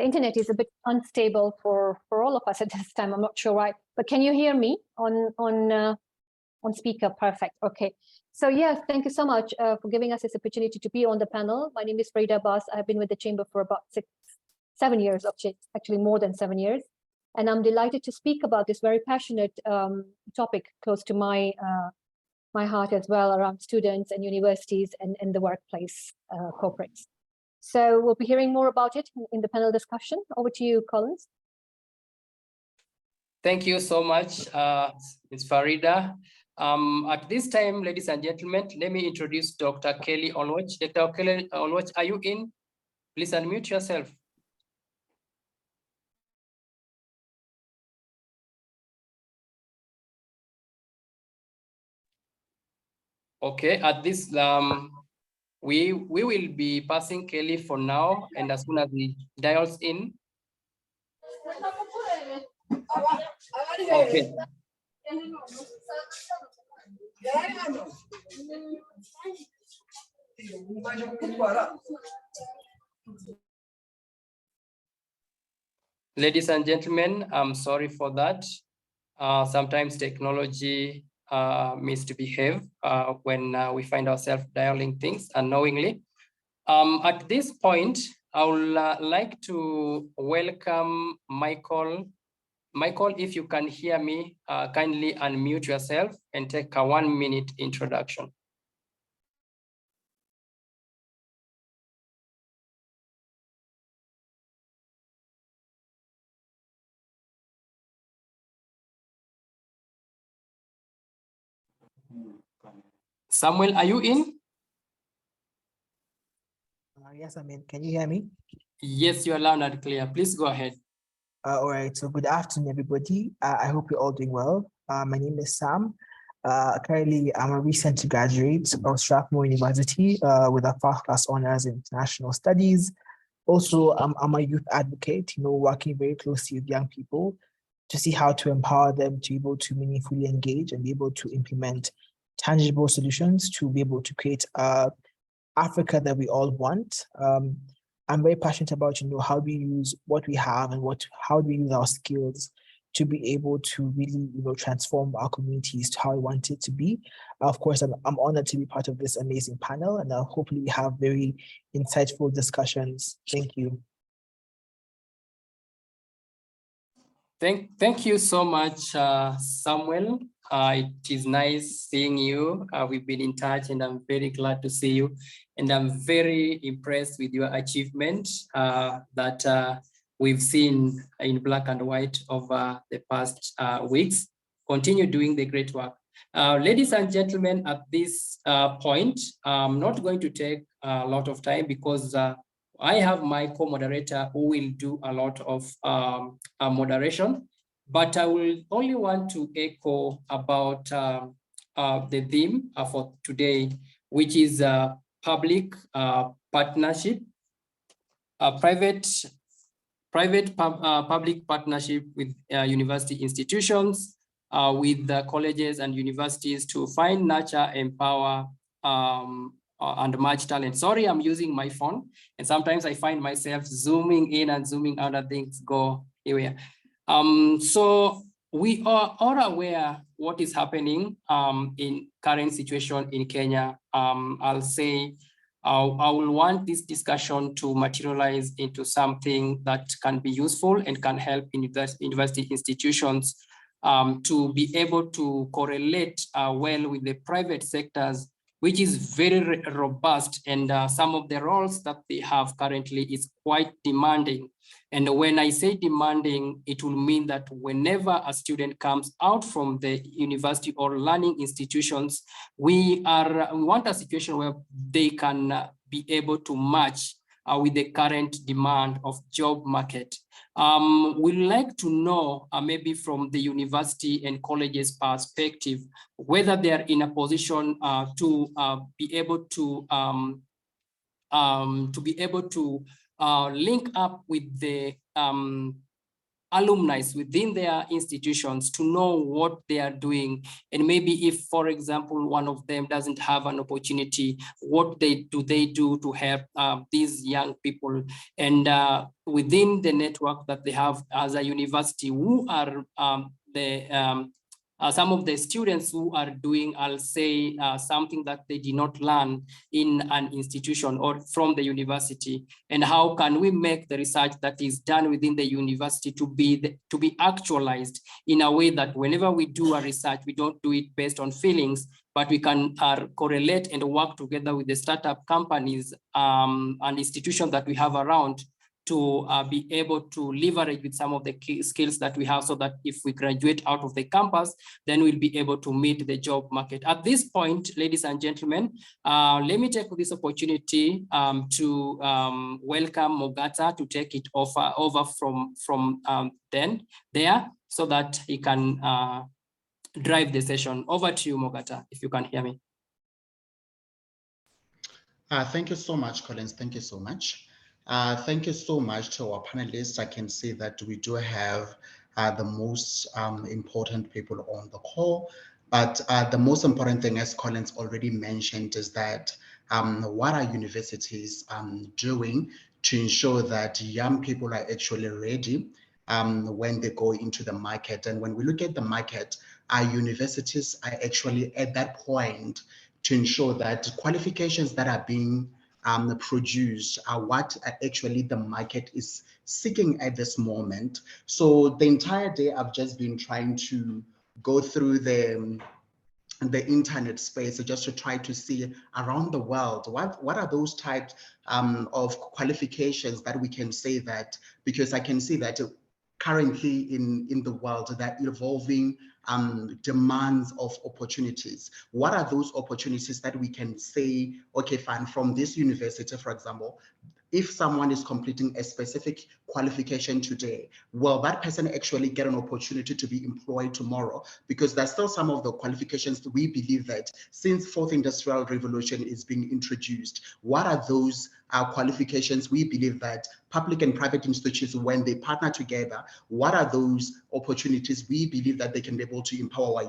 S: internet is a bit unstable for all of us at this time. I'm not sure why, but can you hear me on speaker? Perfect. Okay. So yes, thank you so much for giving us this opportunity to be on the panel. My name is Farida Abbas. I've been with the Chamber for about 7 years, actually more than 7 years. And I'm delighted to speak about this very passionate topic close to my heart as well, around students and universities and the workplace corporates. So we'll be hearing more about it in the panel discussion. Over to you, Collins.
A: Thank you so much, Ms. Farida. At this time, ladies and gentlemen, let me introduce Dr. Kelly Olwach. Dr. Kelly Olwach, are you in? Please unmute yourself. Okay, at this, we will be passing Kelly for now, and as soon as he dials in. Okay. Ladies and gentlemen, I'm sorry for that. Sometimes technology misbehave when we find ourselves dialing things unknowingly. At this point, I would like to welcome Michael. Michael, if you can hear me, kindly unmute yourself and take a 1-minute introduction. Samuel, are you in?
T: Yes, I'm in. Can you hear me?
A: Yes, you are loud and clear. Please go ahead.
T: All right. So good afternoon, everybody. I hope you're all doing well. My name is Sam. Currently, I'm a recent graduate of Strathmore University with a first class honors in international studies. Also, I'm a youth advocate, working very closely with young people to see how to empower them to be able to meaningfully engage and be able to implement tangible solutions to be able to create Africa that we all want. I'm very passionate about, how we use what we have and how do we use our skills to be able to really, transform our communities to how we want it to be. Of course, I'm honored to be part of this amazing panel, and hopefully we have very insightful discussions. Thank you.
A: Thank you so much, Samuel. It is nice seeing you. We've been in touch and I'm very glad to see you. And I'm very impressed with your achievement that we've seen in black and white over the past weeks. Continue doing the great work. Ladies and gentlemen, at this point, I'm not going to take a lot of time because I have my co-moderator who will do a lot of moderation, but I will only want to echo about the theme for today, which is public partnership, public partnership with university institutions, with the colleges and universities to find, nurture, empower, and match talent. Sorry, I'm using my phone, and sometimes I find myself zooming in and zooming out and things go anywhere. So we are all aware what is happening in current situation in Kenya. I'll say I will want this discussion to materialize into something that can be useful and can help university institutions to be able to correlate well with the private sectors, which is very robust, and some of the roles that they have currently is quite demanding. And when I say demanding, it will mean that whenever a student comes out from the university or learning institutions, we want a situation where they can be able to match with the current demand of job market. We'd like to know maybe from the university and colleges perspective, whether they're in a position to be able to to be able to link up with the alumni within their institutions to know what they are doing. And maybe if, for example, one of them doesn't have an opportunity, what they do to help these young people? And within the network that they have as a university, who are some of the students who are doing, I'll say, something that they did not learn in an institution or from the university, and how can we make the research that is done within the university to be actualized in a way that whenever we do a research, we don't do it based on feelings, but we can correlate and work together with the startup companies and institutions that we have around to be able to leverage with some of the key skills that we have, so that if we graduate out of the campus, then we'll be able to meet the job market. At this point, ladies and gentlemen, let me take this opportunity to welcome Mogata to take it over from there, so that he can drive the session. Over to you, Mogata, if you can hear me.
R: Thank you so much, Collins. Thank you so much. Thank you so much to our panelists. I can see that we do have the most important people on the call, but the most important thing, as Collins already mentioned, is that what are universities doing to ensure that young people are actually ready when they go into the market? And when we look at the market, our universities are actually at that point to ensure that qualifications that are being produced are what actually the market is seeking at this moment. So the entire day I've just been trying to go through the internet space just to try to see around the world what are those types of qualifications that we can say that, because I can see that currently in the world, that evolving demands of opportunities. What are those opportunities that we can say, okay, fine, from this university, for example, if someone is completing a specific qualification today, will that person actually get an opportunity to be employed tomorrow? Because there's still some of the qualifications that we believe that since fourth industrial revolution is being introduced, what are those qualifications we believe that public and private institutions, when they partner together, what are those opportunities we believe that they can be able to empower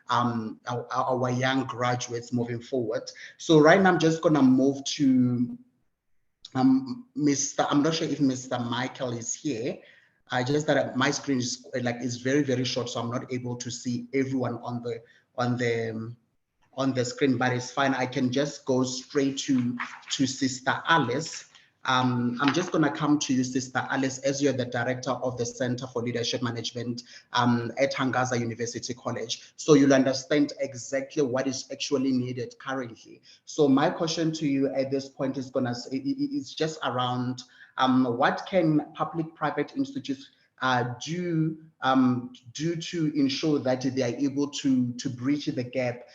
R: our young graduates moving forward? So right now I'm just gonna move to I'm not sure if Mr. Michael is here. Just that my screen is very, very short, so I'm not able to see everyone on the screen, but it's fine. I can just go straight to Sister Alice. I'm just going to come to you, Sister Alice, as you're the director of the Center for Leadership Management at Hangaza University College. So you'll understand exactly what is actually needed currently. So my question to you at this point is it's just around what can public-private institutes do to ensure that they are able to bridge the gap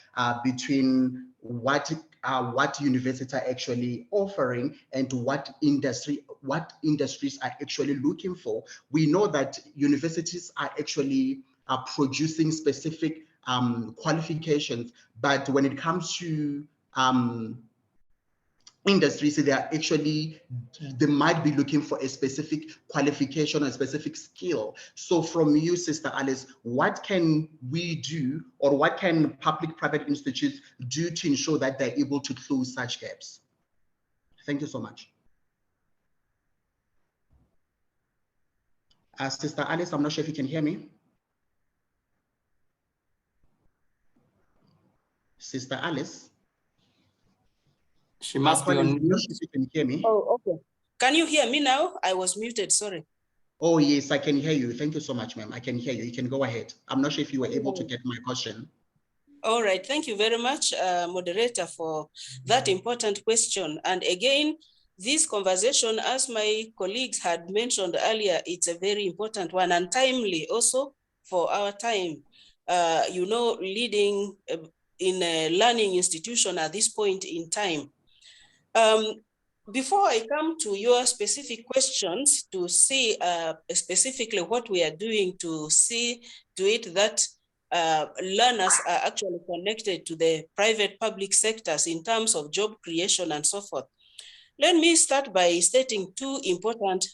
R: between what universities are actually offering and what industries are actually looking for. We know that universities are actually producing specific qualifications, but when it comes to industries, they might be looking for a specific qualification or a specific skill. So from you, Sister Alice, what can we do, or what can public-private institutes do to ensure that they're able to close such gaps? Thank you so much. Sister Alice, I'm not sure if you can hear me. Sister Alice?
A: She must be on mute.
R: If you can hear me.
F: Oh, okay. Can you hear me now? I was muted, sorry.
R: Oh, yes, I can hear you. Thank you so much, ma'am. I can hear you. You can go ahead. I'm not sure if you were able to get my question.
F: All right, thank you very much, moderator, for that important question. And again, this conversation, as my colleagues had mentioned earlier, it's a very important one and timely also for our time. Leading in a learning institution at this point in time. Before I come to your specific questions to see specifically what we are doing to see to it that learners are actually connected to the private public sectors in terms of job creation and so forth, Let me start by stating two important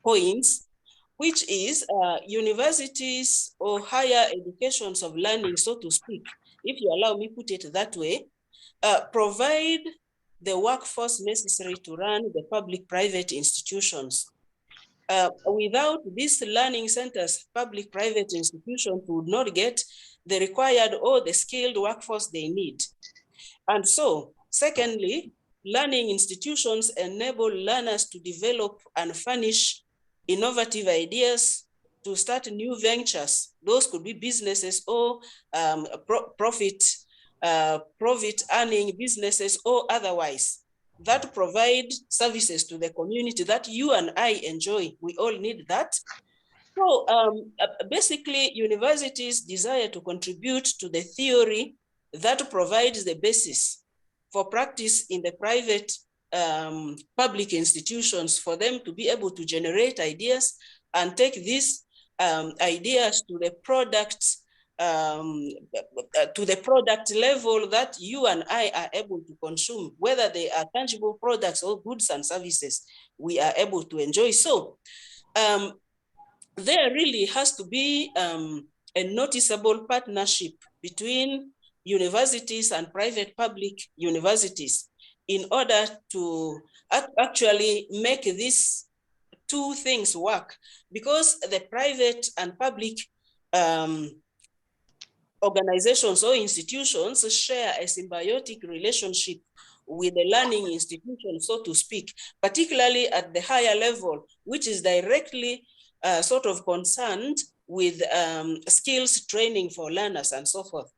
F: points, which is universities or higher educations of learning, so to speak, if you allow me put it that way, provide the workforce necessary to run the public-private institutions. Without these learning centers, public-private institutions would not get the required or the skilled workforce they need. And so, secondly, learning institutions enable learners to develop and furnish innovative ideas to start new ventures. Those could be businesses or profit earning businesses or otherwise, that provide services to the community that you and I enjoy. We all need that. So basically, universities desire to contribute to the theory that provides the basis for practice in the private public institutions, for them to be able to generate ideas and take these ideas to the products, to the product level that you and I are able to consume, whether they are tangible products or goods and services we are able to enjoy. So there really has to be a noticeable partnership between universities and private public universities in order to actually make these two things work, because the private and public organizations or institutions share a symbiotic relationship with the learning institution, so to speak, particularly at the higher level, which is directly sort of concerned with skills training for learners and so forth.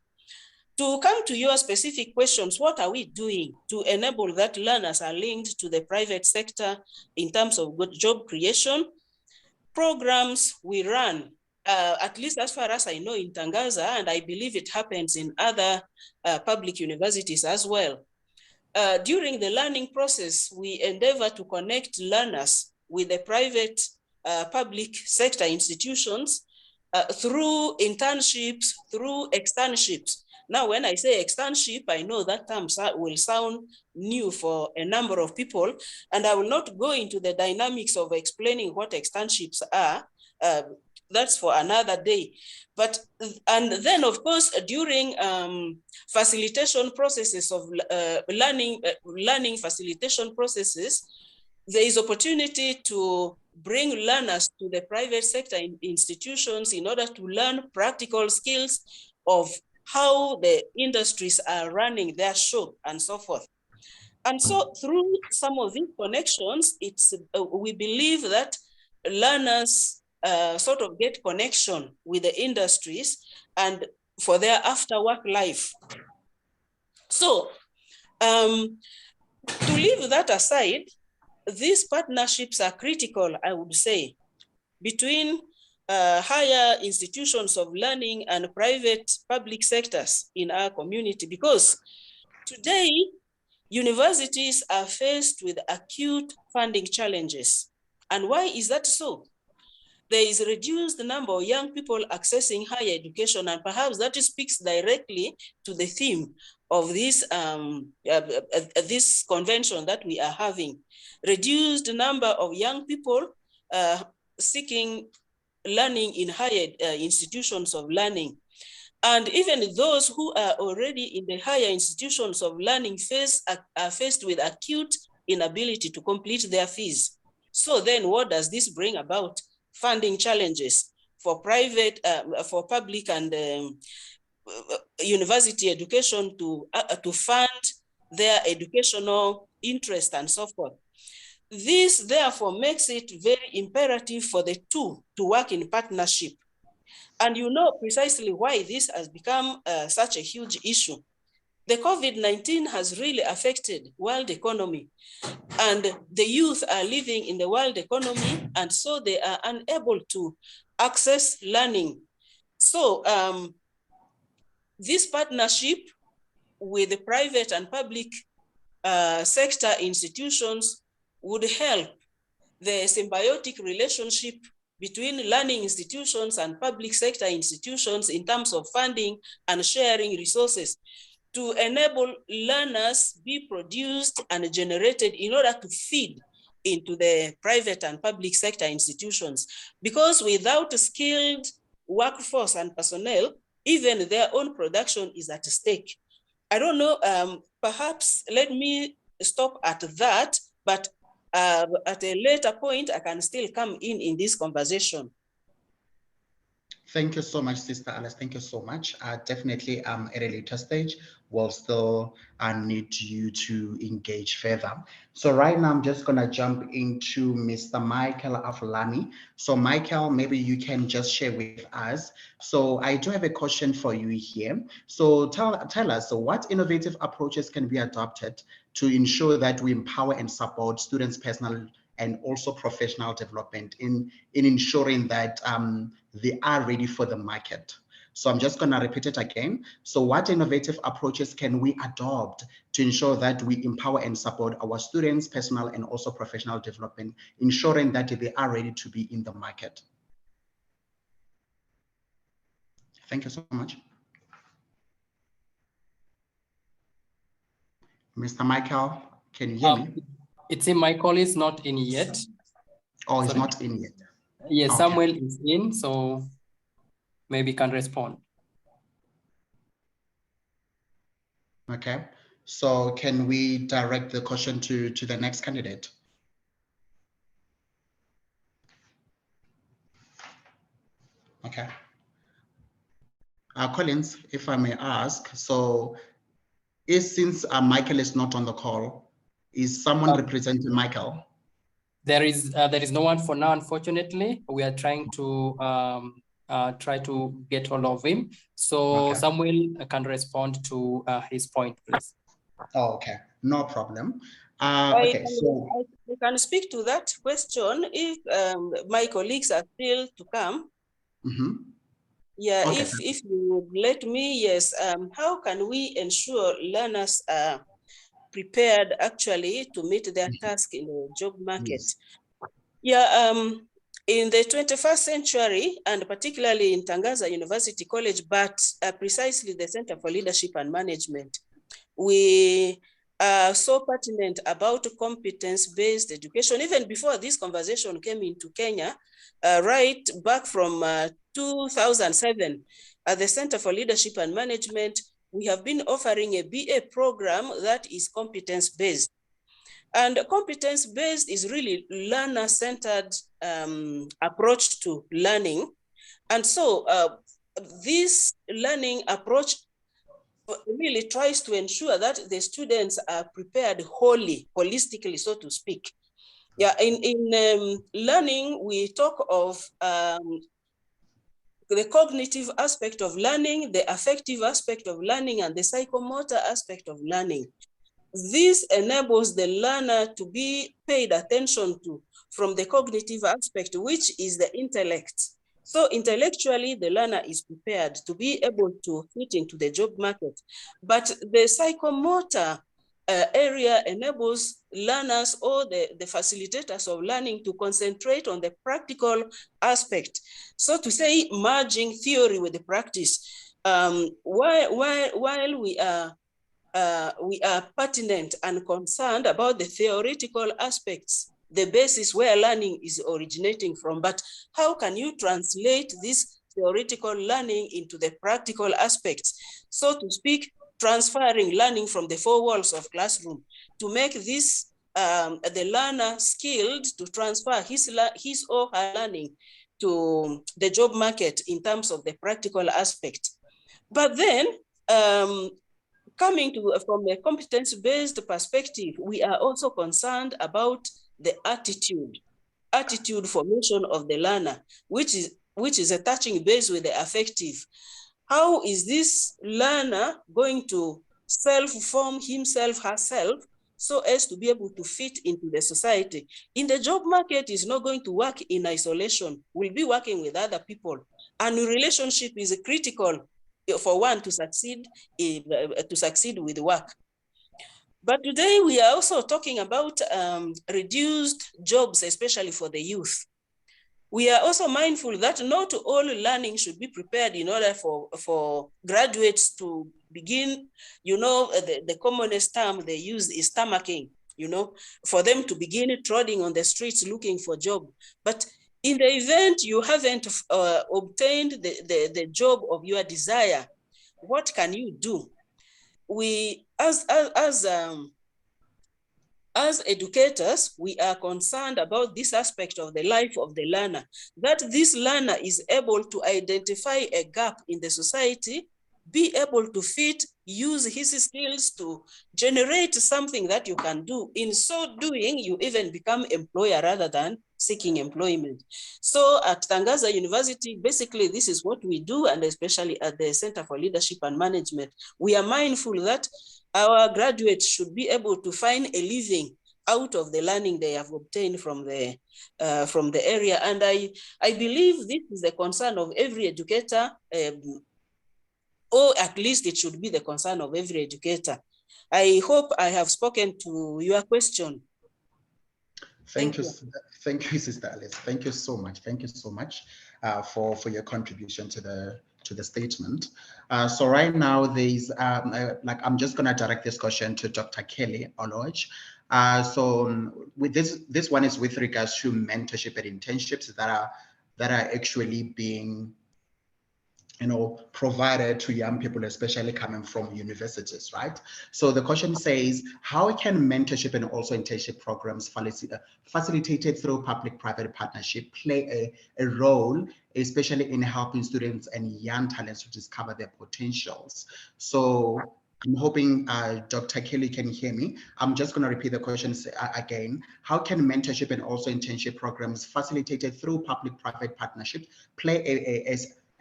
F: To come to your specific questions, what are we doing to enable that learners are linked to the private sector in terms of good job creation? Programs we run, at least as far as I know in Tangaza, and I believe it happens in other public universities as well. During the learning process, we endeavor to connect learners with the private public sector institutions through internships, through externships. Now, when I say externship, I know that term will sound new for a number of people, and I will not go into the dynamics of explaining what externships are. That's for another day. But, and then of course, during facilitation processes of learning facilitation processes, there is opportunity to bring learners to the private sector institutions in order to learn practical skills of how the industries are running their show and so forth. And so through some of these connections, it's we believe that learners sort of get connection with the industries and for their after work life. So to leave that aside, these partnerships are critical, I would say, between higher institutions of learning and private public sectors in our community, because today universities are faced with acute funding challenges. And why is that so? There is a reduced number of young people accessing higher education, and perhaps that speaks directly to the theme of this, this convention that we are having. Reduced number of young people seeking learning in higher institutions of learning. And even those who are already in the higher institutions of learning are faced with acute inability to complete their fees. So then what does this bring about? Funding challenges for private, for public and university education to fund their educational interest and so forth. This therefore makes it very imperative for the two to work in partnership. And you know precisely why this has become such a huge issue. The COVID-19 has really affected world economy, and the youth are living in the world economy, and so they are unable to access learning. So this partnership with the private and public sector institutions would help the symbiotic relationship between learning institutions and public sector institutions in terms of funding and sharing resources. to enable learners be produced and generated in order to feed into the private and public sector institutions. Because without a skilled workforce and personnel, even their own production is at stake. I don't know, perhaps let me stop at that, but at a later point, I can still come in this conversation.
R: Thank you so much, Sister Alice. Thank you so much. Definitely at a later stage, we'll still need you to engage further. So right now, I'm just going to jump into Mr. Michael Afulani. So Michael, maybe you can just share with us. So I do have a question for you here. So tell us, so what innovative approaches can be adopted to ensure that we empower and support students' personal and also professional development in ensuring that they are ready for the market? So I'm just going to repeat it again. So what innovative approaches can we adopt to ensure that we empower and support our students' personal and also professional development, ensuring that they are ready to be in the market? Thank you so much. Mr. Michael, can you hear me?
A: It's in Michael is not in yet.
R: Oh, it's not in yet.
A: Yes,
R: Okay.
A: Samuel is in, so maybe can respond.
R: Okay, so can we direct the question to the next candidate? Okay. Collins, if I may ask, so since Michael is not on the call, is someone representing Michael?
A: There is no one for now, unfortunately. We are trying to try to get hold of him. So
R: Okay.
A: Samuel can respond to his point, please.
R: Oh, okay, no problem.
F: I can speak to that question if my colleagues are still to come.
R: Mm-hmm.
F: Yeah,
R: Okay.
F: if you would let me, yes. How can we ensure learners are prepared actually to meet their task in the job market?
R: Yes.
F: Yeah, in the 21st century, and particularly in Tangaza University College, but precisely the Center for Leadership and Management, we are so pertinent about competence-based education. Even before this conversation came into Kenya, right back from 2007, at the Center for Leadership and Management, we have been offering a BA program that is competence-based. And competence-based is really learner-centered approach to learning. And so this learning approach really tries to ensure that the students are prepared wholly, holistically, so to speak. Yeah, in learning, we talk of the cognitive aspect of learning, the affective aspect of learning, and the psychomotor aspect of learning. This enables the learner to be paid attention to from the cognitive aspect, which is the intellect. So intellectually, the learner is prepared to be able to fit into the job market. But the psychomotor area enables learners or the facilitators of learning to concentrate on the practical aspect. So to say, merging theory with the practice. While we are pertinent and concerned about the theoretical aspects, the basis where learning is originating from, but how can you translate this theoretical learning into the practical aspects? So to speak, transferring learning from the four walls of classroom to make this the learner skilled to transfer his or her learning to the job market in terms of the practical aspect. But then, coming to from a competence-based perspective, we are also concerned about the attitude formation of the learner, which is a touching base with the affective. How is this learner going to self-form himself, herself, so as to be able to fit into the society? In the job market, is not going to work in isolation. We'll be working with other people. And relationship is critical for one to succeed with work. But today we are also talking about reduced jobs, especially for the youth. We are also mindful that not all learning should be prepared in order for graduates to begin, the commonest term they use is stomaching, for them to begin trotting on the streets looking for job. But in the event you haven't obtained the job of your desire, what can you do? We, as educators, we are concerned about this aspect of the life of the learner, that this learner is able to identify a gap in the society, be able to fit, use his skills to generate something that you can do. In so doing, you even become employer rather than seeking employment. So at Tangaza University, basically this is what we do, and especially at the Center for Leadership and Management, we are mindful that our graduates should be able to find a living out of the learning they have obtained from the area. And I believe this is the concern of every educator, or at least it should be the concern of every educator. I hope I have spoken to your question.
R: Thank you, Sister Alice. Thank you so much. Thank you so much for your contribution to the statement. So right now, there's I'm just going to direct this question to Dr. Kelly Oloch. With this one is with regards to mentorship and internships that are actually being provided to young people, especially coming from universities, right? So the question says, how can mentorship and also internship programs facilitated through public-private partnership play a role, especially in helping students and young talents to discover their potentials? So I'm hoping Dr. Kelly can hear me. I'm just going to repeat the question again. How can mentorship and also internship programs facilitated through public-private partnership play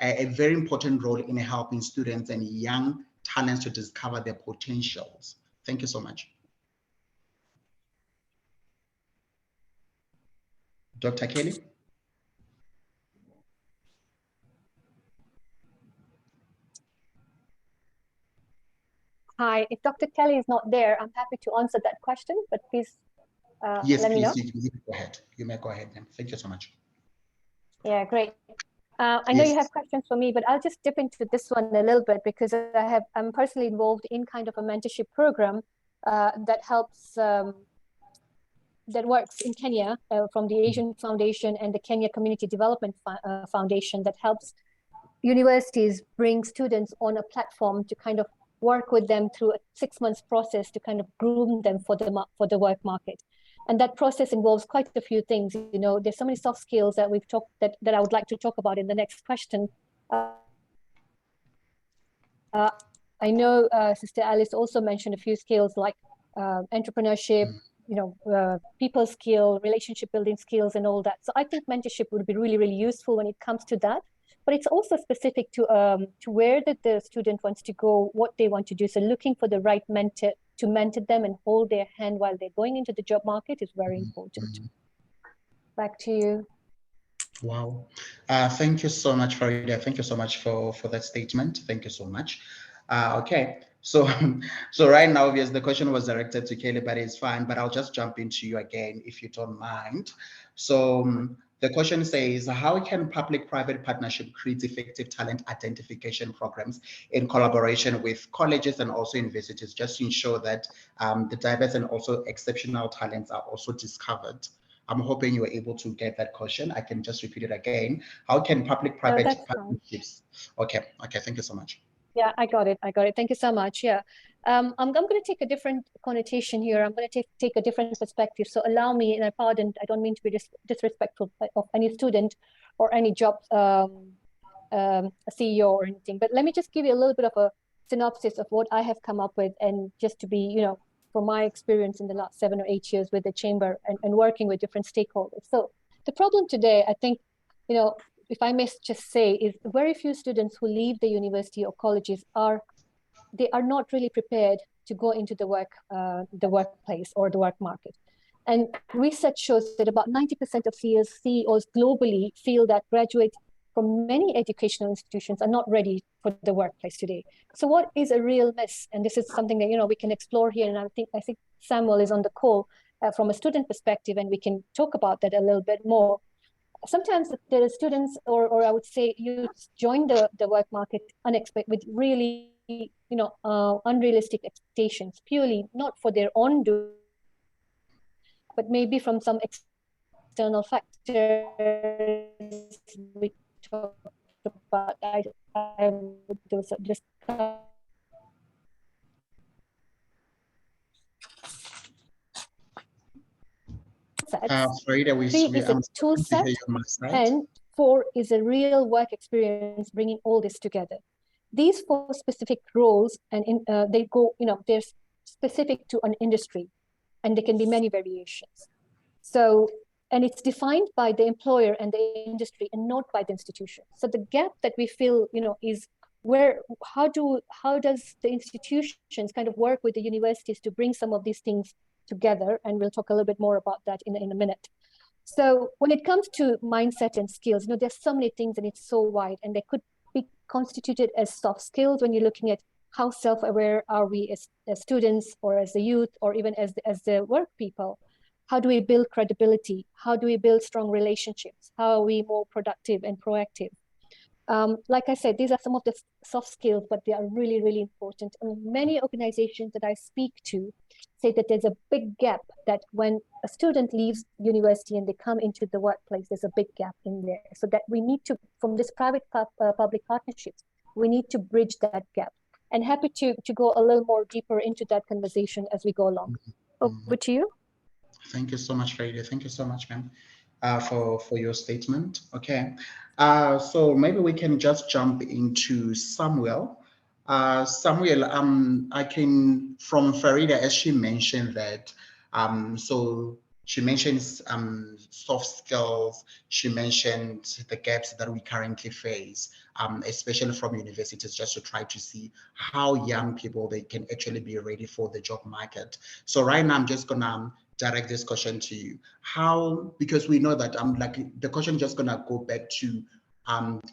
R: a very important role in helping students and young talents to discover their potentials? Thank you so much. Dr. Kelly?
S: Hi, if Dr. Kelly is not there, I'm happy to answer that question, but please
R: yes,
S: let me know.
R: Yes, please, go ahead. You may go ahead then. Thank you so much.
S: Yeah, great. I know you have questions for me, but I'll just dip into this one a little bit because I'm personally involved in kind of a mentorship program that helps, that works in Kenya from the Asian Foundation and the Kenya Community Development Foundation that helps universities bring students on a platform to kind of work with them through a 6 months process to kind of groom them for the work market. And that process involves quite a few things. There's so many soft skills that we've talked that I would like to talk about in the next question. I know Sister Alice also mentioned a few skills like entrepreneurship, people skill, relationship building skills and all that. So I think mentorship would be really, really useful when it comes to that. But it's also specific to where the student wants to go, what they want to do. So looking for the right mentor to mentor them and hold their hand while they're going into the job market is very important. Back to you.
R: Wow. Thank you so much, Farida. Thank you so much for that statement. Thank you so much. Okay. So right now, yes, the question was directed to Kelly, but it's fine. But I'll just jump into you again, if you don't mind. So the question says, how can public-private partnership create effective talent identification programs in collaboration with colleges and also universities, just to ensure that the diverse and also exceptional talents are also discovered? I'm hoping you were able to get that question. I can just repeat it again. How can public-private partnerships? Okay, thank you so much.
S: Yeah, I got it. Thank you so much. Yeah, I'm going to take a different connotation here. I'm going to take a different perspective. So allow me, and I don't mean to be disrespectful of any student or any job CEO or anything, but let me just give you a little bit of a synopsis of what I have come up with, and just to be, from my experience in the last 7 or 8 years with the chamber and working with different stakeholders. So the problem today, I think, if I may just say, is very few students who leave the university or colleges are not really prepared to go into the workplace or the work market. And research shows that about 90% of CEOs globally feel that graduates from many educational institutions are not ready for the workplace today. So what is a real miss? And this is something that we can explore here. And I think Samuel is on the call from a student perspective, and we can talk about that a little bit more. Sometimes there are students, or I would say youth, join the work market unexpected with really unrealistic expectations, purely not for their own doing, but maybe from some external factors we talked about. I would just
R: Farida,
S: 3 is a tool set, and 4 is a real work experience bringing all this together. These 4 specific roles, and they go, they're specific to an industry, and there can be many variations. So, and it's defined by the employer and the industry and not by the institution. So the gap that we feel, is how does the institutions kind of work with the universities to bring some of these things together? And we'll talk a little bit more about that in a minute. So when it comes to mindset and skills, there's so many things and it's so wide, and they could be constituted as soft skills when you're looking at how self-aware are we as students or as the youth or even as the work people. How do we build credibility? How do we build strong relationships? How are we more productive and proactive? Like I said, these are some of the soft skills, but they are really, really important. And many organizations that I speak to say that there's a big gap, that when a student leaves university and they come into the workplace, there's a big gap in there. So that we need to, from this private public partnerships, we need to bridge that gap. And happy to go a little more deeper into that conversation as we go along. Over to you.
R: Thank you so much, Farida. Thank you so much, ma'am, for your statement. Okay, so maybe we can just jump into Samuel. Samuel, I can, from Farida, as she mentioned that, so she mentions soft skills, she mentioned the gaps that we currently face, especially from universities, just to try to see how young people, they can actually be ready for the job market. So right now, I'm just gonna direct this question to you. How, because we know that the question just gonna go back to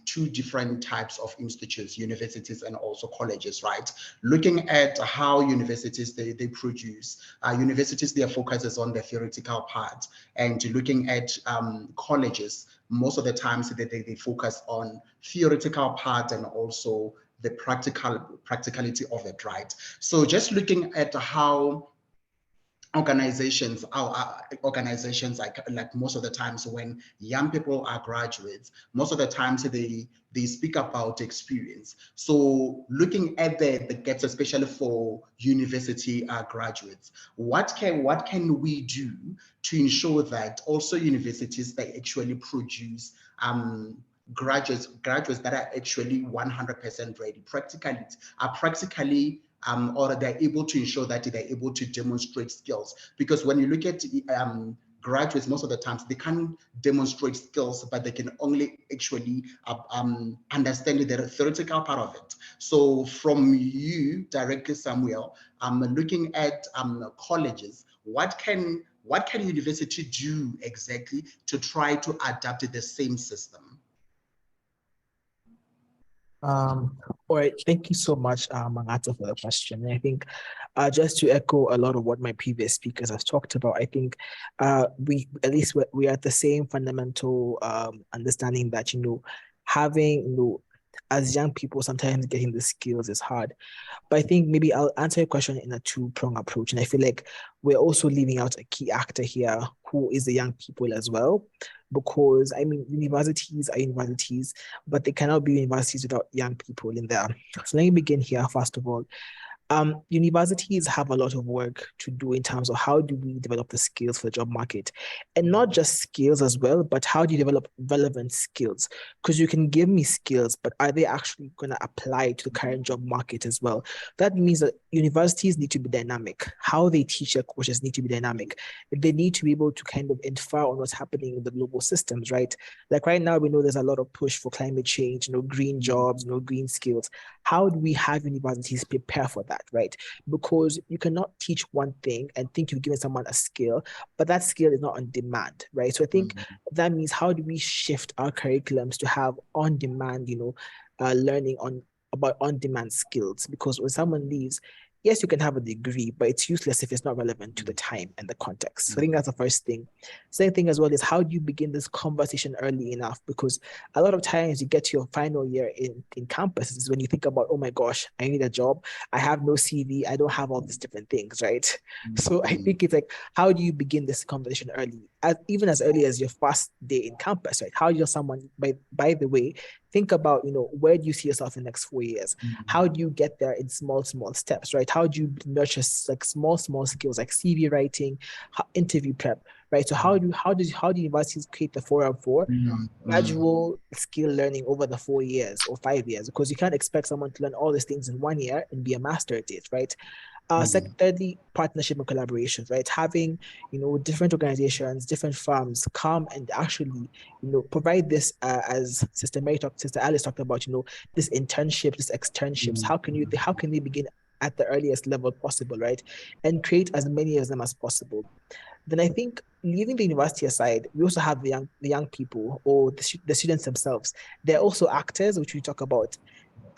R: two different types of institutes, universities and also colleges, right? Looking at how universities, they produce, universities, their focus is on the theoretical part, and looking at colleges, most of the times they focus on theoretical part and also the practicality of it, right? So just looking at how organizations, our organizations, like most of the times when young people are graduates, most of the times they speak about experience. So looking at the gaps, especially for university graduates, what can we do to ensure that also universities, they actually produce graduates that are actually 100% ready, practically or they're able to ensure that they're able to demonstrate skills. Because when you look at graduates, most of the times they can't demonstrate skills, but they can only actually understand the theoretical part of it. So from you directly, Samuel, looking at colleges, what can university do exactly to try to adapt the same system?
T: All right, thank you so much, Mangata, for the question. And I think just to echo a lot of what my previous speakers have talked about, I think we are at the same fundamental understanding that, having, as young people, sometimes getting the skills is hard. But I think maybe I'll answer your question in a two-pronged approach. And I feel like we're also leaving out a key actor here, who is the young people as well. Because, I mean, universities are universities, but they cannot be universities without young people in there. So let me begin here, first of all. Universities have a lot of work to do in terms of how do we develop the skills for the job market, and not just skills as well, but how do you develop relevant skills? Because you can give me skills, but are they actually going to apply to the current job market as well? That means that universities need to be dynamic. How they teach their courses need to be dynamic. They need to be able to kind of infer on what's happening in the global systems, right? Like right now, we know there's a lot of push for climate change, green jobs, green skills. How do we have universities prepare for that? Right? Because you cannot teach one thing and think you've given someone a skill, but that skill is not on demand, right? So I think that means, how do we shift our curriculums to have on-demand, learning about on-demand skills? Because when someone leaves, yes, you can have a degree, but it's useless if it's not relevant to the time and the context. So I think that's the first thing. Second thing as well is, how do you begin this conversation early enough? Because a lot of times you get to your final year in campus is when you think about, oh my gosh, I need a job. I have no CV. I don't have all these different things, right? So I think it's like, how do you begin this conversation early? Even as early as your first day in campus, right? How does someone, by the way, think about, where do you see yourself in the next 4 years? How do you get there in small steps, right? How do you nurture like small skills like CV writing, interview prep, right? So how do universities create the 4-on-4 gradual skill learning over the 4 years or 5 years? Because you can't expect someone to learn all these things in 1 year and be a master at it, right? Thirdly, partnership and collaboration, right? Having, different organizations, different firms come and actually, provide this as Sister Alice talked about, this internship, this externships. How can they begin at the earliest level possible, right? And create as many of them as possible. Then I think, leaving the university aside, we also have the young people or the students themselves. They're also actors, which we talk about.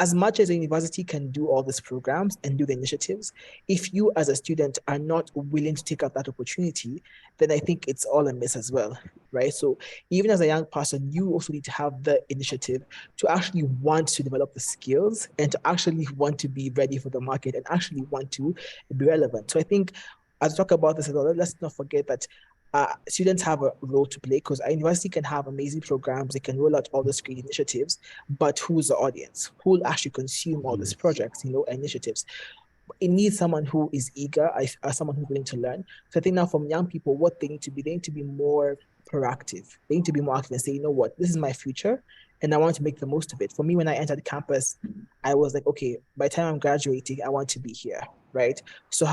T: As much as a university can do all these programs and do the initiatives, if you as a student are not willing to take up that opportunity, then I think it's all a miss as well, right? So even as a young person, you also need to have the initiative to actually want to develop the skills and to actually want to be ready for the market and actually want to be relevant. So I think, as we talk about this as well, let's not forget that students have a role to play, because our university can have amazing programs, they can roll out all these great initiatives, but who's the audience? Who will actually consume all these projects, initiatives? It needs someone who is eager, someone who's willing to learn. So I think now from young people, what they need to be more proactive. They need to be more active and say, you know what, this is my future, and I want to make the most of it. For me, when I entered campus, I was like, okay, by the time I'm graduating, I want to be here, right? So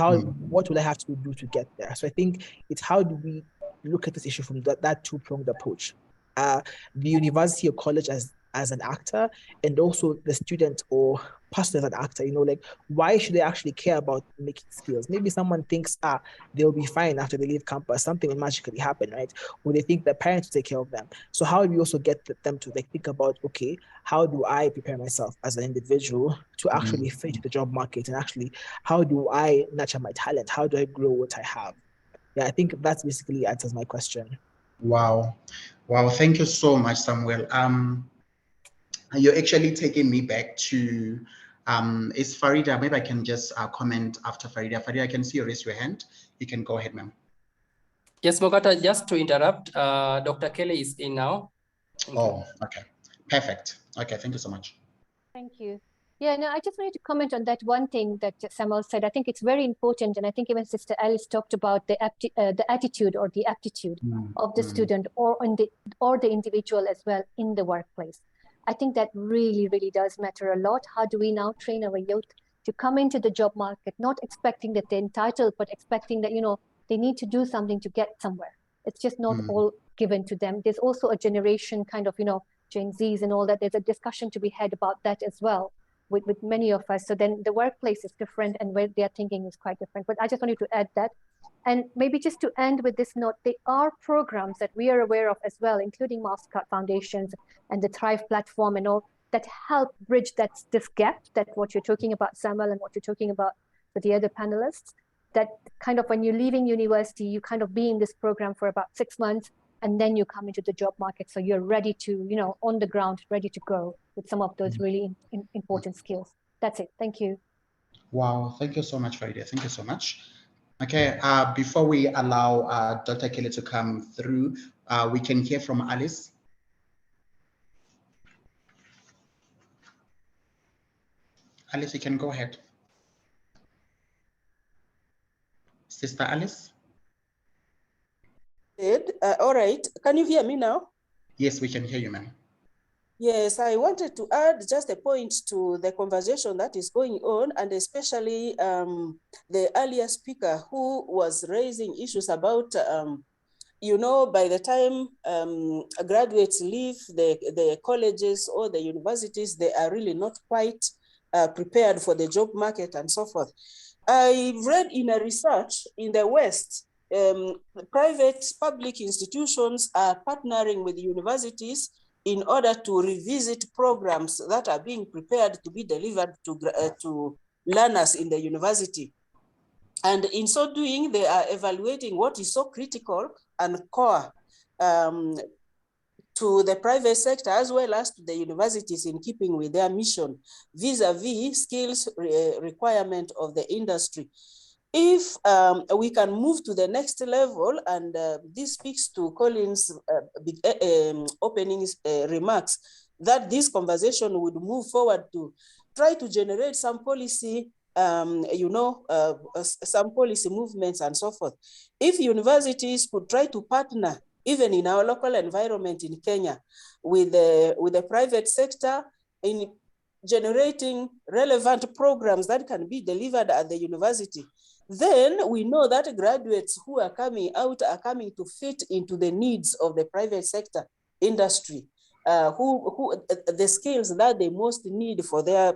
T: what will I have to do to get there? So I think it's, how do we look at this issue from that two-pronged approach? The university or college as an actor, and also the student or person as an actor, like, why should they actually care about making skills? Maybe someone thinks, they'll be fine after they leave campus, something will magically happen, right? Or they think their parents will take care of them. So how do we also get them to think about, okay, how do I prepare myself as an individual to actually fit the job market? And actually, how do I nurture my talent? How do I grow what I have? Yeah, I think that's basically answers my question.
R: Wow. Thank you so much, Samuel. You're actually taking me back to, is Farida, maybe I can just comment after Farida. Farida, I can see you raise your hand. You can go ahead, ma'am.
A: Yes, Mogata, just to interrupt, Dr. Kelly is in now. Thank you.
R: Okay, perfect. Okay, thank you so much.
S: Thank you. Yeah, no, I just wanted to comment on that one thing that Samuel said. I think it's very important, and I think even Sister Alice talked about the attitude or the aptitude of the student or the individual as well in the workplace. I think that really, really does matter a lot. How do we now train our youth to come into the job market, not expecting that they're entitled, but expecting that, they need to do something to get somewhere. It's just not all given to them. There's also a generation kind of, Gen Zs and all that. There's a discussion to be had about that as well with many of us. So then the workplace is different and where they're thinking is quite different. But I just wanted to add that. And maybe just to end with this note, there are programs that we are aware of as well, including Mastercard Foundations and the Thrive platform and all, that help bridge this gap, that what you're talking about, Samuel, and what you're talking about with the other panelists, that kind of when you're leaving university, you kind of be in this program for about 6 months, and then you come into the job market. So you're ready to, on the ground, ready to go with some of those really important skills. That's it. Thank you.
R: Wow. Thank you so much, Farida. Thank you so much. Okay. Before we allow Dr. Kelly to come through, we can hear from Alice. Alice, you can go ahead. Sister Alice?
U: All right. Can you hear me now?
R: Yes, we can hear you, ma'am.
U: Yes, I wanted to add just a point to the conversation that is going on, and especially the earlier speaker who was raising issues about, by the time graduates leave the colleges or the universities, they are really not quite prepared for the job market and so forth. I read in a research in the West, private public institutions are partnering with universities in order to revisit programs that are being prepared to be delivered to learners in the university. And in so doing, they are evaluating what is so critical and core to the private sector as well as to the universities in keeping with their mission vis-a-vis skills requirement of the industry. If we can move to the next level, and this speaks to Colin's opening remarks, that this conversation would move forward to try to generate some policy, some policy movements and so forth. If universities could try to partner, even in our local environment in Kenya, with the private sector in generating relevant programs that can be delivered at the university, then we know that graduates who are coming out are coming to fit into the needs of the private sector industry, who the skills that they most need for their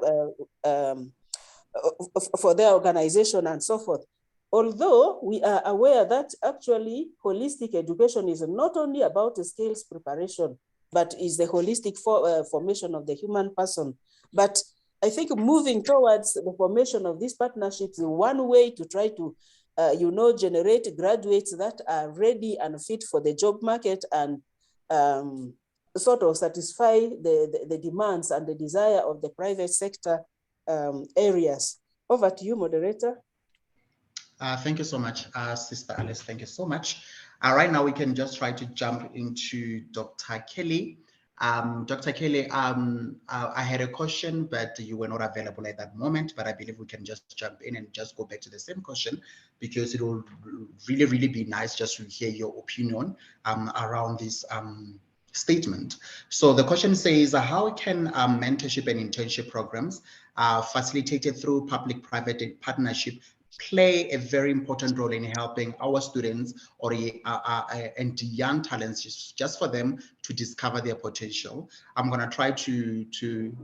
U: organization and so forth. Although we are aware that actually holistic education is not only about the skills preparation, but is the holistic formation of the human person. But I think moving towards the formation of these partnerships is one way to try to, generate graduates that are ready and fit for the job market and sort of satisfy the demands and the desire of the private sector areas. Over to you, moderator.
R: Thank you so much, Sister Alice. Thank you so much. Right now, we can just try to jump into Dr. Kelly. Dr. Kelly, I had a question, but you were not available at that moment, but I believe we can just jump in and just go back to the same question, because it will really, really be nice just to hear your opinion around this statement. So the question says, how can mentorship and internship programs facilitated through public-private partnership play a very important role in helping our students and young talents, just for them to discover their potential? I'm going to try to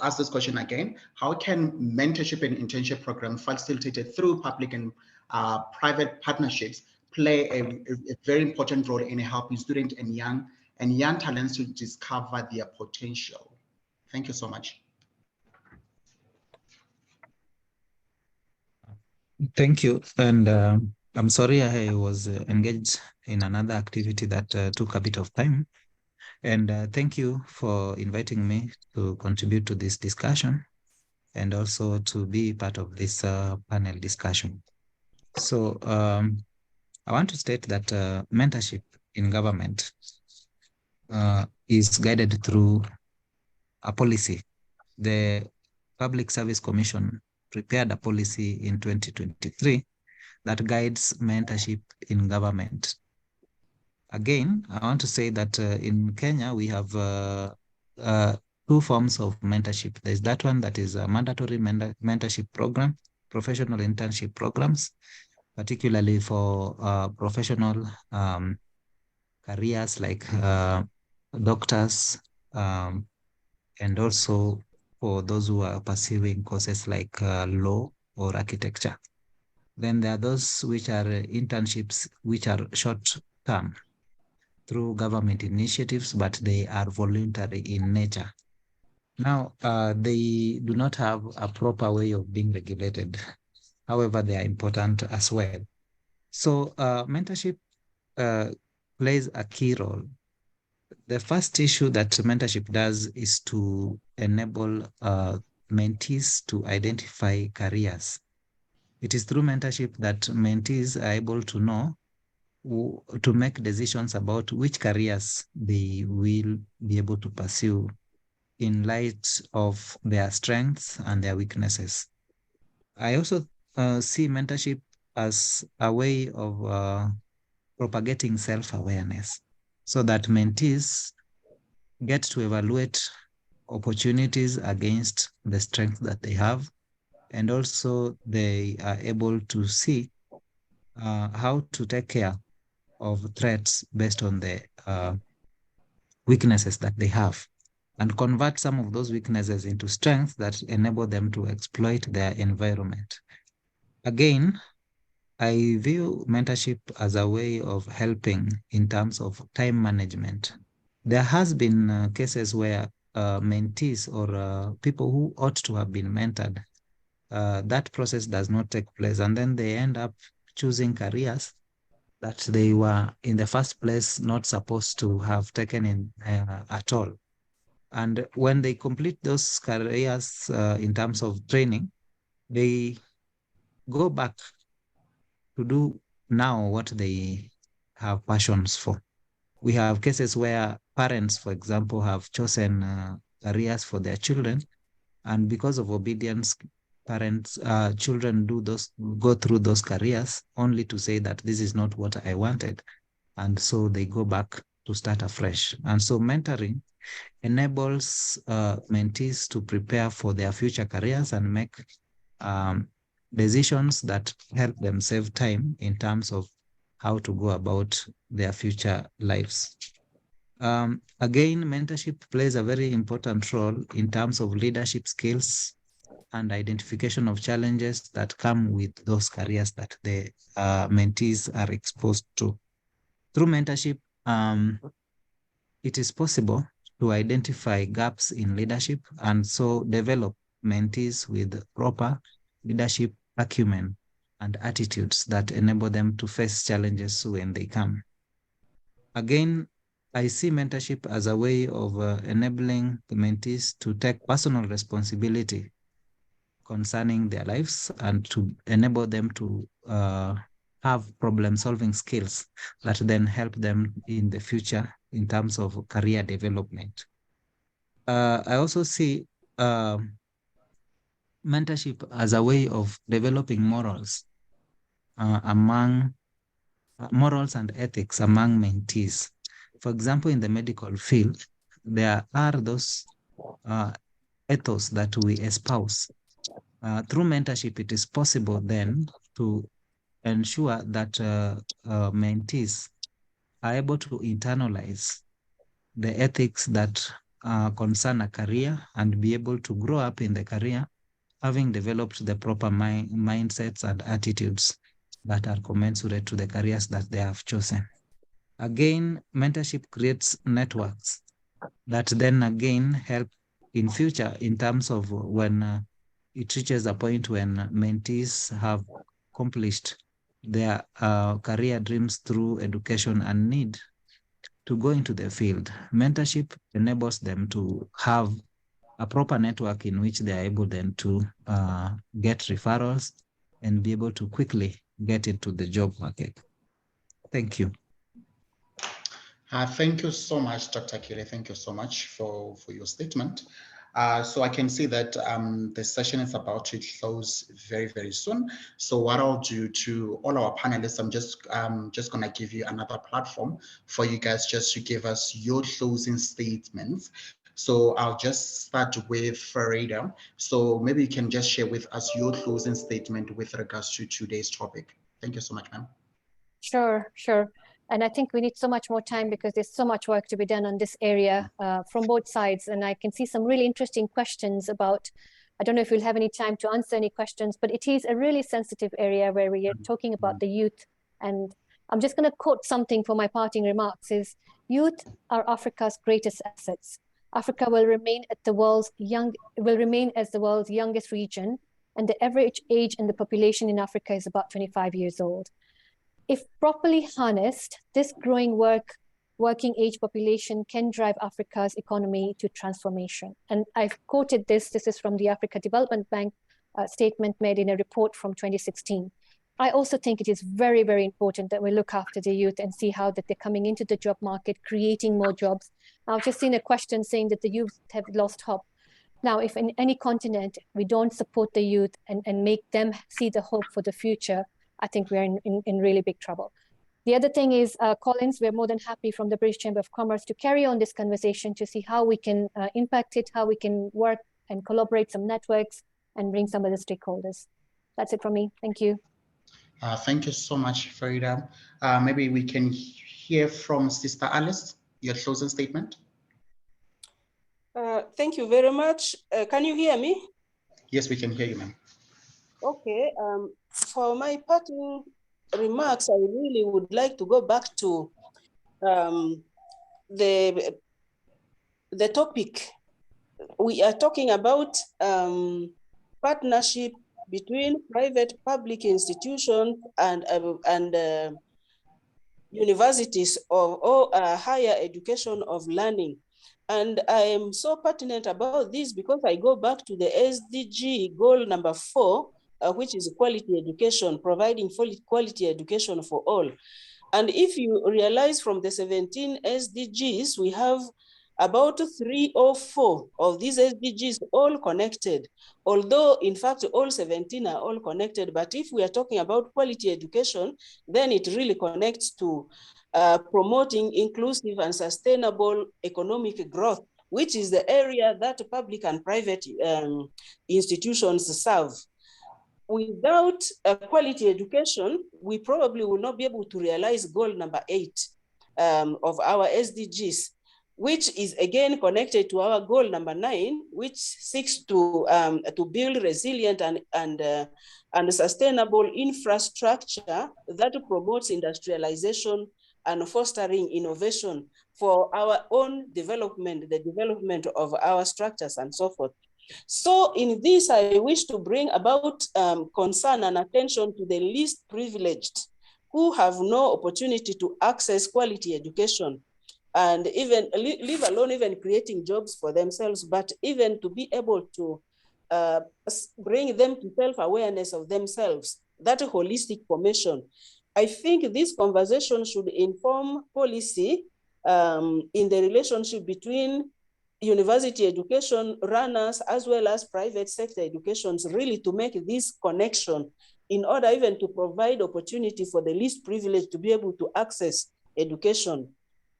R: ask this question again. How can mentorship and internship programs facilitated through public and private partnerships play a very important role in helping students and young talents to discover their potential? Thank you so much.
B: Thank you. And I'm sorry I was engaged in another activity that took a bit of time. And thank you for inviting me to contribute to this discussion and also to be part of this panel discussion. So I want to state that mentorship in government is guided through a policy. The Public Service Commission prepared a policy in 2023 that guides mentorship in government. Again, I want to say that in Kenya, we have two forms of mentorship. There's that one that is a mandatory mentorship program, professional internship programs, particularly for professional careers like doctors, and also for those who are pursuing courses like law or architecture. Then there are those which are internships, which are short-term through government initiatives, but they are voluntary in nature. Now, they do not have a proper way of being regulated. However, they are important as well. So mentorship plays a key role. The first issue that mentorship does is to enable mentees to identify careers. It is through mentorship that mentees are able to know, to make decisions about which careers they will be able to pursue in light of their strengths and their weaknesses. I also see mentorship as a way of propagating self-awareness, so that mentees get to evaluate opportunities against the strengths that they have, and also they are able to see how to take care of threats based on the weaknesses that they have, and convert some of those weaknesses into strengths that enable them to exploit their environment. Again, I view mentorship as a way of helping in terms of time management. There has been cases where mentees or people who ought to have been mentored that process does not take place, and then they end up choosing careers that they were in the first place not supposed to have taken in at all. And when they complete those careers in terms of training, they go back to do now what they have passions for. We have cases where parents, for example, have chosen careers for their children, and because of obedience, children go through those careers only to say that this is not what I wanted. And so they go back to start afresh. And so mentoring enables mentees to prepare for their future careers and make decisions that help them save time in terms of how to go about their future lives. Again, mentorship plays a very important role in terms of leadership skills and identification of challenges that come with those careers that the mentees are exposed to. Through mentorship, it is possible to identify gaps in leadership and so develop mentees with proper leadership acumen and attitudes that enable them to face challenges when they come. Again, I see mentorship as a way of enabling the mentees to take personal responsibility concerning their lives and to enable them to have problem-solving skills that then help them in the future in terms of career development. I also see mentorship as a way of developing morals morals and ethics among mentees. For example, in the medical field, there are those ethos that we espouse. Through mentorship, it is possible then to ensure that mentees are able to internalize the ethics that concern a career and be able to grow up in the career, having developed the proper mindsets and attitudes that are commensurate to the careers that they have chosen. Again, mentorship creates networks that then again help in future in terms of when it reaches a point when mentees have accomplished their career dreams through education and need to go into the field. Mentorship enables them to have a proper network in which they are able then to get referrals and be able to quickly get into the job market. Thank you.
R: Thank you so much, Dr. Kile. Thank you so much for your statement. So I can see that the session is about to close very, very soon. So what I'll do to all our panelists, I'm just gonna give you another platform for you guys just to give us your closing statements. So I'll just start with Farida. So maybe you can just share with us your closing statement with regards to today's topic. Thank you so much, ma'am.
S: Sure. And I think we need so much more time because there's so much work to be done on this area from both sides. And I can see some really interesting questions about, I don't know if we'll have any time to answer any questions, but it is a really sensitive area where we are talking about the youth. And I'm just going to quote something for my parting remarks is, youth are Africa's greatest assets. Africa will remain as the world's youngest region, and the average age in the population in Africa is about 25 years old. If properly harnessed, this growing working age population can drive Africa's economy to transformation. And I've quoted this is from the Africa Development Bank statement made in a report from 2016. I also think it is very, very important that we look after the youth and see how that they're coming into the job market, creating more jobs. I've just seen a question saying that the youth have lost hope. Now, if in any continent we don't support the youth and make them see the hope for the future, I think we're in really big trouble. The other thing is, Collins, we're more than happy from the British Chamber of Commerce to carry on this conversation to see how we can impact it, how we can work and collaborate some networks and bring some of the stakeholders. That's it from me. Thank you.
R: Thank you so much, Farida. Maybe we can hear from Sister Alice, your closing statement.
U: Thank you very much. Can you hear me?
R: Yes, we can hear you, ma'am.
U: Okay. For my parting remarks, I really would like to go back to the topic. We are talking about partnership between private public institutions and universities or higher education of learning. And I am so pertinent about this because I go back to the SDG goal number 4, which is quality education, providing quality education for all. And if you realize from the 17 SDGs, we have about 3 or 4 of these SDGs all connected, although in fact all 17 are all connected. But if we are talking about quality education, then it really connects to promoting inclusive and sustainable economic growth, which is the area that public and private institutions serve. Without a quality education, we probably will not be able to realize goal number 8 of our SDGs, which is again connected to our goal number 9, which seeks to build resilient and sustainable infrastructure that promotes industrialization and fostering innovation for our own development, the development of our structures and so forth. So in this, I wish to bring about concern and attention to the least privileged who have no opportunity to access quality education, and even leave alone even creating jobs for themselves, but even to be able to bring them to self-awareness of themselves, that holistic formation. I think this conversation should inform policy in the relationship between university education runners as well as private sector educations, really to make this connection in order even to provide opportunity for the least privileged to be able to access education.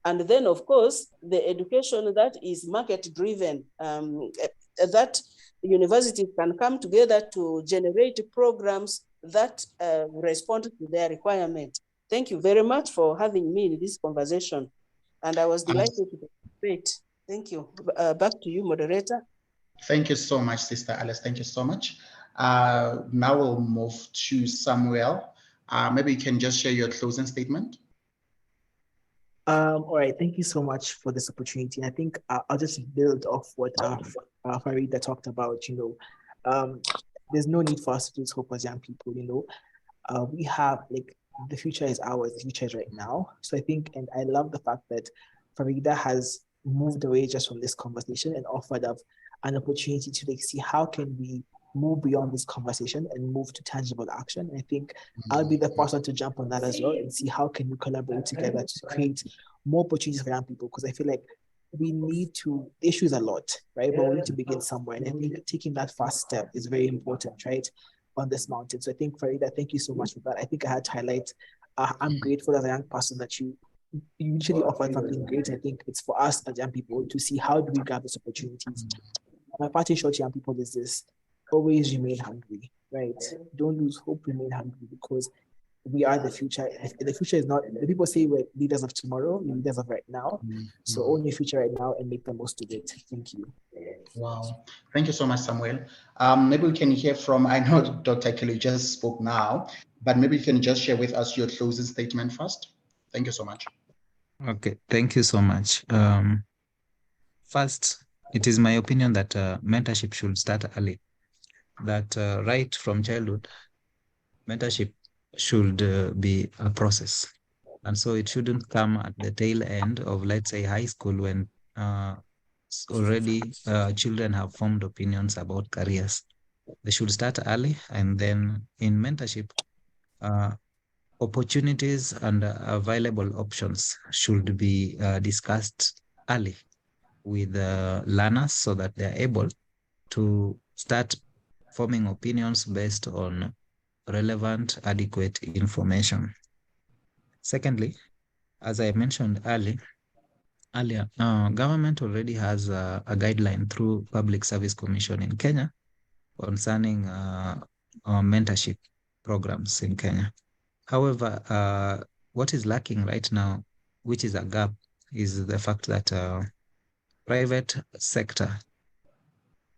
U: And then, of course, the education that is market-driven, that universities can come together to generate programs that respond to their requirement. Thank you very much for having me in this conversation. And I was delighted to participate. Thank you. Back to you, moderator.
R: Thank you so much, Sister Alice. Thank you so much. Now we'll move to Samuel. Maybe you can just share your closing statement.
T: All right, thank you so much for this opportunity. I think I'll just build off what Farida talked about. There's no need for us to lose hope as young people. We have, like, the future is ours, the future is right now. So I think, and I love the fact that Farida has moved away just from this conversation and offered up an opportunity to see how can we move beyond this conversation and move to tangible action. And I think I'll be the first one to jump on that as well and see how can we collaborate together to create more opportunities for young people, because I feel like we need to, the issue is a lot, right? But we need to begin somewhere. And I think taking that first step is very important, right, on this mountain. So I think, Farida, thank you so much for that. I think I had to highlight, I'm grateful as a young person that you usually offer something great. I think it's for us as young people to see how do we grab these opportunities. My parting shot to young people is this: always remain hungry, right? Don't lose hope, remain hungry, because we are the future. If the future is not, the people say we're leaders of tomorrow, we're leaders of right now. So own your future right now and make the most of it. Thank you.
R: Wow. Thank you so much, Samuel. Maybe we can hear from, I know Dr. Kelly just spoke now, but maybe you can just share with us your closing statement first. Thank you so much.
B: Okay, thank you so much. First, it is my opinion that mentorship should start early. That right from childhood, mentorship should be a process. And so it shouldn't come at the tail end of, let's say, high school, when already children have formed opinions about careers. They should start early, and then in mentorship, opportunities and available options should be discussed early with learners so that they're able to start forming opinions based on relevant, adequate information. Secondly, as I mentioned earlier, government already has a guideline through Public Service Commission in Kenya concerning mentorship programs in Kenya. However, what is lacking right now, which is a gap, is the fact that private sector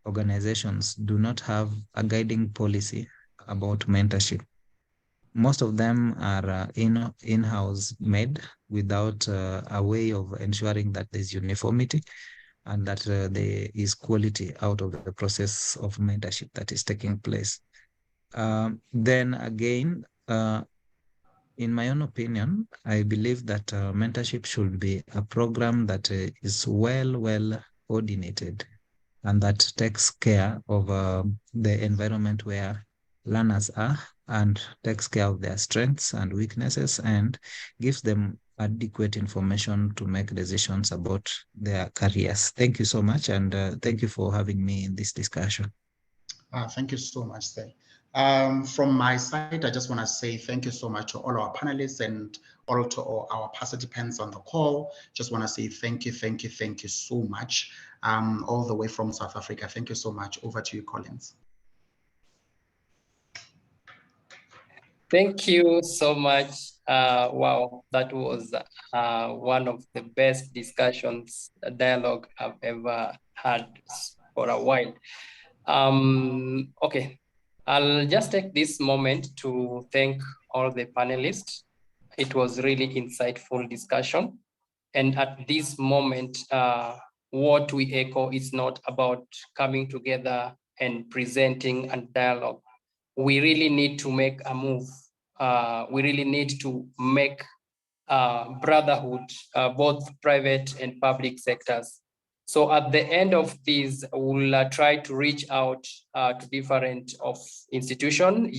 B: organizations do not have a guiding policy about mentorship. Most of them are in-house made without a way of ensuring that there's uniformity and that there is quality out of the process of mentorship that is taking place. Then again, in my own opinion, I believe that mentorship should be a program that is well coordinated and that takes care of the environment where learners are and takes care of their strengths and weaknesses and gives them adequate information to make decisions about their careers. Thank you so much, and thank you for having me in this discussion.
R: Thank you so much, Sir. From my side, I just want to say thank you so much to all our panelists and all to all our participants on the call. Just want to say thank you so much, all the way from South Africa. Thank you so much. Over to you, Collins.
A: Thank you so much. Wow, that was one of the best discussions, dialogue I've ever had for a while. Okay, I'll just take this moment to thank all the panelists. It was really insightful discussion. And at this moment, what we echo is not about coming together and presenting and dialogue. We really need to make a move. We really need to make brotherhood, both private and public sectors. So at the end of this, we'll try to reach out to different of institution,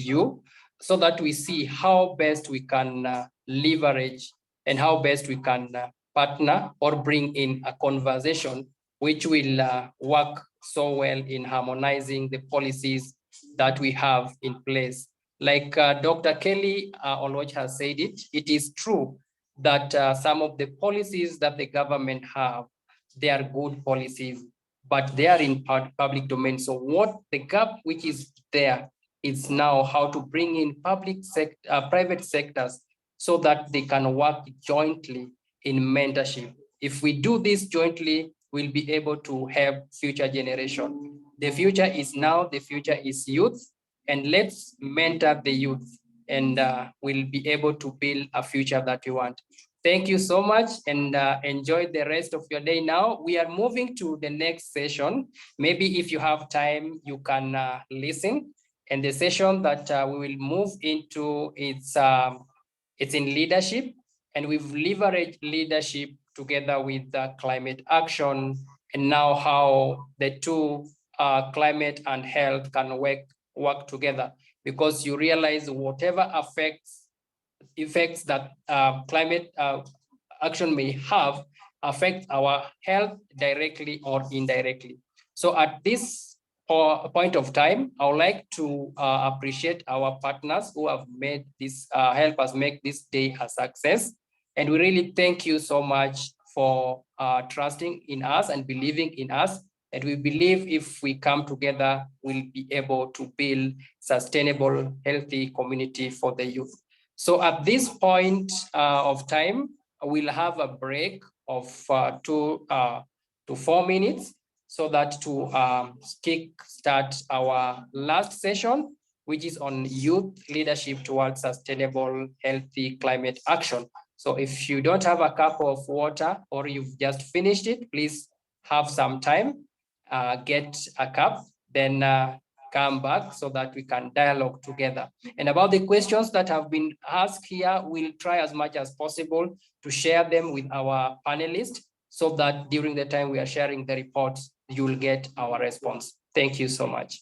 A: so that we see how best we can leverage and how best we can partner or bring in a conversation which will work so well in harmonizing the policies that we have in place. Like Dr. Kelly Oloch has said it is true that some of the policies that the government have, they are good policies, but they are in public domain. So what the gap which is there is now how to bring in private sectors so that they can work jointly in mentorship. If we do this jointly, we'll be able to have future generation. The future is now, the future is youth, and let's mentor the youth, and we'll be able to build a future that we want. Thank you so much, and enjoy the rest of your day now. We are moving to the next session. Maybe if you have time, you can listen. And the session that we will move into, it's in leadership, and we've leveraged leadership together with climate action, and now how the two, climate and health, can work together, because you realize whatever effects that climate action may have affect our health directly or indirectly. So at this point of time, I would like to appreciate our partners who have made this, help us make this day a success. And we really thank you so much for trusting in us and believing in us. And we believe if we come together, we'll be able to build sustainable, healthy community for the youth. So at this point of time, we'll have a break of 2 to 4 minutes, so that to kick-start our last session, which is on youth leadership towards sustainable, healthy climate action. So if you don't have a cup of water or you've just finished it, please have some time, get a cup, then come back so that we can dialogue together. And about the questions that have been asked here, we'll try as much as possible to share them with our panelists, so that during the time we are sharing the reports, you will get our response. Thank you so much.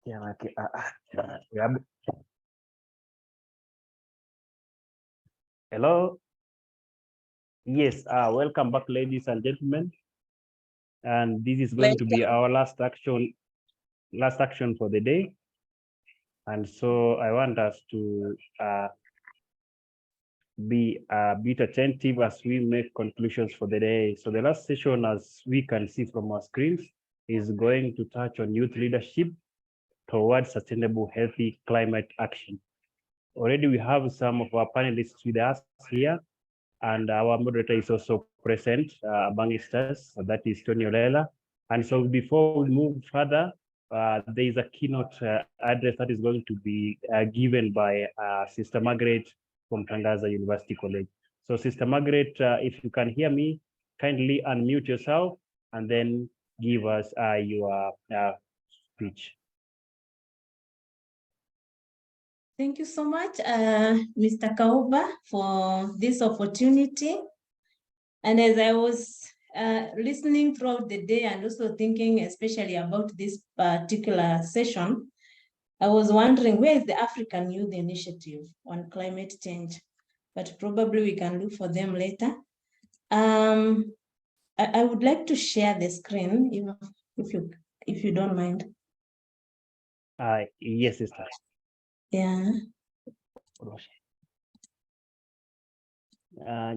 C: Yeah, okay. Hello. Yes, welcome back, ladies and gentlemen. And this is going to be our last action for the day. And so I want us to be a bit attentive as we make conclusions for the day. So the last session, as we can see from our screens, is going to touch on youth leadership towards sustainable, healthy climate action. Already we have some of our panelists with us here, and our moderator is also present amongst us, so that is Tony Olela. And so before we move further, there is a keynote address that is going to be given by Sister Margaret from Tangaza University College. So Sister Margaret, if you can hear me, kindly unmute yourself and then give us your speech.
D: Thank you so much, Mr. Kauba, for this opportunity. And as I was listening throughout the day and also thinking especially about this particular session, I was wondering, where is the African Youth Initiative on climate change? But probably we can look for them later. I would like to share the screen, if you don't mind.
C: Yes, sister.
D: Yeah.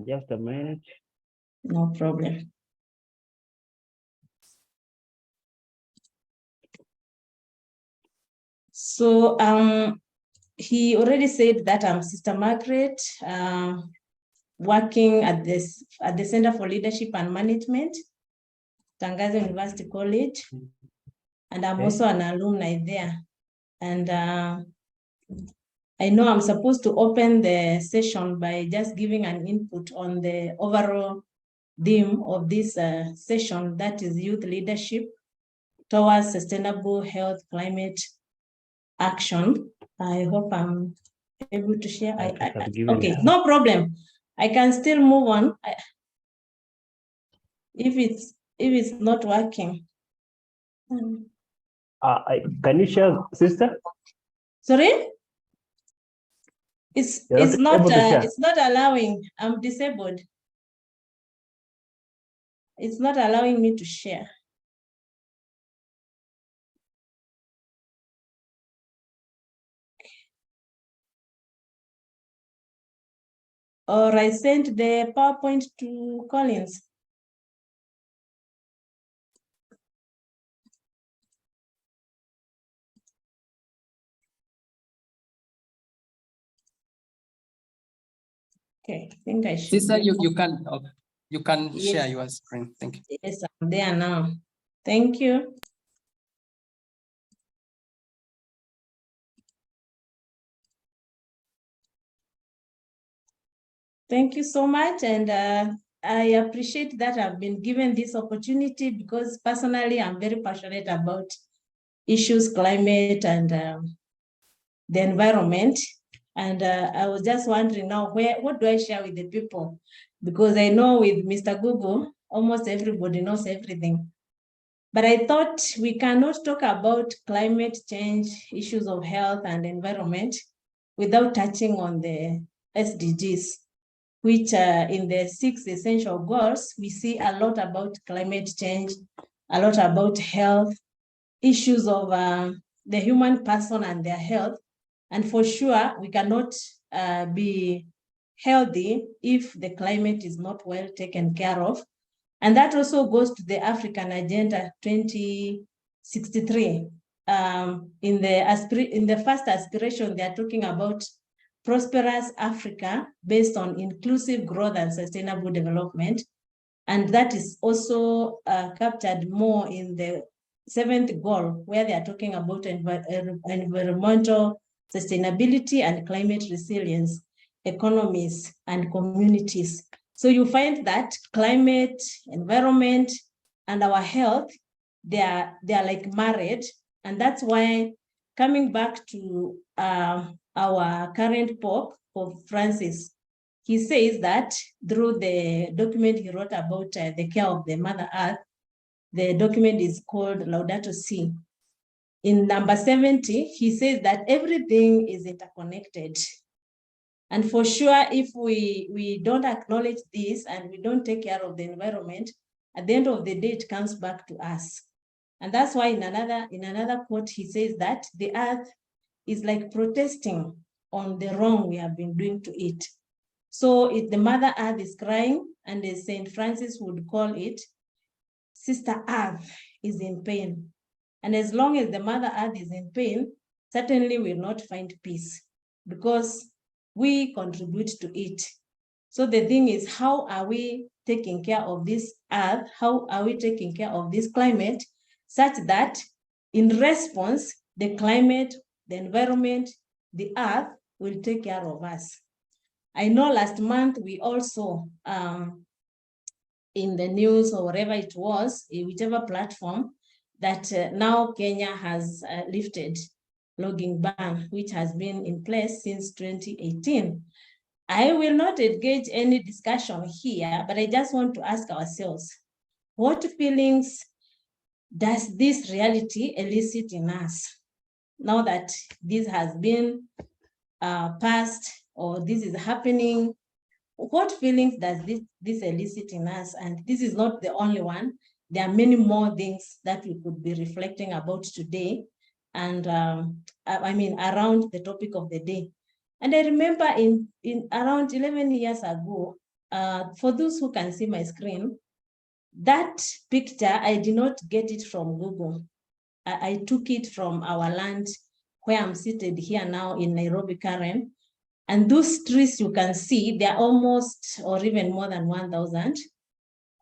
C: Just a minute.
D: No problem. So he already said that I'm Sister Margaret. working at the Center for Leadership and Management, Tangazo University College, and I'm also an alumni there. And I know I'm supposed to open the session by just giving an input on the overall theme of this session, that is youth leadership towards sustainable health climate action. I hope I'm able to share. Okay, no problem. I can still move on. If it's not working.
C: Can you share, sister?
D: Sorry? It's not allowing. I'm disabled. It's not allowing me to share. Or I sent the PowerPoint to Collins. Okay, I think I should.
A: Sister, you can
D: Yes.
A: share your screen. Thank you.
D: Yes, I'm there now. Thank you. Thank you so much. And I appreciate that I've been given this opportunity, because personally, I'm very passionate about issues, climate, and the environment. And I was just wondering now, what do I share with the people? Because I know with Mr. Google, almost everybody knows everything. But I thought we cannot talk about climate change, issues of health and environment without touching on the SDGs, which in the 6 essential goals, we see a lot about climate change, a lot about health, issues of the human person and their health. And for sure, we cannot be healthy if the climate is not well taken care of. And that also goes to the African Agenda 2063. In the first aspiration, they are talking about prosperous Africa based on inclusive growth and sustainable development. And that is also captured more in the 7th goal, where they are talking about environmental sustainability and climate resilience, economies and communities. So you find that climate, environment, and our health, they are like married. And that's why, coming back to our current Pope Francis, he says that through the document he wrote about the care of the Mother Earth, the document is called Laudato Si. In number 70, he says that everything is interconnected. And for sure, if we don't acknowledge this and we don't take care of the environment, at the end of the day, it comes back to us. And that's why in another quote, he says that the earth is like protesting on the wrong we have been doing to it. So if the Mother Earth is crying, and as St. Francis would call it, Sister Earth is in pain. And as long as the Mother Earth is in pain, certainly we will not find peace, because we contribute to it. So the thing is, how are we taking care of this earth? How are we taking care of this climate, such that in response, the climate, the environment, the earth will take care of us? I know last month we also, in the news or wherever it was, whichever platform, that now Kenya has lifted logging ban, which has been in place since 2018. I will not engage any discussion here, but I just want to ask ourselves, what feelings does this reality elicit in us? Now that this has been passed, or this is happening, what feelings does this elicit in us? And this is not the only one. There are many more things that we could be reflecting about today, and I mean, around the topic of the day. And I remember in around 11 years ago, for those who can see my screen, that picture, I did not get it from Google. I took it from our land where I'm seated here now in Nairobi, Karen. And those trees you can see, they're almost or even more than 1,000,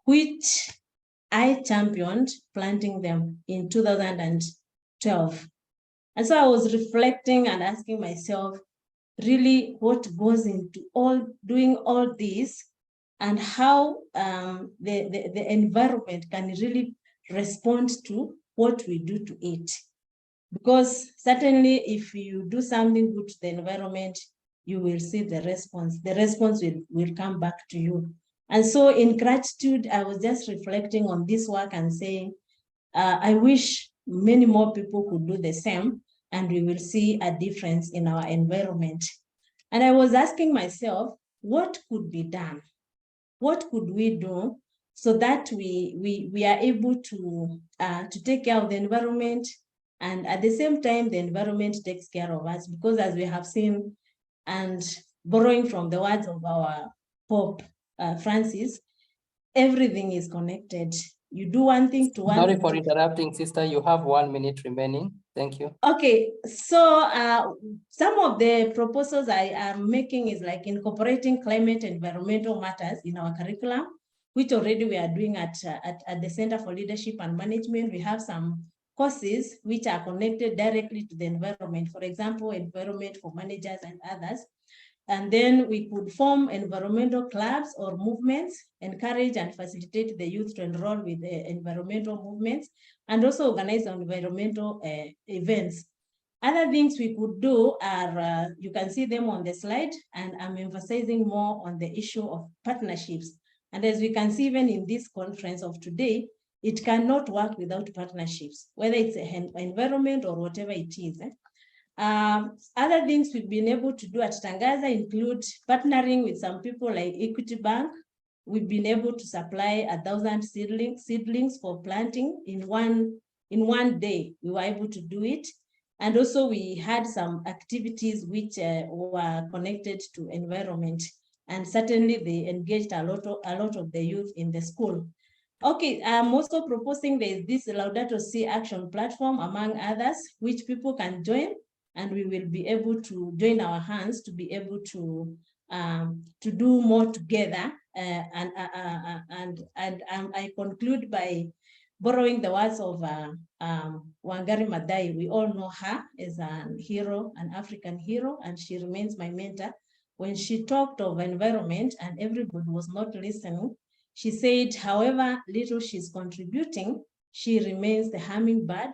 D: which I championed planting them in 2012. And so I was reflecting and asking myself, really what goes into doing all this, and how the environment can really respond to what we do to it. Because certainly if you do something good to the environment, you will see the response. The response will come back to you. And so in gratitude, I was just reflecting on this work and saying, I wish many more people could do the same, and we will see a difference in our environment. And I was asking myself, what could be done? What could we do so that we are able to take care of the environment, and at the same time, the environment takes care of us? Because as we have seen, and borrowing from the words of our Pope Francis, everything is connected. You do one thing to one.
A: Sorry for interrupting, sister. You have 1 minute remaining. Thank you.
D: Okay, so some of the proposals I am making is like incorporating climate and environmental matters in our curriculum, which already we are doing at the Center for Leadership and Management. We have some courses which are connected directly to the environment, for example, environment for managers and others. And then we could form environmental clubs or movements, encourage and facilitate the youth to enroll with the environmental movements, and also organize environmental events. Other things we could do are, you can see them on the slide, and I'm emphasizing more on the issue of partnerships. And as we can see, even in this conference of today, it cannot work without partnerships, whether it's an environment or whatever it is. Other things we've been able to do at Tangaza include partnering with some people like Equity Bank. We've been able to supply 1,000 seedlings for planting in one day. We were able to do it. And also we had some activities which were connected to environment. And certainly they engaged a lot of the youth in the school. Okay, I'm also proposing there's this Laudato Si action platform, among others, which people can join, and we will be able to join our hands to be able to do more together. And I conclude by borrowing the words of Wangari Maathai. We all know her as a hero, an African hero, and she remains my mentor. When she talked of environment and everybody was not listening, she said, however little she's contributing, she remains the hummingbird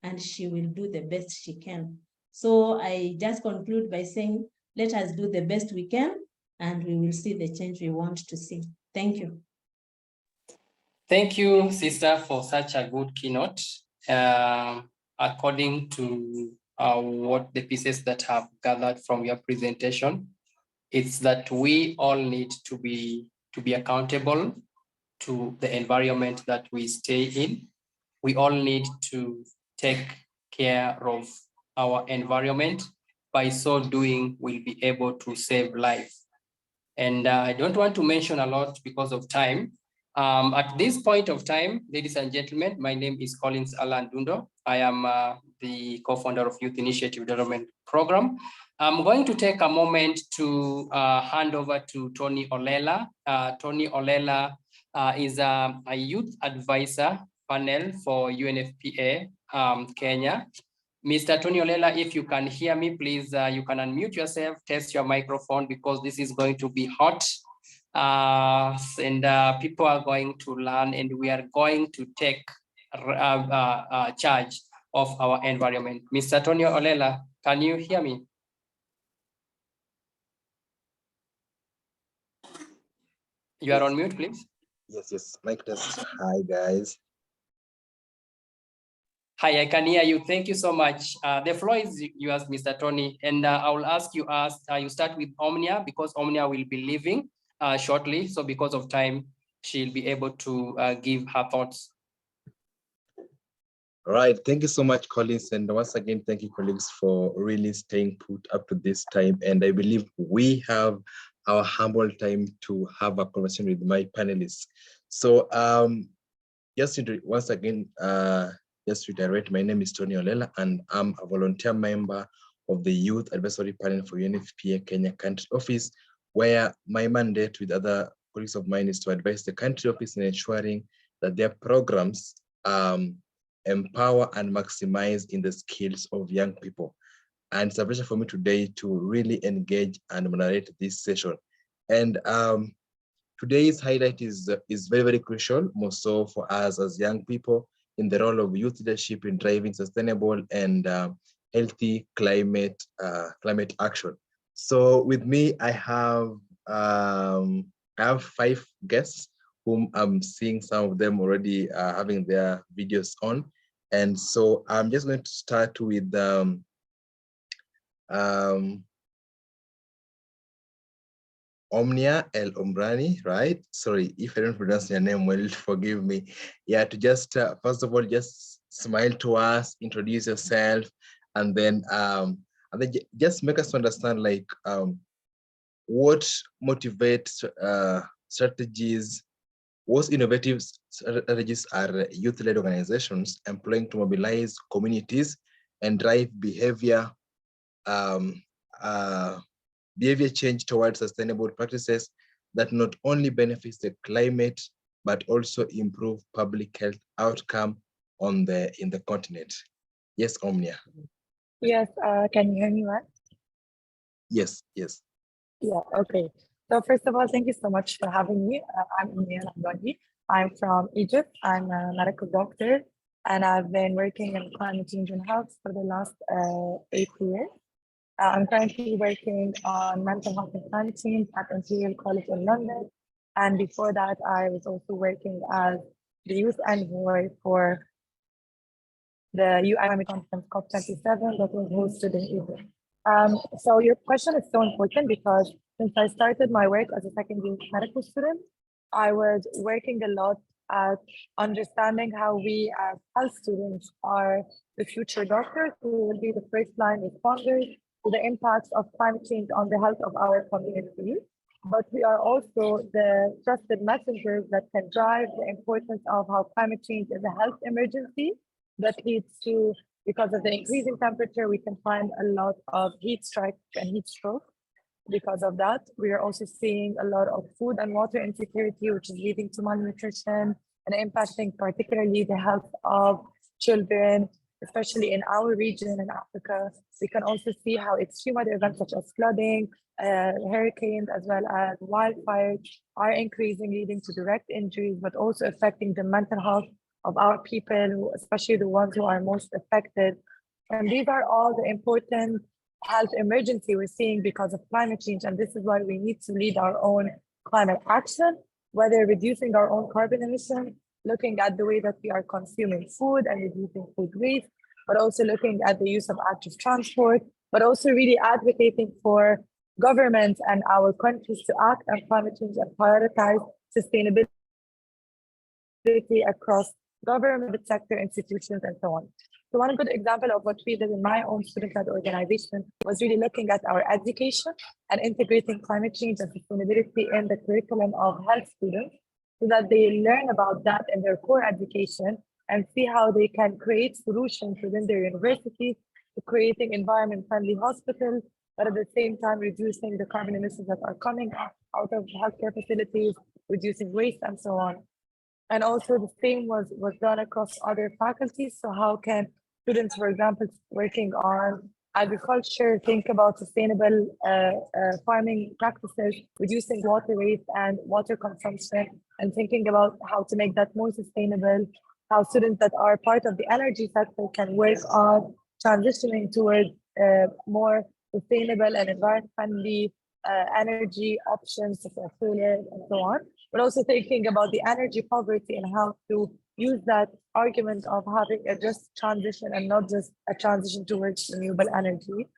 D: and she will do the best she can. So I just conclude by saying, let us do the best we can, and we will see the change we want to see. Thank you.
A: Thank you, sister, for such a good keynote. According to what the pieces that have gathered from your presentation, it's that we all need to be accountable to the environment that we stay in. We all need to take care of our environment. By so doing, we'll be able to save lives. And I don't want to mention a lot because of time. At this point of time, ladies and gentlemen, my name is Collins Alan Dundo. I am the co-founder of Youth Initiative Development Program. I'm going to take a moment to hand over to Tony Olela. Tony Olela is a youth advisor panel for UNFPA Kenya. Mr. Tony Olela, if you can hear me, please, you can unmute yourself, test your microphone, because this is going to be hot. And people are going to learn, and we are going to take charge of our environment. Mr. Tony Olela, can you hear me? You are on mute, please.
E: Yes, mic test. Hi, guys.
A: Hi, I can hear you. Thank you so much. The floor is yours, Mr. Tony, and I will ask you, you start with Omnia, because Omnia will be leaving shortly. So because of time, she'll be able to give her thoughts.
E: All right, thank you so much, Collins. And once again, thank you, colleagues, for really staying put up to this time. And I believe we have our humble time to have a conversation with my panelists. So once again, just to reiterate, my name is Tony Olela, and I'm a volunteer member of the Youth Advisory Panel for UNFPA Kenya Country Office, where my mandate with other colleagues of mine is to advise the country office in ensuring that their programs empower and maximize in the skills of young people. And it's a pleasure for me today to really engage and moderate this session. And today's highlight is very, very crucial, more so for us as young people in the role of youth leadership in driving sustainable and healthy climate action. So with me, I have 5 guests whom I'm seeing some of them already having their videos on. And so I'm just going to start with Omnia El Ombrani, right? Sorry, if I don't pronounce your name well, forgive me. Yeah, to just, first of all, just smile to us, introduce yourself, and then just make us understand like what motivates strategies, what innovative strategies are youth-led organizations employing to mobilize communities and drive behavior change towards sustainable practices that not only benefits the climate, but also improve public health outcome in the continent. Yes, Omnia.
H: Yes, can you hear me well?
E: Yes, yes.
H: Yeah, okay. So first of all, thank you so much for having me. I'm Omnia Lamdoni. I'm from Egypt. I'm a medical doctor, and I've been working in climate change and health for the last 8 years. I'm currently working on mental health and climate change at Imperial College in London. And before that, I was also working as the youth envoy for the UN Climate Conference COP27 that was hosted in Egypt. So your question is so important because since I started my work as a second year medical student, I was working a lot at understanding how we as health students are the future doctors who will be the first line responders to the impacts of climate change on the health of our community. But we are also the trusted messengers that can drive the importance of how climate change is a health emergency that leads to, because of the increasing temperature, we can find a lot of heat strikes and heat stroke. Because of that, we are also seeing a lot of food and water insecurity, which is leading to malnutrition and impacting particularly the health of children, especially in our region in Africa. We can also see how extreme weather events such as flooding, hurricanes, as well as wildfires are increasing, leading to direct injuries, but also affecting the mental health of our people, especially the ones who are most affected. And these are all the important health emergency we're seeing because of climate change. And this is why we need to lead our own climate action, whether reducing our own carbon emissions, looking at the way that we are consuming food and reducing food waste, but also looking at the use of active transport, but also really advocating for governments and our countries to act on climate change and prioritize sustainability across government, sector, institutions, and so on. So one good example of what we did in my own student-led organization was really looking at our education and integrating climate change and sustainability in the curriculum of health students so that they learn about that in their core education and see how they can create solutions within their universities to creating environment-friendly hospitals, but at the same time reducing the carbon emissions that are coming out of healthcare facilities, reducing waste, and so on. And also the same was done across other faculties. So how can students, for example, working on agriculture, think about sustainable farming practices, reducing water waste and water consumption, and thinking about how to make that more sustainable, how students that are part of the energy sector can work on transitioning towards more sustainable and environment-friendly energy options such as solar and so on, but also thinking about the energy poverty and how to use that argument of having a just transition and not just a transition towards renewable energy.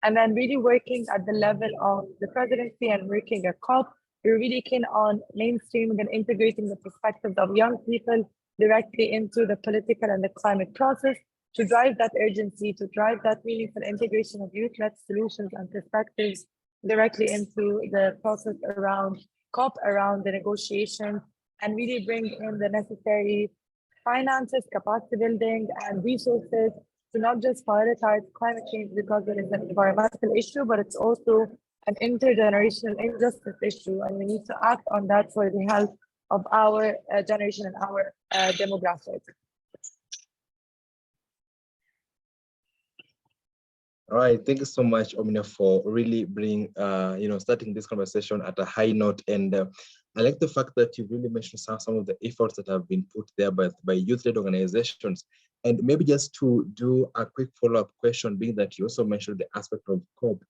H: And then really working at the level of the presidency and working at COP, we're really keen on mainstreaming and integrating the perspectives of young people directly into the political and the climate process to drive that urgency, to drive that meaningful integration of youth-led solutions and perspectives directly into the process around COP, around the negotiations, and really bring in the necessary finances, capacity building, and resources to not just prioritize climate change because it is an environmental issue, but it's also an intergenerational injustice issue, and we need to act on that for the health of our generation and our demographic.
E: All right, thank you so much, Omnia, for really bringing, starting this conversation at a high note. And I like the fact that you really mentioned some of the efforts that have been put there by youth-led organizations. And maybe just to do a quick follow-up question, being that you also mentioned the aspect of COP.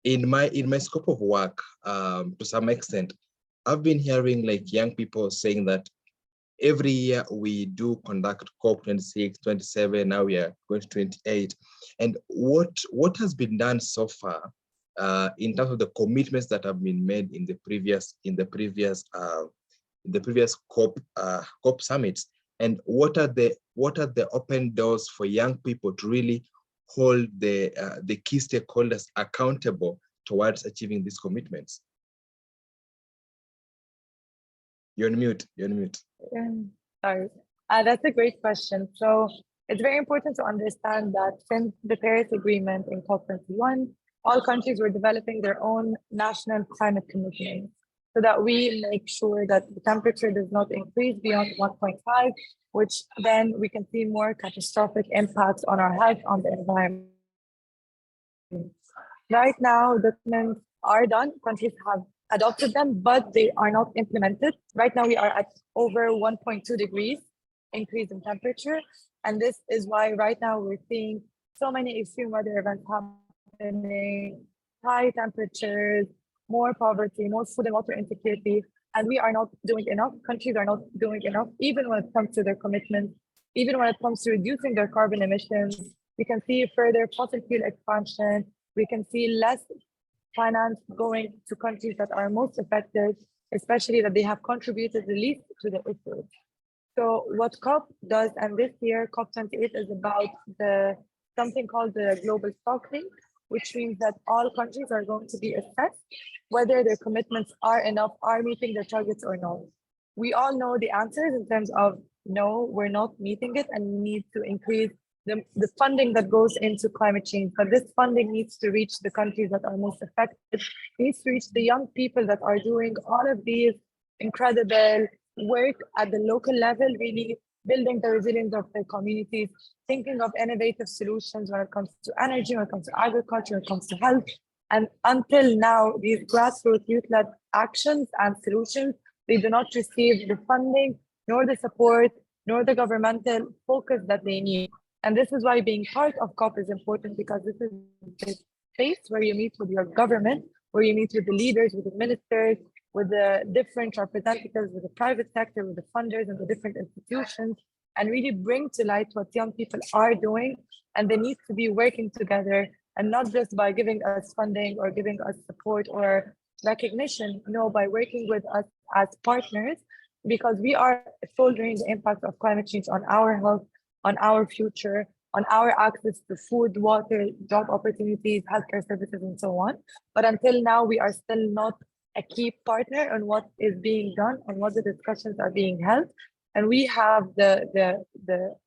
E: In my scope of work, to some extent, I've been hearing like young people saying that every year we do conduct COP 26, 27, now we are going to 28. And what has been done so far in terms of the commitments that have been made in the previous COP summits, and what are the open doors for young people to really hold the key stakeholders accountable towards achieving these commitments? You're on mute.
H: Sorry, that's a great question. So it's very important to understand that since the Paris Agreement in COP21, all countries were developing their own national climate commitments so that we make sure that the temperature does not increase beyond 1.5, which then we can see more catastrophic impacts on our health, on the environment. Right now, documents are done. Countries have adopted them, but they are not implemented. Right now, we are at over 1.2 degrees increase in temperature. And this is why right now we're seeing so many extreme weather events happening, high temperatures, more poverty, more food and water insecurity. And we are not doing enough. Countries are not doing enough, even when it comes to their commitments, even when it comes to reducing their carbon emissions. We can see further fossil fuel expansion. We can see less finance going to countries that are most affected, especially that they have contributed the least to the issue. So what COP does, and this year COP28 is about something called the global stocking, which means that all countries are going to be assessed whether their commitments are enough, are meeting their targets or not. We all know the answers in terms of no, we're not meeting it, and we need to increase the funding that goes into climate change. But this funding needs to reach the countries that are most affected. It needs to reach the young people that are doing all of these incredible work at the local level, really building the resilience of their communities, thinking of innovative solutions when it comes to energy, when it comes to agriculture, when it comes to health. And until now, these grassroots youth-led actions and solutions, they do not receive the funding, nor the support, nor the governmental focus that they need. And this is why being part of COP is important, because this is the place where you meet with your government, where you meet with the leaders, with the ministers, with the different representatives, with the private sector, with the funders and the different institutions, and really bring to light what young people are doing. And they need to be working together, and not just by giving us funding or giving us support or recognition, no, by working with us as partners, because we are shouldering the impact of climate change on our health, on our future, on our access to food, water, job opportunities, healthcare services, and so on. But until now, we are still not a key partner on what is being done, on what the discussions are being held. And we have the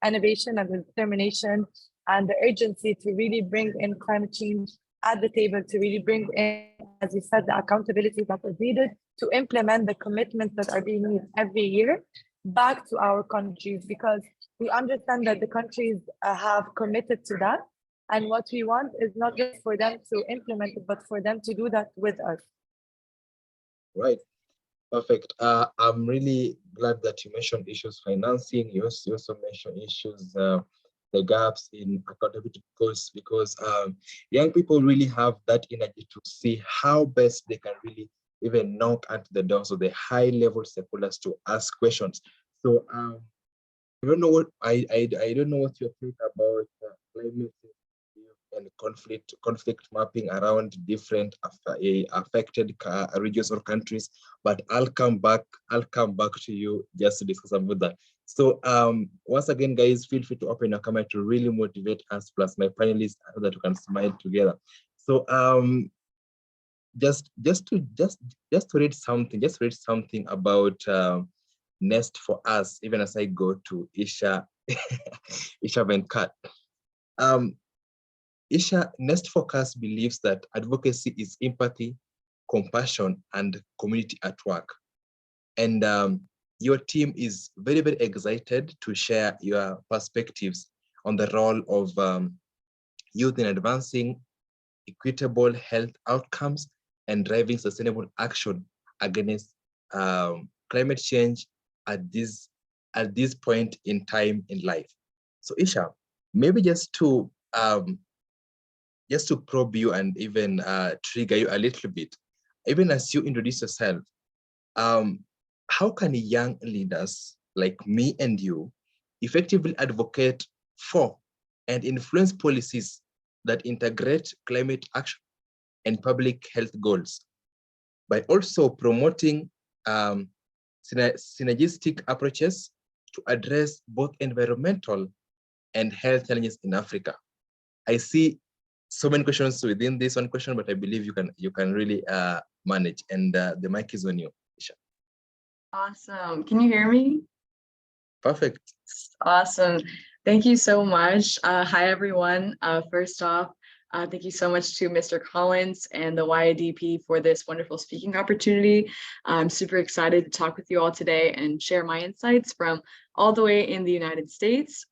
H: innovation and the determination and the urgency to really bring in climate change at the table, to really bring in, as you said, the accountability that is needed to implement the commitments that are being made every year back to our countries, because we understand that the countries have committed to that. And what we want is not just for them to implement it, but for them to do that with us.
E: Right. Perfect. I'm really glad that you mentioned issues financing. You also mentioned issues, the gaps in accountability, because young people really have that energy to see how best they can really even knock at the doors of the high level stakeholders to ask questions. So I don't know what I don't know what you think about climate and conflict mapping around different affected regions or countries, but I'll come back to you just to discuss about that. So once again, guys, feel free to open your camera to really motivate us, plus my panelists, so that we can smile together. So just to read something about Nest for us, even as I go to Isha Isha Venkat. Isha, Nest Focus believes that advocacy is empathy, compassion, and community at work. And your team is very, very excited to share your perspectives on the role of youth in advancing equitable health outcomes and driving sustainable action against climate change at this point in time in life. So Isha, maybe just to probe you and even trigger you a little bit, even as you introduce yourself, how can young leaders like me and you effectively advocate for and influence policies that integrate climate action and public health goals by also promoting synergistic approaches to address both environmental and health challenges in Africa? I see so many questions within this one question, but I believe you can really manage. And the mic is on you, Isha.
I: Awesome. Can you hear me?
E: Perfect.
I: Awesome. Thank you so much. Hi, everyone. First off, thank you so much to Mr. Collins and the YIDP for this wonderful speaking opportunity. I'm super excited to talk with you all today and share my insights from all the way in the United States.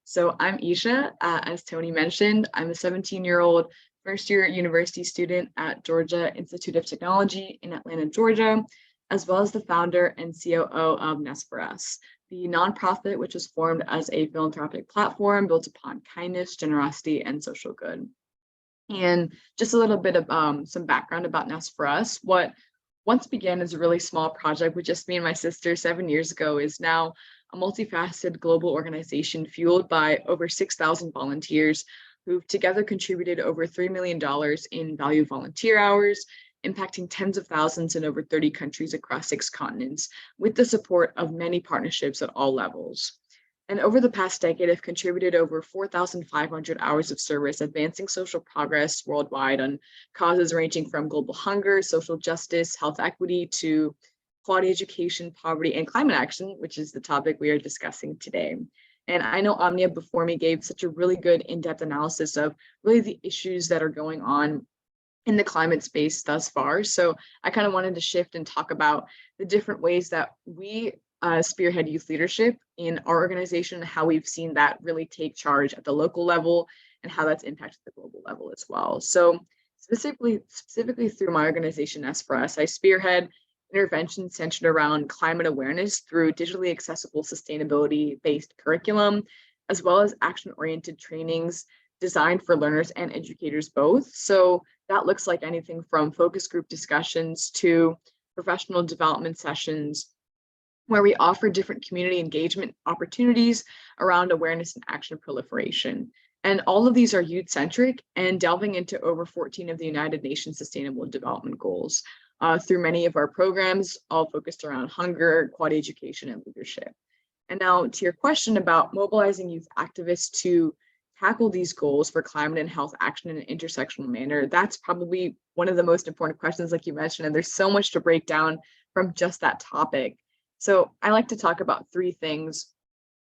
I: So I'm Isha, as Tony mentioned. I'm a 17-year-old first-year university student at Georgia Institute of Technology in Atlanta, Georgia, as well as the founder and COO of Nest for Us, the nonprofit which was formed as a philanthropic platform built upon kindness, generosity, and social good. And just a little bit of some background about Nest for Us. What once began as a really small project with just me and my sister 7 years ago is now a multifaceted global organization fueled by over 6,000 volunteers who've together contributed over $3 million in valued volunteer hours, impacting tens of thousands in over 30 countries across 6 continents, with the support of many partnerships at all levels. And over the past decade, I've contributed over 4,500 hours of service, advancing social progress worldwide on causes ranging from global hunger, social justice, health equity, to quality education, poverty, and climate action, which is the topic we are discussing today. And I know Omnia before me gave such a really good in-depth analysis of really the issues that are going on in the climate space thus far. So I kind of wanted to shift and talk about the different ways that we spearhead youth leadership in our organization, how we've seen that really take charge at the local level and how that's impacted the global level as well. So specifically through my organization, Nest for Us, I spearhead interventions centered around climate awareness through digitally accessible sustainability-based curriculum, as well as action-oriented trainings designed for learners and educators both. So that looks like anything from focus group discussions to professional development sessions, where we offer different community engagement opportunities around awareness and action proliferation. And all of these are youth-centric and delving into over 14 of the United Nations Sustainable Development Goals through many of our programs, all focused around hunger, quality education, and leadership. And now to your question about mobilizing youth activists to tackle these goals for climate and health action in an intersectional manner, that's probably one of the most important questions, like you mentioned, and there's so much to break down from just that topic. So I like to talk about 3 things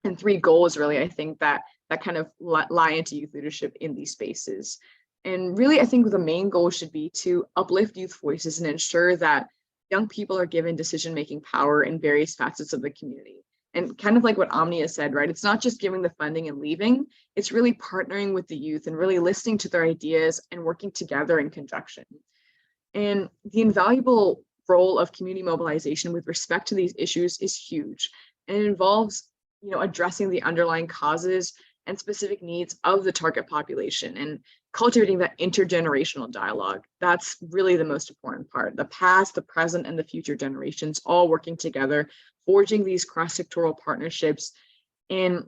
I: and 3 goals, really, I think that kind of lie into youth leadership in these spaces. And really, I think the main goal should be to uplift youth voices and ensure that young people are given decision-making power in various facets of the community. And kind of like what Omnia said, right? It's not just giving the funding and leaving, it's really partnering with the youth and really listening to their ideas and working together in conjunction. And the invaluable role of community mobilization with respect to these issues is huge. And it involves, addressing the underlying causes and specific needs of the target population and cultivating that intergenerational dialogue. That's really the most important part. The past, the present, and the future generations all working together, forging these cross-sectoral partnerships and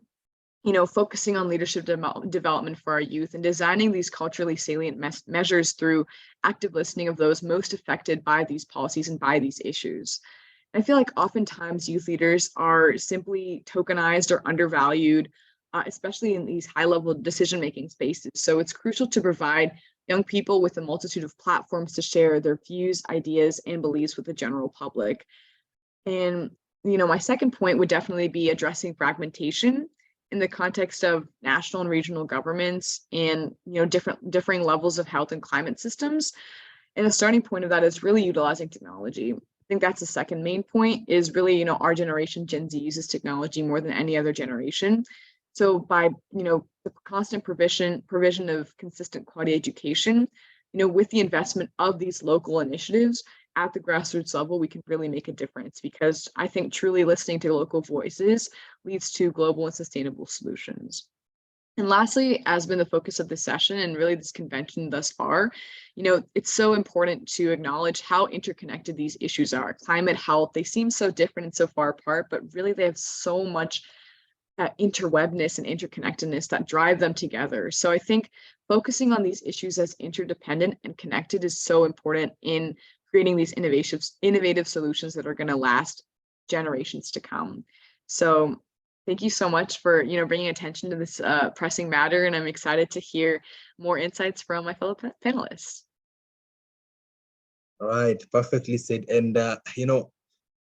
I: focusing on leadership development for our youth and designing these culturally salient measures through active listening of those most affected by these policies and by these issues. I feel like oftentimes youth leaders are simply tokenized or undervalued, especially in these high-level decision-making spaces. So it's crucial to provide young people with a multitude of platforms to share their views, ideas, and beliefs with the general public. And my second point would definitely be addressing fragmentation in the context of national and regional governments and differing levels of health and climate systems. And the starting point of that is really utilizing technology. I think that's the second main point, is really, our generation, Gen Z, uses technology more than any other generation. So by, the constant provision of consistent quality education, with the investment of these local initiatives at the grassroots level, we can really make a difference, because I think truly listening to local voices leads to global and sustainable solutions. And lastly, has been the focus of this session and really this convention thus far, it's so important to acknowledge how interconnected these issues are. Climate, health, they seem so different and so far apart, but really they have so much interwebness and interconnectedness that drive them together. So I think focusing on these issues as interdependent and connected is so important in creating these innovative solutions that are going to last generations to come. So thank you so much for bringing attention to this pressing matter, and I'm excited to hear more insights from my fellow panelists.
E: All right, perfectly said. And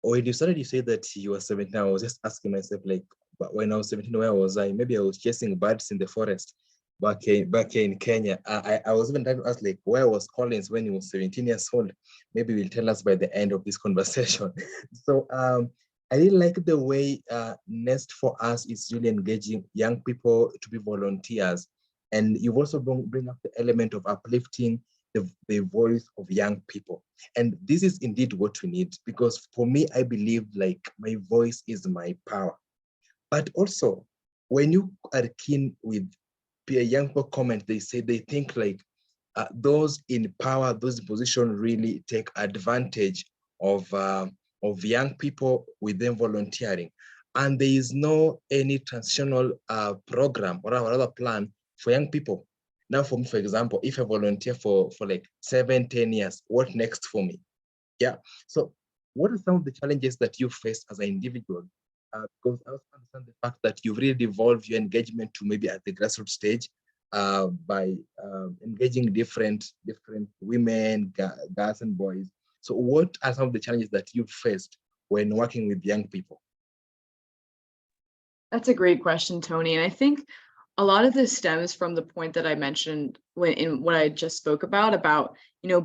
E: when you started, you said that you were 17. I was just asking myself, like, but when I was 17, where was I? Maybe I was chasing birds in the forest back in Kenya. I was even trying to ask, like, where was Collins when he was 17 years old? Maybe he'll tell us by the end of this conversation. So I really like the way Nest for Us is really engaging young people to be volunteers. And you've also bring up the element of uplifting the voice of young people. And this is indeed what we need, because for me, I believe like my voice is my power. But also, when you are keen with young people comment, they say they think like those in power, those in position really take advantage of young people with them volunteering. And there is no any transitional program or other plan for young people. Now, for me, for example, if I volunteer for like 7-10 years, what next for me? Yeah. So what are some of the challenges that you face as an individual? Because I also understand the fact that you've really evolved your engagement to maybe at the grassroots stage by engaging different women, girls and boys. So what are some of the challenges that you've faced when working with young people?
I: That's a great question, Tony. And I think a lot of this stems from the point that I mentioned in what I just spoke about,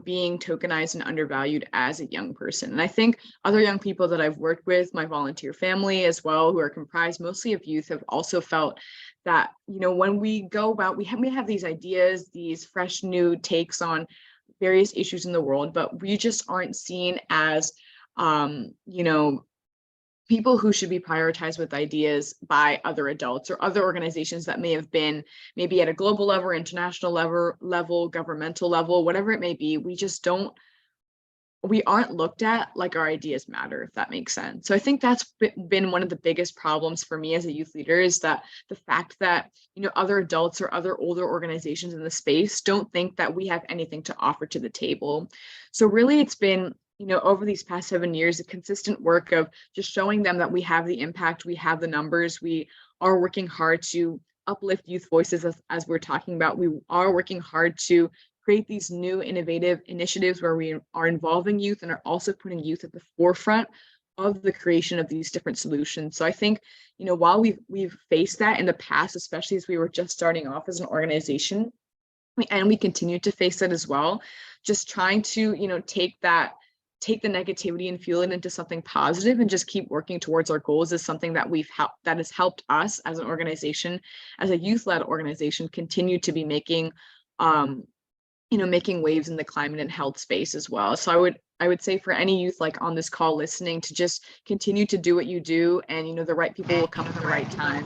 I: being tokenized and undervalued as a young person. And I think other young people that I've worked with, my volunteer family as well, who are comprised mostly of youth, have also felt that, when we go about, we have these ideas, these fresh new takes on various issues in the world, but we just aren't seen as, people who should be prioritized with ideas by other adults or other organizations that may have been maybe at a global level, international level, governmental level, whatever it may be. We aren't looked at like our ideas matter, if that makes sense. So I think that's been one of the biggest problems for me as a youth leader, is that the fact that, other adults or other older organizations in the space don't think that we have anything to offer to the table. So really it's been, over these past 7 years, a consistent work of just showing them that we have the impact, we have the numbers, we are working hard to uplift youth voices as we're talking about. We are working hard to create these new innovative initiatives where we are involving youth and are also putting youth at the forefront of the creation of these different solutions. So I think, while we've faced that in the past, especially as we were just starting off as an organization, and we continue to face that as well, just trying to, take the negativity and fuel it into something positive and just keep working towards our goals is something that that has helped us as an organization, as a youth-led organization, continue to be making, making waves in the climate and health space as well. So I would say for any youth like on this call listening, to just continue to do what you do, and the right people will come at the right time.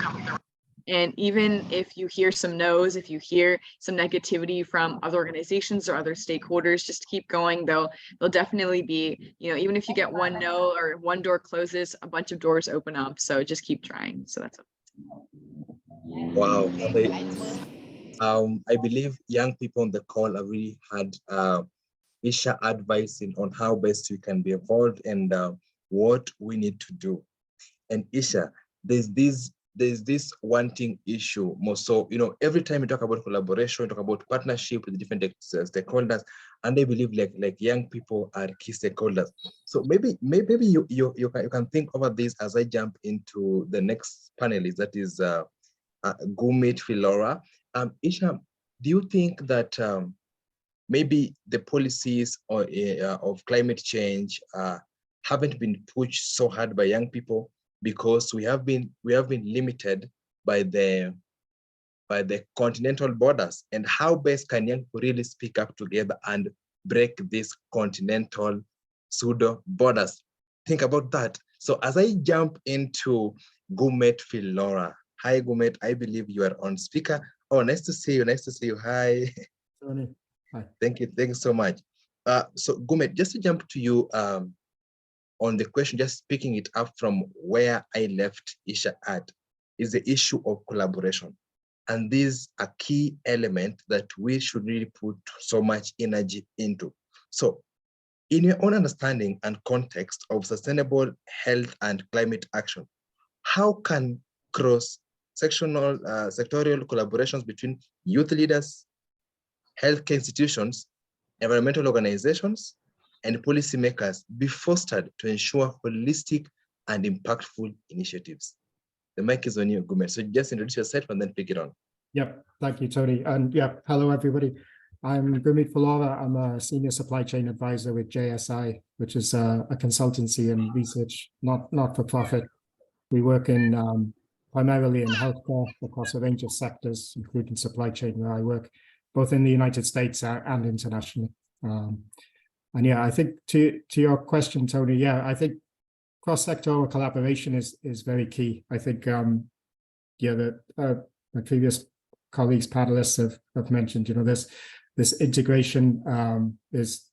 I: And even if you hear some no's, if you hear some negativity from other organizations or other stakeholders, just keep going. There'll definitely be, even if you get one no or one door closes, a bunch of doors open up. So just keep trying. So that's it.
E: Wow. I believe young people on the call have really had Isha advising on how best we can be involved and what we need to do. And Isha, there's this wanting issue more. So, every time we talk about collaboration, we talk about partnership with different stakeholders, and they believe like young people are key stakeholders. So maybe you can think over this as I jump into the next panelist, that is Gumit, Philora. Isha, do you think that maybe the policies of climate change haven't been pushed so hard by young people because we have been limited by the continental borders? And how best can young people really speak up together and break these continental pseudo borders? Think about that. So as I jump into Gumet Philora. Hi Gumet, I believe you are on speaker. Oh, nice to see you. Nice to see you. Hi.
K: Tony. Hi.
E: Thank you. Thank you so much. So Gumet, just to jump to you on the question, just picking it up from where I left Isha at, is the issue of collaboration. And this is a key element that we should really put so much energy into. So in your own understanding and context of sustainable health and climate action, how can cross-sectional sectorial collaborations between youth leaders, healthcare institutions, environmental organizations, and policymakers be fostered to ensure holistic and impactful initiatives? The mic is on you, Gumet. So just introduce yourself and then pick it on.
K: Yep, thank you, Tony. And yeah, hello, everybody. I'm Gumit Philora. I'm a senior supply chain advisor with JSI, which is a consultancy and research, not for profit. We work in primarily in healthcare across a range of sectors, including supply chain, where I work, both in the United States and internationally. And yeah, I think to your question, Tony, yeah, I think cross-sectoral collaboration is very key. I think yeah, my previous colleagues, panelists have mentioned, you know, this integration is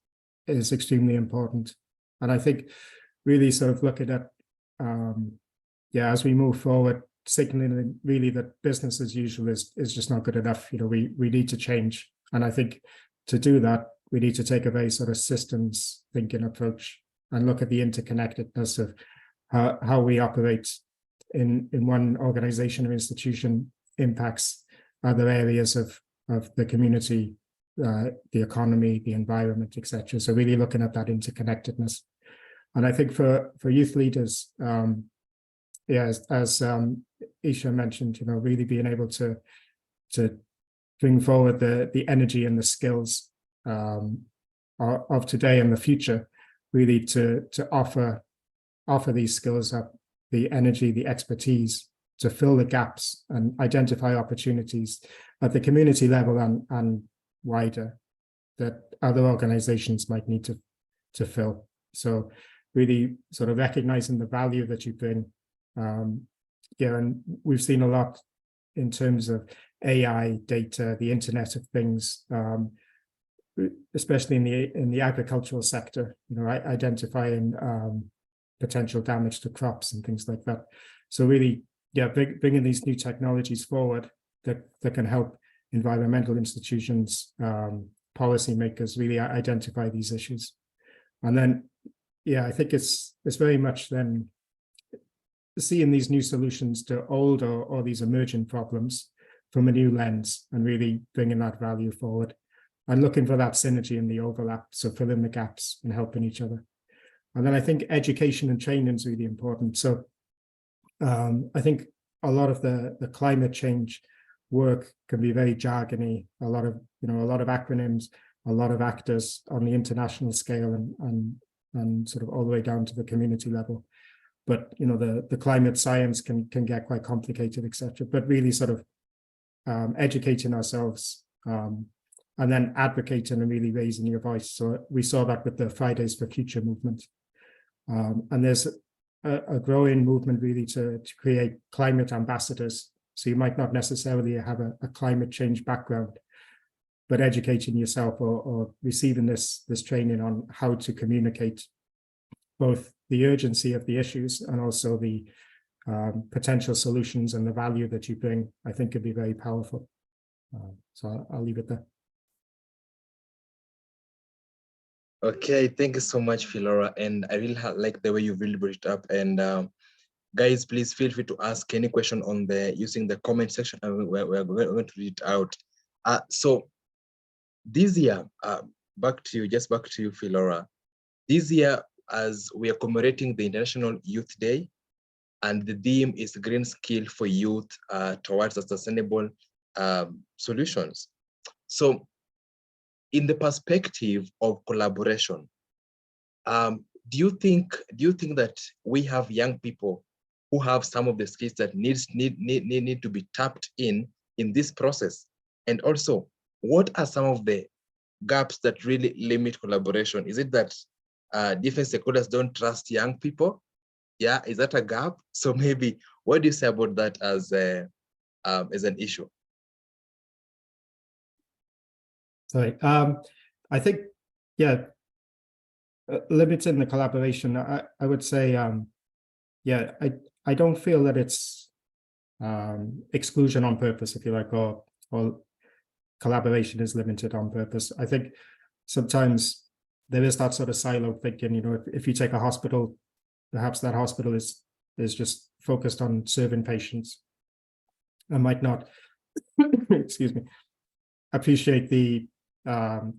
K: extremely important. And I think really sort of looking at yeah, as we move forward, signaling really that business as usual is just not good enough. You know, we need to change. And I think to do that, we need to take a very sort of systems thinking approach and look at the interconnectedness of how we operate in one organization or institution impacts other areas of the community, the economy, the environment, etc. So really looking at that interconnectedness. And I think for youth leaders, yeah, as Isha mentioned, you know, really being able to bring forward the energy and the skills of today and the future, really to offer these skills up, the energy, the expertise to fill the gaps and identify opportunities at the community level and wider that other organizations might need to fill. So really sort of recognizing the value that you bring. Yeah, and we've seen a lot in terms of AI, data, the Internet of Things, especially in the agricultural sector, you know, identifying potential damage to crops and things like that. So really, yeah, bringing these new technologies forward that can help environmental institutions, policymakers really identify these issues. And then, yeah, I think it's very much then seeing these new solutions to old or these emerging problems from a new lens and really bringing that value forward and looking for that synergy in the overlap, so filling the gaps and helping each other. And then I think education and training is really important. So I think a lot of the climate change work can be very jargony, a lot of acronyms, a lot of actors on the international scale and sort of all the way down to the community level. But you know, the climate science can get quite complicated, etc. But really sort of educating ourselves and then advocating and really raising your voice. So we saw that with the Fridays for Future movement. And there's a growing movement really to create climate ambassadors. So you might not necessarily have a climate change background, but educating yourself or receiving this training on how to communicate both the urgency of the issues and also the potential solutions and the value that you bring, I think could be very powerful. So I'll leave it there.
E: Okay, thank you so much, Philora. And I really like the way you really brought it up. And guys, please feel free to ask any question on using the comment section, and we're going to read it out. So this year, back to you, Philora. This year, as we are commemorating the International Youth Day, and the theme is green skill for youth towards a sustainable solutions. So in the perspective of collaboration, do you think that we have young people who have some of the skills that need to be tapped in this process? And also, what are some of the gaps that really limit collaboration? Is it that different stakeholders don't trust young people? Yeah, is that a gap? So maybe, what do you say about that as an issue?
K: Sorry, I think, yeah, limiting the collaboration, I would say, yeah, I don't feel that it's exclusion on purpose, if you like, or collaboration is limited on purpose. I think sometimes there is that sort of silo thinking, you know, if you take a hospital, perhaps that hospital is just focused on serving patients and might not, excuse me, appreciate the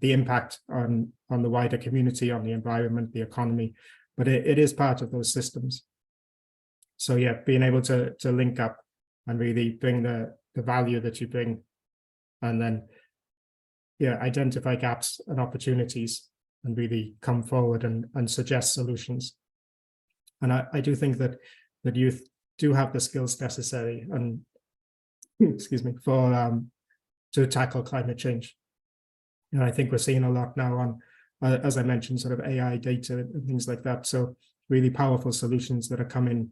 K: impact on the wider community, on the environment, the economy, but it is part of those systems. So yeah, being able to link up and really bring the value that you bring, and then yeah, identify gaps and opportunities and really come forward and suggest solutions. And I do think that youth do have the skills necessary and excuse me for to tackle climate change. And I think we're seeing a lot now on, as I mentioned, sort of AI data and things like that. So really powerful solutions that are coming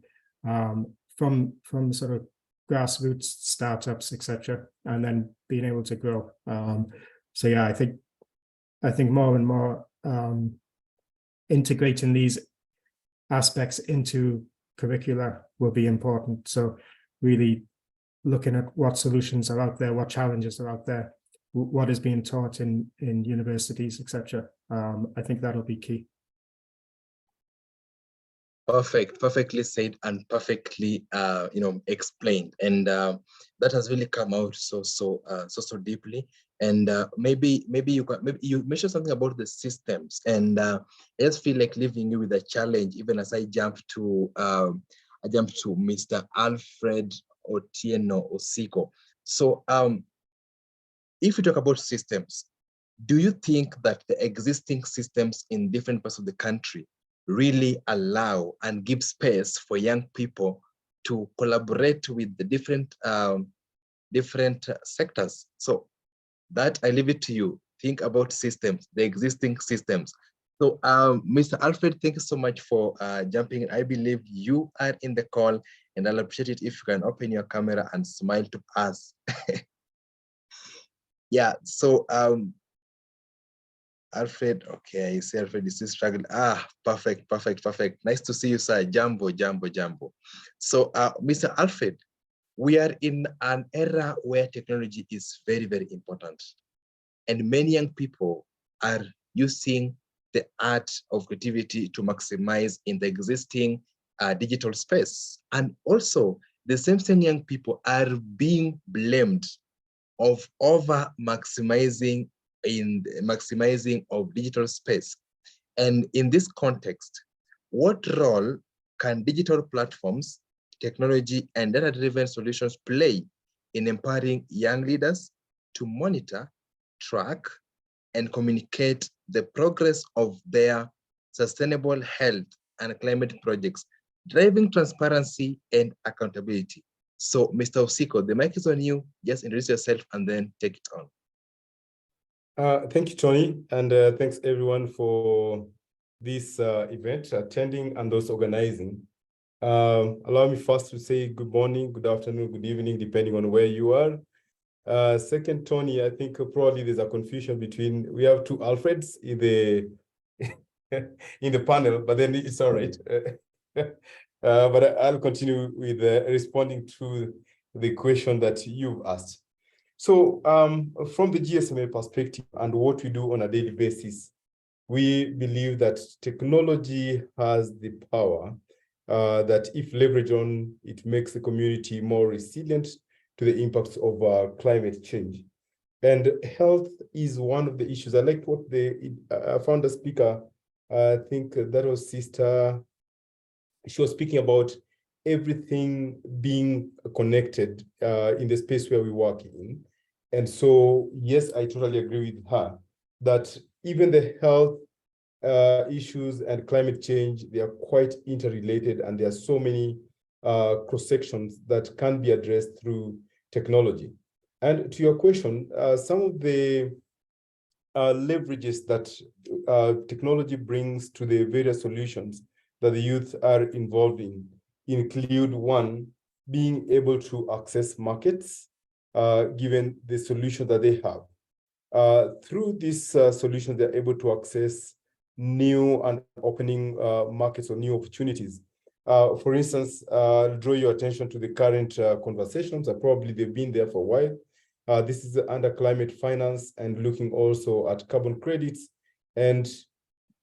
K: from sort of grassroots startups, etc., and then being able to grow. So yeah, I think more and more integrating these aspects into curricula will be important. So really looking at what solutions are out there, what challenges are out there, what is being taught in universities, etc. I think that'll be key.
E: Perfectly said and perfectly explained, and that has really come out so deeply. And maybe you mentioned something about the systems, and I just feel like leaving you with a challenge, even as I jump to Mr. Alfred Otieno Osiko. So if we talk about systems, do you think that the existing systems in different parts of the country really allow and give space for young people to collaborate with the different sectors? So that I leave it to you. Think about systems, the existing systems. So Mr. Alfred, thank you so much for jumping in. I believe you are in the call, and I'll appreciate it if you can open your camera and smile to us. Yeah, so Alfred, okay, I see Alfred is still struggling. Perfect. Nice to see you, sir. Jambo. So, Mr. Alfred, we are in an era where technology is very, very important. And many young people are using the art of creativity to maximize in the existing digital space. And also, the same young people are being blamed of over maximizing of digital space. And in this context, what role can digital platforms, technology, and data-driven solutions play in empowering young leaders to monitor, track, and communicate the progress of their sustainable health and climate projects, driving transparency and accountability? So, Mr. Osiko, the mic is on you. Just introduce yourself and then take it on.
L: Thank you, Tony, and thanks everyone for this event, attending and those organizing. Allow me first to say good morning, good afternoon, good evening, depending on where you are. Second, Tony, I think probably there's a confusion between, we have two Alfreds in the in the panel, but then it's all right. But I'll continue with responding to the question that you've asked. So from the GSMA perspective and what we do on a daily basis, we believe that technology has the power that if leveraged on, it makes the community more resilient to the impacts of climate change. And health is one of the issues. I liked what the founder speaker, I think that was Sister, she was speaking about everything being connected in the space where we work in. And so, yes, I totally agree with her that even the health issues and climate change, they are quite interrelated, and there are so many cross-sections that can be addressed through technology. And to your question, some of the leverages that technology brings to the various solutions that the youth are involved in include, one, being able to access markets given the solution that they have. Through this solution, they're able to access new and opening markets or new opportunities. For instance, draw your attention to the current conversations. Probably they've been there for a while. This is under climate finance and looking also at carbon credits. And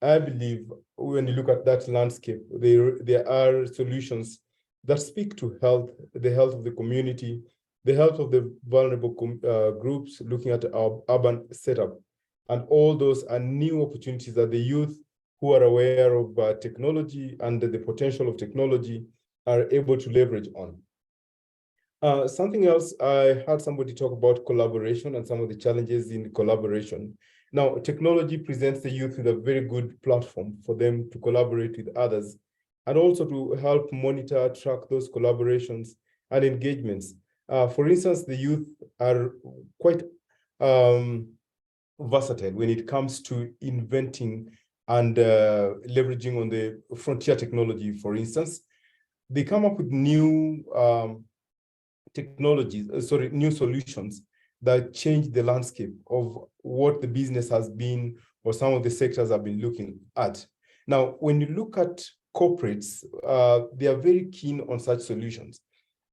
L: I believe when you look at that landscape, there are solutions that speak to health, the health of the community, the health of the vulnerable groups, looking at our urban setup. And all those are new opportunities that the youth who are aware of technology and the potential of technology are able to leverage on. Something else, I heard somebody talk about collaboration and some of the challenges in collaboration. Now, technology presents the youth with a very good platform for them to collaborate with others and also to help monitor, track those collaborations and engagements. For instance, the youth are quite versatile when it comes to inventing and leveraging on the frontier technology, for instance. They come up with new new solutions that change the landscape of what the business has been or some of the sectors have been looking at. Now, when you look at corporates, they are very keen on such solutions.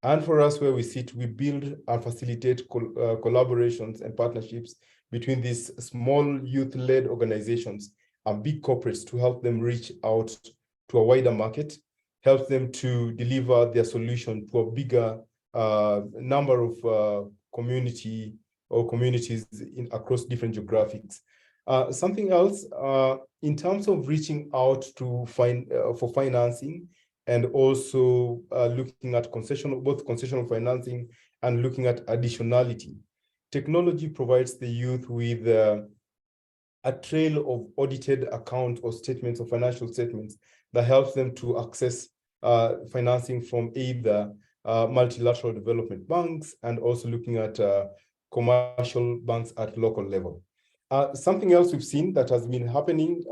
L: And for us, where we sit, we build and facilitate collaborations and partnerships between these small youth-led organizations and big corporates to help them reach out to a wider market, help them to deliver their solution to a bigger number of communities across different geographics. Something else, in terms of reaching out to for financing and also looking at both concessional financing and looking at additionality, technology provides the youth with a trail of audited accounts or statements or financial statements that helps them to access financing from either multilateral development banks and also looking at commercial banks at local level. Something else we've seen that has been happening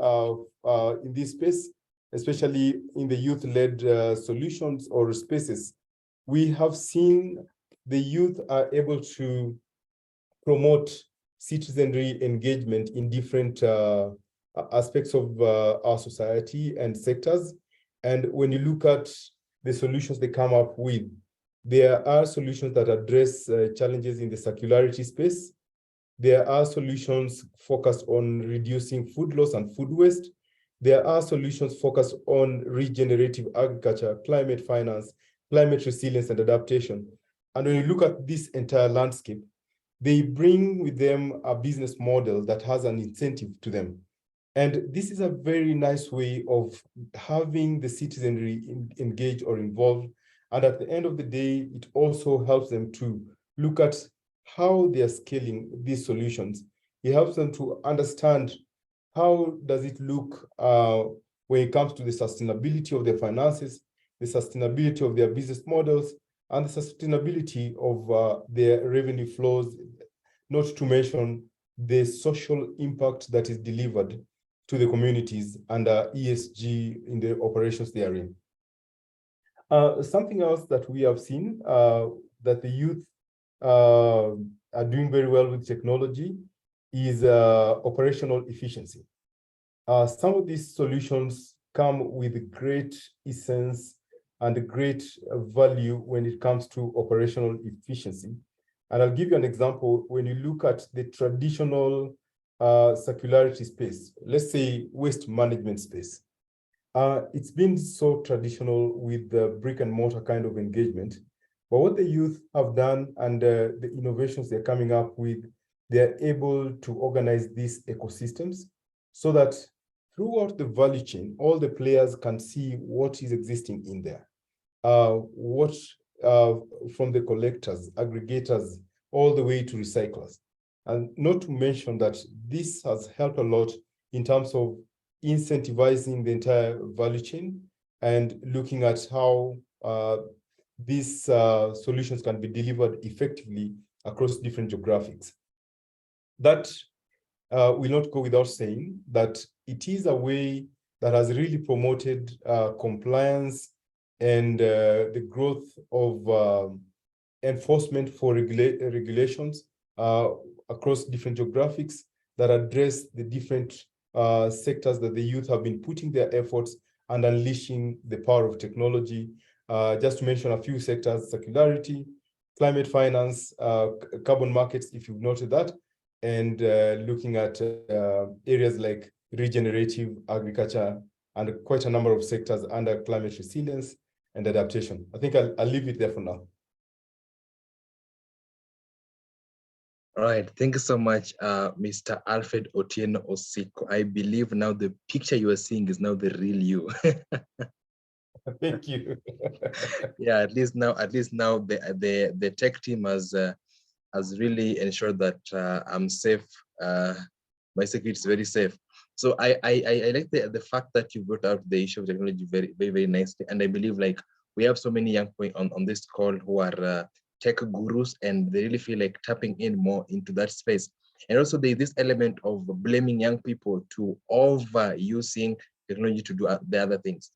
L: in this space, especially in the youth-led solutions or spaces, we have seen the youth are able to promote citizenry engagement in different aspects of our society and sectors. And when you look at the solutions they come up with, there are solutions that address challenges in the circularity space. There are solutions focused on reducing food loss and food waste. There are solutions focused on regenerative agriculture, climate finance, climate resilience and adaptation. And when you look at this entire landscape, they bring with them a business model that has an incentive to them. And this is a very nice way of having the citizenry engage or involved. And at the end of the day, it also helps them to look at how they are scaling these solutions. It helps them to understand how does it look when it comes to the sustainability of their finances, the sustainability of their business models, and the sustainability of their revenue flows, not to mention the social impact that is delivered to the communities and ESG in the operations they are in. Something else that we have seen that the youth are doing very well with technology is operational efficiency. Some of these solutions come with great essence and great value when it comes to operational efficiency. And I'll give you an example. When you look at the traditional circularity space, let's say waste management space, it's been so traditional with the brick and mortar kind of engagement. But what the youth have done and the innovations they're coming up with, they're able to organize these ecosystems so that throughout the value chain, all the players can see what is existing in there. from the collectors, aggregators, all the way to recyclers. And not to mention that this has helped a lot in terms of incentivizing the entire value chain and looking at how these solutions can be delivered effectively across different geographics. That will not go without saying that it is a way that has really promoted compliance and the growth of enforcement for regulations across different geographics that address the different sectors that the youth have been putting their efforts and unleashing the power of technology. Just to mention a few sectors: circularity, climate finance, carbon markets, if you've noted that, and looking at areas like regenerative agriculture and quite a number of sectors under climate resilience and adaptation. I think I'll leave it there for now.
E: All right, thank you so much, Mr. Alfred Otieno Osiko. I believe now the picture you are seeing is now the real you.
L: Thank you.
E: Yeah, at least now the tech team has really ensured that I'm safe. My security is very safe. So I like the fact that you brought out the issue of technology very nicely, and I believe like we have so many young people on this call who are tech gurus, and they really feel like tapping in more into that space. And also there's this element of blaming young people to overusing technology to do the other things.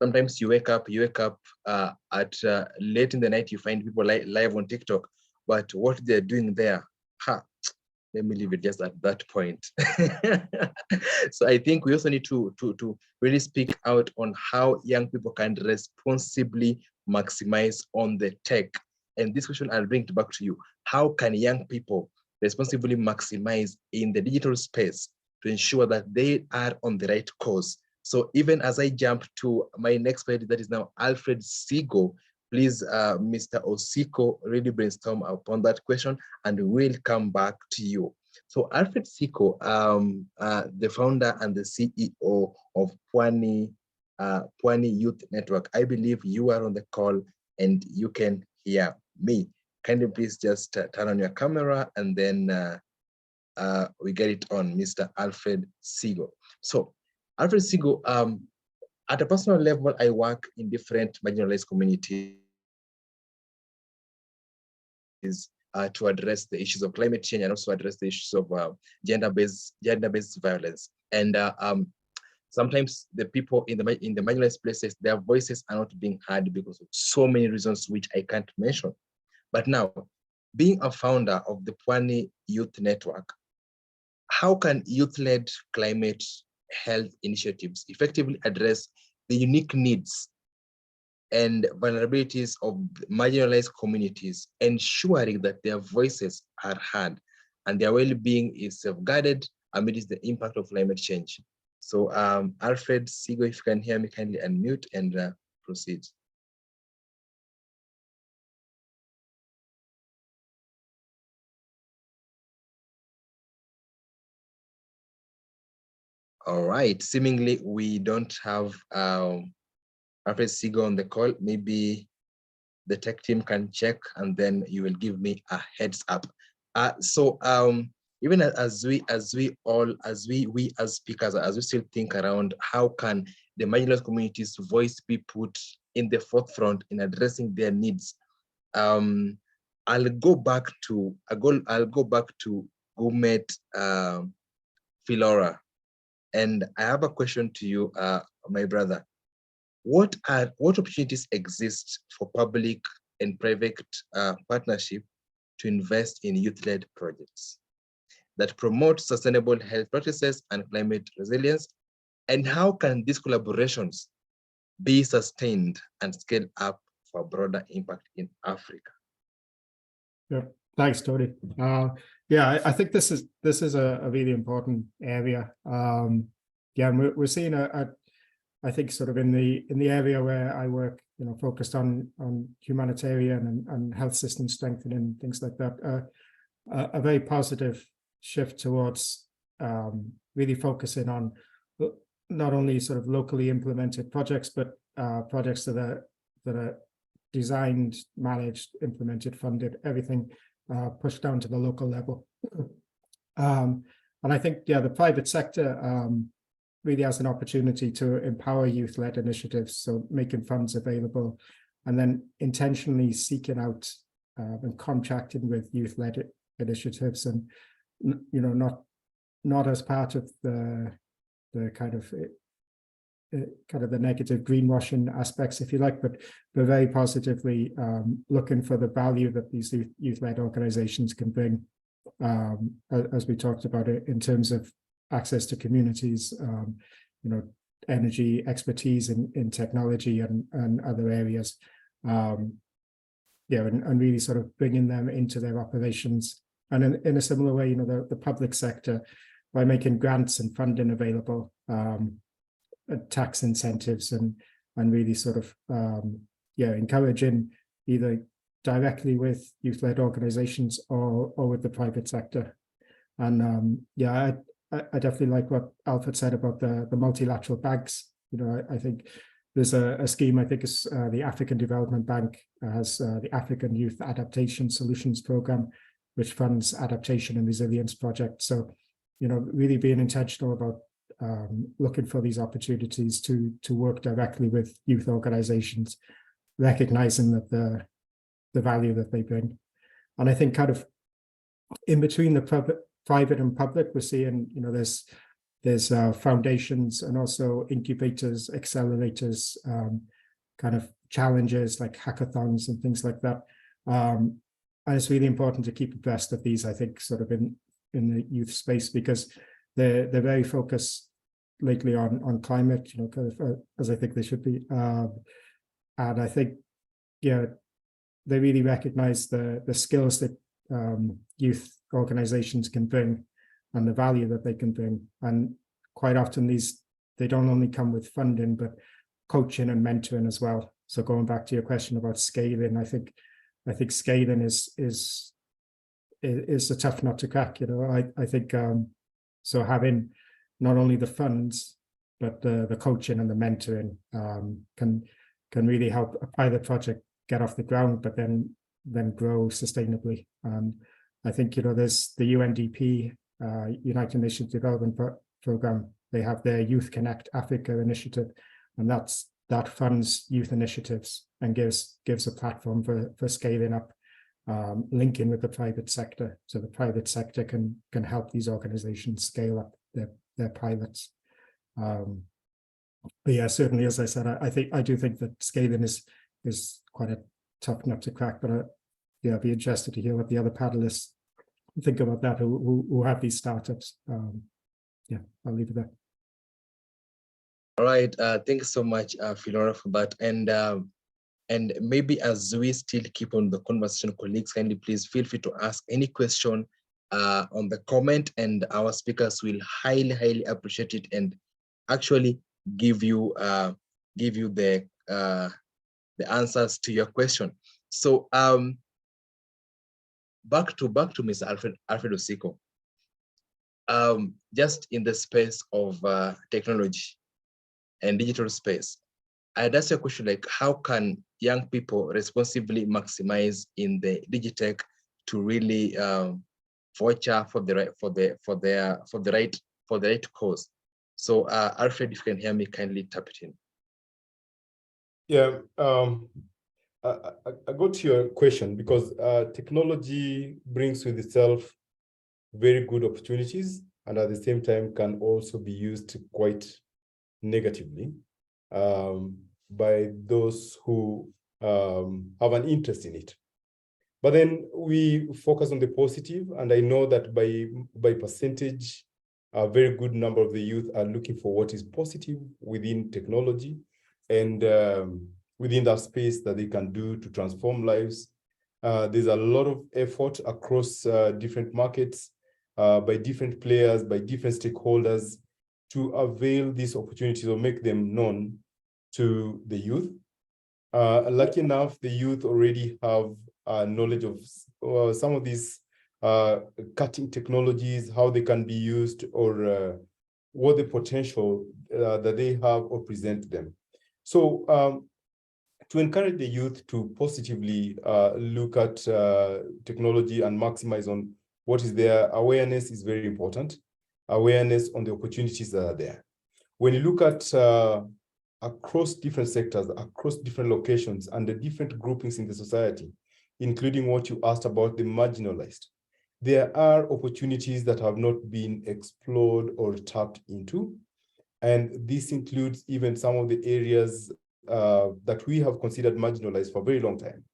E: Sometimes you wake up at late in the night, you find people live on TikTok, but what they're doing there, let me leave it just at that point. So I think we also need to really speak out on how young people can responsibly maximize on the tech. And this question I'll bring it back to you. How can young people responsibly maximize in the digital space to ensure that they are on the right course? So even as I jump to my next slide, that is now Alfred Sigo, please, Mr. Osiko, really brainstorm upon that question, and we'll come back to you. So Alfred Sigo, the founder and the CEO of Pwani Youth Network, I believe you are on the call and you can hear me. Can you please just turn on your camera, and then we get it on, Mr. Alfred Sigo. So Alfred Sigo, at a personal level, I work in different marginalized communities to address the issues of climate change and also address the issues of gender-based violence. And sometimes the people in the marginalized places, their voices are not being heard because of so many reasons which I can't mention. But now, being a founder of the Pwani Youth Network, how can youth-led climate health initiatives effectively address the unique needs and vulnerabilities of marginalized communities, ensuring that their voices are heard and their well-being is safeguarded amidst the impact of climate change? So Alfred Sigo, if you can hear me, kindly unmute and proceed. All right, seemingly we don't have Alfred Sigo on the call. Maybe the tech team can check and then you will give me a heads up. So even as we as speakers, as we still think around how can the marginalized community's voice be put in the forefront in addressing their needs, I'll go back to Gumet Philora, and I have a question to you, my brother. What opportunities exist for public and private partnership to invest in youth-led projects that promote sustainable health practices and climate resilience? And how can these collaborations be sustained and scaled up for broader impact in Africa?
K: Yeah, thanks, Tony. Yeah, I think this is a really important area. Yeah, we're seeing I think sort of in the area where I work, focused on humanitarian and health system strengthening, things like that, a very positive shift towards really focusing on not only sort of locally implemented projects, but projects that are designed, managed, implemented, funded, everything pushed down to the local level. And I think, yeah, the private sector really has an opportunity to empower youth-led initiatives, so making funds available and then intentionally seeking out and contracting with youth-led initiatives, and not as part of the kind of the negative greenwashing aspects, if you like, but very positively looking for the value that these youth-led organizations can bring, as we talked about it, in terms of access to communities, energy, expertise in technology and other areas, and really sort of bringing them into their operations. And in a similar way, the public sector, by making grants and funding available, tax incentives, and really sort of encouraging either directly with youth-led organizations or with the private sector. And I definitely like what Alfred said about the multilateral banks. I think there's a scheme, I think it's the African Development Bank has the African Youth Adaptation Solutions Program, which funds adaptation and resilience projects. So, really being intentional about looking for these opportunities to work directly with youth organizations, recognizing that the value that they bring. And I think kind of in between the private and public, we're seeing, there's foundations and also incubators, accelerators, kind of challenges like hackathons and things like that. And it's really important to keep abreast of these, I think, sort of in the youth space, because they're very focused lately on climate, kind of, as I think they should be. And I think, they really recognize the skills that youth organizations can bring and the value that they can bring. And quite often they don't only come with funding, but coaching and mentoring as well. So going back to your question about scaling, I think scaling is a tough nut to crack. I think so having not only the funds, but the coaching and the mentoring can really help a pilot project get off the ground, but then grow sustainably. And I think, there's the UNDP, United Nations Development Program. They have their Youth Connect Africa initiative, and that funds youth initiatives and gives a platform for scaling up, linking with the private sector, so the private sector can help these organizations scale up their pilots. But yeah, certainly, as I said, I do think that scaling is quite a tough nut to crack. But I'd be interested to hear what the other panelists think about that, who have these startups. I'll leave it there.
E: All right, thank you so much, Philora, for that. And maybe as we still keep on the conversation, colleagues, kindly please feel free to ask any question on the comment, and our speakers will highly appreciate it and actually give you the answers to your question. So back to Mr. Alfred Osiko. Just in the space of technology and digital space, I'd ask you a question like, how can young people responsibly maximize in the digitech to really voucher for the right cause? So Alfred, if you can hear me, kindly tap it in.
L: Yeah, I got to your question because technology brings with itself very good opportunities, and at the same time can also be used quite negatively by those who have an interest in it. But then we focus on the positive, and I know that by percentage, a very good number of the youth are looking for what is positive within technology and within that space that they can do to transform lives. There's a lot of effort across different markets, by different players, by different stakeholders to avail these opportunities or make them known to the youth. Lucky enough, the youth already have knowledge of some of these cutting technologies, how they can be used, or what the potential that they have or present to them. So to encourage the youth to positively look at technology and maximize on what is there. Awareness is very important. Awareness on the opportunities that are there. When you look at across different sectors, across different locations, and the different groupings in the society, including what you asked about the marginalized, there are opportunities that have not been explored or tapped into. And this includes even some of the areas that we have considered marginalized for a very long time.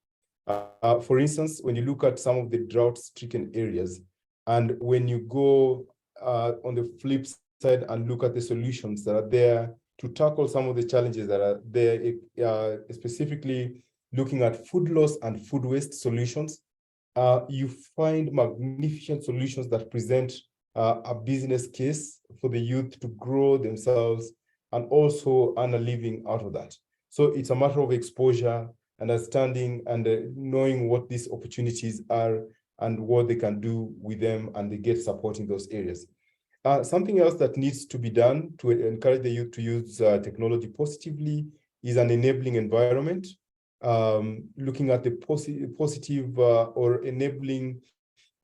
L: For instance, when you look at some of the drought-stricken areas, and when you go on the flip side and look at the solutions that are there to tackle some of the challenges that are there, specifically looking at food loss and food waste solutions, you find magnificent solutions that present a business case for the youth to grow themselves and also earn a living out of that. So it's a matter of exposure, understanding, and knowing what these opportunities are and what they can do with them, and they get support in those areas. Something else that needs to be done to encourage the youth to use technology positively is an enabling environment, looking at the positive or enabling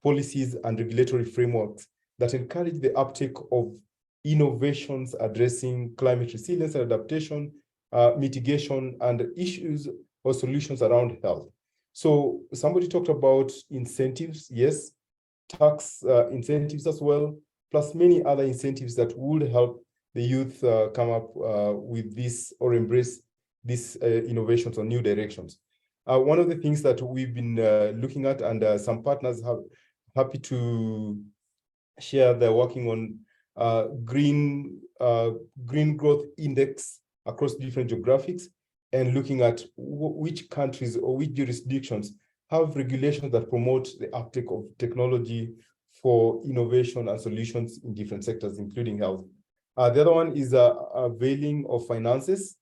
L: policies and regulatory frameworks that encourage the uptake of innovations addressing climate resilience and adaptation, mitigation, and issues or solutions around health. So somebody talked about incentives, yes, tax incentives as well, plus many other incentives that would help the youth come up with this or embrace these innovations or new directions. One of the things that we've been looking at, and some partners have happy to share, they're working on green growth index across different geographics, and looking at which countries or which jurisdictions have regulations that promote the uptake of technology for innovation and solutions in different sectors, including health. The other one is a veiling of finances.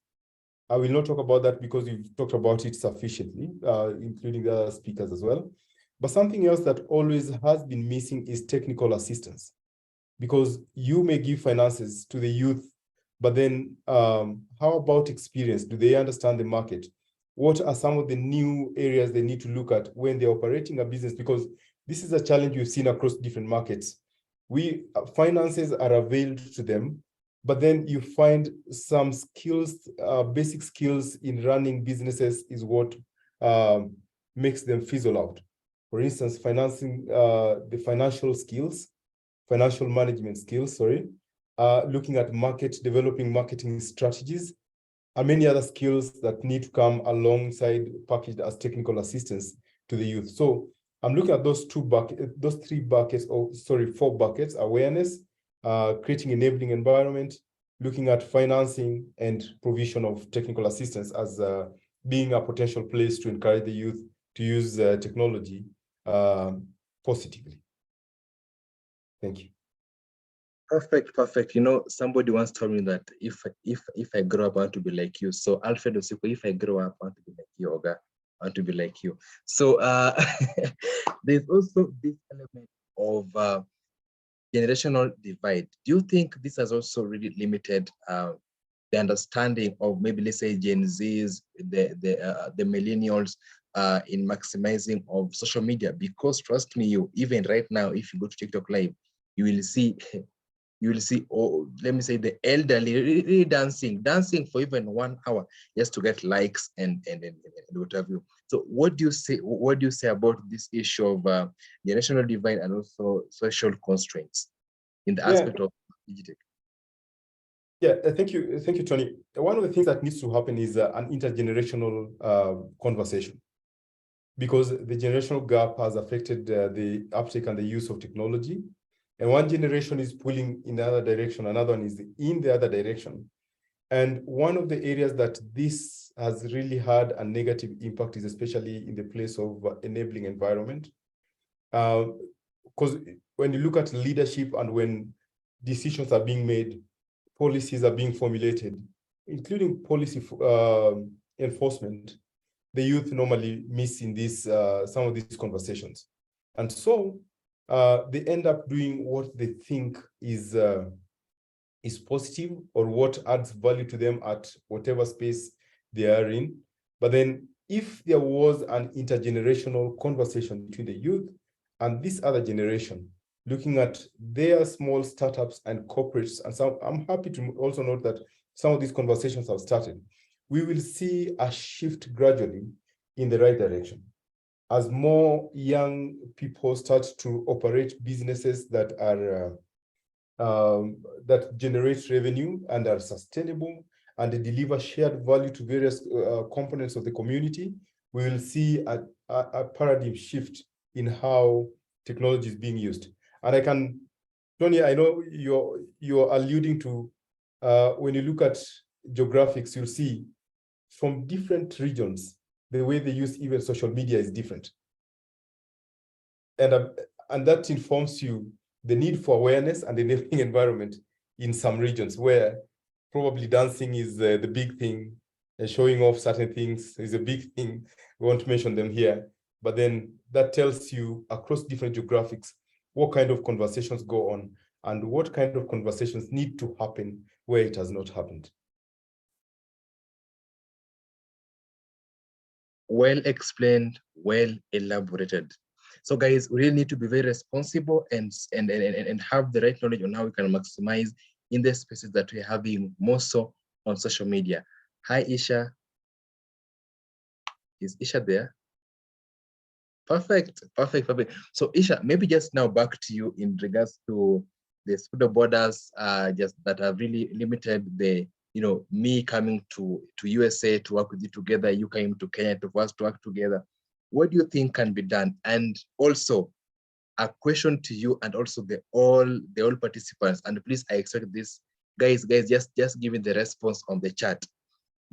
L: I will not talk about that because we've talked about it sufficiently, including the other speakers as well. But something else that always has been missing is technical assistance, because you may give finances to the youth, but then how about experience? Do they understand the market? What are some of the new areas they need to look at when they're operating a business? Because this is a challenge we've seen across different markets. Finances are availed to them, but then you find some skills, basic skills in running businesses is what makes them fizzle out. For instance, financing the financial skills, financial management skills, looking at developing marketing strategies, and many other skills that need to come alongside packaged as technical assistance to the youth. So I'm looking at those four buckets: awareness, creating enabling environment, looking at financing, and provision of technical assistance as being a potential place to encourage the youth to use technology positively. Thank you.
E: Perfect. You know, somebody once told me that if I grow up, I want to be like you. So Alfred Osiko, if I grow up, I want to be like you, Oga. I want to be like you. So there's also this element of generational divide. Do you think this has also really limited the understanding of maybe, let's say, Gen Zs, the millennials in maximizing of social media? Because trust me, even right now, if you go to TikTok Live, you will see, let me say, the elderly really dancing for even 1 hour just to get likes and what have you. So what do you say about this issue of generational divide and also social constraints in the aspect of digital?
L: Yeah, thank you, Tony. One of the things that needs to happen is an intergenerational conversation, because the generational gap has affected the uptake and the use of technology. And one generation is pulling in the other direction, another one is in the other direction. And one of the areas that this has really had a negative impact is especially in the place of enabling environment. Because when you look at leadership and when decisions are being made, policies are being formulated, including policy enforcement, the youth normally miss in this some of these conversations. And so they end up doing what they think is positive or what adds value to them at whatever space they are in. But then if there was an intergenerational conversation between the youth and this other generation, looking at their small startups and corporates, and some, I'm happy to also note that some of these conversations have started, we will see a shift gradually in the right direction. As more young people start to operate businesses that are that generate revenue and are sustainable and they deliver shared value to various components of the community, we will see a paradigm shift in how technology is being used. And I can, Tony, I know you're alluding to when you look at geographics, you'll see from different regions, the way they use even social media is different. And that informs you the need for awareness and enabling environment in some regions where probably dancing is the big thing, and showing off certain things is a big thing. We won't mention them here, but then that tells you across different geographics what kind of conversations go on and what kind of conversations need to happen where it has not happened.
E: Well explained, well elaborated. So guys, we really need to be very responsible and have the right knowledge on how we can maximize in the spaces that we're having, more so on social media. Hi, Isha. Is Isha there? Perfect, perfect, perfect. So Isha, maybe just now back to you in regards to the pseudo borders just that have really limited the, you know, me coming to USA to work with you together, you coming to Kenya for us to work together. What do you think can be done? And also a question to you and also the all participants, and please, I expect this, guys, just giving the response on the chat.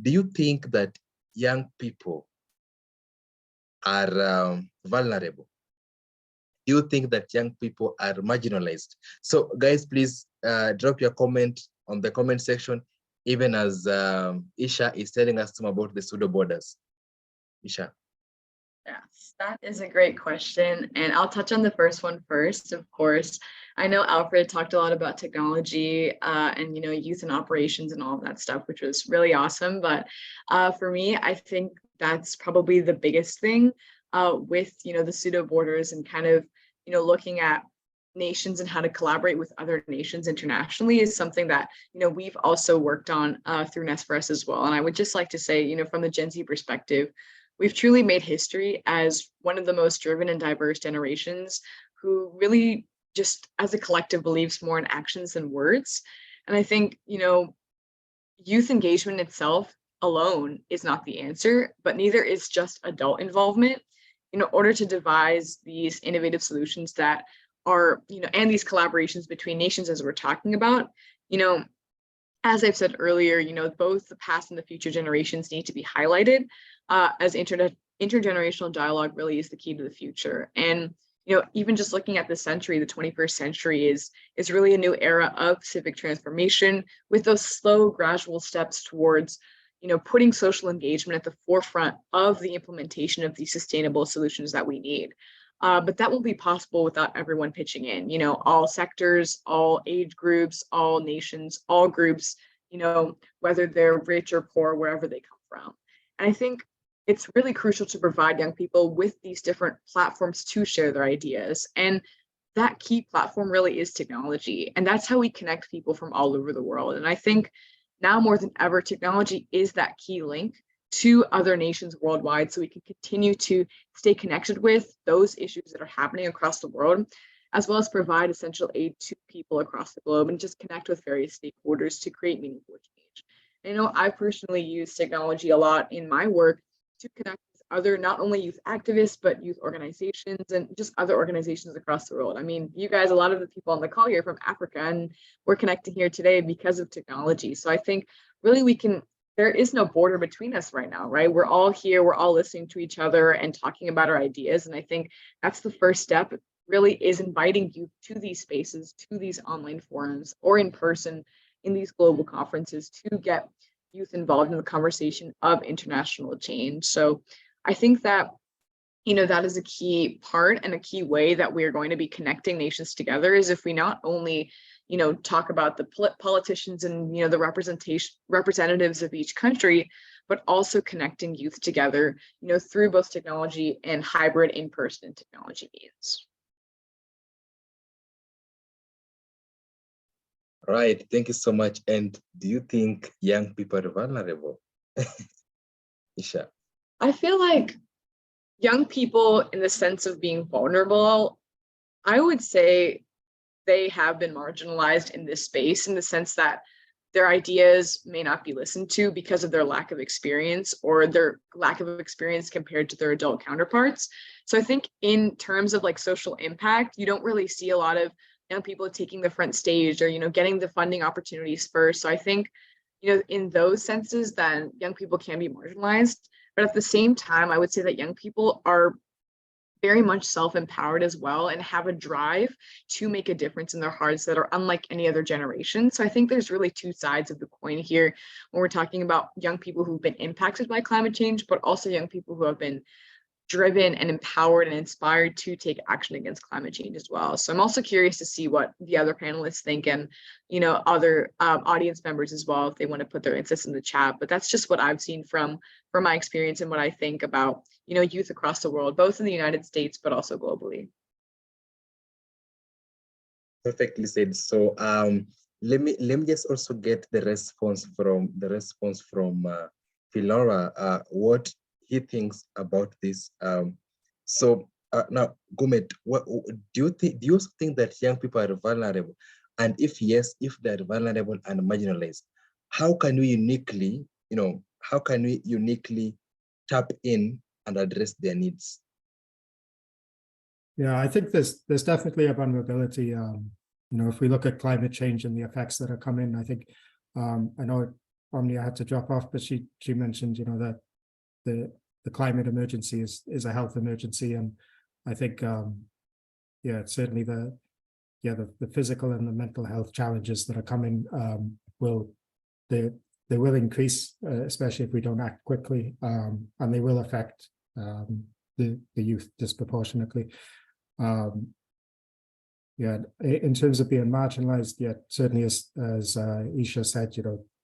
E: Do you think that young people are vulnerable? Do you think that young people are marginalized? So guys, please drop your comment on the comment section, even as Isha is telling us some about the pseudo borders. Isha.
I: Yes, that is a great question. And I'll touch on the first one first, of course. I know Alfred talked a lot about technology and, you know, youth and operations and all of that stuff, which was really awesome. But for me, I think that's probably the biggest thing with, you know, the pseudo borders and kind of, you know, looking at nations and how to collaborate with other nations internationally is something that, you know, we've also worked on through NESFRS as well. And I would just like to say, you know, from the Gen Z perspective, we've truly made history as one of the most driven and diverse generations who really just as a collective believes more in actions than words. And I think, you know, youth engagement itself alone is not the answer, but neither is just adult involvement in order to devise these innovative solutions that are, you know, and these collaborations between nations as we're talking about, you know, as I've said earlier, you know, both the past and the future generations need to be highlighted as intergenerational dialogue really is the key to the future. And, you know, even just looking at the century, the 21st century is really a new era of civic transformation with those slow, gradual steps towards, you know, putting social engagement at the forefront of the implementation of these sustainable solutions that we need. But that won't be possible without everyone pitching in, you know, all sectors, all age groups, all nations, all groups, you know, whether they're rich or poor, wherever they come from. And I think it's really crucial to provide young people with these different platforms to share their ideas. And that key platform really is technology. And that's how we connect people from all over the world. And I think now more than ever, technology is that key link to other nations worldwide, so we can continue to stay connected with those issues that are happening across the world, as well as provide essential aid to people across the globe and just connect with various stakeholders to create meaningful change. And, you know, I personally use technology a lot in my work to connect with other, not only youth activists, but youth organizations and just other organizations across the world. I mean, you guys, a lot of the people on the call here from Africa, and we're connecting here today because of technology. So I think really there is no border between us right now, right? We're all here, we're all listening to each other and talking about our ideas. And I think that's the first step, really, is inviting youth to these spaces, to these online forums, or in person in these global conferences to get youth involved in the conversation of international change. So I think that, you know, that is a key part and a key way that we are going to be connecting nations together, is if we not only, talk about the politicians and, the representatives of each country, but also connecting youth together, through both technology and hybrid in-person technology means.
E: Right, thank you so much. And do you think young people are vulnerable? Isha.
I: I feel like young people, in the sense of being vulnerable, I would say they have been marginalized in this space, in the sense that their ideas may not be listened to because of their lack of experience, or their lack of experience compared to their adult counterparts. So I think in terms of like social impact, you don't really see a lot of young people taking the front stage, or, getting the funding opportunities first. So I think, in those senses, then young people can be marginalized. But at the same time, I would say that young people are very much self-empowered as well, and have a drive to make a difference in their hearts that are unlike any other generation. So I think there's really two sides of the coin here when we're talking about young people who've been impacted by climate change, but also young people who have been driven and empowered and inspired to take action against climate change as well. So I'm also curious to see what the other panelists think, and other audience members as well, if they want to put their insights in the chat. But that's just what I've seen from my experience, and what I think about youth across the world, both in the United States but also globally.
E: Perfectly said. So let me just also get the response from Philora, what he thinks about this. Now, Gumet, what do you also think that young people are vulnerable? And if yes, if they're vulnerable and marginalized, how can we uniquely tap in and address their needs?
K: Yeah, I think there's definitely a vulnerability. If we look at climate change and the effects that are coming, I think I know Omnia had to drop off, but she mentioned that the climate emergency is a health emergency, and I think certainly the physical and the mental health challenges that are coming will increase, especially if we don't act quickly, and they will affect the youth disproportionately. In terms of being marginalized, certainly as Isha said,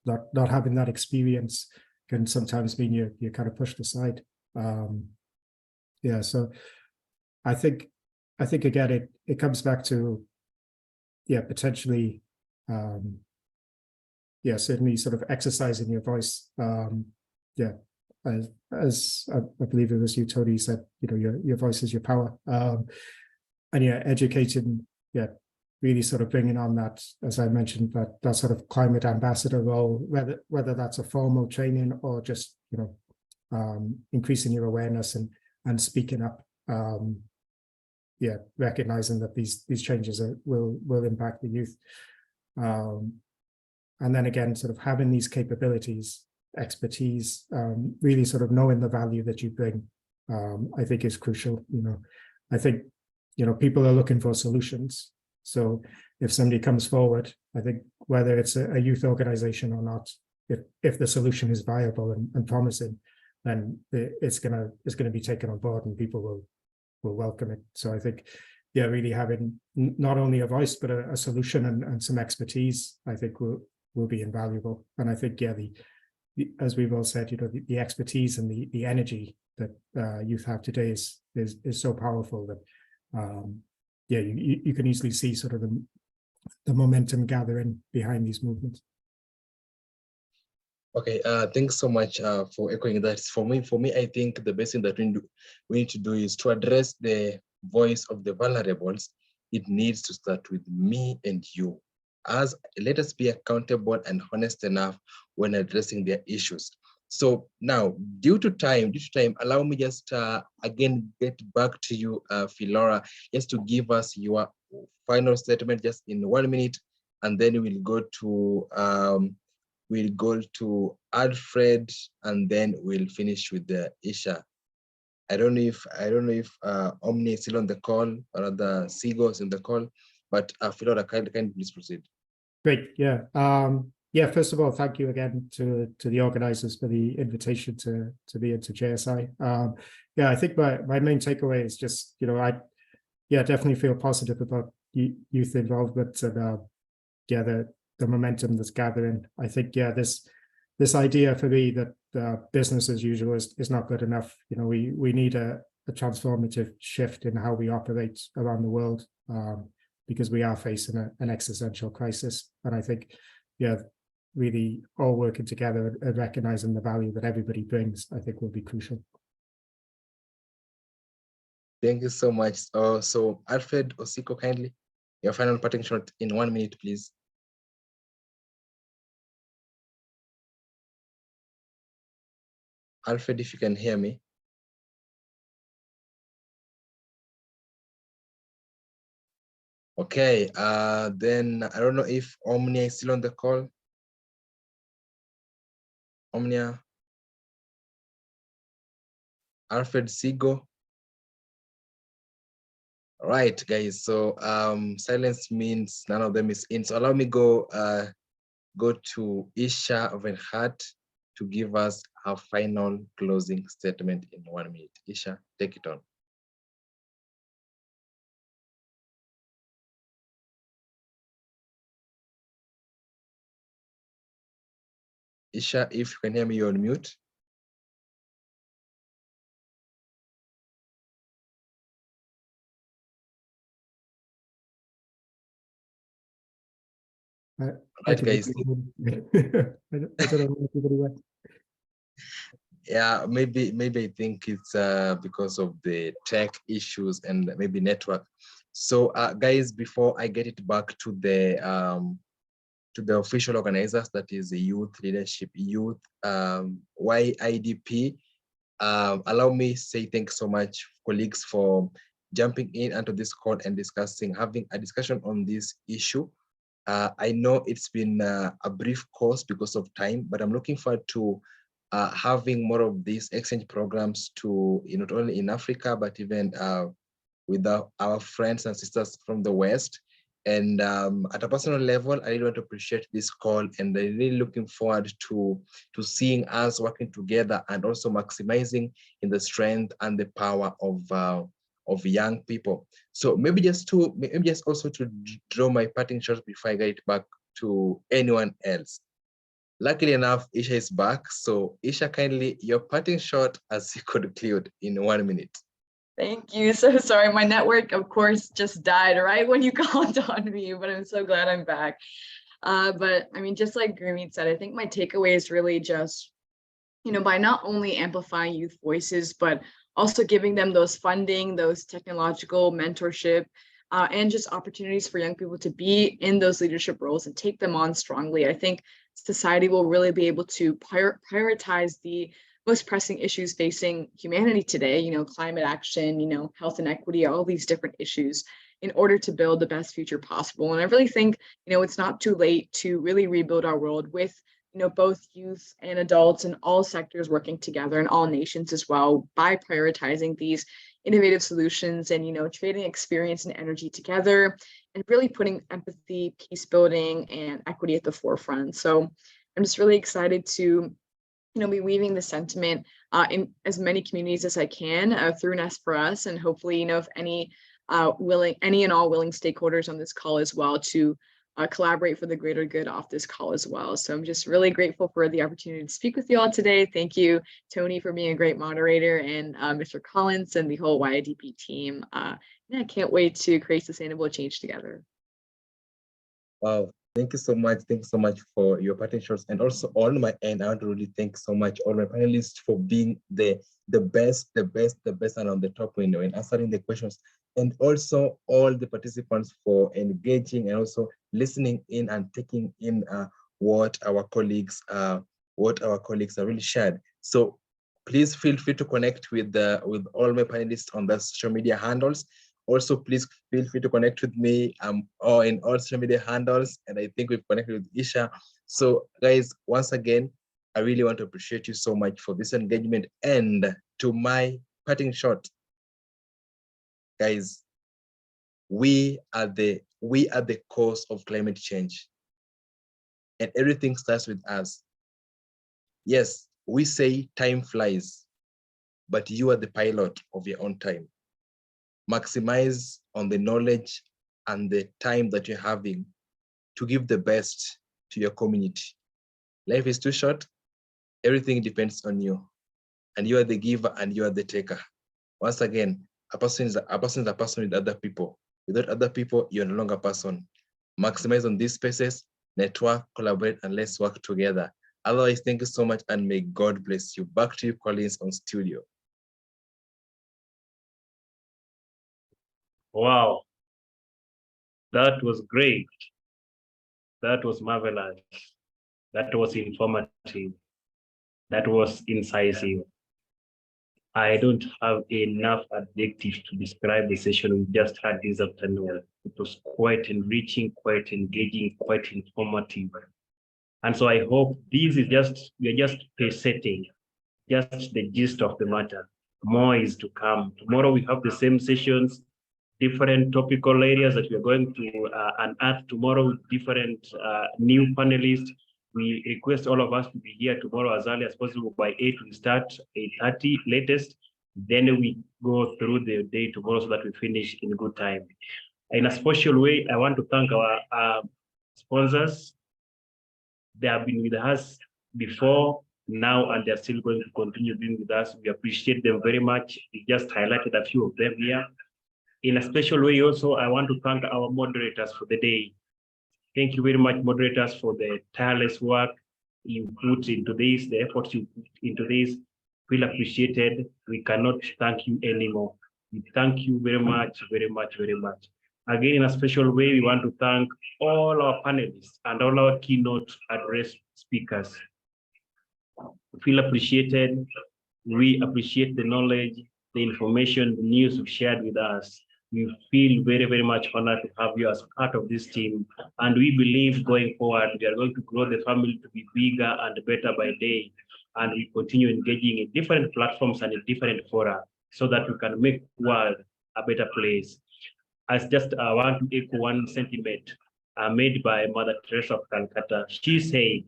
K: not having that experience can sometimes mean you're kind of pushed aside. So I think again it comes back to potentially certainly sort of exercising your voice. As I believe it was you, Tony, said, your voice is your power. And educating, really sort of bringing on that, as I mentioned, that sort of climate ambassador role, whether that's a formal training or just increasing your awareness and speaking up. Recognizing that these changes will impact the youth, and then again, sort of having these capabilities, expertise, really sort of knowing the value that you bring, I think is crucial. I think people are looking for solutions. So if somebody comes forward, I think whether it's a youth organization or not, if the solution is viable and promising, then it's gonna be taken on board, and people will welcome it. So I think, really having not only a voice but a solution and some expertise, I think will be invaluable. And I think, as we've all said, the expertise and the energy that youth have today is so powerful that you can easily see sort of the momentum gathering behind these movements.
E: Okay, thanks so much for echoing that. For me, I think the best thing that we need to do is to address the voice of the vulnerables. It needs to start with me and you. Let us be accountable and honest enough when addressing their issues. So now, due to time, allow me just again get back to you, Philora, just to give us your final statement just in 1 minute, and then we'll go to Alfred, and then we'll finish with the Isha. I don't know if Omni is still on the call, or the Sigo is in the call, but Philora, can you please proceed?
K: Great, first of all, thank you again to the organizers for the invitation to be into JSI. I think my main takeaway is just, I definitely feel positive about youth involvement, and yeah, the momentum that's gathering. I think, yeah, this idea for me that business as usual is not good enough. You know, we need a transformative shift in how we operate around the world, because we are facing an existential crisis. And I think, yeah, really all working together and recognizing the value that everybody brings, I think will be crucial.
E: Thank you so much. So Alfred Osiko, kindly, your final parting shot in 1 minute, please. Alfred, if you can hear me. Okay, then I don't know if Omnia is still on the call. Omnia. Alfred Sigo. All right, guys. So silence means none of them is in. So allow me go to Isha Venhat to give us her final closing statement in 1 minute. Isha, take it on. Isha, if you can hear me, you're on mute. Right, guys. Yeah, maybe I think it's because of the tech issues and maybe network. So guys, before I get it back to the official organizers, that is the Youth Leadership Youth YIDP, allow me say thanks so much, colleagues, for jumping in onto this call and having a discussion on this issue. I know it's been a brief course because of time, but I'm looking forward to having more of these exchange programs to not only in Africa, but even with our friends and sisters from the West. And at a personal level, I really want to appreciate this call, and I'm really looking forward to seeing us working together and also maximizing in the strength and the power of young people. So maybe just also to draw my parting shots before I get it back to anyone else. Luckily enough, Isha is back. So Isha, kindly, your parting shot as you conclude in 1 minute.
I: Thank you. So sorry, my network, of course, just died right when you called on me, but I'm so glad I'm back. But I mean, just like Gurmeet said, I think my takeaway is really just, by not only amplifying youth voices, but also giving them those funding, those technological mentorship, and just opportunities for young people to be in those leadership roles and take them on strongly. I think society will really be able to prioritize the most pressing issues facing humanity today, climate action, health inequity, all these different issues, in order to build the best future possible. And I really think, it's not too late to really rebuild our world with, both youth and adults and all sectors working together, and all nations as well, by prioritizing these innovative solutions and, trading experience and energy together, and really putting empathy, peace building, and equity at the forefront. So I'm just really excited to be weaving the sentiment in as many communities as I can through Nest for Us, and hopefully, if any and all willing stakeholders on this call as well, to collaborate for the greater good off this call as well. So I'm just really grateful for the opportunity to speak with you all today. Thank you, Tony, for being a great moderator, and Mr. Collins and the whole YIDP team. Yeah, I can't wait to create sustainable change together.
E: Wow. Thank you so much. Thanks so much for your parting shots. And also on my end, I want to really thank so much all my panelists for being the best and on the top window in answering the questions. And also all the participants for engaging and also listening in and taking in what our colleagues have really shared. So please feel free to connect with all my panelists on the social media handles. Also, please feel free to connect with me or in all social media handles. And I think we've connected with Isha. So guys, once again, I really want to appreciate you so much for this engagement. And to my parting shot, guys, we are the cause of climate change. And everything starts with us. Yes, we say time flies, but you are the pilot of your own time. Maximize on the knowledge and the time that you're having to give the best to your community. Life is too short. Everything depends on you. And you are the giver and you are the taker. Once again, a person is a person with other people. Without other people, you're no longer a person. Maximize on these spaces, network, collaborate, and let's work together. Otherwise, thank you so much and may God bless you. Back to you, Collins, on studio.
C: Wow, that was great. That was marvelous. That was informative. That was incisive. I don't have enough adjectives to describe the session we just had this afternoon. It was quite enriching, quite engaging, quite informative. And so I hope this is we're just setting, just the gist of the matter. More is to come. Tomorrow we have the same sessions, different topical areas that we're going to unearth tomorrow with different new panelists. We request all of us to be here tomorrow as early as possible. By 8, we start 8:30 latest. Then we go through the day tomorrow so that we finish in good time. In a special way, I want to thank our sponsors. They have been with us before, now, and they're still going to continue being with us. We appreciate them very much. We just highlighted a few of them here. In a special way also, I want to thank our moderators for the day. Thank you very much, moderators, for the tireless work you put into this, the efforts you put into this. Feel appreciated. We cannot thank you anymore. We thank you very much, very much, very much. Again, in a special way, we want to thank all our panelists and all our keynote address speakers. Feel appreciated. We appreciate the knowledge, the information, the news you've shared with us. We feel very, very much honored to have you as part of this team. And we believe going forward, we are going to grow the family to be bigger and better by day. And we continue engaging in different platforms and in different fora so that we can make the world a better place. As just I want to echo one sentiment made by Mother Teresa of Calcutta. She said,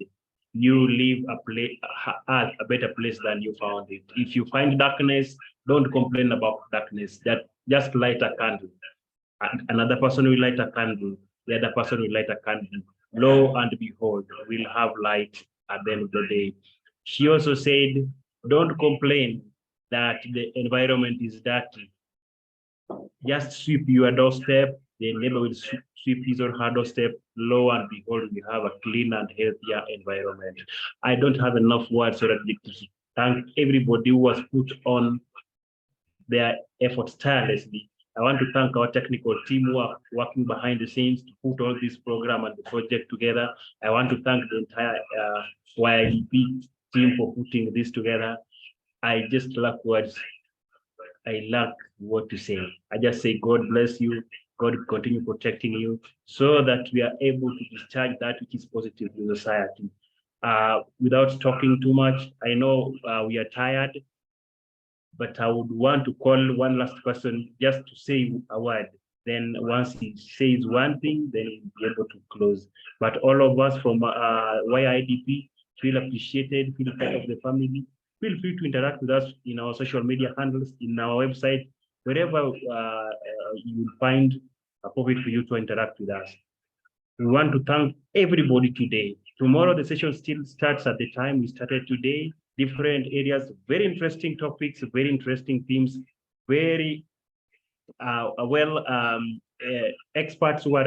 C: you leave earth a better place than you found it. If you find darkness, don't complain about darkness. Just light a candle. Another person will light a candle. The other person will light a candle. Lo and behold, we'll have light at the end of the day. She also said, don't complain that the environment is dirty. Just sweep your doorstep. The neighbor will sweep his or her doorstep. Lo and behold, we have a clean and healthier environment. I don't have enough words to thank everybody who has put on their efforts tirelessly. I want to thank our technical team who are working behind the scenes to put all this program and the project together. I want to thank the entire YIDP team for putting this together. I just lack words. I lack what to say. I just say, God bless you. God continue protecting you so that we are able to discharge that which is positive in society. Without talking too much, I know we are tired, but I would want to call one last person just to say a word. Then once he says one thing, then he'll be able to close. But all of us from YIDP feel appreciated, feel part of the family. Feel free to interact with us in our social media handles, in our website, wherever you will find appropriate for you to interact with us. We want to thank everybody today. Tomorrow, the session still starts at the time we started today. Different areas, very interesting topics, very interesting themes, very experts who are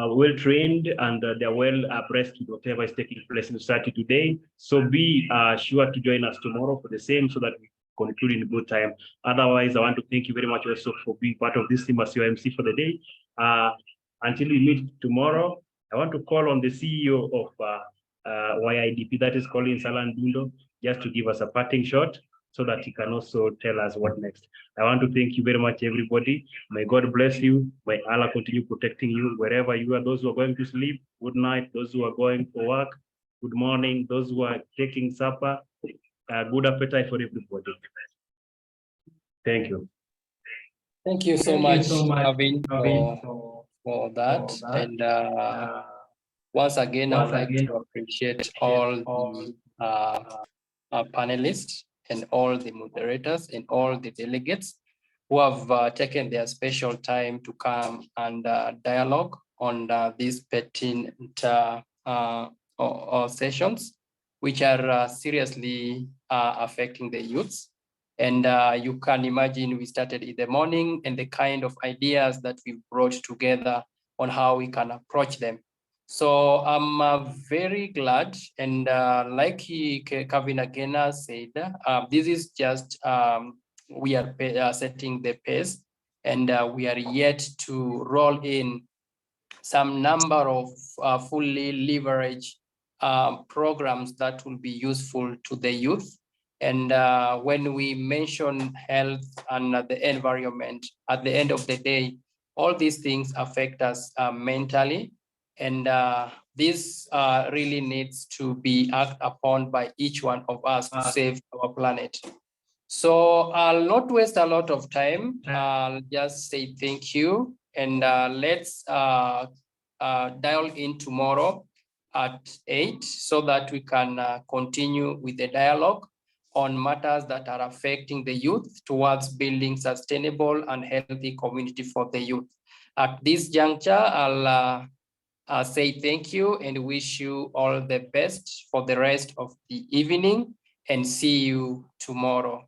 C: well trained and they're well abreast with whatever is taking place in society today. So be sure to join us tomorrow for the same so that we conclude in good time. Otherwise, I want to thank you very much also for being part of this team as your MC for the day. Until we meet tomorrow, I want to call on the CEO of YIDP, that is Collins Alandundo, just to give us a parting shot so that he can also tell us what next. I want to thank you very much, everybody. May God bless you. May Allah continue protecting you wherever you are. Those who are going to sleep, good night. Those who are going for work, good morning. Those who are taking supper, good appetite for everybody. Thank you.
A: Thank you so much, Avin, for that. And once again, I would like to appreciate all the panelists and all the moderators and all the delegates who have taken their special time to come and dialogue on these pertinent sessions, which are seriously affecting the youths. And you can imagine we started in the morning and the kind of ideas that we brought together on how we can approach them. So I'm very glad, and like Kevin again said, this is just, we are setting the pace, and we are yet to roll in some number of fully leveraged programs that will be useful to the youth. And when we mention health and the environment, at the end of the day, all these things affect us mentally. And this really needs to be acted upon by each one of us to save our planet. So I'll not waste a lot of time. I'll just say thank you. And let's dial in tomorrow at 8 so that we can continue with the dialogue on matters that are affecting the youth towards building sustainable and healthy community for the youth. At this juncture, I'll say thank you and wish you all the best for the rest of the evening, and see you tomorrow.